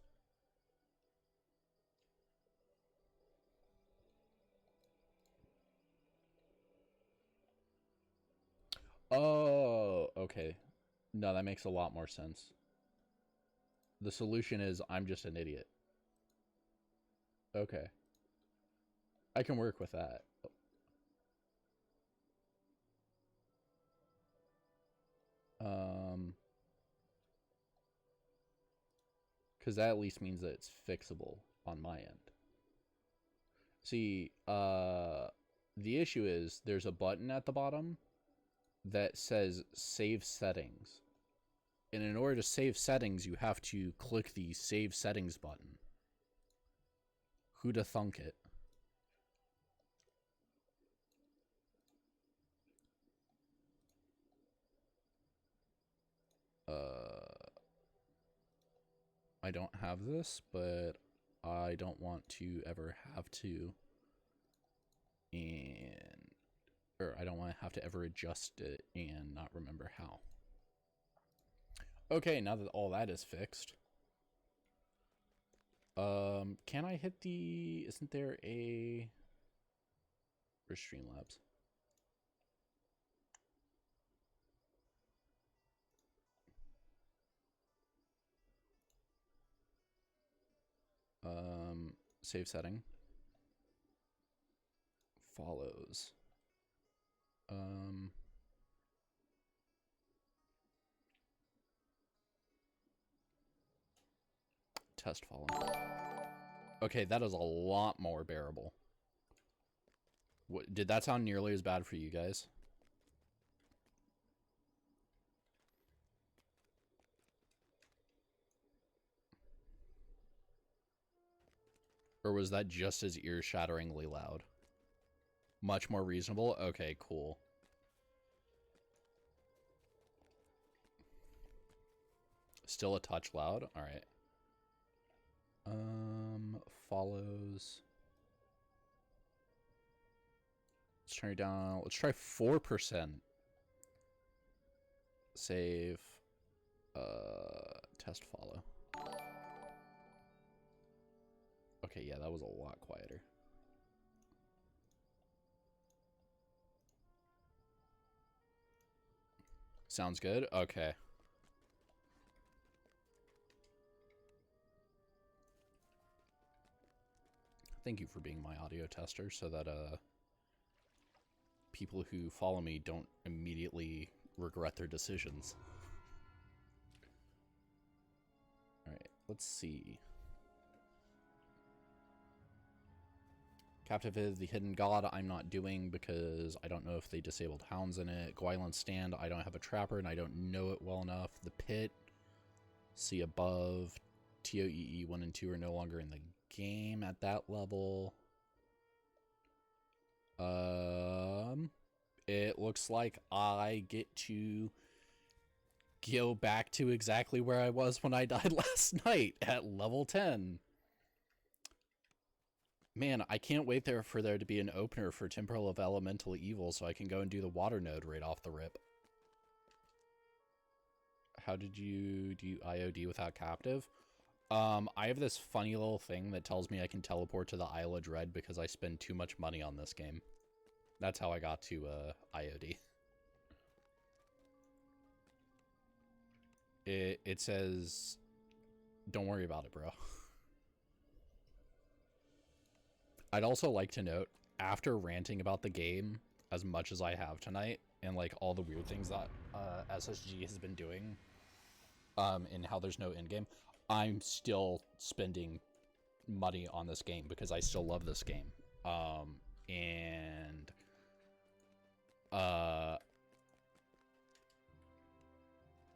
Oh, okay. No, that makes a lot more sense. The solution is I'm just an idiot. Okay. I can work with that. Because that at least means that it's fixable on my end. See, the issue is there's a button at the bottom that says Save Settings. And in order to save settings, you have to click the Save Settings button. Who'da thunk it? I don't have this, but I don't want to ever have to. Or I don't want to have to ever adjust it and not remember how. Okay, now that all that is fixed. Can I hit the... Isn't there a... Where's Streamlabs? Save setting. Follows. Test follow. Okay, that is a lot more bearable. What, did that sound nearly as bad for you guys? Or was that just as ear-shatteringly loud? Much more reasonable? Okay, cool. Still a touch loud? Alright. Follows. Let's turn it down. Let's try 4%. Save. Test follow. Okay, yeah, that was a lot quieter. Sounds good? Okay. Thank you for being my audio tester so that people who follow me don't immediately regret their decisions. Alright, let's see. Captive is the Hidden God I'm not doing because I don't know if they disabled hounds in it. Gwyland Stand, I don't have a trapper and I don't know it well enough. The Pit, see above. TOEE 1 and 2 are no longer in the game at that level. It looks like I get to go back to exactly where I was when I died last night at level 10. Man, I can't wait for there to be an opener for Temporal of Elemental Evil so I can go and do the water node right off the rip. How did you do IOD without captive? I have this funny little thing that tells me I can teleport to the Isle of Dread because I spend too much money on this game. That's how I got to IOD. It says, don't worry about it, bro. I'd also like to note, after ranting about the game as much as I have tonight, and like all the weird things that SSG has been doing, and how there's no endgame, I'm still spending money on this game because I still love this game.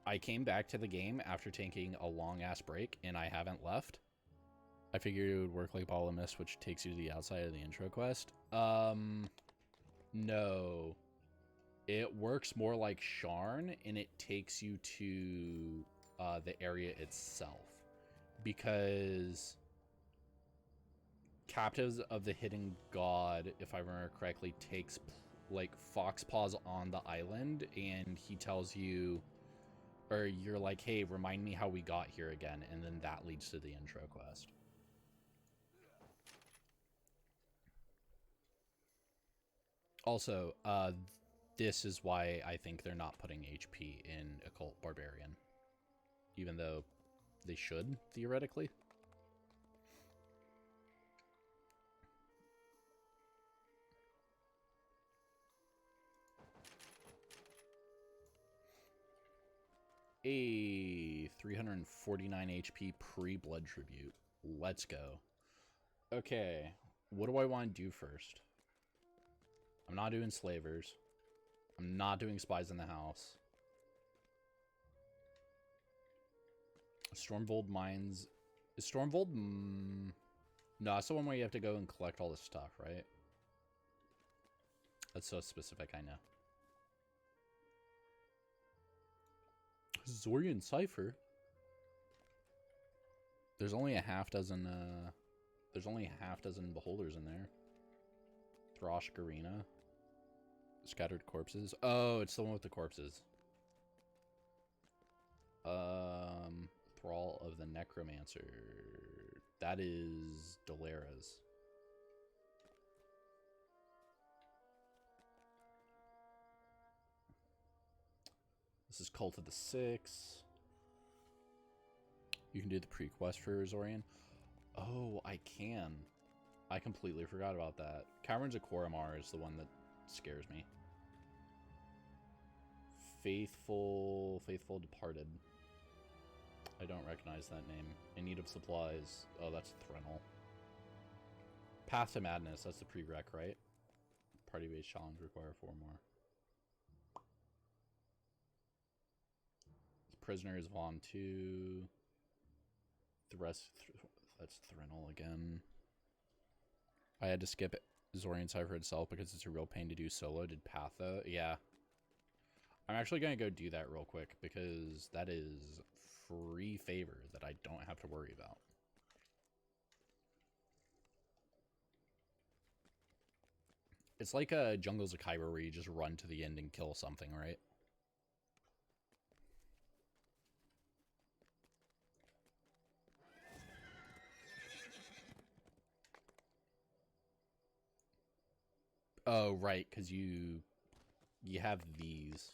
I came back to the game after taking a long-ass break, and I haven't left. I figured it would work like Ball of Mist, which takes you to the outside of the intro quest. No. It works more like Sharn, and it takes you to the area itself. Because Captives of the Hidden God, if I remember correctly, takes like Foxpaws on the island, and he tells you, or you're like, hey, remind me how we got here again, and then that leads to the intro quest. Also, this is why I think they're not putting HP in Occult Barbarian. Even though they should, theoretically. A 349 HP pre-blood tribute. Let's go. Okay, what do I want to do first? I'm not doing slavers. I'm not doing spies in the house. Stormvold mines. Is Stormvold? No, it's the one where you have to go and collect all this stuff, right? That's so specific, I know. Zorian Cipher? There's only a half dozen, beholders in there. Throshk Arena. Scattered Corpses. Oh, it's the one with the corpses. Thrall of the Necromancer. That is Dolera's. This is Cult of the Six. You can do the pre-quest for Zorian. Oh, I can. I completely forgot about that. Caverns of Koromar is the one that scares me. Faithful Departed. I don't recognize that name. In Need of Supplies. Oh, that's Threnel. Path to Madness. That's the prereq, right? Party-based challenge require 4 more. Prisoners Vaughn 2. The rest, that's Threnel again. I had to skip Zorian Cipher itself because it's a real pain to do solo. Did Patha? Yeah. I'm actually going to go do that real quick because that is free favor that I don't have to worry about. It's like a Jungles of Kyber where you just run to the end and kill something, right? Oh, right, because you have these.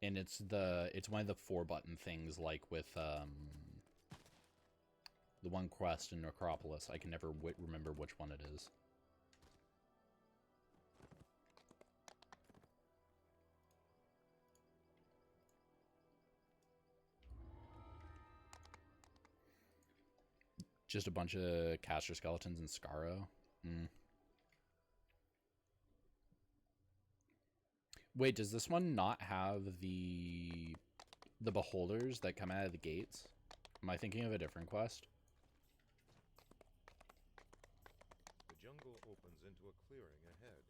And it's one of the 4-button things, like with the one quest in Necropolis. I can never remember which one it is. Just a bunch of caster skeletons in Skaro. Wait, does this one not have the beholders that come out of the gates? Am I thinking of a different quest? The jungle opens into a clearing ahead.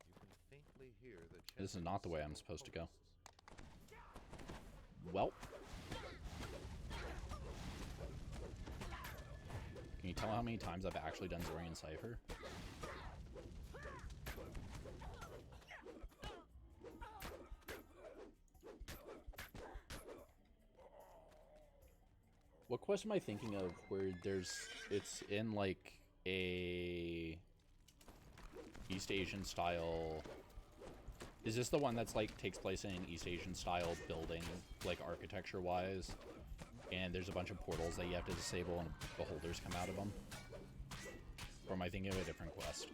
You can faintly hear the This is not the way I'm supposed to go. Well. Can you tell how many times I've actually done Zorian Cipher? What quest am I thinking of where it's in like a East Asian style? Is this the one that's like takes place in an East Asian style building, like architecture wise? And there's a bunch of portals that you have to disable and beholders come out of them? Or am I thinking of a different quest?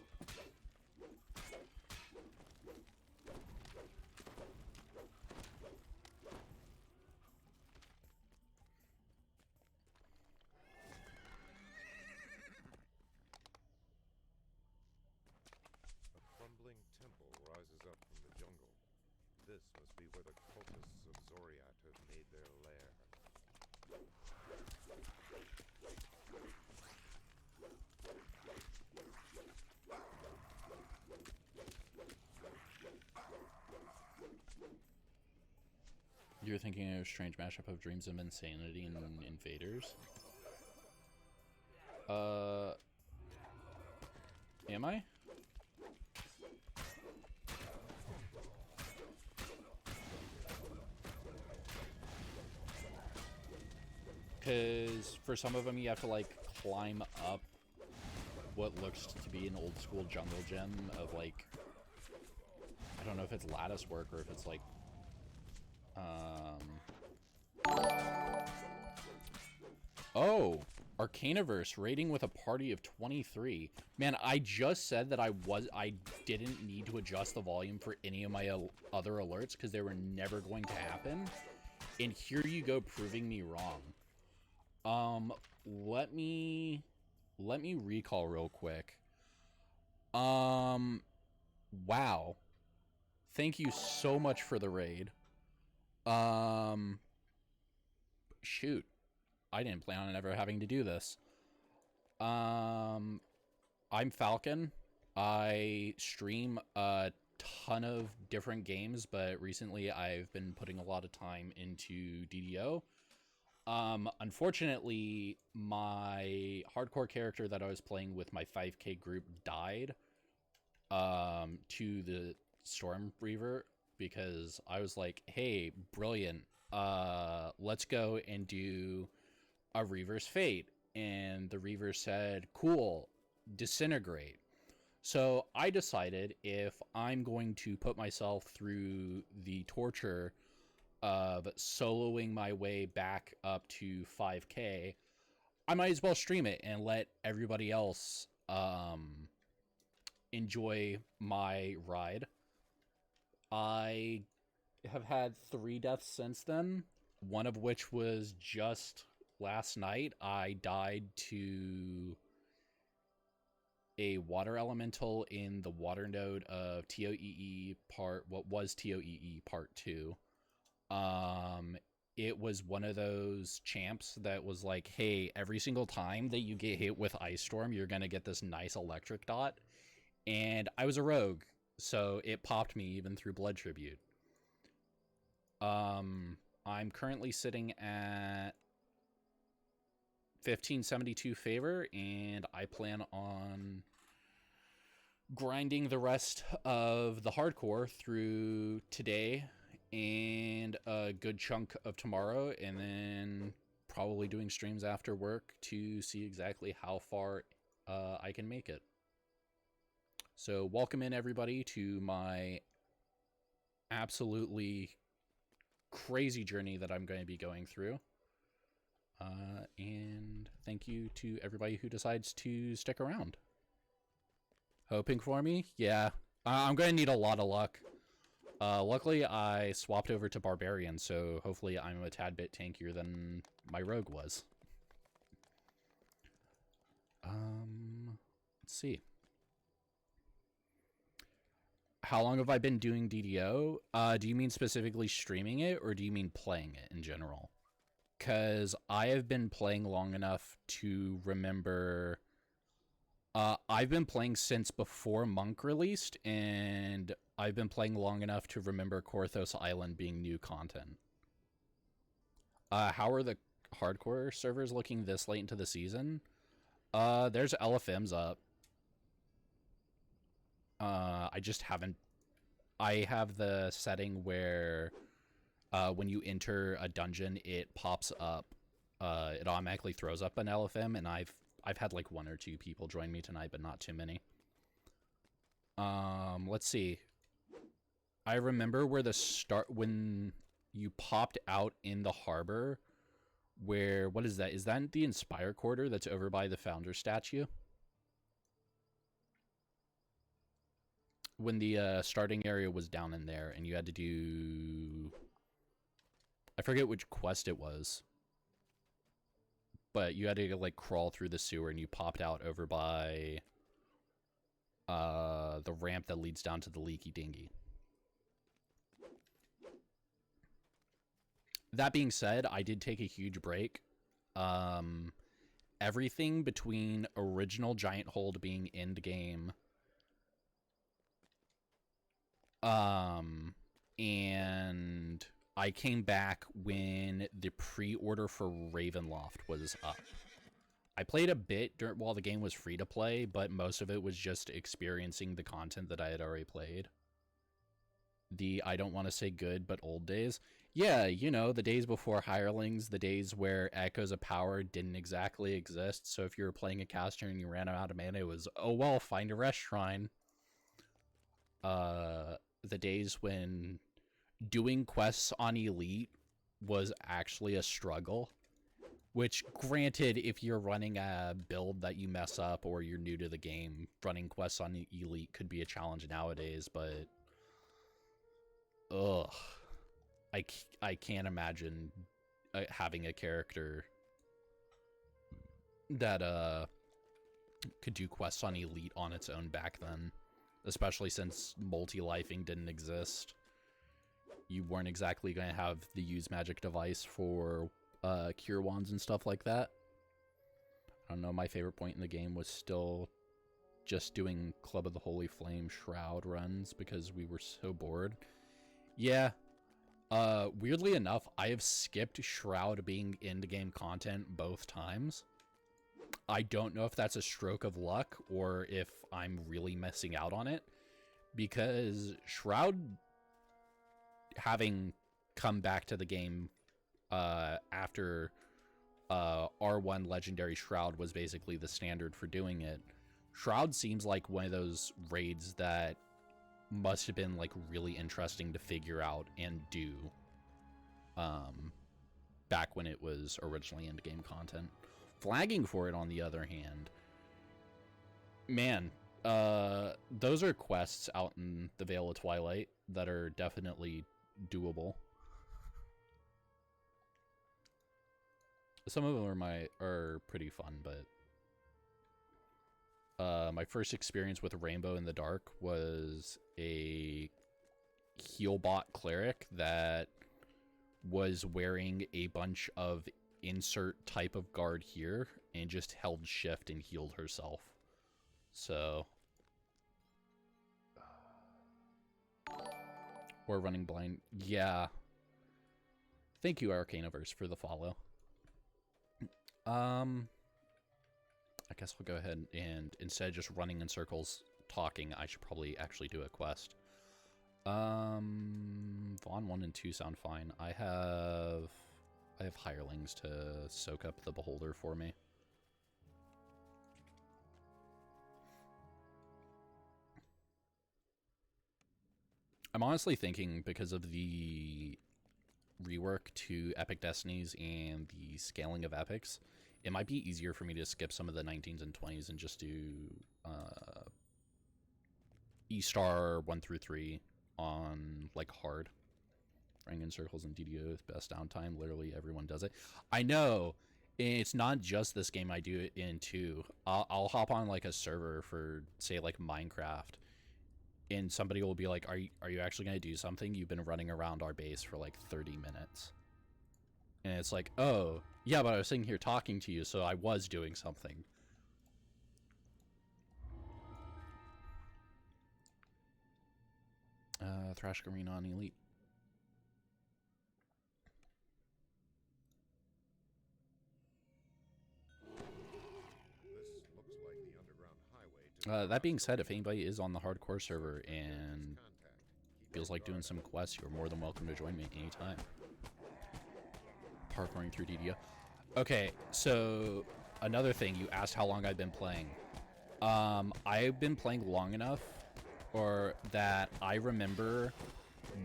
A crumbling temple rises up from the jungle. This must be where the cultists of Zoriat have made their lair. You're thinking of a strange mashup of Dreams of Insanity and Invaders? Am I? Because for some of them you have to like climb up what looks to be an old school jungle gym of like, I don't know if it's lattice work or if it's like oh, Arcaniverse raiding with a party of 23. Man, I just said that I didn't need to adjust the volume for any of my other alerts because they were never going to happen. And here you go proving me wrong. Let me recall real quick. Wow. Thank you so much for the raid. Shoot. I didn't plan on ever having to do this. I'm Falcon. I stream a ton of different games, but recently I've been putting a lot of time into DDO. Unfortunately, my hardcore character that I was playing with my 5K group died to the Storm Reaver, because I was like, hey, brilliant, let's go and do a Reaver's Fate. And the Reaver said, cool, disintegrate. So I decided, if I'm going to put myself through the torture of soloing my way back up to 5K, I might as well stream it and let everybody else enjoy my ride. I have had 3 deaths since then, one of which was just last night. I died to a water elemental in the water node of TOEE what was TOEE part 2. It was one of those champs that was like, hey, every single time that you get hit with Ice Storm, you're gonna get this nice electric dot. And I was a rogue, so it popped me even through Blood Tribute. I'm currently sitting at 1572 favor, and I plan on grinding the rest of the hardcore through today and a good chunk of tomorrow, and then probably doing streams after work to see exactly how far I can make it. So welcome in, everybody, to my absolutely crazy journey that I'm going to be going through. And thank you to everybody who decides to stick around. Hoping for me? Yeah. I'm going to need a lot of luck. Luckily, I swapped over to Barbarian, so hopefully I'm a tad bit tankier than my Rogue was. Let's see. How long have I been doing DDO? Do you mean specifically streaming it, or do you mean playing it in general? Because I have been playing long enough to remember... I've been playing since before Monk released, and I've been playing long enough to remember Korthos Island being new content. How are the hardcore servers looking this late into the season? There's LFMs up. I just haven't... I have the setting where when you enter a dungeon, it pops up. It automatically throws up an LFM, and I've had like 1 or 2 people join me tonight, but not too many. Let's see. I remember where when you popped out in the harbor, where, what is that? Is that the Inspire Quarter that's over by the Founder statue? When the starting area was down in there, and you had to do... I forget which quest it was. But you had to, like, crawl through the sewer, and you popped out over by the ramp that leads down to the Leaky Dinghy. That being said, I did take a huge break. Everything between original Giant Hold being end game and I came back when the pre-order for Ravenloft was up. I played a bit while the game was free to play, but most of it was just experiencing the content that I had already played. The I don't want to say good, but old days. Yeah, you know, the days before Hirelings, the days where Echoes of Power didn't exactly exist, so if you were playing a caster and you ran out of mana, it was, oh well, find a rest shrine. The days when doing quests on Elite was actually a struggle. Which, granted, if you're running a build that you mess up or you're new to the game, running quests on Elite could be a challenge nowadays, but... Ugh. I can't imagine having a character that could do quests on Elite on its own back then, especially since multi-lifing didn't exist. You weren't exactly going to have the use magic device for cure wands and stuff like that. I don't know, my favorite point in the game was still just doing Club of the Holy Flame Shroud runs because we were so bored. Yeah, weirdly enough, I have skipped Shroud being end-game content both times. I don't know if that's a stroke of luck or if I'm really missing out on it, because Shroud, having come back to the game after R1 Legendary Shroud was basically the standard for doing it, Shroud seems like one of those raids that must have been like really interesting to figure out and do back when it was originally end-game content. Flagging for it, on the other hand, man, those are quests out in the Vale of Twilight that are definitely doable. Some of them are pretty fun, but my first experience with Rainbow in the Dark was a healbot cleric that was wearing a bunch of insert type of guard here and just held shift and healed herself. So, or running blind. Yeah. Thank you, Arcanaverse, for the follow. I guess we'll go ahead and instead of just running in circles talking, I should probably actually do a quest. Vaughn 1 and 2 sound fine. I have hirelings to soak up the beholder for me. I'm honestly thinking, because of the rework to Epic Destinies and the scaling of epics, it might be easier for me to skip some of the 19s and 20s and just do E-Star 1 through 3 on like hard. Running in circles and DDO with best downtime. Literally everyone does it. I know. It's not just this game I do it in too. I'll hop on like a server for, say, like Minecraft, and somebody will be like, are you actually going to do something? You've been running around our base for like 30 minutes. And it's like, oh, yeah, but I was sitting here talking to you, so I was doing something. Thrash Arena on Elite. That being said, if anybody is on the hardcore server and feels like doing some quests, you're more than welcome to join me anytime. Parkouring through DDO. Okay, so another thing, you asked how long I've been playing. I've been playing long enough, or that I remember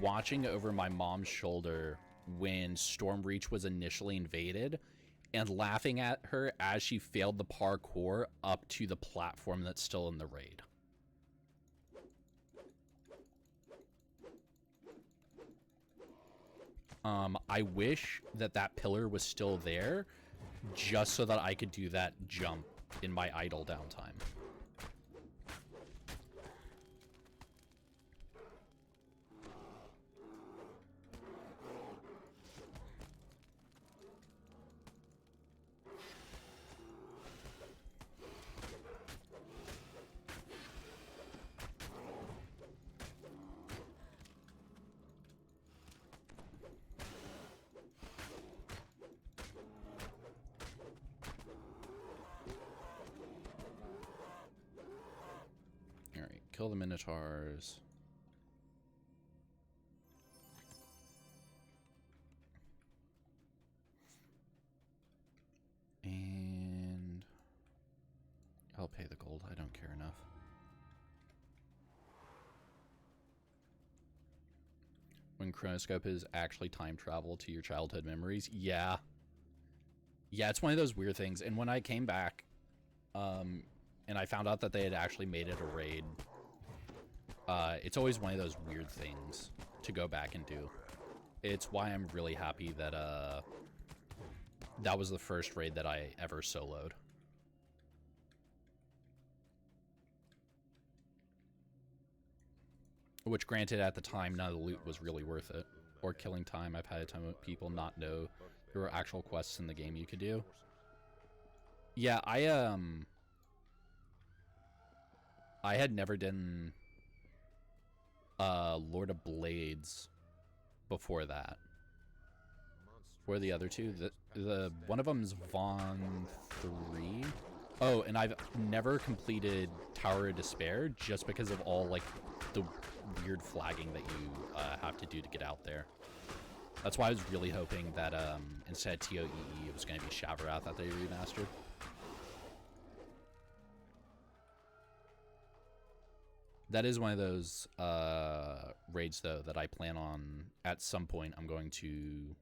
watching over my mom's shoulder when Stormbreach was initially invaded, and laughing at her as she failed the parkour up to the platform that's still in the raid. I wish that that pillar was still there, just so that I could do that jump in my idle downtime. Kill the Minotaurs. And I'll pay the gold. I don't care enough. When Chronoscope is actually time travel to your childhood memories. Yeah. Yeah, it's one of those weird things. And when I came back, and I found out that they had actually made it a raid, it's always one of those weird things to go back and do. It's why I'm really happy that that was the first raid that I ever soloed. Which, granted, at the time, none of the loot was really worth it. Or killing time. I've had a ton of people not know there were actual quests in the game you could do. Yeah, I had never done Lord of Blades before that. Where are the other two? The one of them's Vaughn 3. Oh, and I've never completed Tower of Despair just because of all like the weird flagging that you have to do to get out there. That's why I was really hoping that instead of TOEE it was going to be Shavarath that they remastered. That is one of those raids, though, that I plan on at some point. I'm going to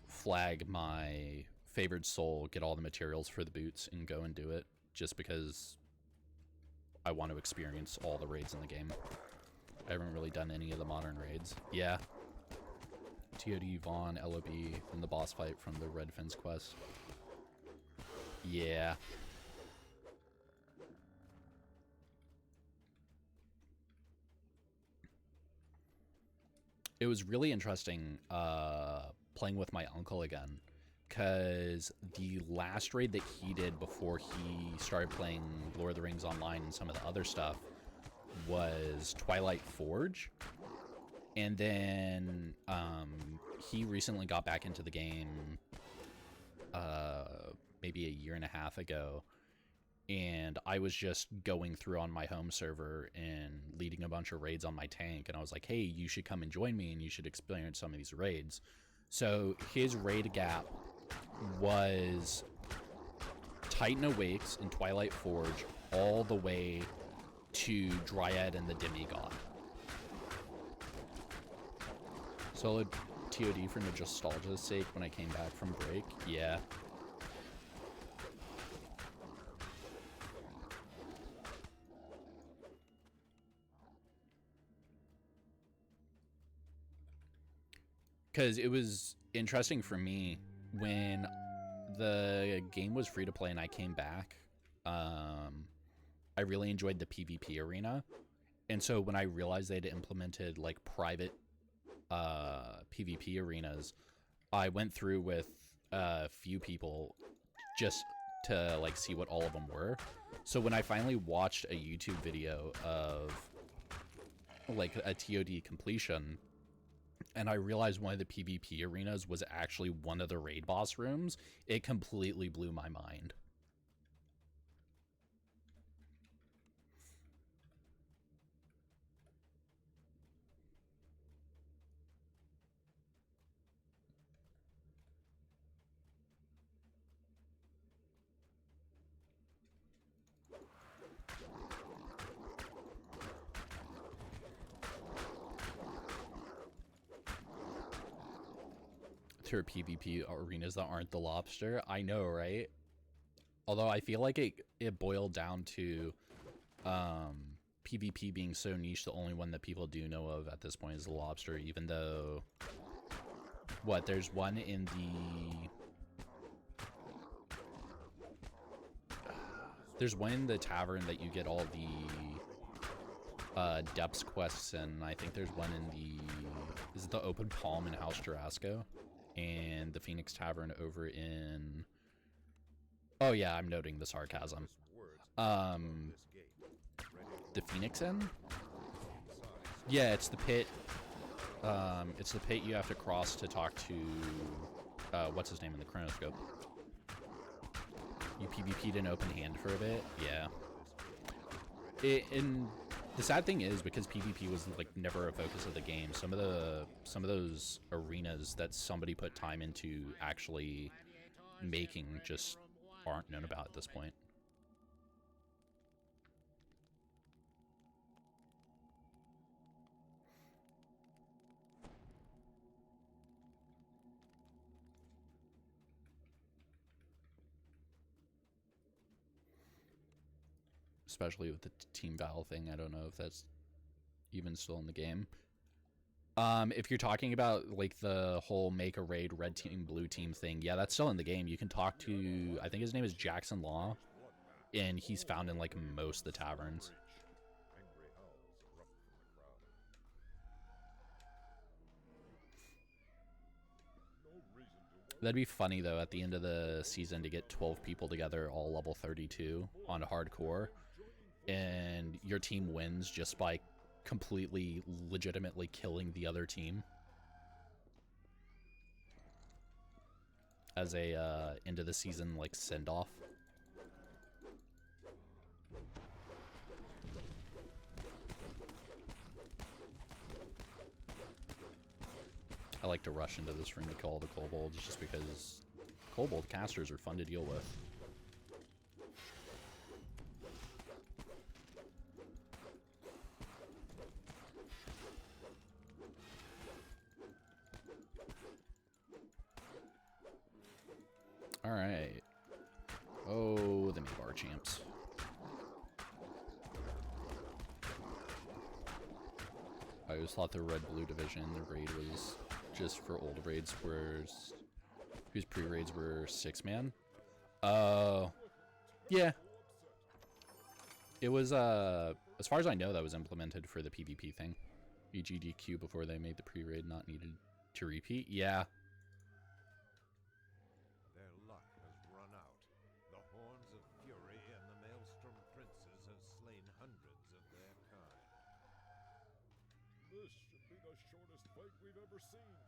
flag my favored soul, get all the materials for the boots, and go and do it, just because I want to experience all the raids in the game. I haven't really done any of the modern raids. Yeah. TOD, Vaughn, LOB, and the boss fight from the Red Fence quest. Yeah. It was really interesting playing with my uncle again, because the last raid that he did before he started playing Lord of the Rings Online and some of the other stuff was Twilight Forge. And then he recently got back into the game maybe a year and a half ago, and I was just going through on my home server and leading a bunch of raids on my tank, and I was like, hey, you should come and join me and you should experience some of these raids. So his raid gap was Titan Awakes and Twilight Forge all the way to Dryad and the Demigod. Solo TOD for nostalgia's sake when I came back from break. Yeah. Because it was interesting for me when the game was free to play and I came back. I really enjoyed the PvP arena. And so when I realized they'd implemented like private PvP arenas, I went through with a few people just to like see what all of them were. So when I finally watched a YouTube video of like a TOD completion, and I realized one of the PvP arenas was actually one of the raid boss rooms, it completely blew my mind. There are PvP arenas that aren't the Lobster. I know, right? Although I feel like it boiled down to PvP being so niche, the only one that people do know of at this point is the Lobster, even though... What, there's one in the... There's one in the tavern that you get all the depths quests in. I think there's one in the... Is it the Open Palm in House Jarasco? And the Phoenix Tavern over in... Oh yeah, I'm noting the sarcasm. The Phoenix Inn? Yeah, it's the pit. It's the pit you have to cross to talk to... what's his name in the Chronoscope? You PvP'd an open hand for a bit? Yeah. And the sad thing is, because PvP was like never a focus of the game, some of those arenas that somebody put time into actually making just aren't known about at this point. Especially with the Team Val thing, I don't know if that's even still in the game. If you're talking about like the whole make a raid red team blue team thing, yeah, that's still in the game. You can talk to, I think his name is Jackson Law, and he's found in like most of the taverns. Angry howls erupt from the crowd. No reason to That'd be funny though at the end of the season to get 12 people together, all level 32 on hardcore, and your team wins just by completely legitimately killing the other team as a end of the season like send off. I like to rush into this room to kill all the kobolds just because kobold casters are fun to deal with. Alright. Oh, the Mebar champs. I always thought the red-blue division, the raid was just for old raids, whose pre-raids were 6-man. Yeah. It was, as far as I know, that was implemented for the PvP thing. EGDQ before they made the pre-raid not needed to repeat. Yeah. Their luck has run out. The horns of fury and the Maelstrom princes have slain hundreds of their kind. This should be the shortest fight we've ever seen.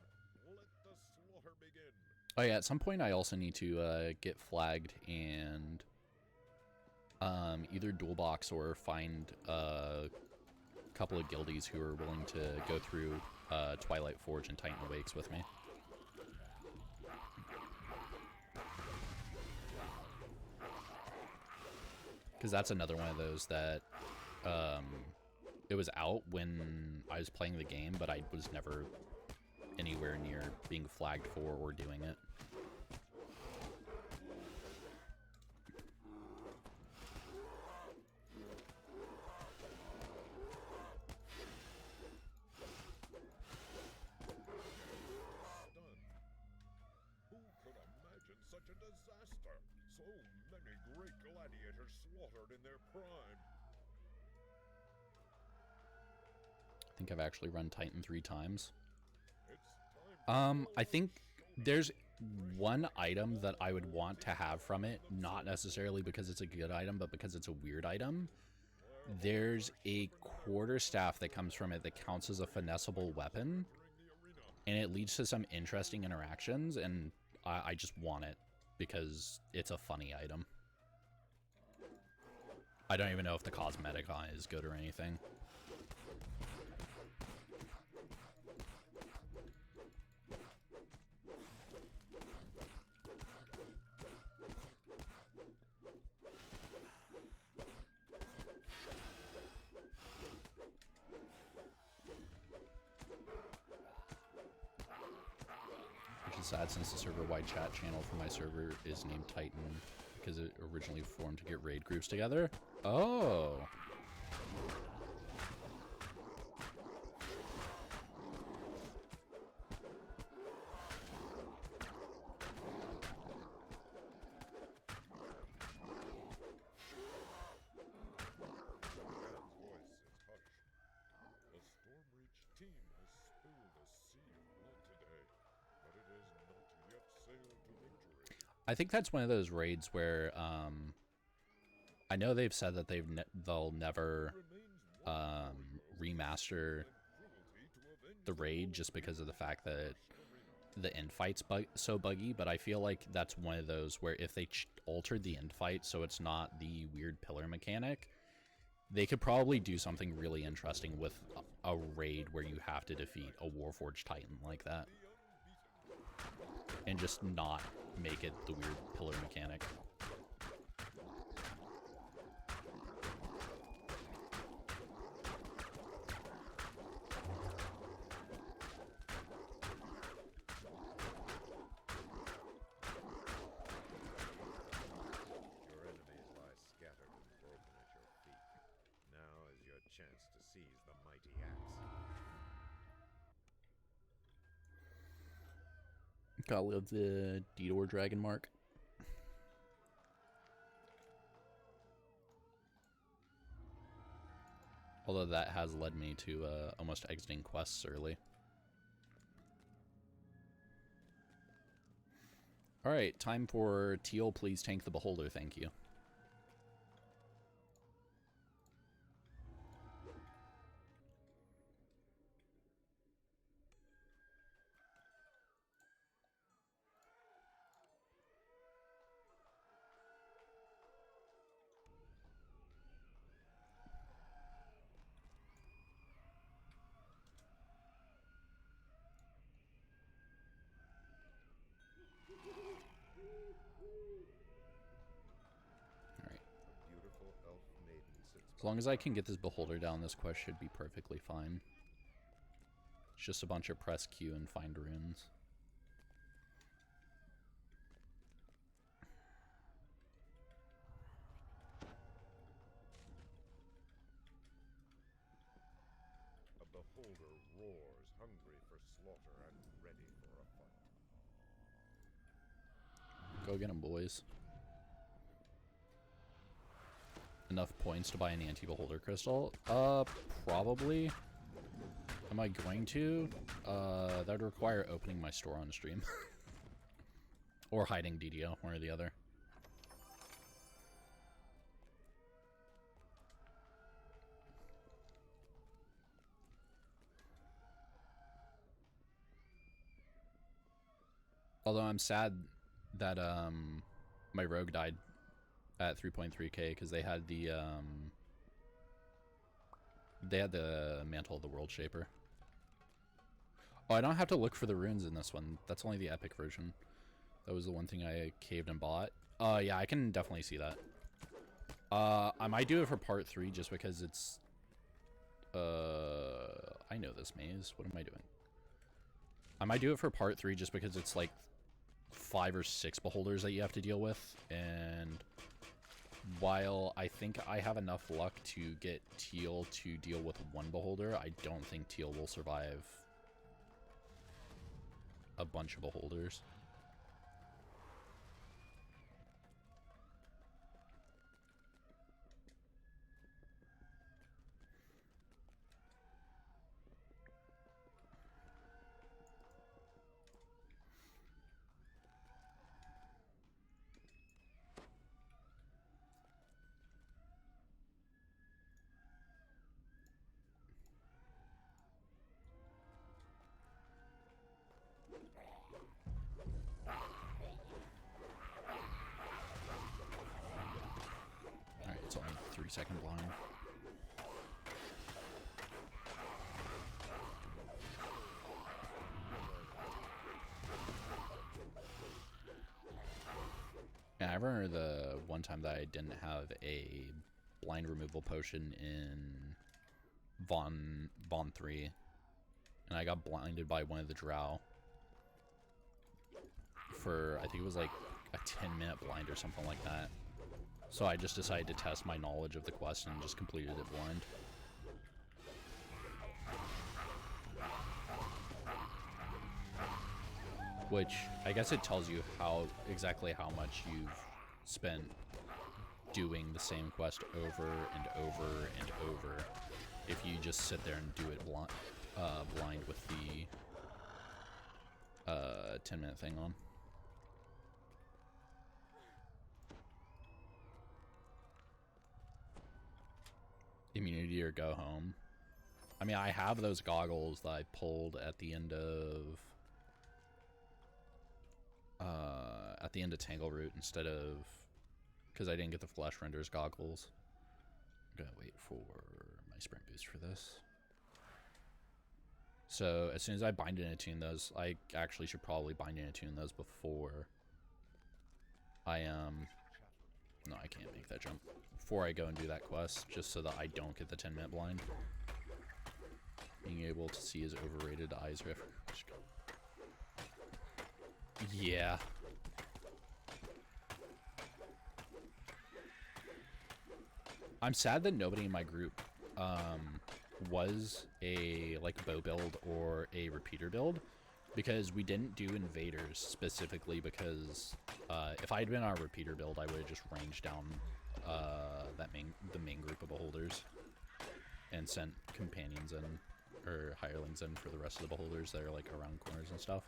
Let the slaughter begin. Oh yeah, at some point I also need to get flagged and either dual box or find a couple of guildies who are willing to go through Twilight Forge and Titan Awakes with me. Because that's another one of those that it was out when I was playing the game, but I was never anywhere near being flagged for or doing it. Who could imagine such a disaster? So many great gladiators slaughtered in their prime. I think I've actually run Titan 3 times. It's time I think there's one item that I would want to have from it, not necessarily because it's a good item, but because it's a weird item. There's a quarterstaff that comes from it that counts as a finessable weapon, and it leads to some interesting interactions, and I just want it because it's a funny item. I don't even know if the cosmetic on it is good or anything. Sad since the server-wide chat channel for my server is named Titan because it originally formed to get raid groups together. Oh. I think that's one of those raids where I know they've said that they'll never remaster the raid just because of the fact that the end fight's so buggy, but I feel like that's one of those where if they altered the end fight so it's not the weird pillar mechanic, they could probably do something really interesting with a raid where you have to defeat a Warforged Titan like that. And just not make it the weird pillar mechanic. Your enemies lie scattered and broken at your feet. Now is your chance to seize the mighty axe. Gotta love the Didor Dragon Mark. Although that has led me to almost exiting quests early. Alright, time for Teal, please tank the Beholder, thank you. As long as I can get this Beholder down, this quest should be perfectly fine. It's just a bunch of press Q and find runes. A beholder roars, hungry for slaughter and ready for a fight. Go get him, boys. Enough points to buy an anti-beholder crystal? Probably. Am I going to? That would require opening my store on stream. Or hiding DDO, one or the other. Although I'm sad that my rogue died at 3.3k because they had the Mantle of the World Shaper. Oh, I don't have to look for the runes in this one. That's only the epic version. That was the one thing I caved and bought. Yeah, I can definitely see that. I might do it for part 3 just because it's I know this maze. What am I doing? I might do it for part 3 just because it's like 5 or 6 beholders that you have to deal with, and while I think I have enough luck to get Teal to deal with one beholder, I don't think Teal will survive a bunch of beholders. It's only 3-second blind. Yeah, I remember the one time that I didn't have a blind removal potion in Vaughn 3, and I got blinded by one of the drow for, I think it was like a 10-minute blind or something like that. So I just decided to test my knowledge of the quest and just completed it blind. Which, I guess it tells you exactly how much you've spent doing the same quest over and over and over if you just sit there and do it blind with the 10-minute thing on. Immunity or go home. I mean, I have those goggles that I pulled at the end of Tangleroot instead of, because I didn't get the Flesh Renders goggles. I'm gonna wait for my sprint boost for this. So as soon as I bind and attune those, I actually should probably bind and attune those before I no, I can't make that jump. Before I go and do that quest, just so that I don't get the 10-minute blind. Being able to see his overrated eyes riff. Yeah. I'm sad that nobody in my group was a like bow build or a repeater build, Because we didn't do invaders specifically because if I had been on a repeater build, I would have just ranged down the main group of beholders and sent companions in, or hirelings in for the rest of the beholders that are like around corners and stuff.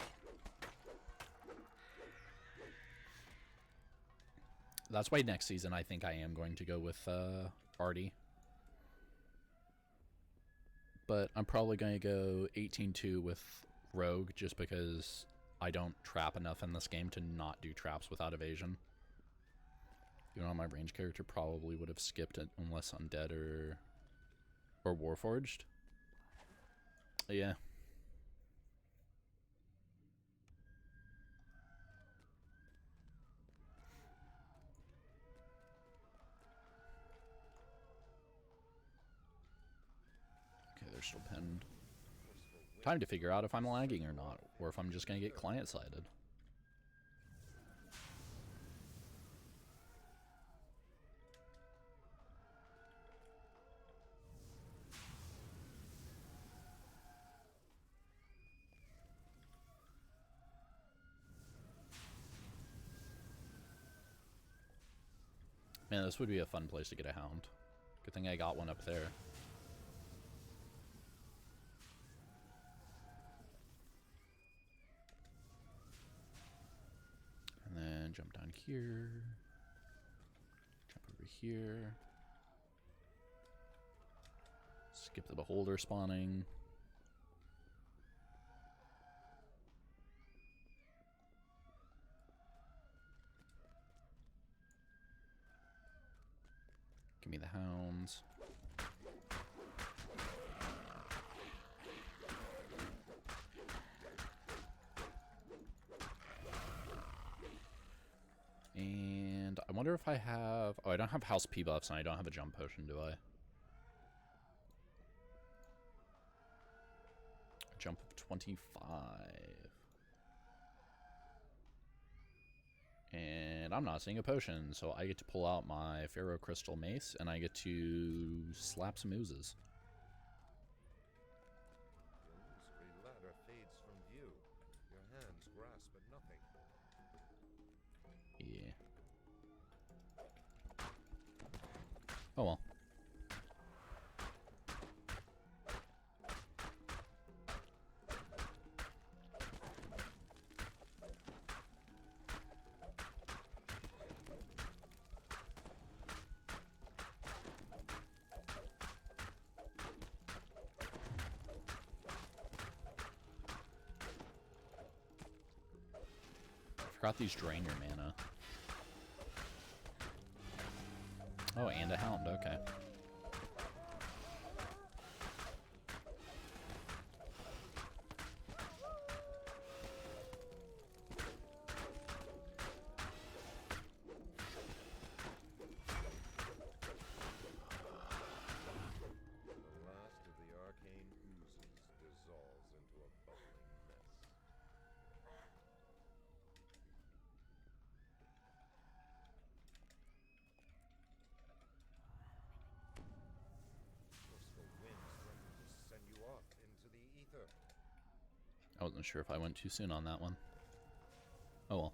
That's why next season I think I am going to go with Artie. But I'm probably going to go 18-2 with Rogue just because I don't trap enough in this game to not do traps without evasion. You know, my range character probably would have skipped it unless Undead or Warforged. Yeah. Okay, they're still pinned. Time to figure out if I'm lagging or not, or if I'm just going to get client-sided. Man, this would be a fun place to get a hound. Good thing I got one up there. And then jump down here. Jump over here. Skip the beholder spawning. Give me the hounds. And I wonder if I have... Oh, I don't have house P buffs and I don't have a jump potion, do I? Jump of 25. And I'm not seeing a potion, so I get to pull out my Pharaoh Crystal Mace, and I get to slap some oozes. The illusory ladder fades from view. Your hands grasp at nothing. Yeah. Oh well. Forgot these drain your mana. Oh, and a hound, okay. The last of the arcane oozes dissolves into a bubbling mess. Forceful winds threaten to send you off into the ether. I wasn't sure if I went too soon on that one. Oh well.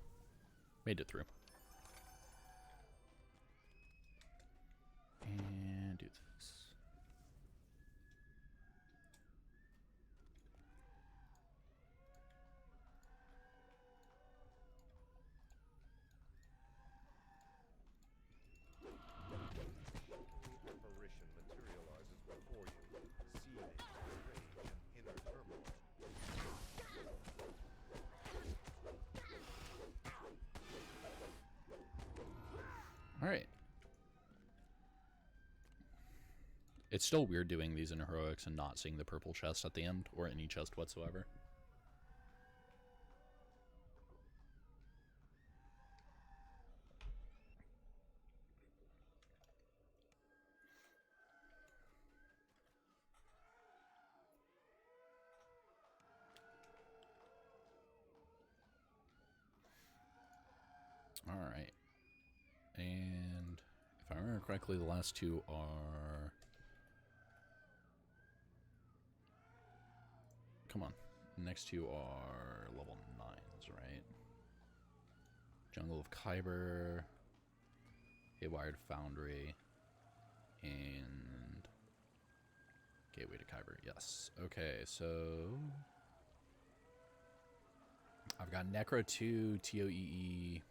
Made it through. And do this. The apparition materializes before you, seething with rage and inner turmoil. Alright. It's still weird doing these in heroics and not seeing the purple chest at the end, or any chest whatsoever. Alright. And if I remember correctly, the last two are... Come on. next two are level 9s, right? Jungle of Kyber, Haywired Foundry, and Gateway to Kyber. Yes. Okay, so I've got Necro 2, TOEE.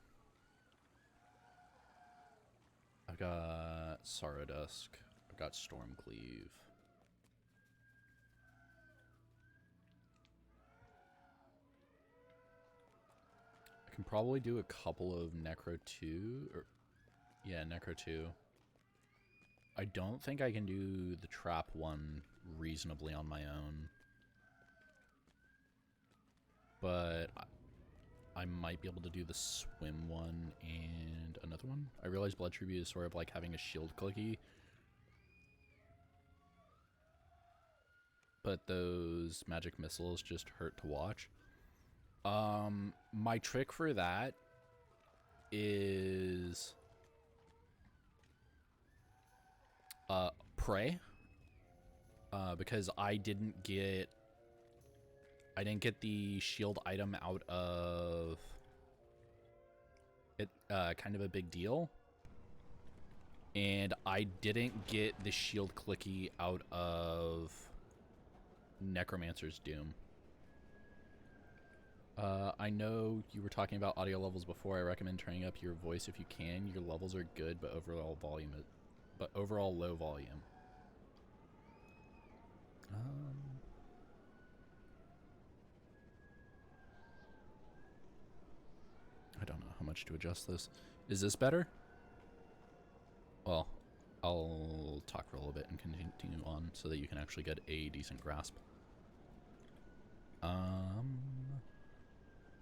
I've got Sorrow Dusk. I've got Stormcleave. I can probably do a couple of Necro 2, or yeah, Necro 2. I don't think I can do the Trap one reasonably on my own. But I might be able to do the Swim one and another one. I realize Blood Tribute is sort of like having a shield clicky. But those magic missiles just hurt to watch. My trick for that is Pray. Because I didn't get the shield item out of it, kind of a big deal. And I didn't get the shield clicky out of Necromancer's Doom. I know you were talking about audio levels before. I recommend turning up your voice if you can. Your levels are good, but overall low volume. I don't know how much to adjust this. Is this better? Well, I'll talk for a little bit and continue on so that you can actually get a decent grasp.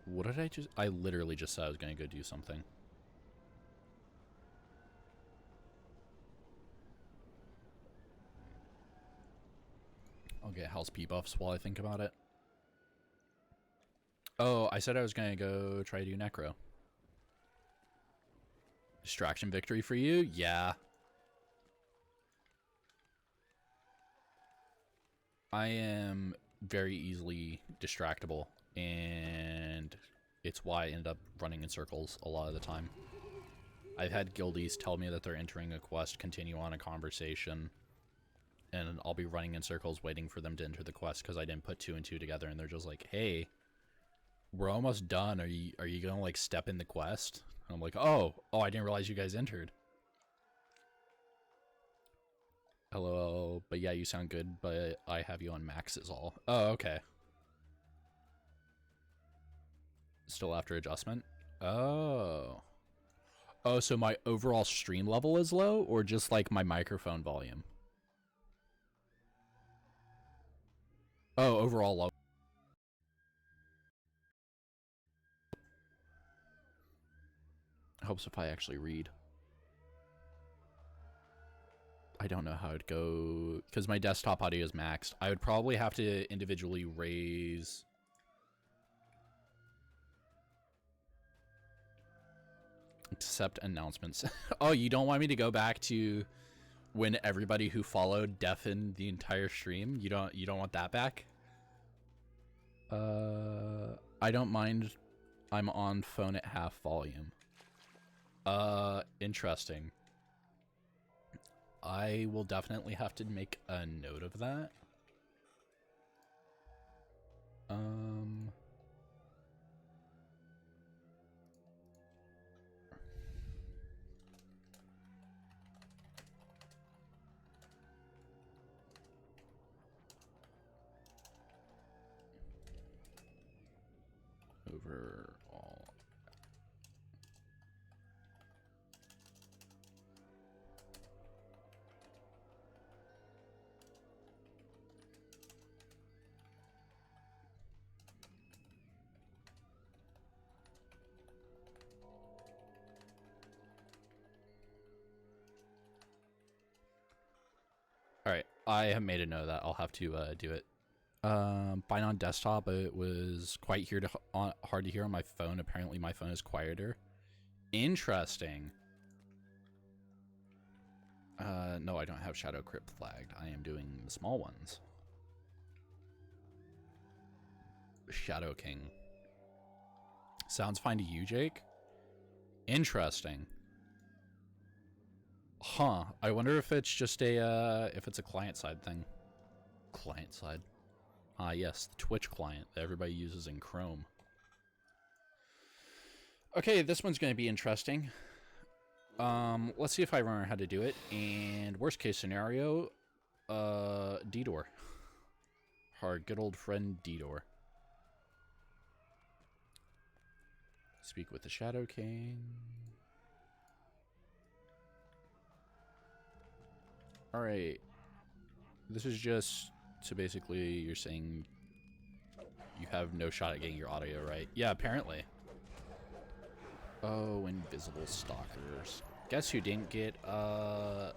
What did I literally just said I was going to go do something. I'll get House P buffs while I think about it. Oh, I said I was going to go try to do Necro. Distraction victory for you? Yeah. I am very easily distractible, and it's why I end up running in circles a lot of the time. I've had guildies tell me that they're entering a quest, continue on a conversation, and I'll be running in circles waiting for them to enter the quest because I didn't put 2 and 2 together, and they're just like, hey, we're almost done. Are you gonna like step in the quest? And I'm like, oh, I didn't realize you guys entered. LOL, but yeah, you sound good, but I have you on max is all. Oh, okay. Still after adjustment? Oh. Oh, so my overall stream level is low, or just like my microphone volume? Oh, overall low. Helps if I actually read. I don't know how it'd go, because my desktop audio is maxed. I would probably have to individually raise... Accept announcements. Oh, you don't want me to go back to when everybody who followed deafened the entire stream? You don't want that back? I don't mind. I'm on phone at half volume. Interesting. I will definitely have to make a note of that. Overall. Alright, I have made a note of that. I'll have to do it. Fine on desktop, it was quite hard to hear on my phone. Apparently my phone is quieter. Interesting. No, I don't have Shadow Crypt flagged. I am doing the small ones. Shadow King. Sounds fine to you, Jake? Interesting. Huh. I wonder if it's just if it's a client-side thing. Client-side. Ah, yes, the Twitch client that everybody uses in Chrome. Okay, this one's going to be interesting. Let's see if I remember how to do it. And worst case scenario, D-Door. Our good old friend D-Door. Speak with the Shadow King. Alright. This is just to basically, you're saying you have no shot at getting your audio right. Yeah, apparently. Oh, invisible stalkers. Guess who didn't get the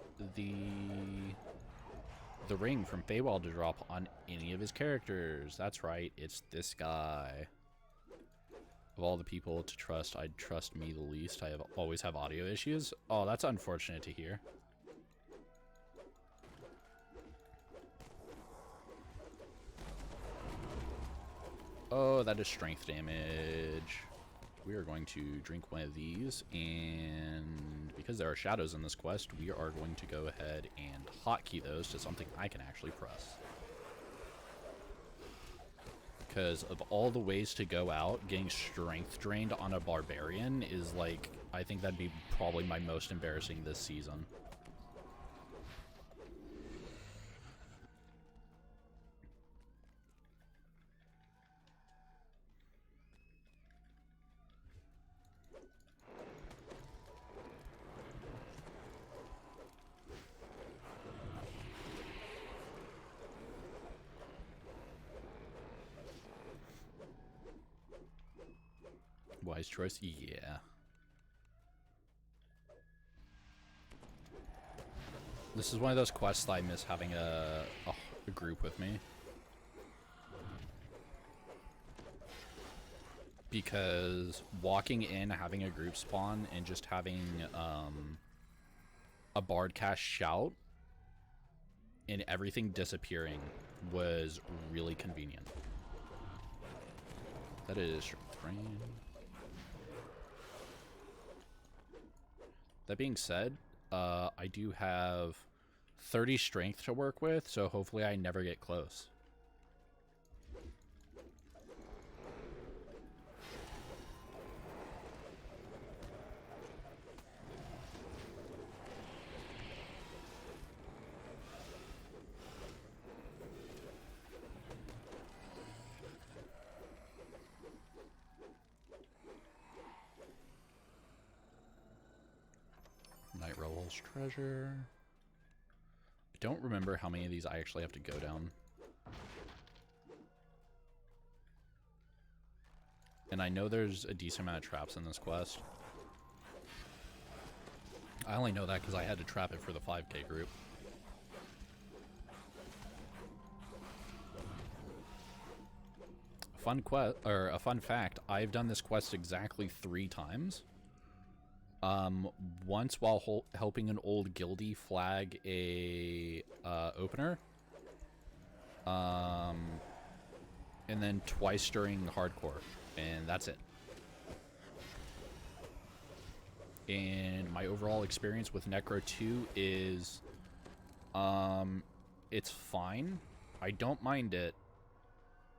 ring from Feywild to drop on any of his characters? That's right, it's this guy. Of all the people to trust, I'd trust me the least. I always have audio issues. Oh, that's unfortunate to hear. Oh, that is strength damage. We are going to drink one of these, and because there are shadows in this quest, we are going to go ahead and hotkey those to something I can actually press. Because of all the ways to go out, getting strength drained on a barbarian is like, I think that'd be probably my most embarrassing this season. Wise choice? Yeah. This is one of those quests that I miss having a group with me. Because walking in, having a group spawn, and just having a bard cast shout, and everything disappearing was really convenient. That is frame. That being said, I do have 30 strength to work with, so hopefully I never get close. Night Revel's treasure. I don't remember how many of these I actually have to go down. And I know there's a decent amount of traps in this quest. I only know that because I had to trap it for the 5K group. A fun fact, I've done this quest exactly 3 times. Once while helping an old guildie flag a opener, and then twice during hardcore, and that's it. And my overall experience with Necro 2 is, it's fine. I don't mind it,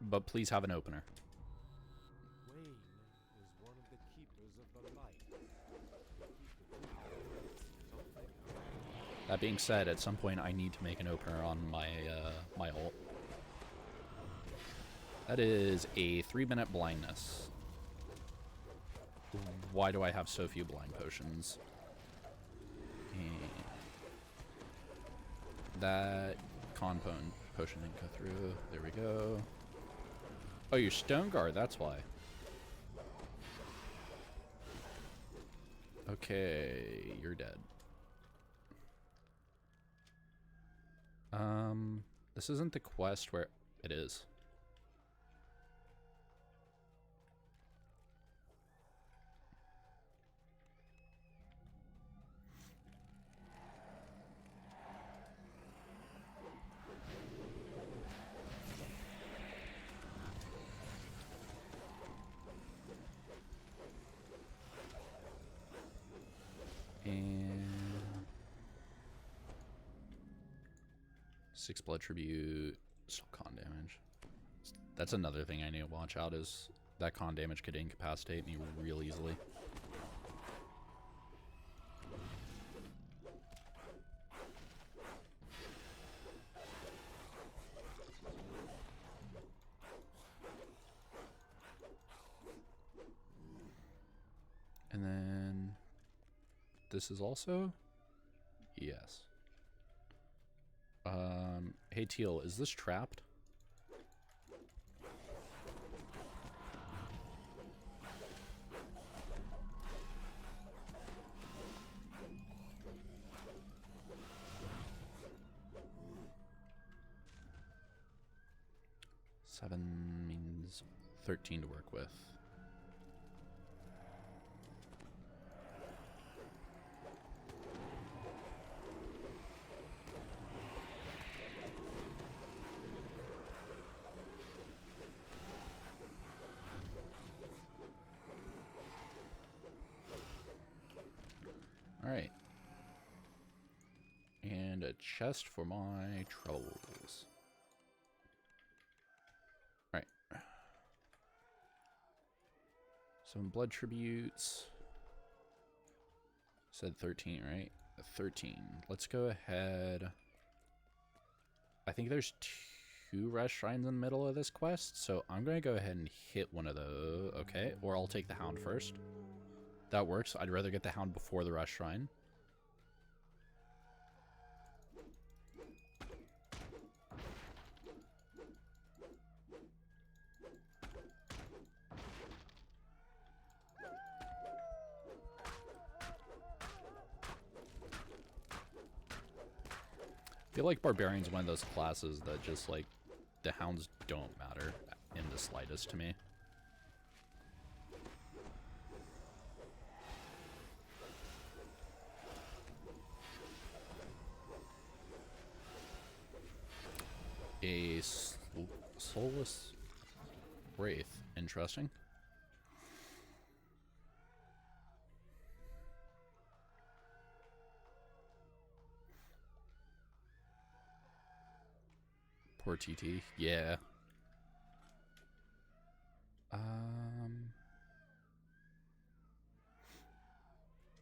but please have an opener. Wayne is one of the keepers of the light. That being said, at some point I need to make an opener on my my ult. That is a 3-minute blindness. Why do I have so few blind potions? And that con potion didn't go through. There we go. Oh, you're Stone Guard, that's why. Okay, you're dead. This isn't the quest where it is. And 6 blood tribute, still con damage. That's another thing I need to watch out, is that con damage could incapacitate me real easily. And then this is also, yes. Hey Teal, is this trapped? Seven means 13 to work with. Alright. And a chest for my troubles. Alright. Some blood tributes. Said 13, right? 13. Let's go ahead. I think there's 2 rest shrines in the middle of this quest, so I'm going to go ahead and hit one of those. Okay, or I'll take the hound first. That works. I'd rather get the hound before the rest shrine. I feel like Barbarian's one of those classes that just, like, the hounds don't matter in the slightest to me. A soulless wraith. Interesting. Poor TT. Yeah.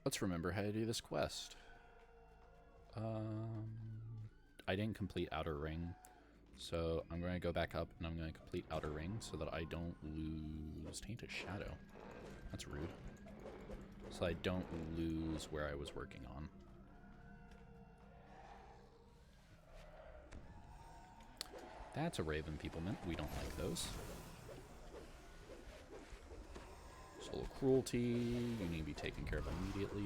Let's remember how to do this quest. I didn't complete Outer Ring, so I'm going to go back up and I'm going to complete Outer Ring so that I don't lose Tainted Shadow. That's rude. So I don't lose where I was working on. That's a Raven Peoplement. We don't like those. Soul Cruelty. You need to be taken care of immediately.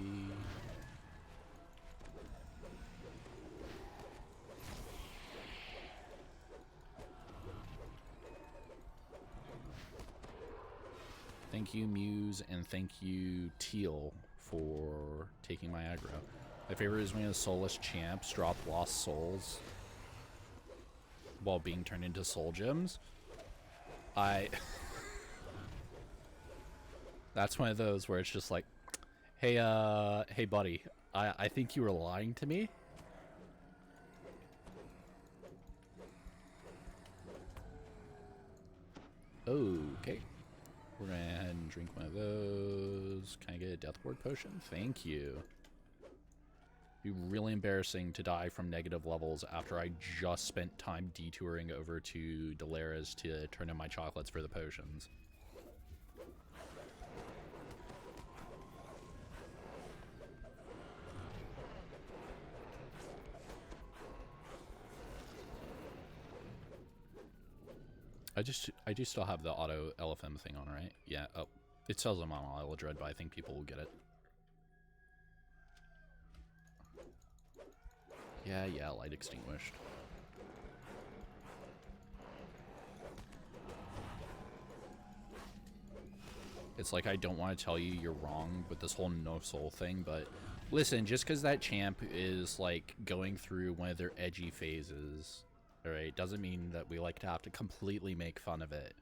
Thank you, Muse, and thank you, Teal, for taking my aggro. My favorite is when the Soulless Champs drop Lost Souls while being turned into soul gems. That's one of those where it's just like, hey, hey buddy, I think you were lying to me. Okay. We're gonna go ahead and drink one of those. Can I get a Death Ward potion? Thank you. Be really embarrassing to die from negative levels after I just spent time detouring over to Delares to turn in my chocolates for the potions. I do still have the auto LFM thing on, right? Yeah, oh, it tells them on Isle of Dread, but I think people will get it. Yeah, light extinguished. It's like, I don't want to tell you you're wrong with this whole no soul thing, but listen, just because that champ is like going through one of their edgy phases, alright, doesn't mean that we like to have to completely make fun of it.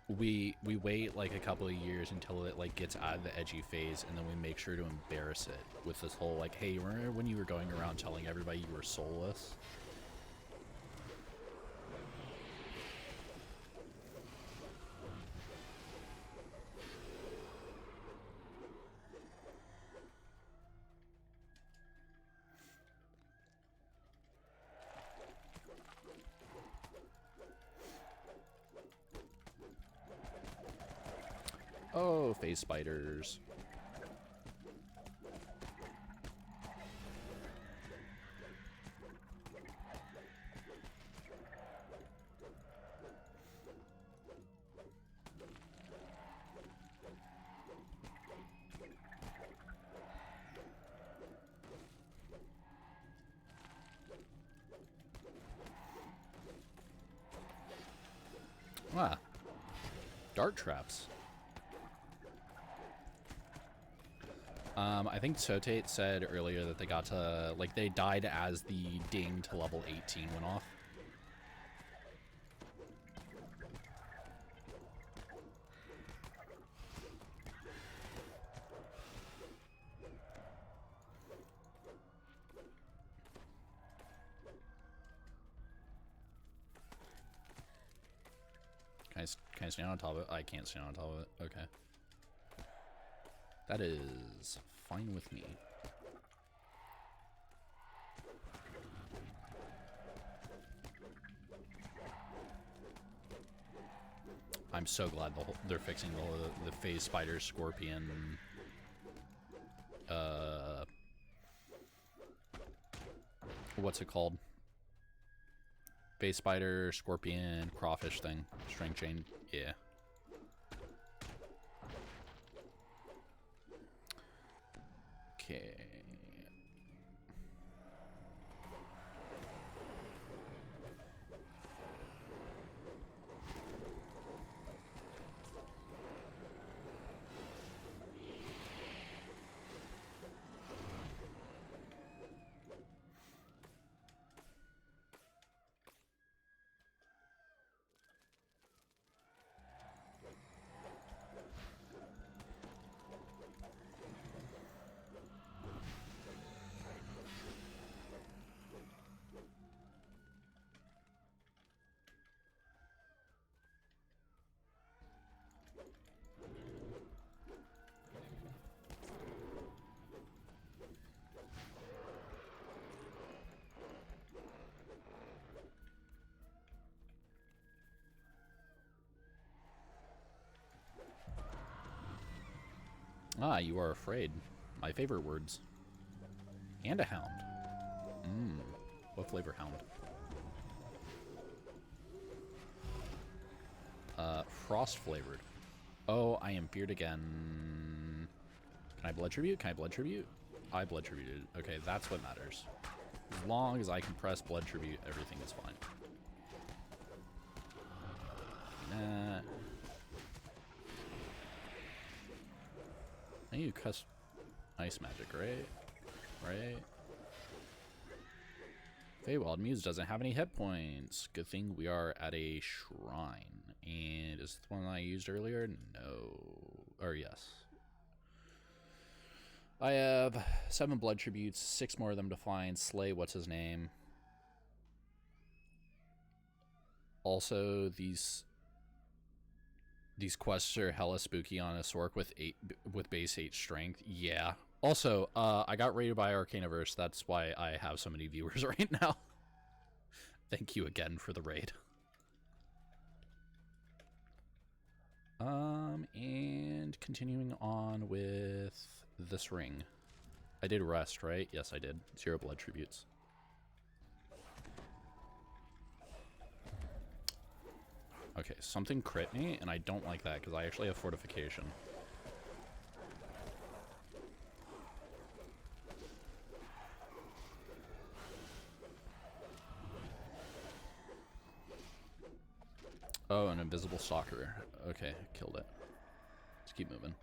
we wait like a couple of years until it like gets out of the edgy phase, and then we make sure to embarrass it with this whole like, hey, remember when you were going around telling everybody you were soulless? Oh, phase spiders. Ah. Dart traps. I think Sotate said earlier that they got to, like, they died as the ding to level 18 went off. Can I stand on top of it? I can't stand on top of it. Okay. That is fine with me. I'm so glad they're fixing the phase spider scorpion. What's it called? Phase spider scorpion crawfish thing. String chain. Yeah. Okay. Ah, you are afraid. My favorite words. And a hound. Mmm. What flavor hound? Frost flavored. Oh, I am feared again. Can I blood tribute? Can I blood tribute? I blood tributed. Okay, that's what matters. As long as I can press blood tribute, everything is fine. Nah. I need to cast ice magic, right? Right? Feywild Muse doesn't have any hit points. Good thing we are at a shrine. And is the one I used earlier? No. Or yes. I have 7 blood tributes, 6 more of them to find. Slay, what's his name? Also, these quests are hella spooky on a Sork with base 8 strength. Yeah. Also, I got rated by Arcanaverse. That's why I have so many viewers right now. Thank you again for the raid. And continuing on with this ring. I did rest, right? Yes, I did. 0 blood tributes. Okay, something crit me, and I don't like that because I actually have fortification. Oh, an invisible stalker. Okay, killed it. Let's keep moving.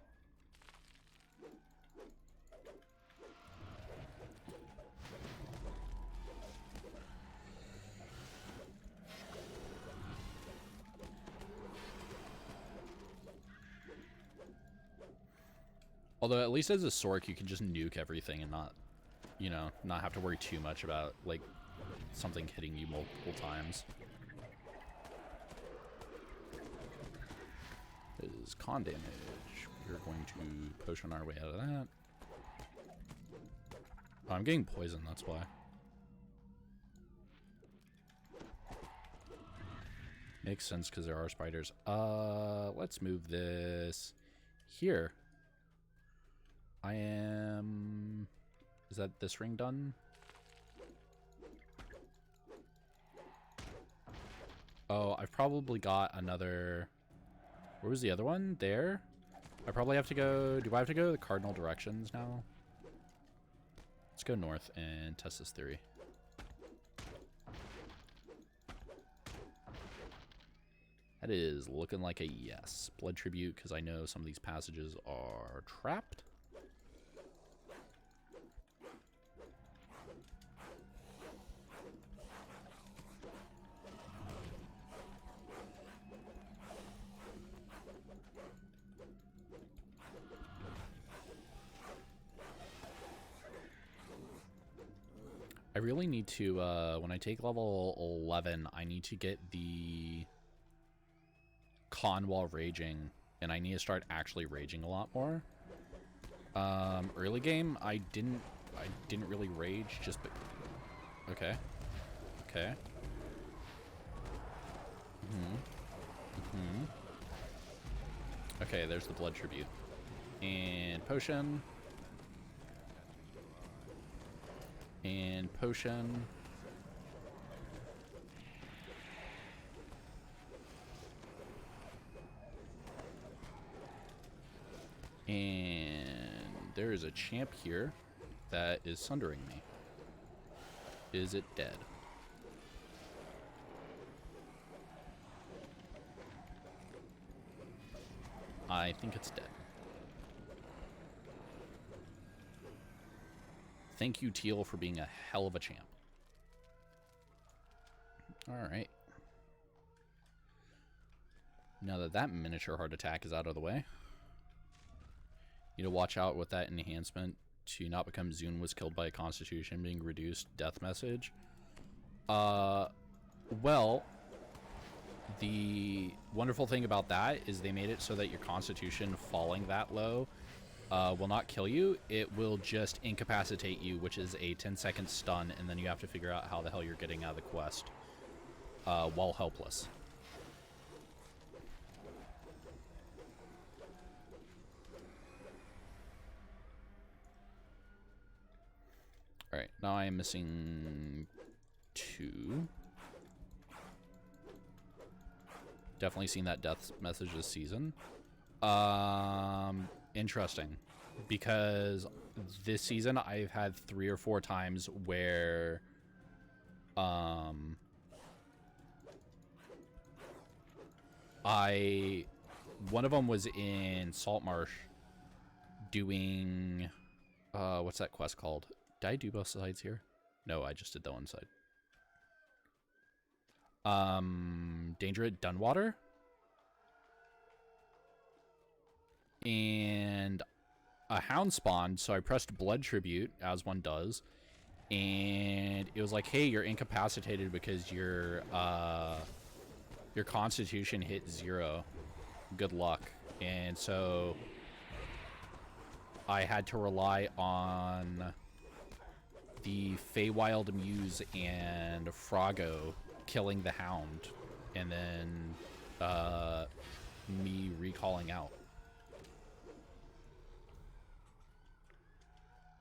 Although at least as a Sork, you can just nuke everything and not, you know, not have to worry too much about, like, something hitting you multiple times. Is con damage. We're going to potion our way out of that. Oh, I'm getting poisoned, that's why. Makes sense because there are spiders. Let's move this here. I am... Is that this ring done? Oh, I've probably got another... Where was the other one? There? I probably have to go... Do I have to go the cardinal directions now? Let's go north and test this theory. That is looking like a yes. Blood tribute, because I know some of these passages are trapped. I really need to, when I take level 11, I need to get the con while raging, and I need to start actually raging a lot more. Early game, I didn't really rage, just, okay. Okay. Okay, there's the blood tribute. And potion. And potion. And there is a champ here that is sundering me. Is it dead? I think it's dead. Thank you, Teal, for being a hell of a champ. Alright. Now that that miniature heart attack is out of the way, you need to watch out with that enhancement to not become Zune was killed by a constitution being reduced death message. Well, the wonderful thing about that is they made it so that your constitution falling that low will not kill you. It will just incapacitate you, which is a 10-second stun, and then you have to figure out how the hell you're getting out of the quest while helpless. Alright, now I am missing 2. Definitely seen that death message this season. Interesting. Because this season I've had 3 or 4 times where one of them was in Saltmarsh doing what's that quest called? Did I do both sides here? No, I just did the one side. Danger at Dunwater. And a hound spawned, so I pressed blood tribute, as one does. And it was like, hey, you're incapacitated because your constitution hit 0. Good luck. And so I had to rely on the Feywild Muse and Froggo killing the hound, and then me recalling out.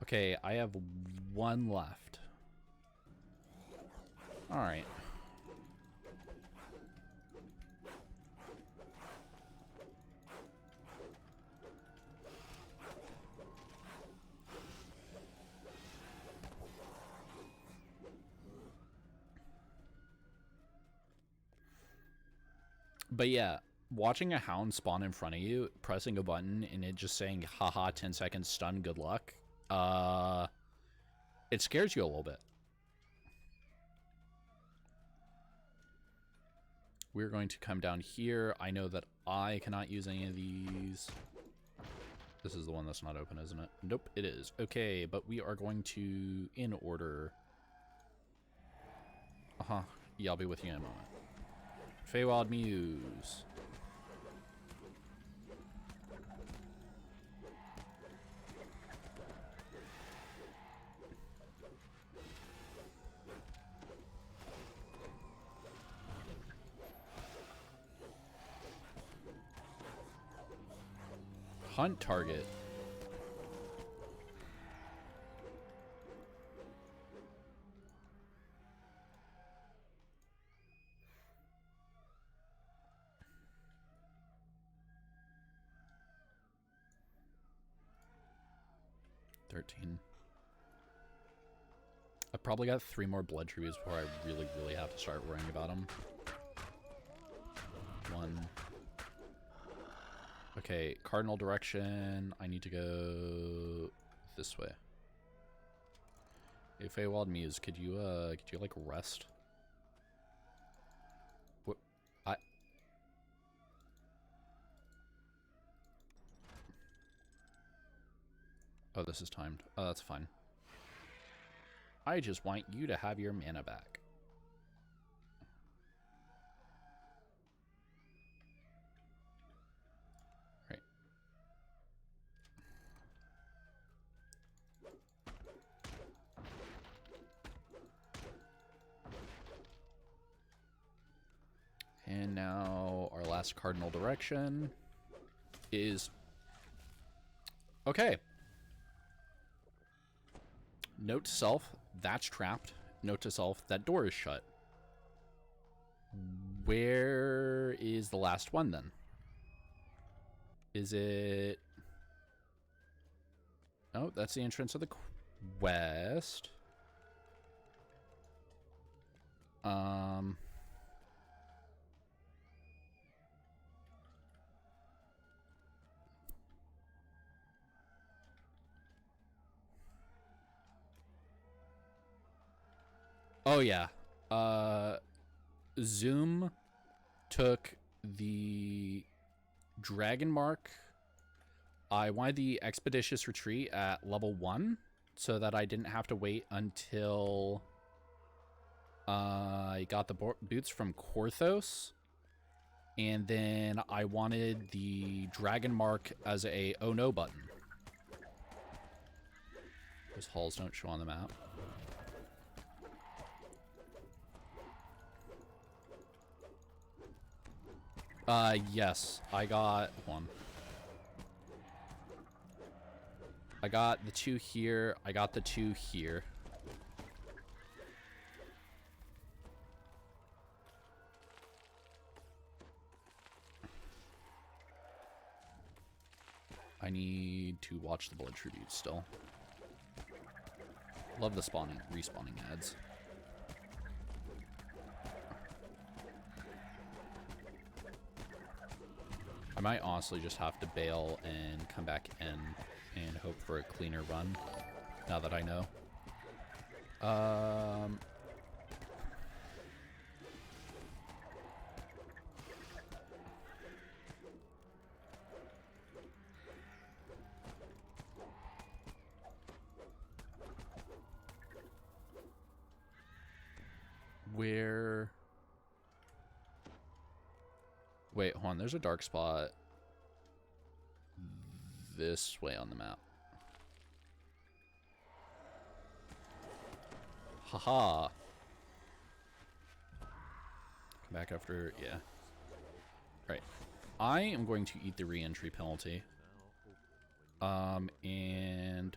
Okay, I have 1 left. Alright. But yeah, watching a hound spawn in front of you, pressing a button, and it just saying, haha, 10 seconds stun, good luck, it scares you a little bit. We're going to come down here. I know that I cannot use any of these. This is the one that's not open, isn't it? Nope, it is. Okay, but we are going to, in order... Uh-huh. Yeah, I'll be with you in a moment. Feywild Muse. Hunt target. I've probably got 3 more blood tributes before I really have to start worrying about them. 1. Okay, cardinal direction. I need to go this way. Hey, Feywild Muse, could you like rest? What? Oh, this is timed. Oh, that's fine. I just want you to have your mana back. Right. And now our last cardinal direction is... Okay. Note to self, that's trapped. Note to self, that door is shut. Where is the last one then? Is it... Oh, that's the entrance of the quest. Oh yeah. Zoom took the Dragon Mark. I wanted the Expeditious Retreat at level 1 so that I didn't have to wait until I got the boots from Korthos. And then I wanted the Dragon Mark as a oh no button. Those halls don't show on the map. Yes, I got one. I got the 2 here. I got the 2 here. I need to watch the blood tribute still. Love the respawning ads. I might honestly just have to bail and come back in and hope for a cleaner run, now that I know. Where... Wait, hold on. There's a dark spot this way on the map. Haha. Come back after... Yeah. Right. I am going to eat the re-entry penalty. And...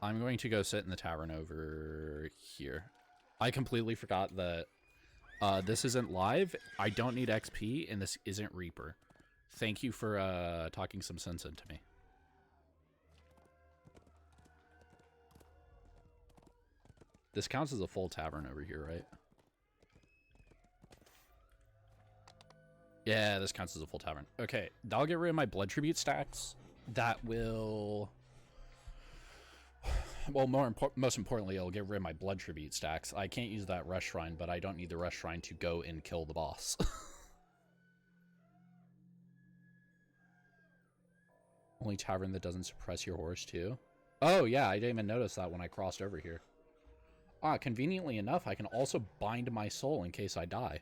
I'm going to go sit in the tavern over here. I completely forgot that this isn't live. I don't need XP, and this isn't Reaper. Thank you for talking some sense into me. This counts as a full tavern over here, right? Yeah, this counts as a full tavern. Okay, that'll get rid of my blood tribute stacks. That will... Well, most importantly, it'll get rid of my blood tribute stacks. I can't use that rush shrine, but I don't need the rush shrine to go and kill the boss. Only tavern that doesn't suppress your horse, too. Oh, yeah, I didn't even notice that when I crossed over here. Ah, conveniently enough, I can also bind my soul in case I die.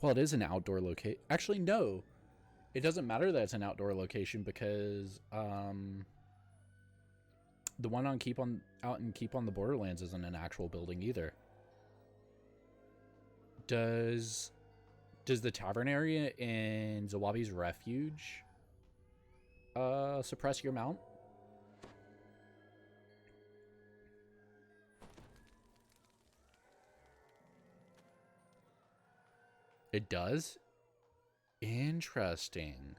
Well, it is an outdoor location. Actually, no. It doesn't matter that it's an outdoor location because the one on Keep on the Borderlands isn't an actual building either. Does the tavern area in Zawabi's Refuge suppress your mount? It does? Interesting.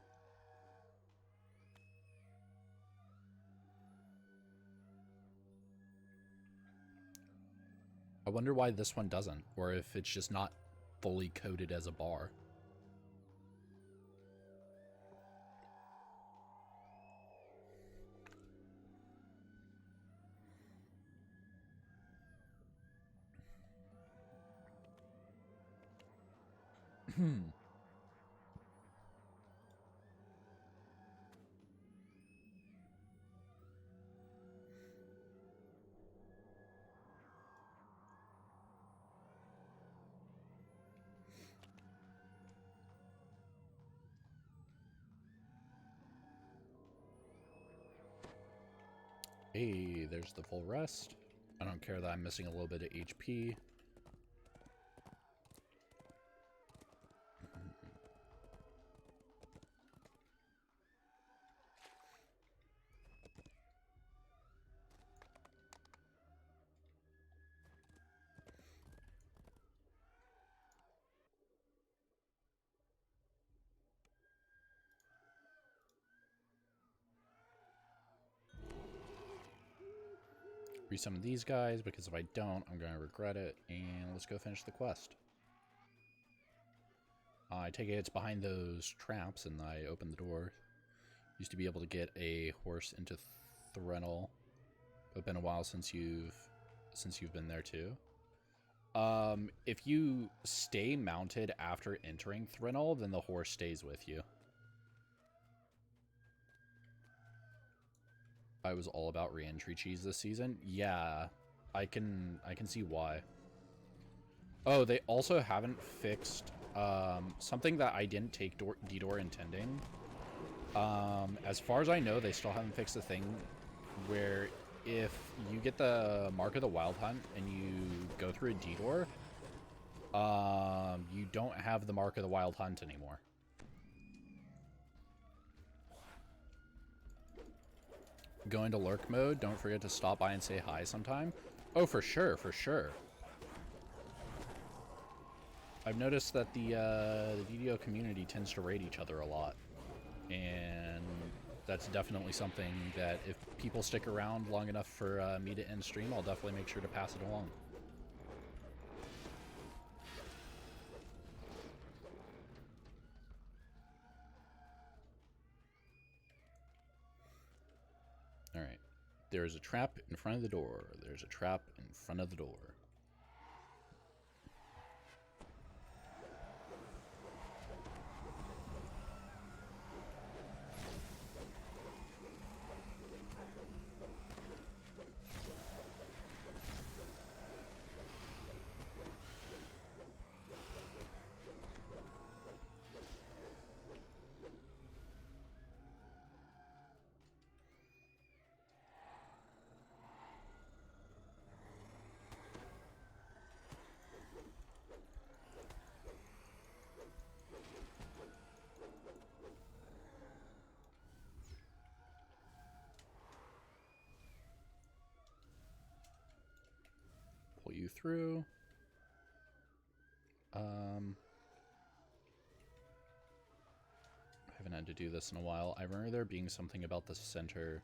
I wonder why this one doesn't, or if it's just not fully coded as a bar. Hey, there's the full rest. I don't care that I'm missing a little bit of HP. Resummon these guys, because if I don't, I'm going to regret it. And let's go finish the quest. I take it it's behind those traps, and I open the door. Used to be able to get a horse into Threnol. It's been a while since you've been there too. If you stay mounted after entering Threnol, then the horse stays with you. I was all about re-entry cheese this season. Yeah, I can see why. Oh, they also haven't fixed something that I didn't take Detour intending. As far as I know, they still haven't fixed the thing where if you get the Mark of the Wild Hunt and you go through a Detour, you don't have the Mark of the Wild Hunt anymore. Go into lurk mode. Don't forget to stop by and say hi sometime. Oh, for sure, for sure. I've noticed that the DDO community tends to raid each other a lot. And that's definitely something that if people stick around long enough for me to end stream, I'll definitely make sure to pass it along. Alright. There's a trap in front of the door. There's a trap in front of the door. Pull you through. I haven't had to do this in a while. I remember there being something about the center.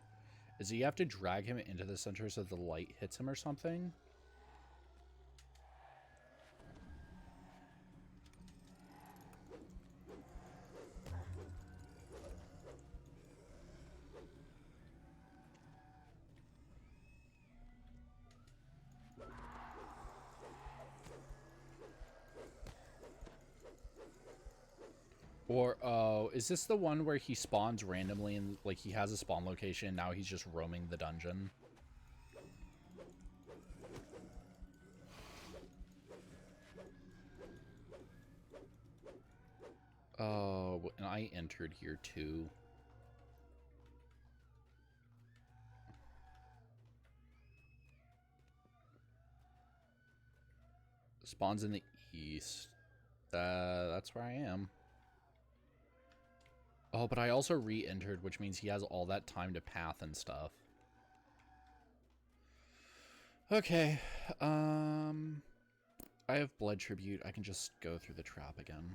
Is it you have to drag him into the center so the light hits him or something? Or, oh, is this the one where he spawns randomly and, like, he has a spawn location, now he's just roaming the dungeon? Oh, and I entered here too. Spawns in the east. That's where I am. Oh, but I also re-entered, which means he has all that time to path and stuff. Okay. I have Blood Tribute. I can just go through the trap again.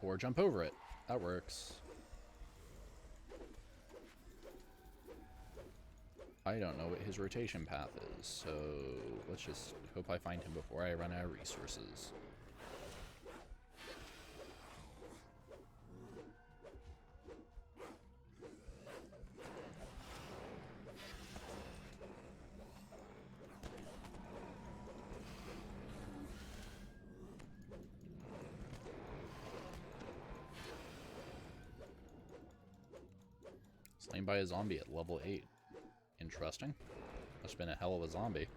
Or jump over it. That works. I don't know what his rotation path is, so let's just hope I find him before I run out of resources. Slain by a zombie at level 8. Interesting. Must have been a hell of a zombie.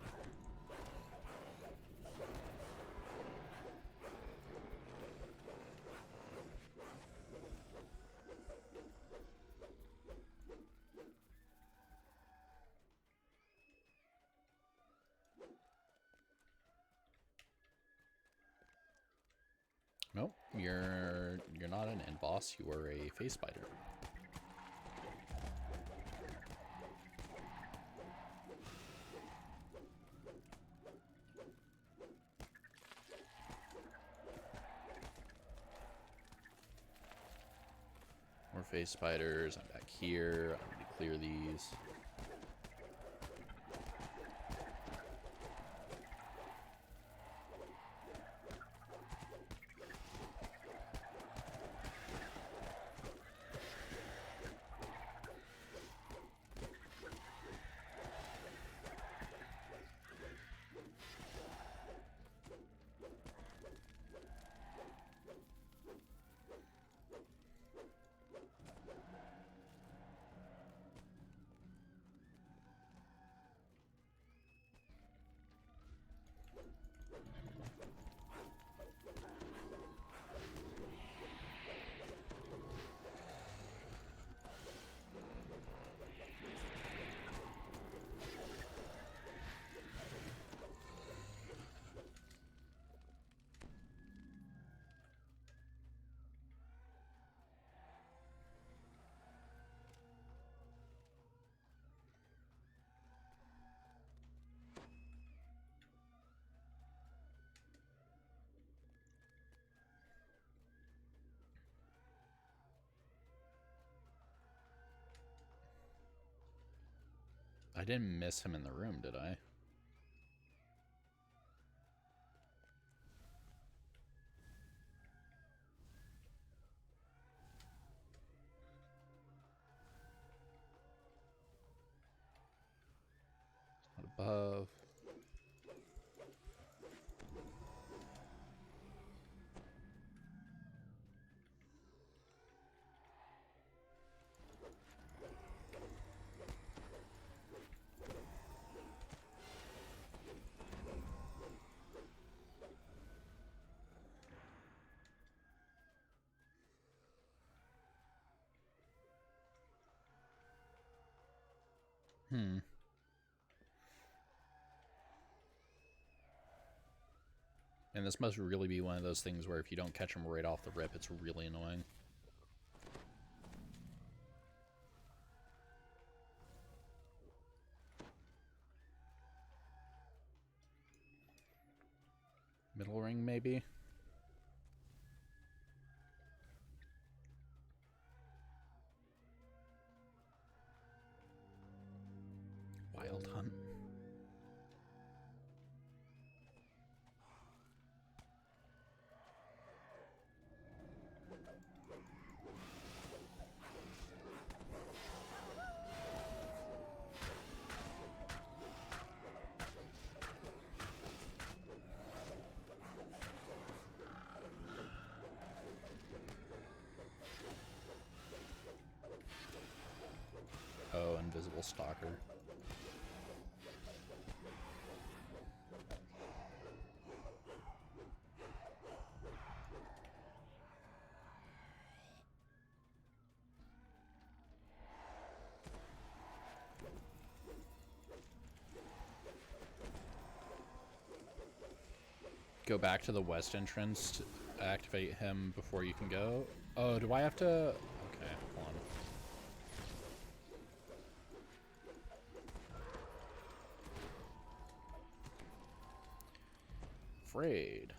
Nope, you're not an end boss, you are a face spider. More face spiders. I'm back here. I need to clear these. I didn't miss him in the room, did I? Not above. And this must really be one of those things where if you don't catch them right off the rip, it's really annoying. Middle ring, maybe? Wild Hunt. invisible stalker. Go back to the west entrance to activate him before you can go. Oh, do I have to? Okay, hold on. Afraid.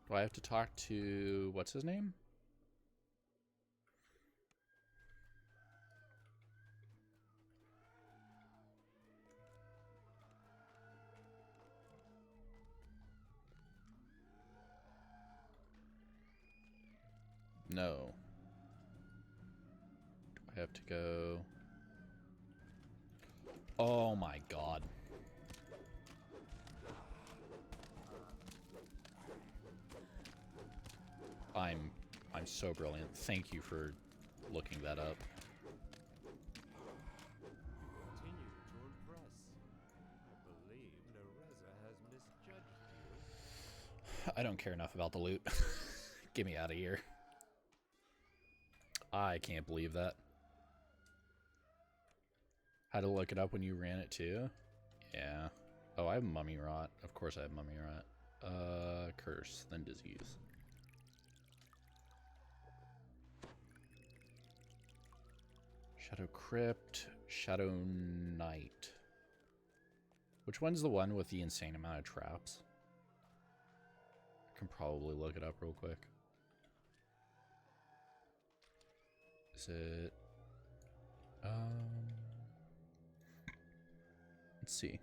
Do I have to talk to what's his name? No. Do I have to go? Oh my god. I'm so brilliant. Thank you for looking that up. Continue to impress. I believe Nereza has misjudged you. I don't care enough about the loot. Get me out of here. I can't believe that. Had to look it up when you ran it too? Yeah. Oh, I have mummy rot. Of course I have mummy rot. Curse, then disease. Shadow Crypt, Shadow Knight. Which one's the one with the insane amount of traps? I can probably look it up real quick. Is it... let's see.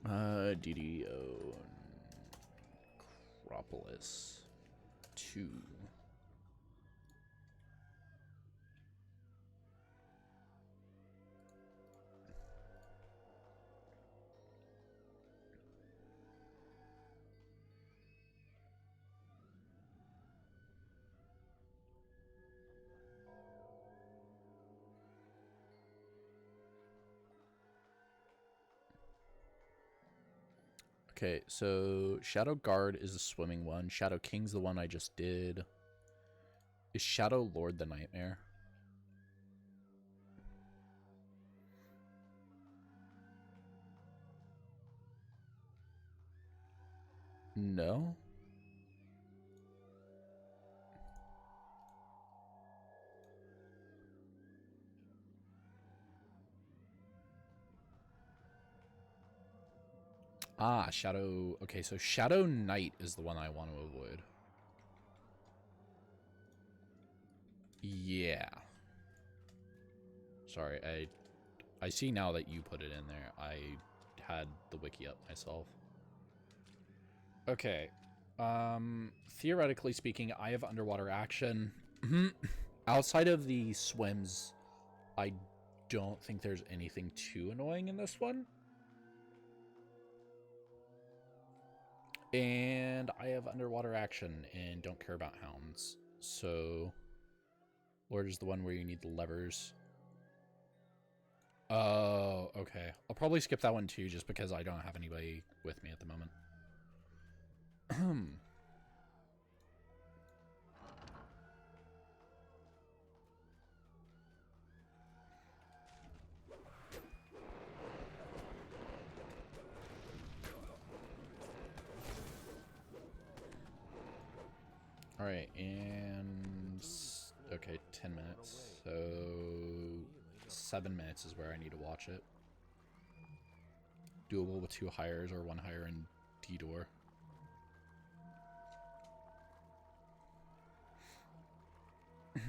DDO Acropolis 2. Okay, so Shadow Guard is the swimming one. Shadow King's the one I just did. Is Shadow Lord the nightmare? No? Ah, Shadow... Okay, so Shadow Knight is the one I want to avoid. Yeah. Sorry, I see now that you put it in there. I had the wiki up myself. Okay. Theoretically speaking, I have underwater action. Outside of the swims, I don't think there's anything too annoying in this one. And I have underwater action and don't care about hounds. So, Lord is the one where you need the levers. Oh, okay. I'll probably skip that one too, just because I don't have anybody with me at the moment. Alright, and... Okay, 10 minutes. So... 7 minutes is where I need to watch it. Doable with 2 hires or 1 hire in D-Door. The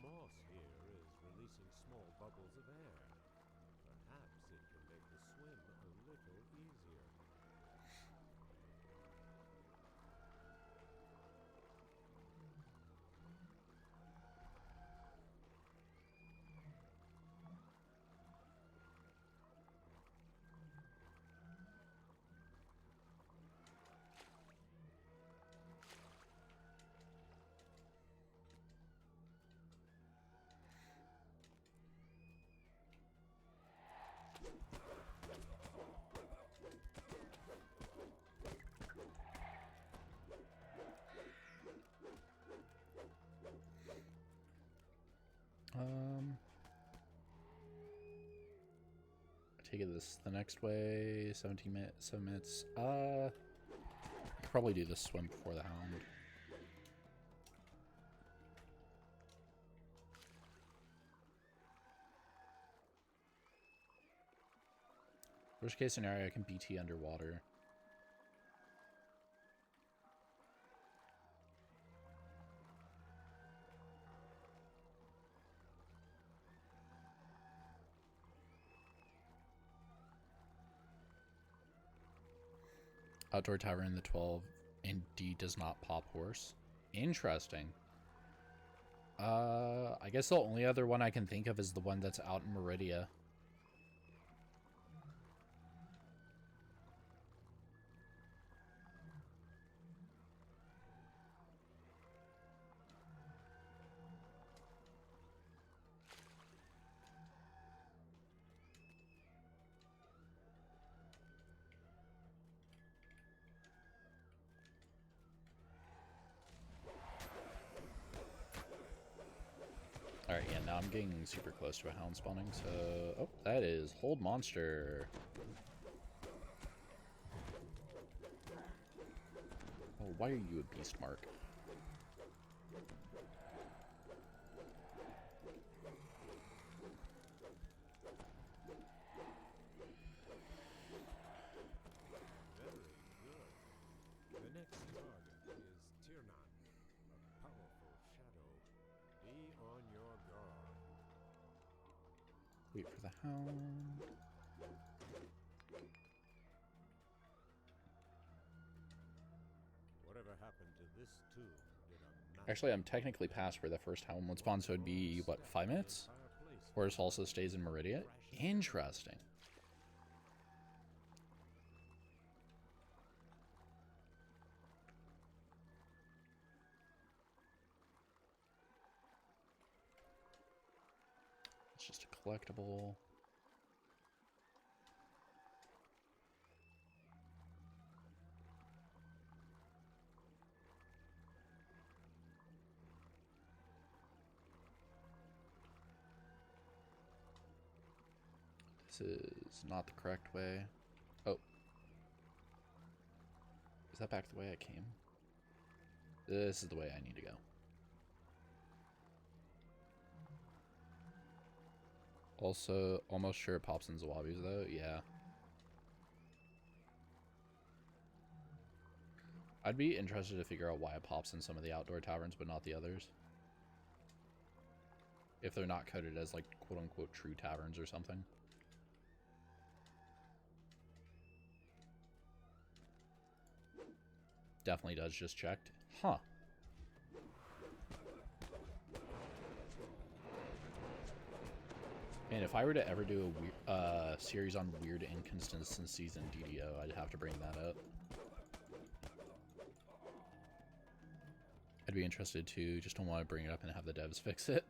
moss here is releasing small bubbles of air. Perhaps it can make the swim a little easier. I take it this the next way. 17 minutes. 7 minutes. I could probably do this swim before the hound. Worst case scenario, I can BT underwater. Outdoor Tavern, the 12 indeed does not pop horse. Interesting. I guess the only other one I can think of is the one that's out in Meridia. Alright, yeah, now I'm getting super close to a hound spawning, so... Oh, that is Hold Monster. Oh, why are you a beast mark? Very good. The next target is Tiernan, a powerful shadow. Be on your guard. Wait for the hound. Whatever happened to this tomb did a massive Actually, I'm technically past where the first hound would spawn, so it'd be, what, 5 minutes? Horse also stays in Meridia? Interesting. It's just a collectible. This is not the correct way. Oh. Is that back the way I came? This is the way I need to go. Also, almost sure it pops in Zawabis though, yeah. I'd be interested to figure out why it pops in some of the outdoor taverns but not the others. If they're not coded as like quote-unquote true taverns or something. Definitely does, just checked. Huh. And if I were to ever do a series on weird inconsistencies in DDO, I'd have to bring that up. I'd be interested too, just don't want to bring it up and have the devs fix it.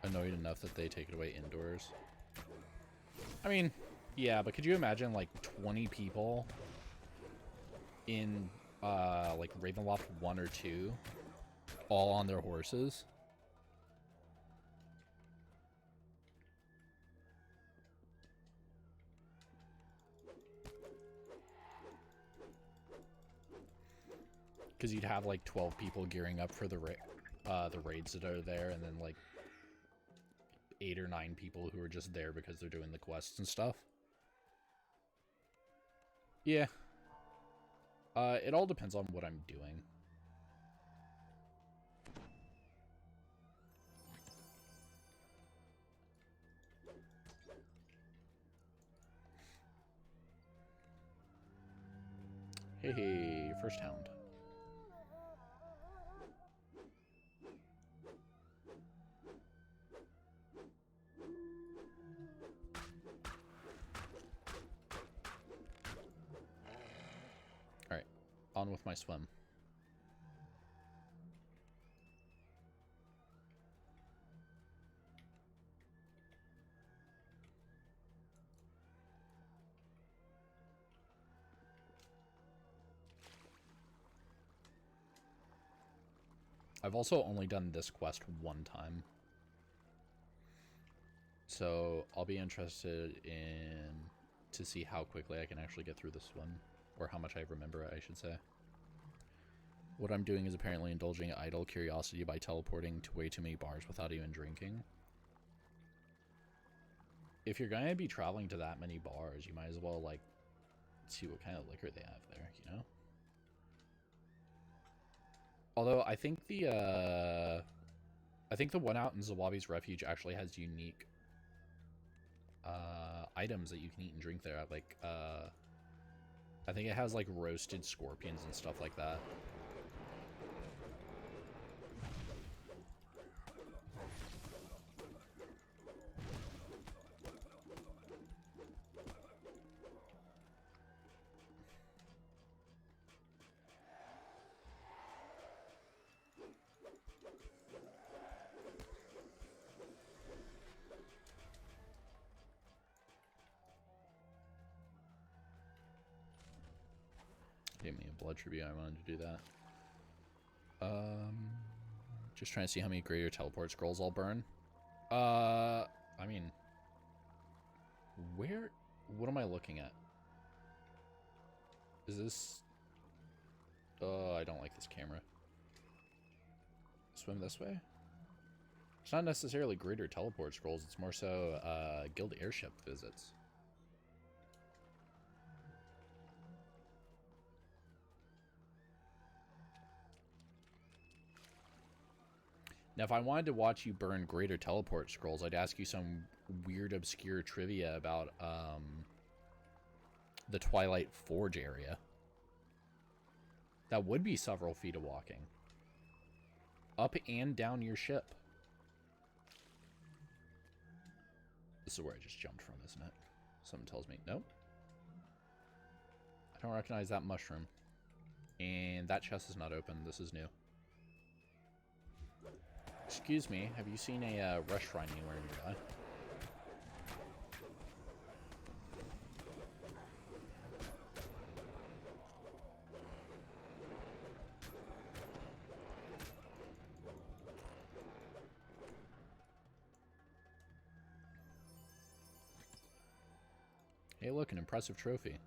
Annoyed enough that they take it away indoors. I mean, yeah, but could you imagine like 20 people in like Ravenloft 1 or 2 all on their horses? Because you'd have like 12 people gearing up for the raids that are there, and then like 8 or 9 people who are just there because they're doing the quests and stuff. Yeah. It all depends on what I'm doing. Hey, first hound. On with my swim. I've also only done this quest one time. So I'll be interested in to see how quickly I can actually get through this one. Or how much I remember, I should say. What I'm doing is apparently indulging idle curiosity by teleporting to way too many bars without even drinking. If you're going to be traveling to that many bars, you might as well, like, see what kind of liquor they have there, you know? Although, I think the one out in Zawabi's Refuge actually has unique items that you can eat and drink there. Like, I think it has, like, roasted scorpions and stuff like that. Gave me a blood tribute. I wanted to do that. Just trying to see how many greater teleport scrolls I'll burn. I mean, where? What am I looking at? Is this? I don't like this camera. Swim this way? It's not necessarily greater teleport scrolls. It's more so guild airship visits. Now, if I wanted to watch you burn greater teleport scrolls, I'd ask you some weird, obscure trivia about the Twilight Forge area. That would be several feet of walking. Up and down your ship. This is where I just jumped from, isn't it? Something tells me, nope. I don't recognize that mushroom. And that chest is not open. This is new. Excuse me, have you seen a rush shrine anywhere nearby? Hey, look, an impressive trophy.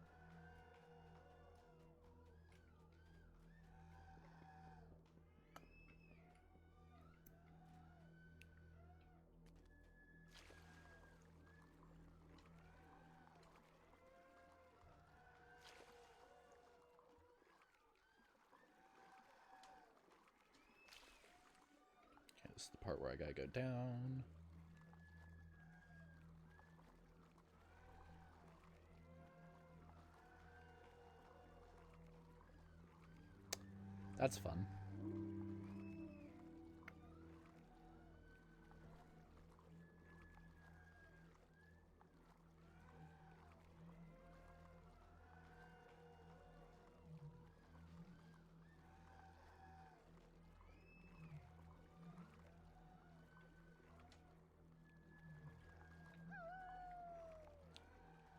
This is the part where I gotta go down. That's fun.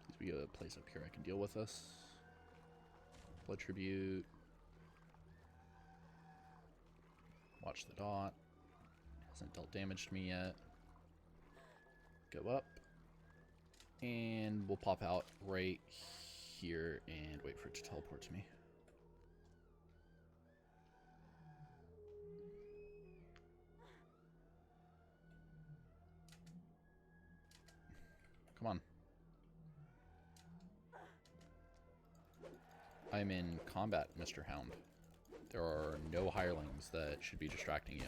Please be a place up here I can deal with this. Blood tribute. Watch the dot. Hasn't dealt damage to me yet. Go up. And we'll pop out right here and wait for it to teleport to me. Come on. I'm in combat, Mr. Hound. There are no hirelings that should be distracting you.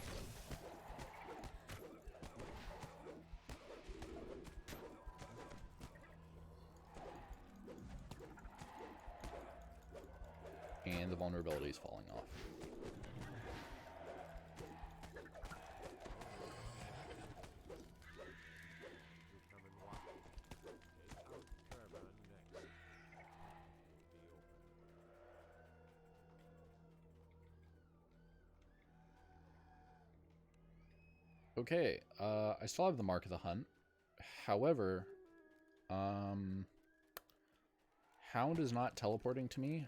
And the vulnerability is falling off. Okay, I still have the Mark of the Hunt. However, Hound is not teleporting to me.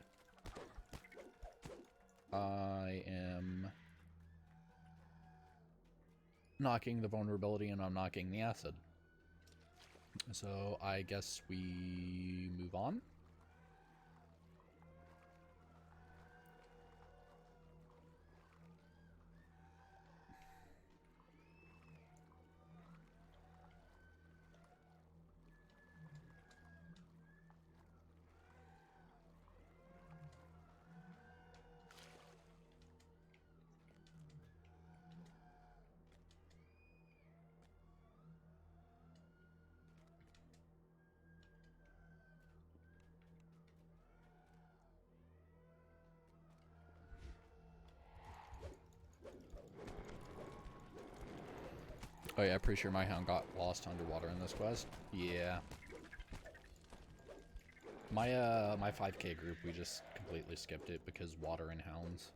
I am knocking the vulnerability and I'm knocking the acid. So I guess we move on. Oh yeah, pretty sure my hound got lost underwater in this quest. Yeah. My 5K group, we just completely skipped it because water and hounds.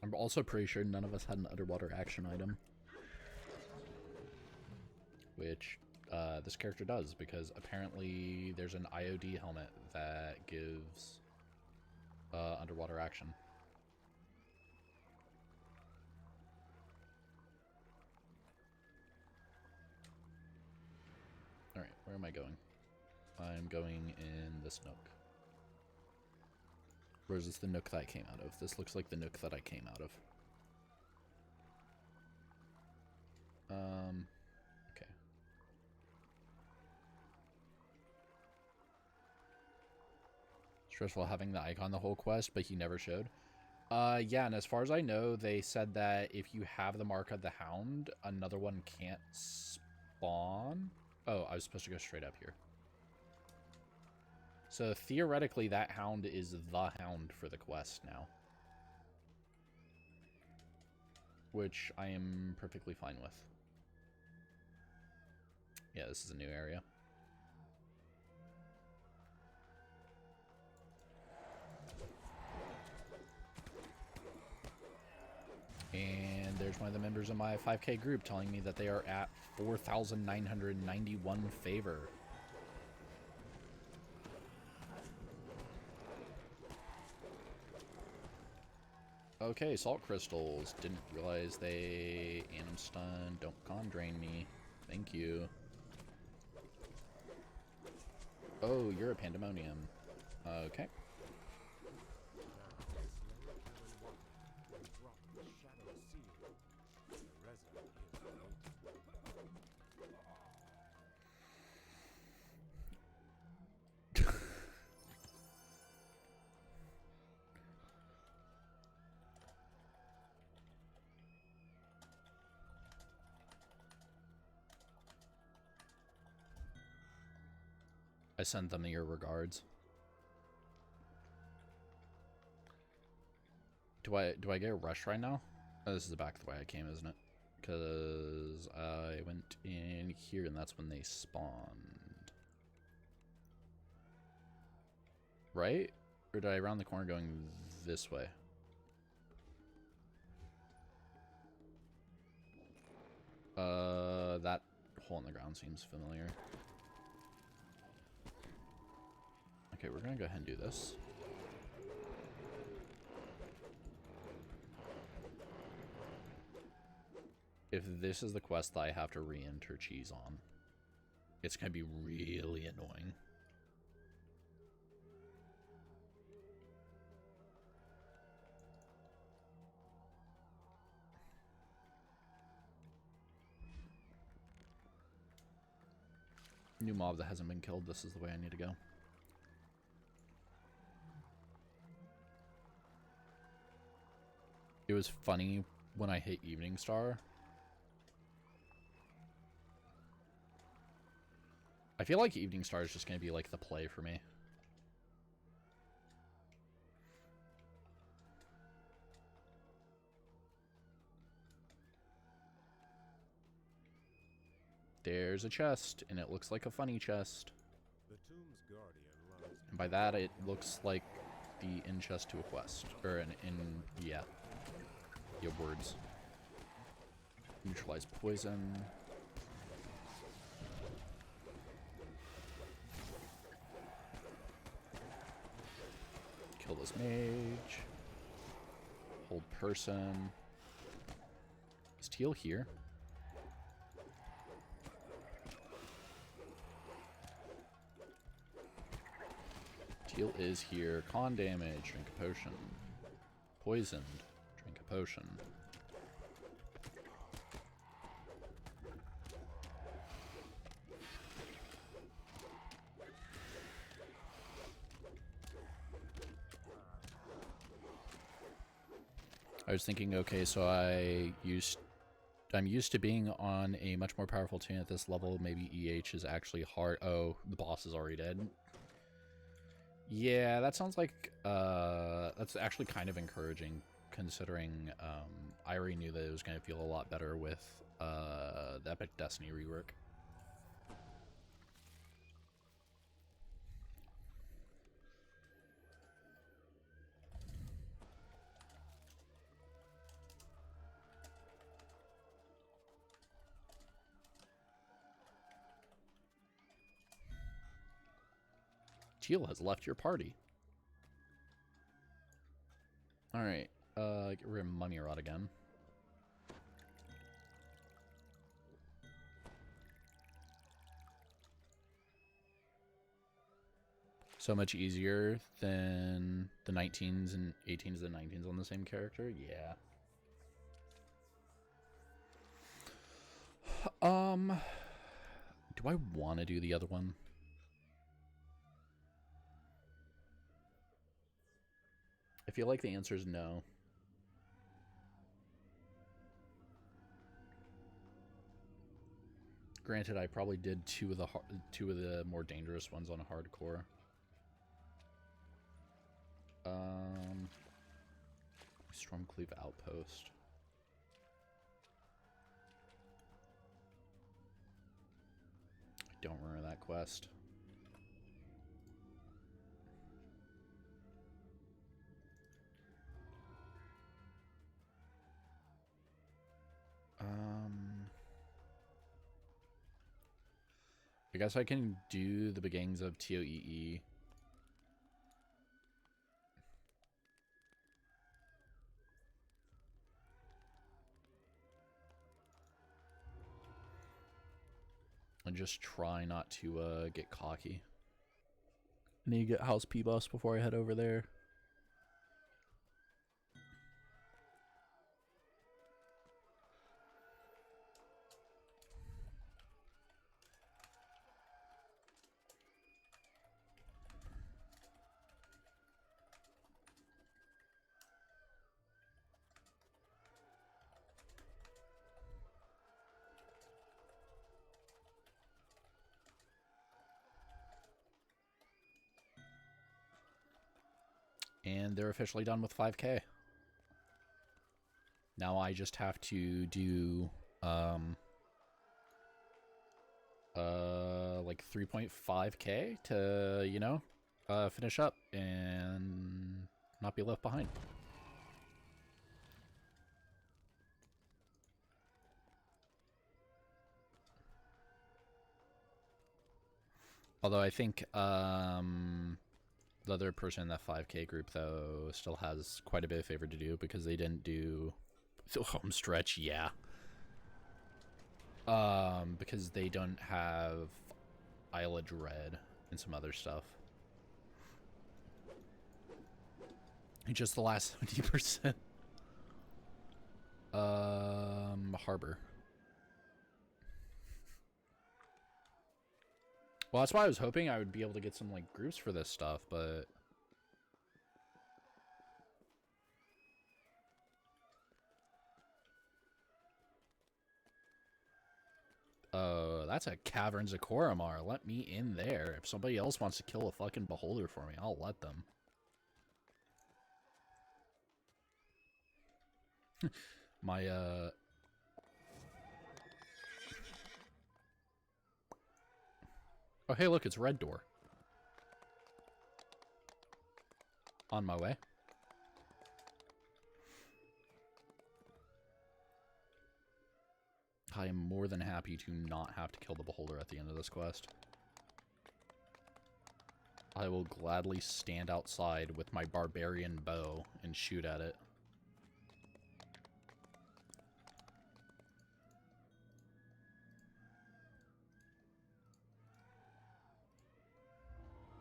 I'm also pretty sure none of us had an underwater action item. Which this character does, because apparently there's an IOD helmet that gives underwater action. Alright, where am I going? I'm going in this nook. Or is this the nook that I came out of? This looks like the nook that I came out of. Okay. Stressful having the icon the whole quest, but he never showed. Yeah, and as far as I know, they said that if you have the mark of the hound, another one can't spawn. Oh, I was supposed to go straight up here. So theoretically, that hound is the hound for the quest now. Which I am perfectly fine with. Yeah, this is a new area. And there's one of the members of my 5K group telling me that they are at 4,991 favor. Okay, salt crystals. Didn't realize they anim stun. Don't con drain me. Thank you. Oh, you're a pandemonium. Okay. I sent them your regards. Do I get a rush right now? Oh, this is back the way I came, isn't it? Because I went in here and that's when they spawned. Right? Or did I round the corner going this way? That hole in the ground seems familiar. Okay, we're gonna go ahead and do this. If this is the quest that I have to re-enter cheese on, it's gonna be really annoying. New mob that hasn't been killed, this is the way I need to go. It was funny when I hit Evening Star. I feel like Evening Star is just going to be like the play for me. There's a chest, and it looks like a funny chest. The tomb's guardian lies. And by that, it looks like the in chest to a quest. Or an in, yeah. Your words. Neutralize poison. Kill this mage. Hold person. Is Teal here? Teal is here. Con damage. Drink a potion. Poisoned. Drink a potion. I was thinking, okay, so I'm used to being on a much more powerful tune at this level. Maybe EH is actually hard. Oh, the boss is already dead. Yeah, that sounds like that's actually kind of encouraging, considering I already knew that it was going to feel a lot better with the Epic Destiny rework. Teal has left your party. Alright, get rid of Mummy Rod again. So much easier than the 19s and 18s and 19s on the same character? Yeah. Do I want to do the other one? I feel like the answer is no. Granted, I probably did two of the more dangerous ones on hardcore. Stormcleave Outpost. I don't remember that quest. I guess I can do the beginnings of TOEE. And just try not to get cocky. I need to get House P-Bus before I head over there. And they're officially done with 5K. Now I just have to do like 3.5K to, you know, finish up and not be left behind. Although I think the other person in that 5K group, though, still has quite a bit of favor to do because they didn't do the home stretch, yeah. Because they don't have Isle of Dread and some other stuff. Just the last 70%. Harbor. Well, that's why I was hoping I would be able to get some, like, groups for this stuff, but... that's a Caverns of Koromar. Let me in there. If somebody else wants to kill a fucking beholder for me, I'll let them. My, Oh, hey, look, it's Red Door. On my way. I am more than happy to not have to kill the beholder at the end of this quest. I will gladly stand outside with my barbarian bow and shoot at it.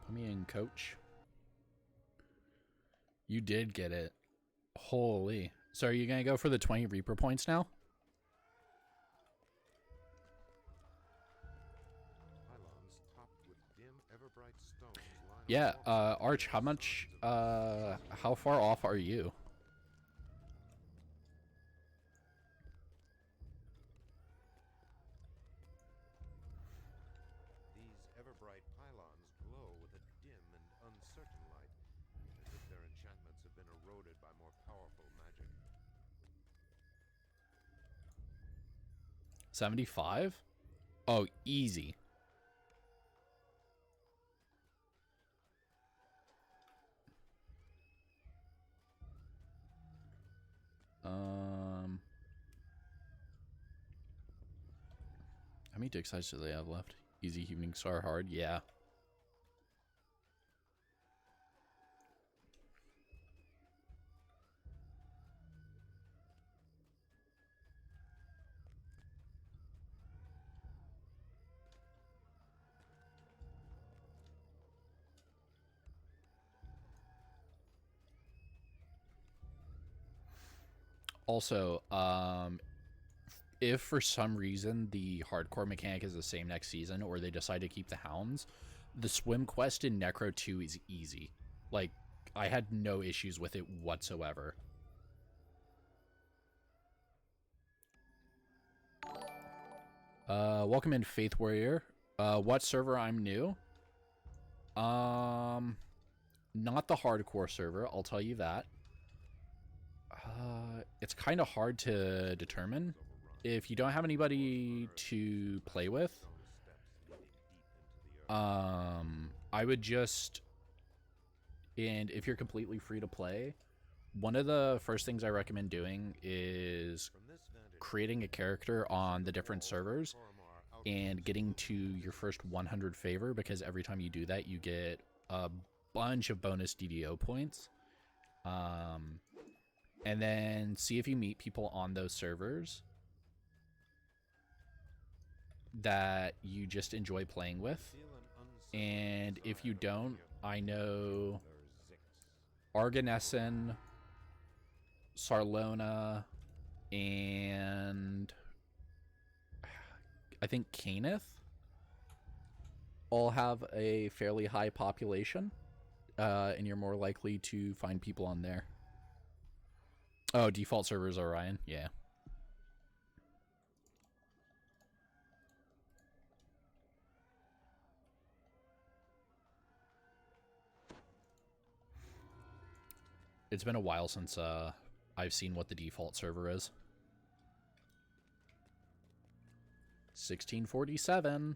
Put me in, coach. You did get it. Holy. So are you going to go for the 20 Reaper points now? Pylons topped with dim, ever-bright stones line Yeah, Arch, how much, how far off are you? These ever-bright pylons glow with a dim and uncertain light, as if their enchantments have been eroded by more powerful magic. 75? Oh, easy. How many dig sites do they have left? Easy, Evening Star, hard, yeah. Also, if for some reason the hardcore mechanic is the same next season, or they decide to keep the hounds, the swim quest in Necro 2 is easy. Like, I had no issues with it whatsoever. Welcome in, Faith Warrior. What server I'm new? Not the hardcore server, I'll tell you that. It's kind of hard to determine. If you don't have anybody to play with, I would just, and if you're completely free to play, one of the first things I recommend doing is creating a character on the different servers and getting to your first 100 favor, because every time you do that, you get a bunch of bonus DDO points. And then see if you meet people on those servers that you just enjoy playing with. And if you don't, I know Arganessen, Sarlona, and I think Caneth all have a fairly high population, and you're more likely to find people on there. Oh, default servers Orion, yeah. It's been a while since I've seen what the default server is. 1647.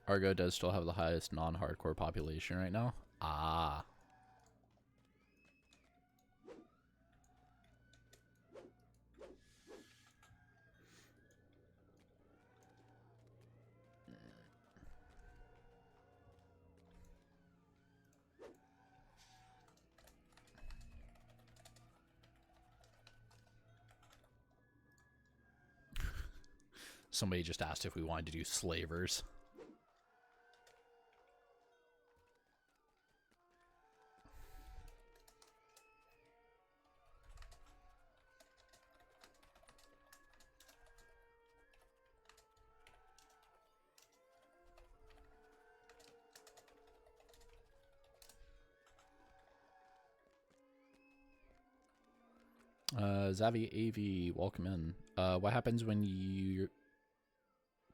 Argo does still have the highest non-hardcore population right now. Ah. Somebody just asked if we wanted to do slavers. Zavi AV, welcome in. What happens when you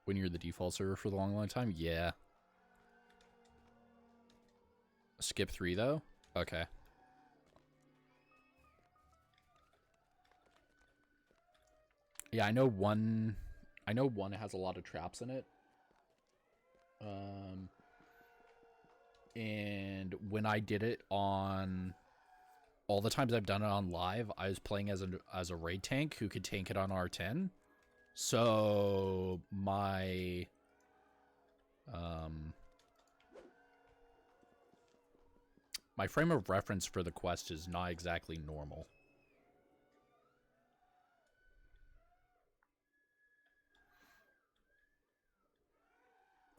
When you're the default server for the long time? Yeah. Skip 3, though? Okay. Yeah, I know one has a lot of traps in it. And when I did it on all the times I've done it on live, I was playing as a raid tank who could tank it on R10. So my my frame of reference for the quest is not exactly normal.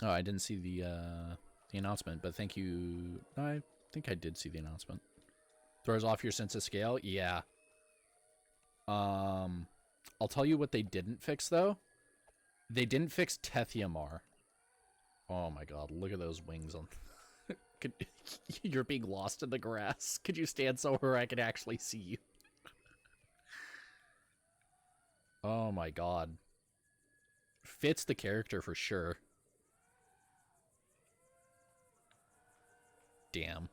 Oh, I didn't see the announcement, but thank you. I think I did see the announcement. Throws off your sense of scale? Yeah. I'll tell you what they didn't fix, though. They didn't fix Tethiamar. Oh my god, look at those wings on... You're being lost in the grass. Could you stand somewhere I can actually see you? Oh my god. Fits the character for sure. Damn.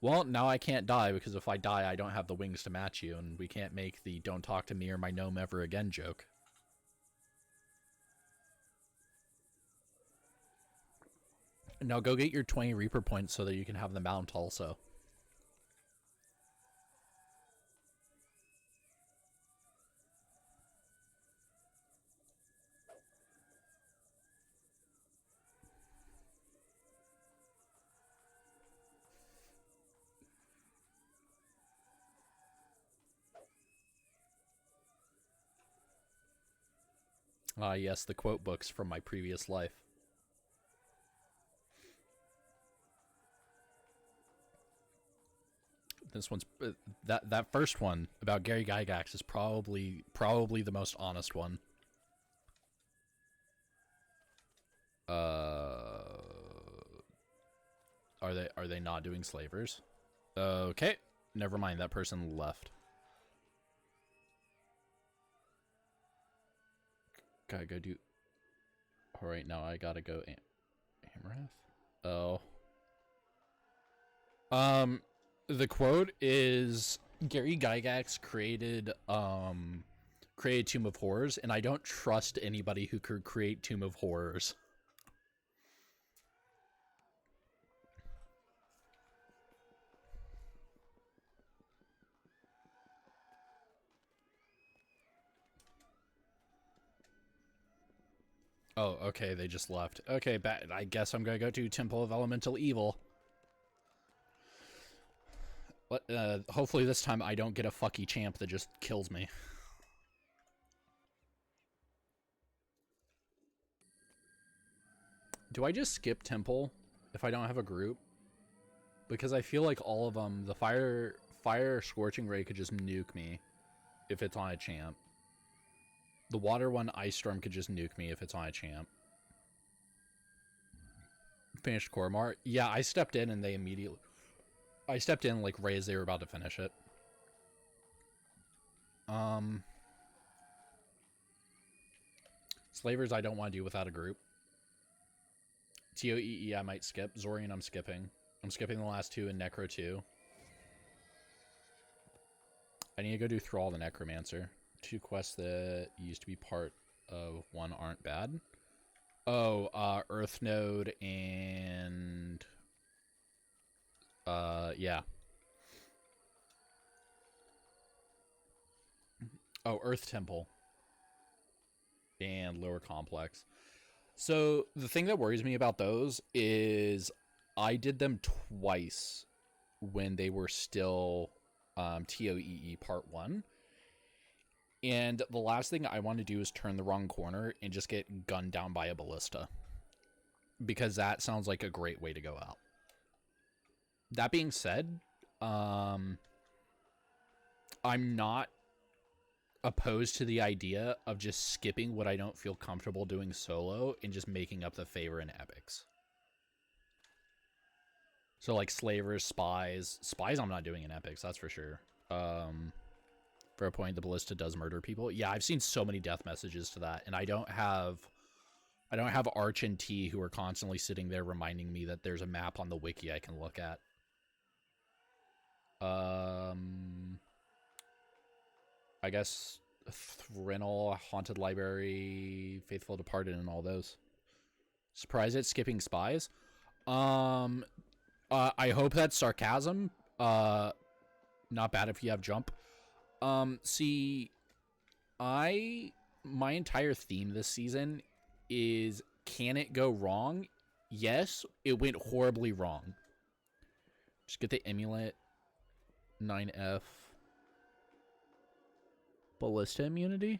Well, now I can't die, because if I die, I don't have the wings to match you, and we can't make the "don't talk to me or my gnome ever again" joke. Now go get your 20 Reaper points so that you can have the mount also. Ah, yes, the quote books from my previous life. This one's that first one about Gary Gygax is probably the most honest one. Are they not doing slavers? Okay, never mind. That person left. Gotta go do. All right, now I gotta go. Amarath. Oh. The quote is Gary Gygax created Tomb of Horrors, and I don't trust anybody who could create Tomb of Horrors. Oh, okay, they just left. Okay, I guess I'm gonna go to Temple of Elemental Evil. Hopefully this time I don't get a fucky champ that just kills me. Do I just skip Temple if I don't have a group? Because I feel like all of them, the Fire Scorching Ray could just nuke me if it's on a champ. The Water one, Ice Storm, could just nuke me if it's on a champ. Finished Koromar? Yeah, I stepped in and they immediately... I stepped in like right as they were about to finish it. Slavers I don't want to do without a group. TOEE I might skip. Zorian I'm skipping. I'm skipping the last two and Necro 2. I need to go do Thrall the Necromancer. 2 quests that used to be part of one aren't bad. Oh, Earth Node and... yeah. Oh, Earth Temple. And Lower Complex. So, the thing that worries me about those is I did them twice when they were still TOEE Part 1. And the last thing I want to do is turn the wrong corner and just get gunned down by a ballista. Because that sounds like a great way to go out. That being said, I'm not opposed to the idea of just skipping what I don't feel comfortable doing solo and just making up the favor in epics. So like Slavers, Spies. Spies I'm not doing in epics, that's for sure. For a point, the ballista does murder people. Yeah, I've seen so many death messages to that, and I don't have I don't have Arch and T who are constantly sitting there reminding me that there's a map on the wiki I can look at. I guess Thrinil, Haunted Library, Faithful Departed, and all those. Surprised at skipping spies? I hope that's sarcasm. Not bad if you have jump. See, my entire theme this season is, can it go wrong? Yes, it went horribly wrong. Just get the Amulet 9F Ballista immunity?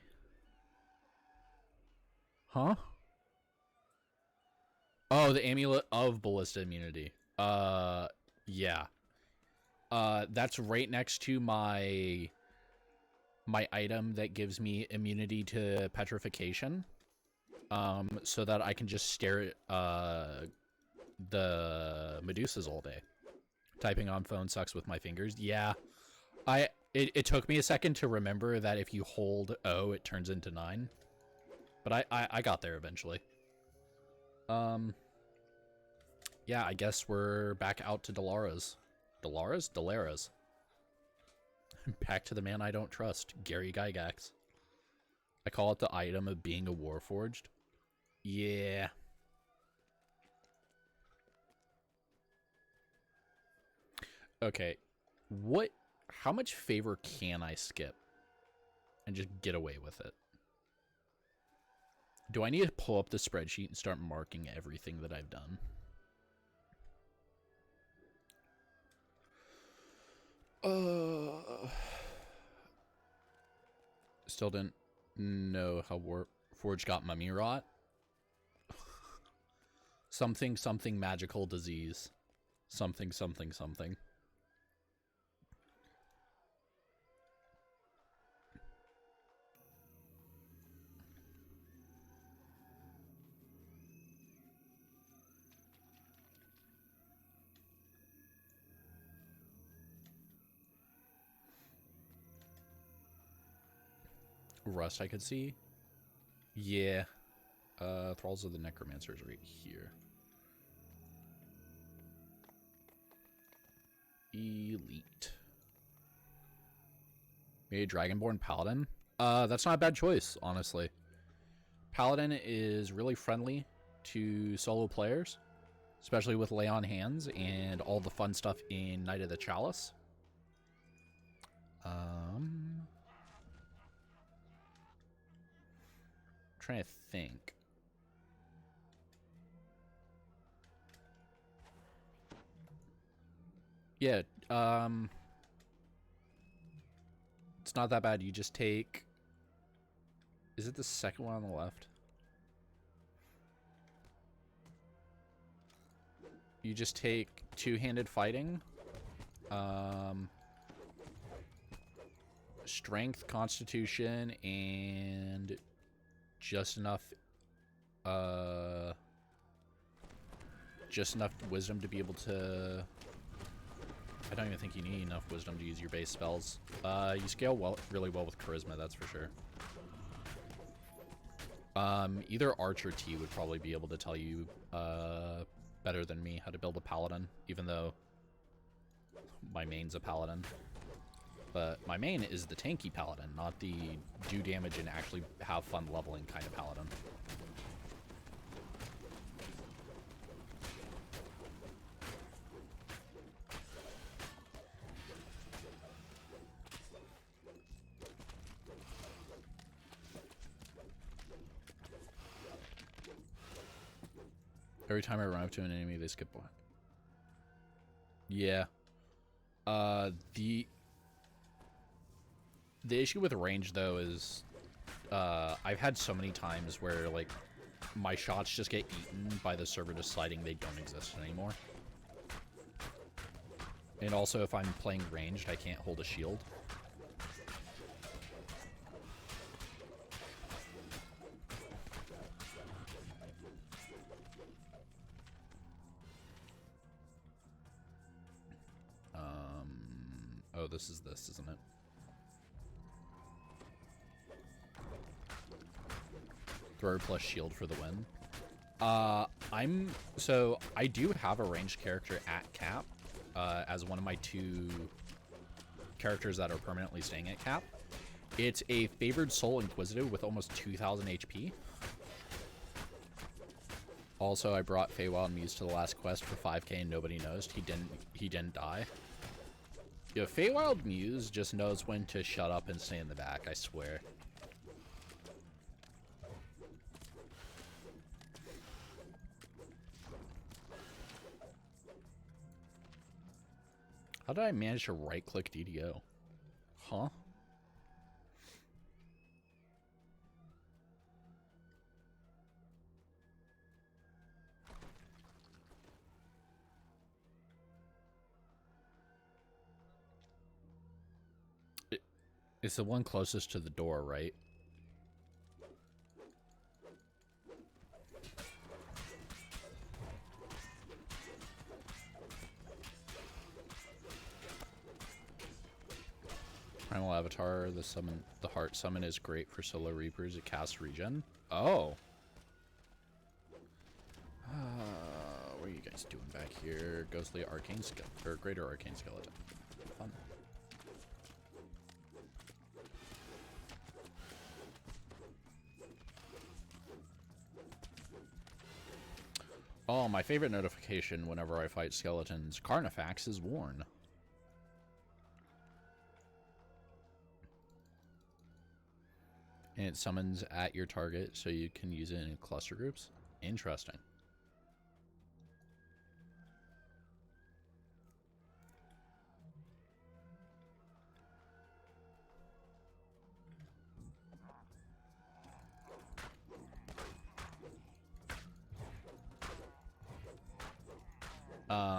Huh? Oh, the Amulet of Ballista immunity. Yeah. That's right next to my item that gives me immunity to petrification. So that I can just stare at the Medusas all day. Typing on phone sucks with my fingers. Yeah. It took me a second to remember that if you hold O, it turns into 9. But I got there eventually. Yeah, I guess we're back out to Dolara's. Dolara's. Back to the man I don't trust, Gary Gygax. I call it the item of being a Warforged. Yeah. Okay. How much favor can I skip and just get away with it? Do I need to pull up the spreadsheet and start marking everything that I've done? Still didn't know how Warforged got mummy rot. Something magical disease. Something. Rust I could see. Yeah. Thralls of the Necromancers right here. Elite. Maybe Dragonborn Paladin? That's not a bad choice, honestly. Paladin is really friendly to solo players, especially with Lay on Hands and all the fun stuff in Knight of the Chalice. Trying to think. Yeah, it's not that bad. You just take... Is it the second one on the left? You just take two-handed fighting. Strength, Constitution, and just enough wisdom to be able to... I don't even think you need enough wisdom to use your base spells. You scale really well with charisma, that's for sure. Either Arch or T would probably be able to tell you better than me how to build a paladin, even though my main's a paladin. But my main is the tanky paladin, not the do damage and actually have fun leveling kind of paladin. Every time I run up to an enemy, they skip one. Yeah. The issue with range, though, is I've had so many times where, like, my shots just get eaten by the server deciding they don't exist anymore. And also, if I'm playing ranged, I can't hold a shield. Oh, this is this, isn't it? Thrower plus shield for the win. I do have a ranged character at cap, as one of my 2 characters that are permanently staying at cap. It's a favored soul inquisitive with almost 2,000 HP. Also, I brought Feywild Muse to the last quest for 5k and nobody knows. He didn't die. Yo, Feywild Muse just knows when to shut up and stay in the back, I swear. How did I manage to right-click DDO? Huh? It's the one closest to the door, right? Primal Avatar, the Heart Summon is great for solo Reapers. It casts regen. Oh. What are you guys doing back here? Ghostly Arcane Skeleton, or Greater Arcane Skeleton. Fun. Oh, my favorite notification whenever I fight skeletons, Carnifex is worn. And it summons at your target so you can use it in cluster groups. Interesting.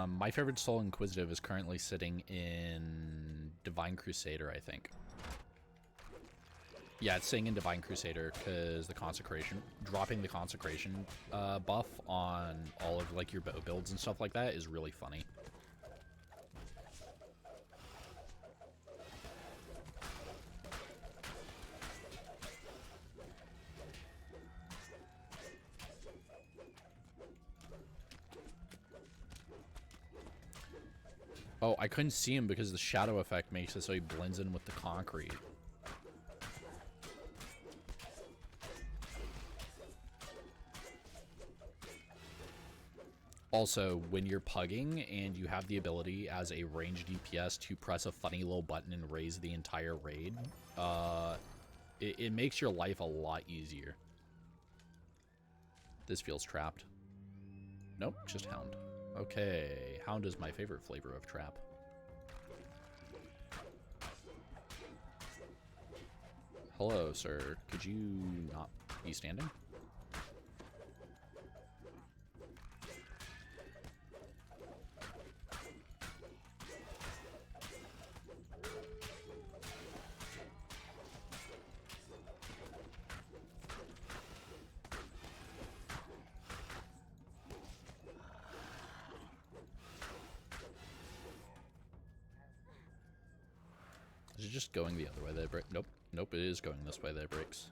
My favorite Soul Inquisitive is currently sitting in Divine Crusader, I think. Yeah, it's sitting in Divine Crusader because the Consecration, dropping the Consecration buff on all of like your bow builds and stuff like that is really funny. Oh, I couldn't see him because the shadow effect makes it so he blends in with the concrete. Also, when you're pugging and you have the ability as a ranged DPS to press a funny little button and raise the entire raid, it makes your life a lot easier. This feels trapped. Nope, just Hound. Okay, Hound is my favorite flavor of trap. Hello, sir. Could you not be standing? Is it just going the other way that it breaks? Nope. Nope, it is going this way that it breaks.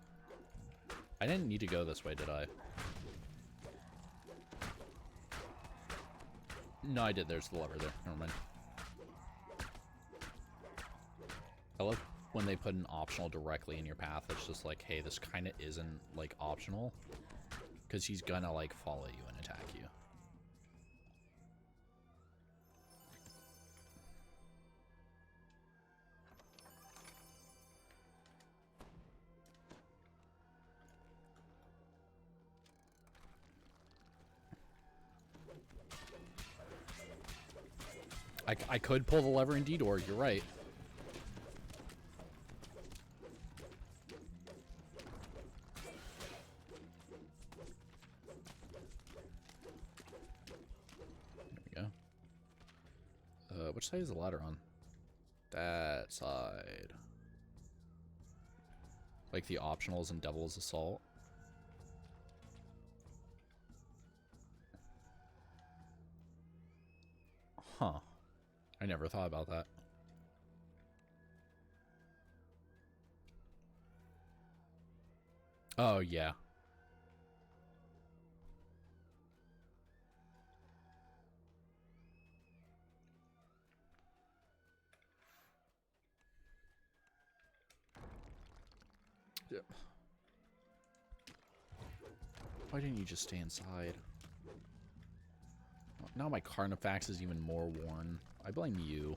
I didn't need to go this way, did I? No, I did. There's the lever there. Never mind. I love when they put an optional directly in your path. It's just like, hey, this kind of isn't, like, optional. Because he's gonna, like, follow you and attack you. I could pull the lever in D-Door, you're right. There we go. Which side is the ladder on? That side. Like the optionals in Devil's Assault. Huh. I never thought about that. Oh, yeah. Why didn't you just stay inside? Now my Carnifex is even more worn. I blame you.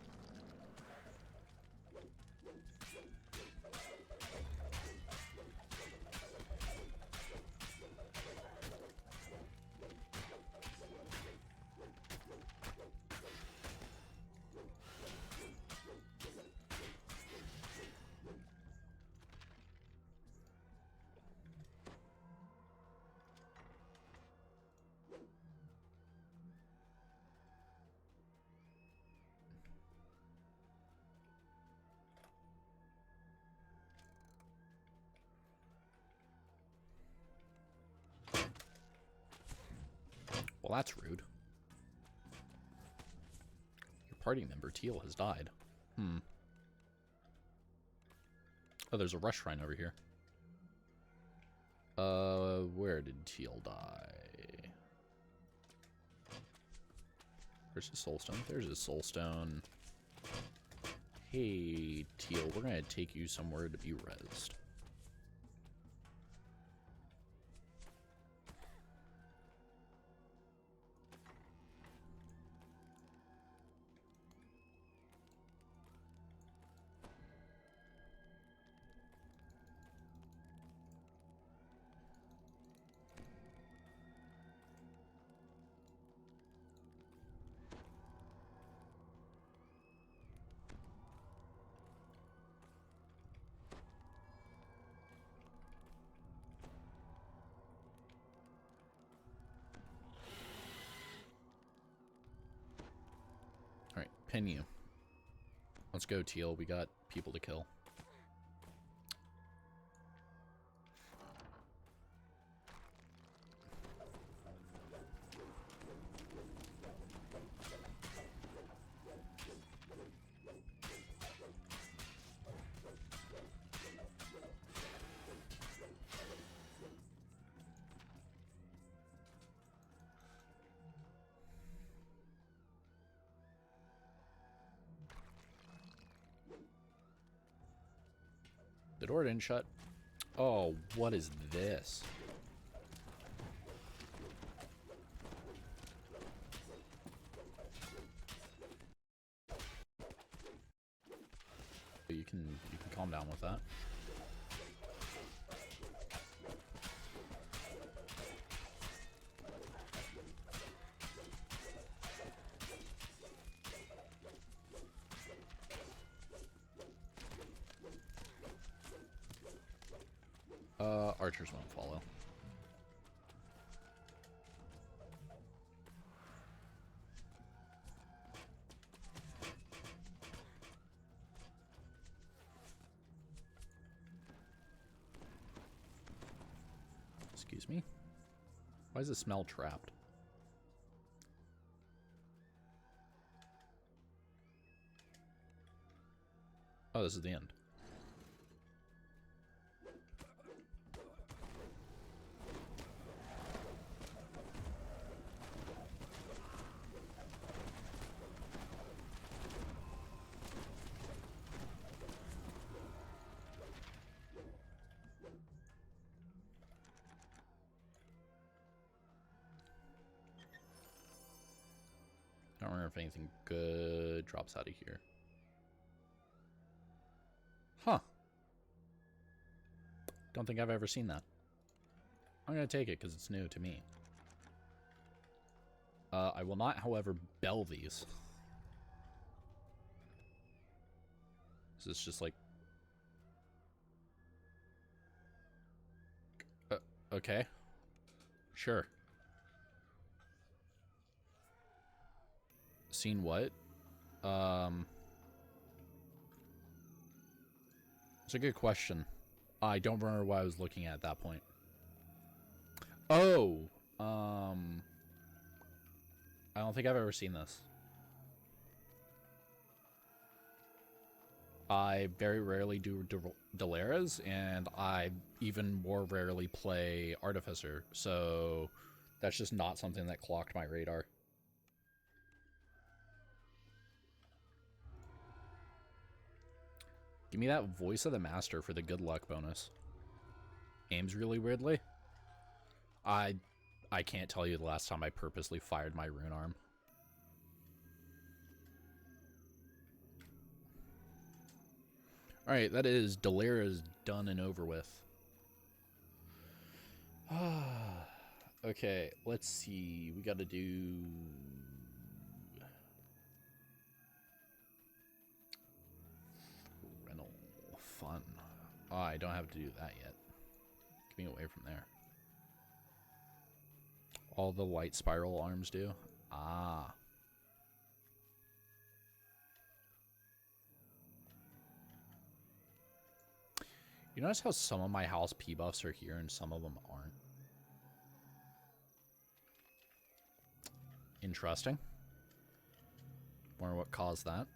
Well, that's rude. Your party member, Teal, has died. Hmm. Oh, there's a rush shrine over here. Where did Teal die? Where's his soulstone? There's his soulstone. Hey, Teal, we're gonna take you somewhere to be rezzed. Alright, pin you. Let's go, Teal. We got people to kill. The door didn't shut. Oh, what is this? You can calm down with that. Archers won't follow. Excuse me? Why is the smell trapped? Oh, this is the end. I don't remember if anything good drops out of here. Huh. Don't think I've ever seen that. I'm going to take it because it's new to me. I will not, however, bell these. Is this just like... okay. Sure. Seen what? It's a good question. I don't remember what I was looking at that point. Oh, I don't think I've ever seen this. I very rarely do Delaras, and I even more rarely play Artificer, so that's just not something that clocked my radar. Give me that Voice of the Master for the good luck bonus. aims really weirdly. I can't tell you the last time I purposely fired my rune arm. Alright, that is Delaira's done and over with. Okay, let's see. We gotta do... Rental. Fun. Oh, I don't have to do that yet. Get me away from there. All the light spiral arms do? Ah. You notice how some of my house P buffs are here and some of them aren't? Interesting. Wonder what caused that.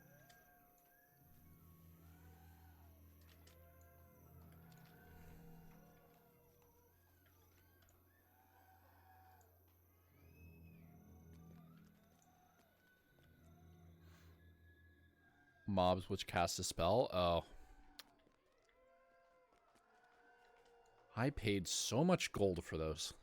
Mobs which cast a spell? Oh. I paid so much gold for those.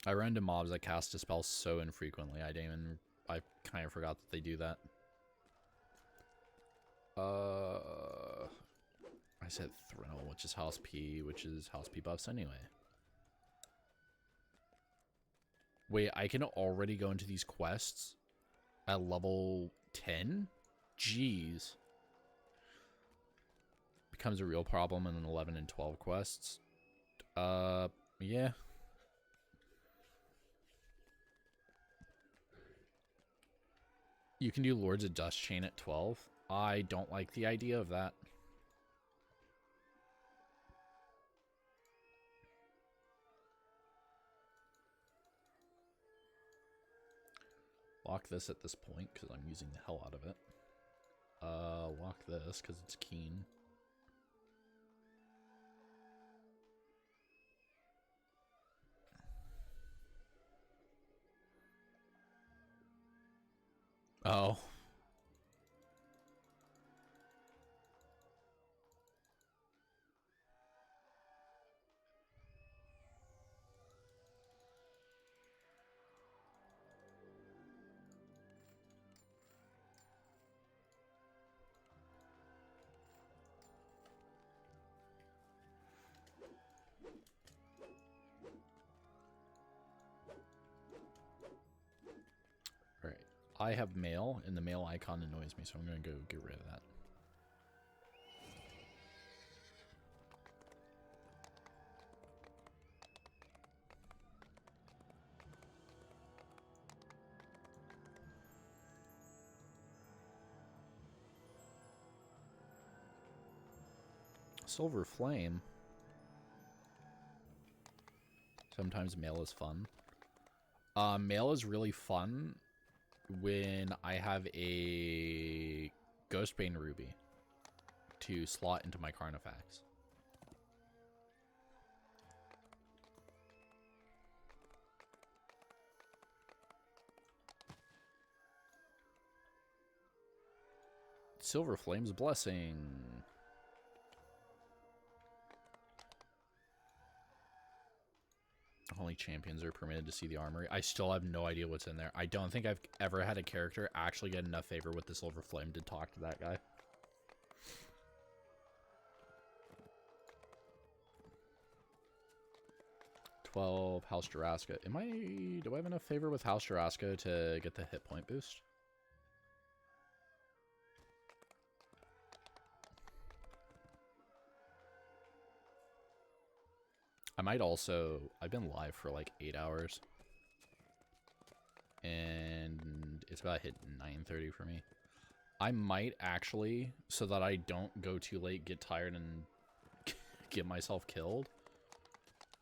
I run into mobs that cast a spell so infrequently. I kind of forgot that they do that. I said Thrill, which is House P, which is House P buffs anyway. Wait, I can already go into these quests at level 10? Jeez. Becomes a real problem in 11 and 12 quests. Yeah. You can do Lords of Dust Chain at 12. I don't like the idea of that. Lock this at this point because I'm using the hell out of it. Lock this because it's keen. Oh. I have mail, and the mail icon annoys me, so I'm going to go get rid of that. Silver Flame. Sometimes mail is fun. Mail is really fun when I have a Ghostbane Ruby to slot into my Carnifex. Silver Flame's Blessing. Only champions are permitted to see the armory. I still have no idea what's in there. I don't think I've ever had a character actually get enough favor with the Silver Flame to talk to that guy. House Juraska. Do I have enough favor with House Juraska to get the hit point boost? I might also... I've been live for like 8 hours. And it's about hit 9:30 for me. I might actually, so that I don't go too late, get tired, and get myself killed,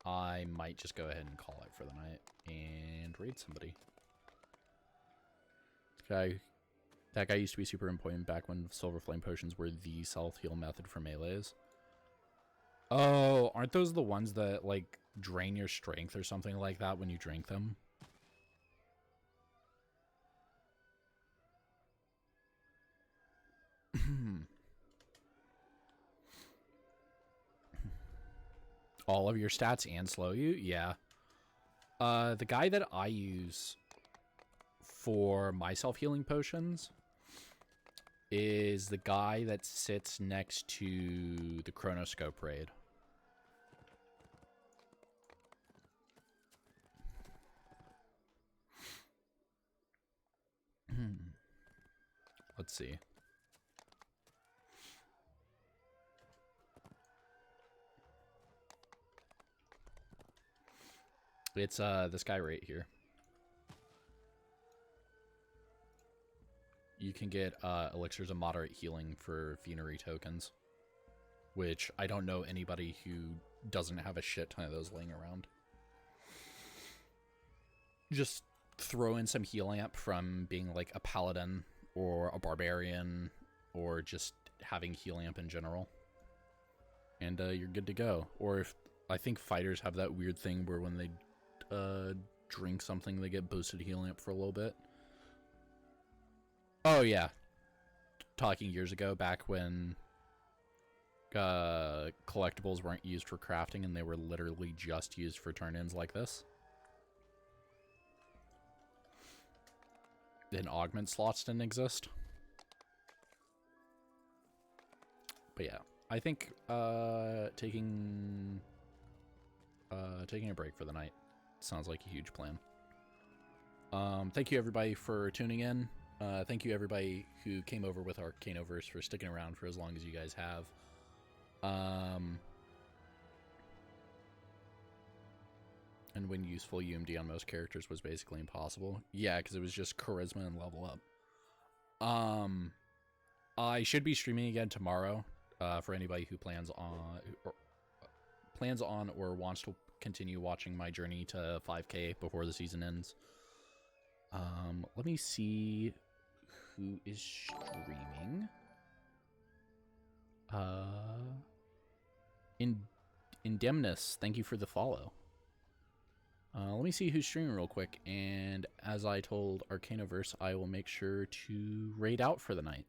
I might just go ahead and call it for the night and raid somebody. That guy used to be super important back when Silver Flame Potions were the self-heal method for melees. Oh, aren't those the ones that, like, drain your strength or something like that when you drink them? All of your stats and slow you? Yeah. The guy that I use for my self-healing potions is the guy that sits next to the Chronoscope raid. Let's see. It's this guy right here. You can get elixirs of moderate healing for Funerary tokens, which I don't know anybody who doesn't have a shit ton of those laying around. Just throw in some heal amp from being like a paladin or a barbarian or just having heal amp in general, and you're good to go. Or if I think fighters have that weird thing where when they drink something they get boosted heal amp for a little bit. Oh yeah, talking years ago, back when collectibles weren't used for crafting and they were literally just used for turn-ins like this. Then augment slots didn't exist. But yeah, I think taking a break for the night sounds like a huge plan. Thank you everybody for tuning in. Thank you everybody who came over with Arcanoverse for sticking around for as long as you guys have. And when useful, UMD on most characters was basically impossible. Yeah, because it was just charisma and level up. I should be streaming again tomorrow for anybody who plans on or wants to continue watching my journey to 5K before the season ends. Let me see who is streaming. Indemnus, thank you for the follow. Let me see who's streaming real quick, and as I told Arcanoverse, I will make sure to raid out for the night.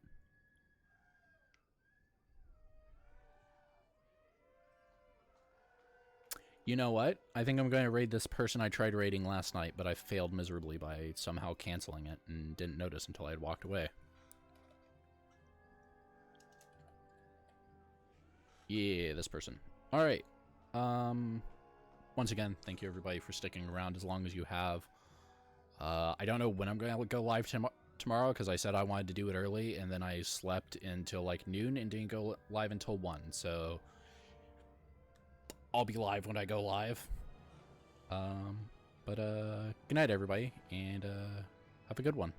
You know what? I think I'm going to raid this person I tried raiding last night, but I failed miserably by somehow canceling it and didn't notice until I had walked away. Yeah, this person. Alright. Once again, thank you everybody for sticking around as long as you have. I don't know when I'm going to go live tomorrow, because I said I wanted to do it early, and then I slept until like noon and didn't go live until 1, so I'll be live when I go live. Good night everybody, and have a good one.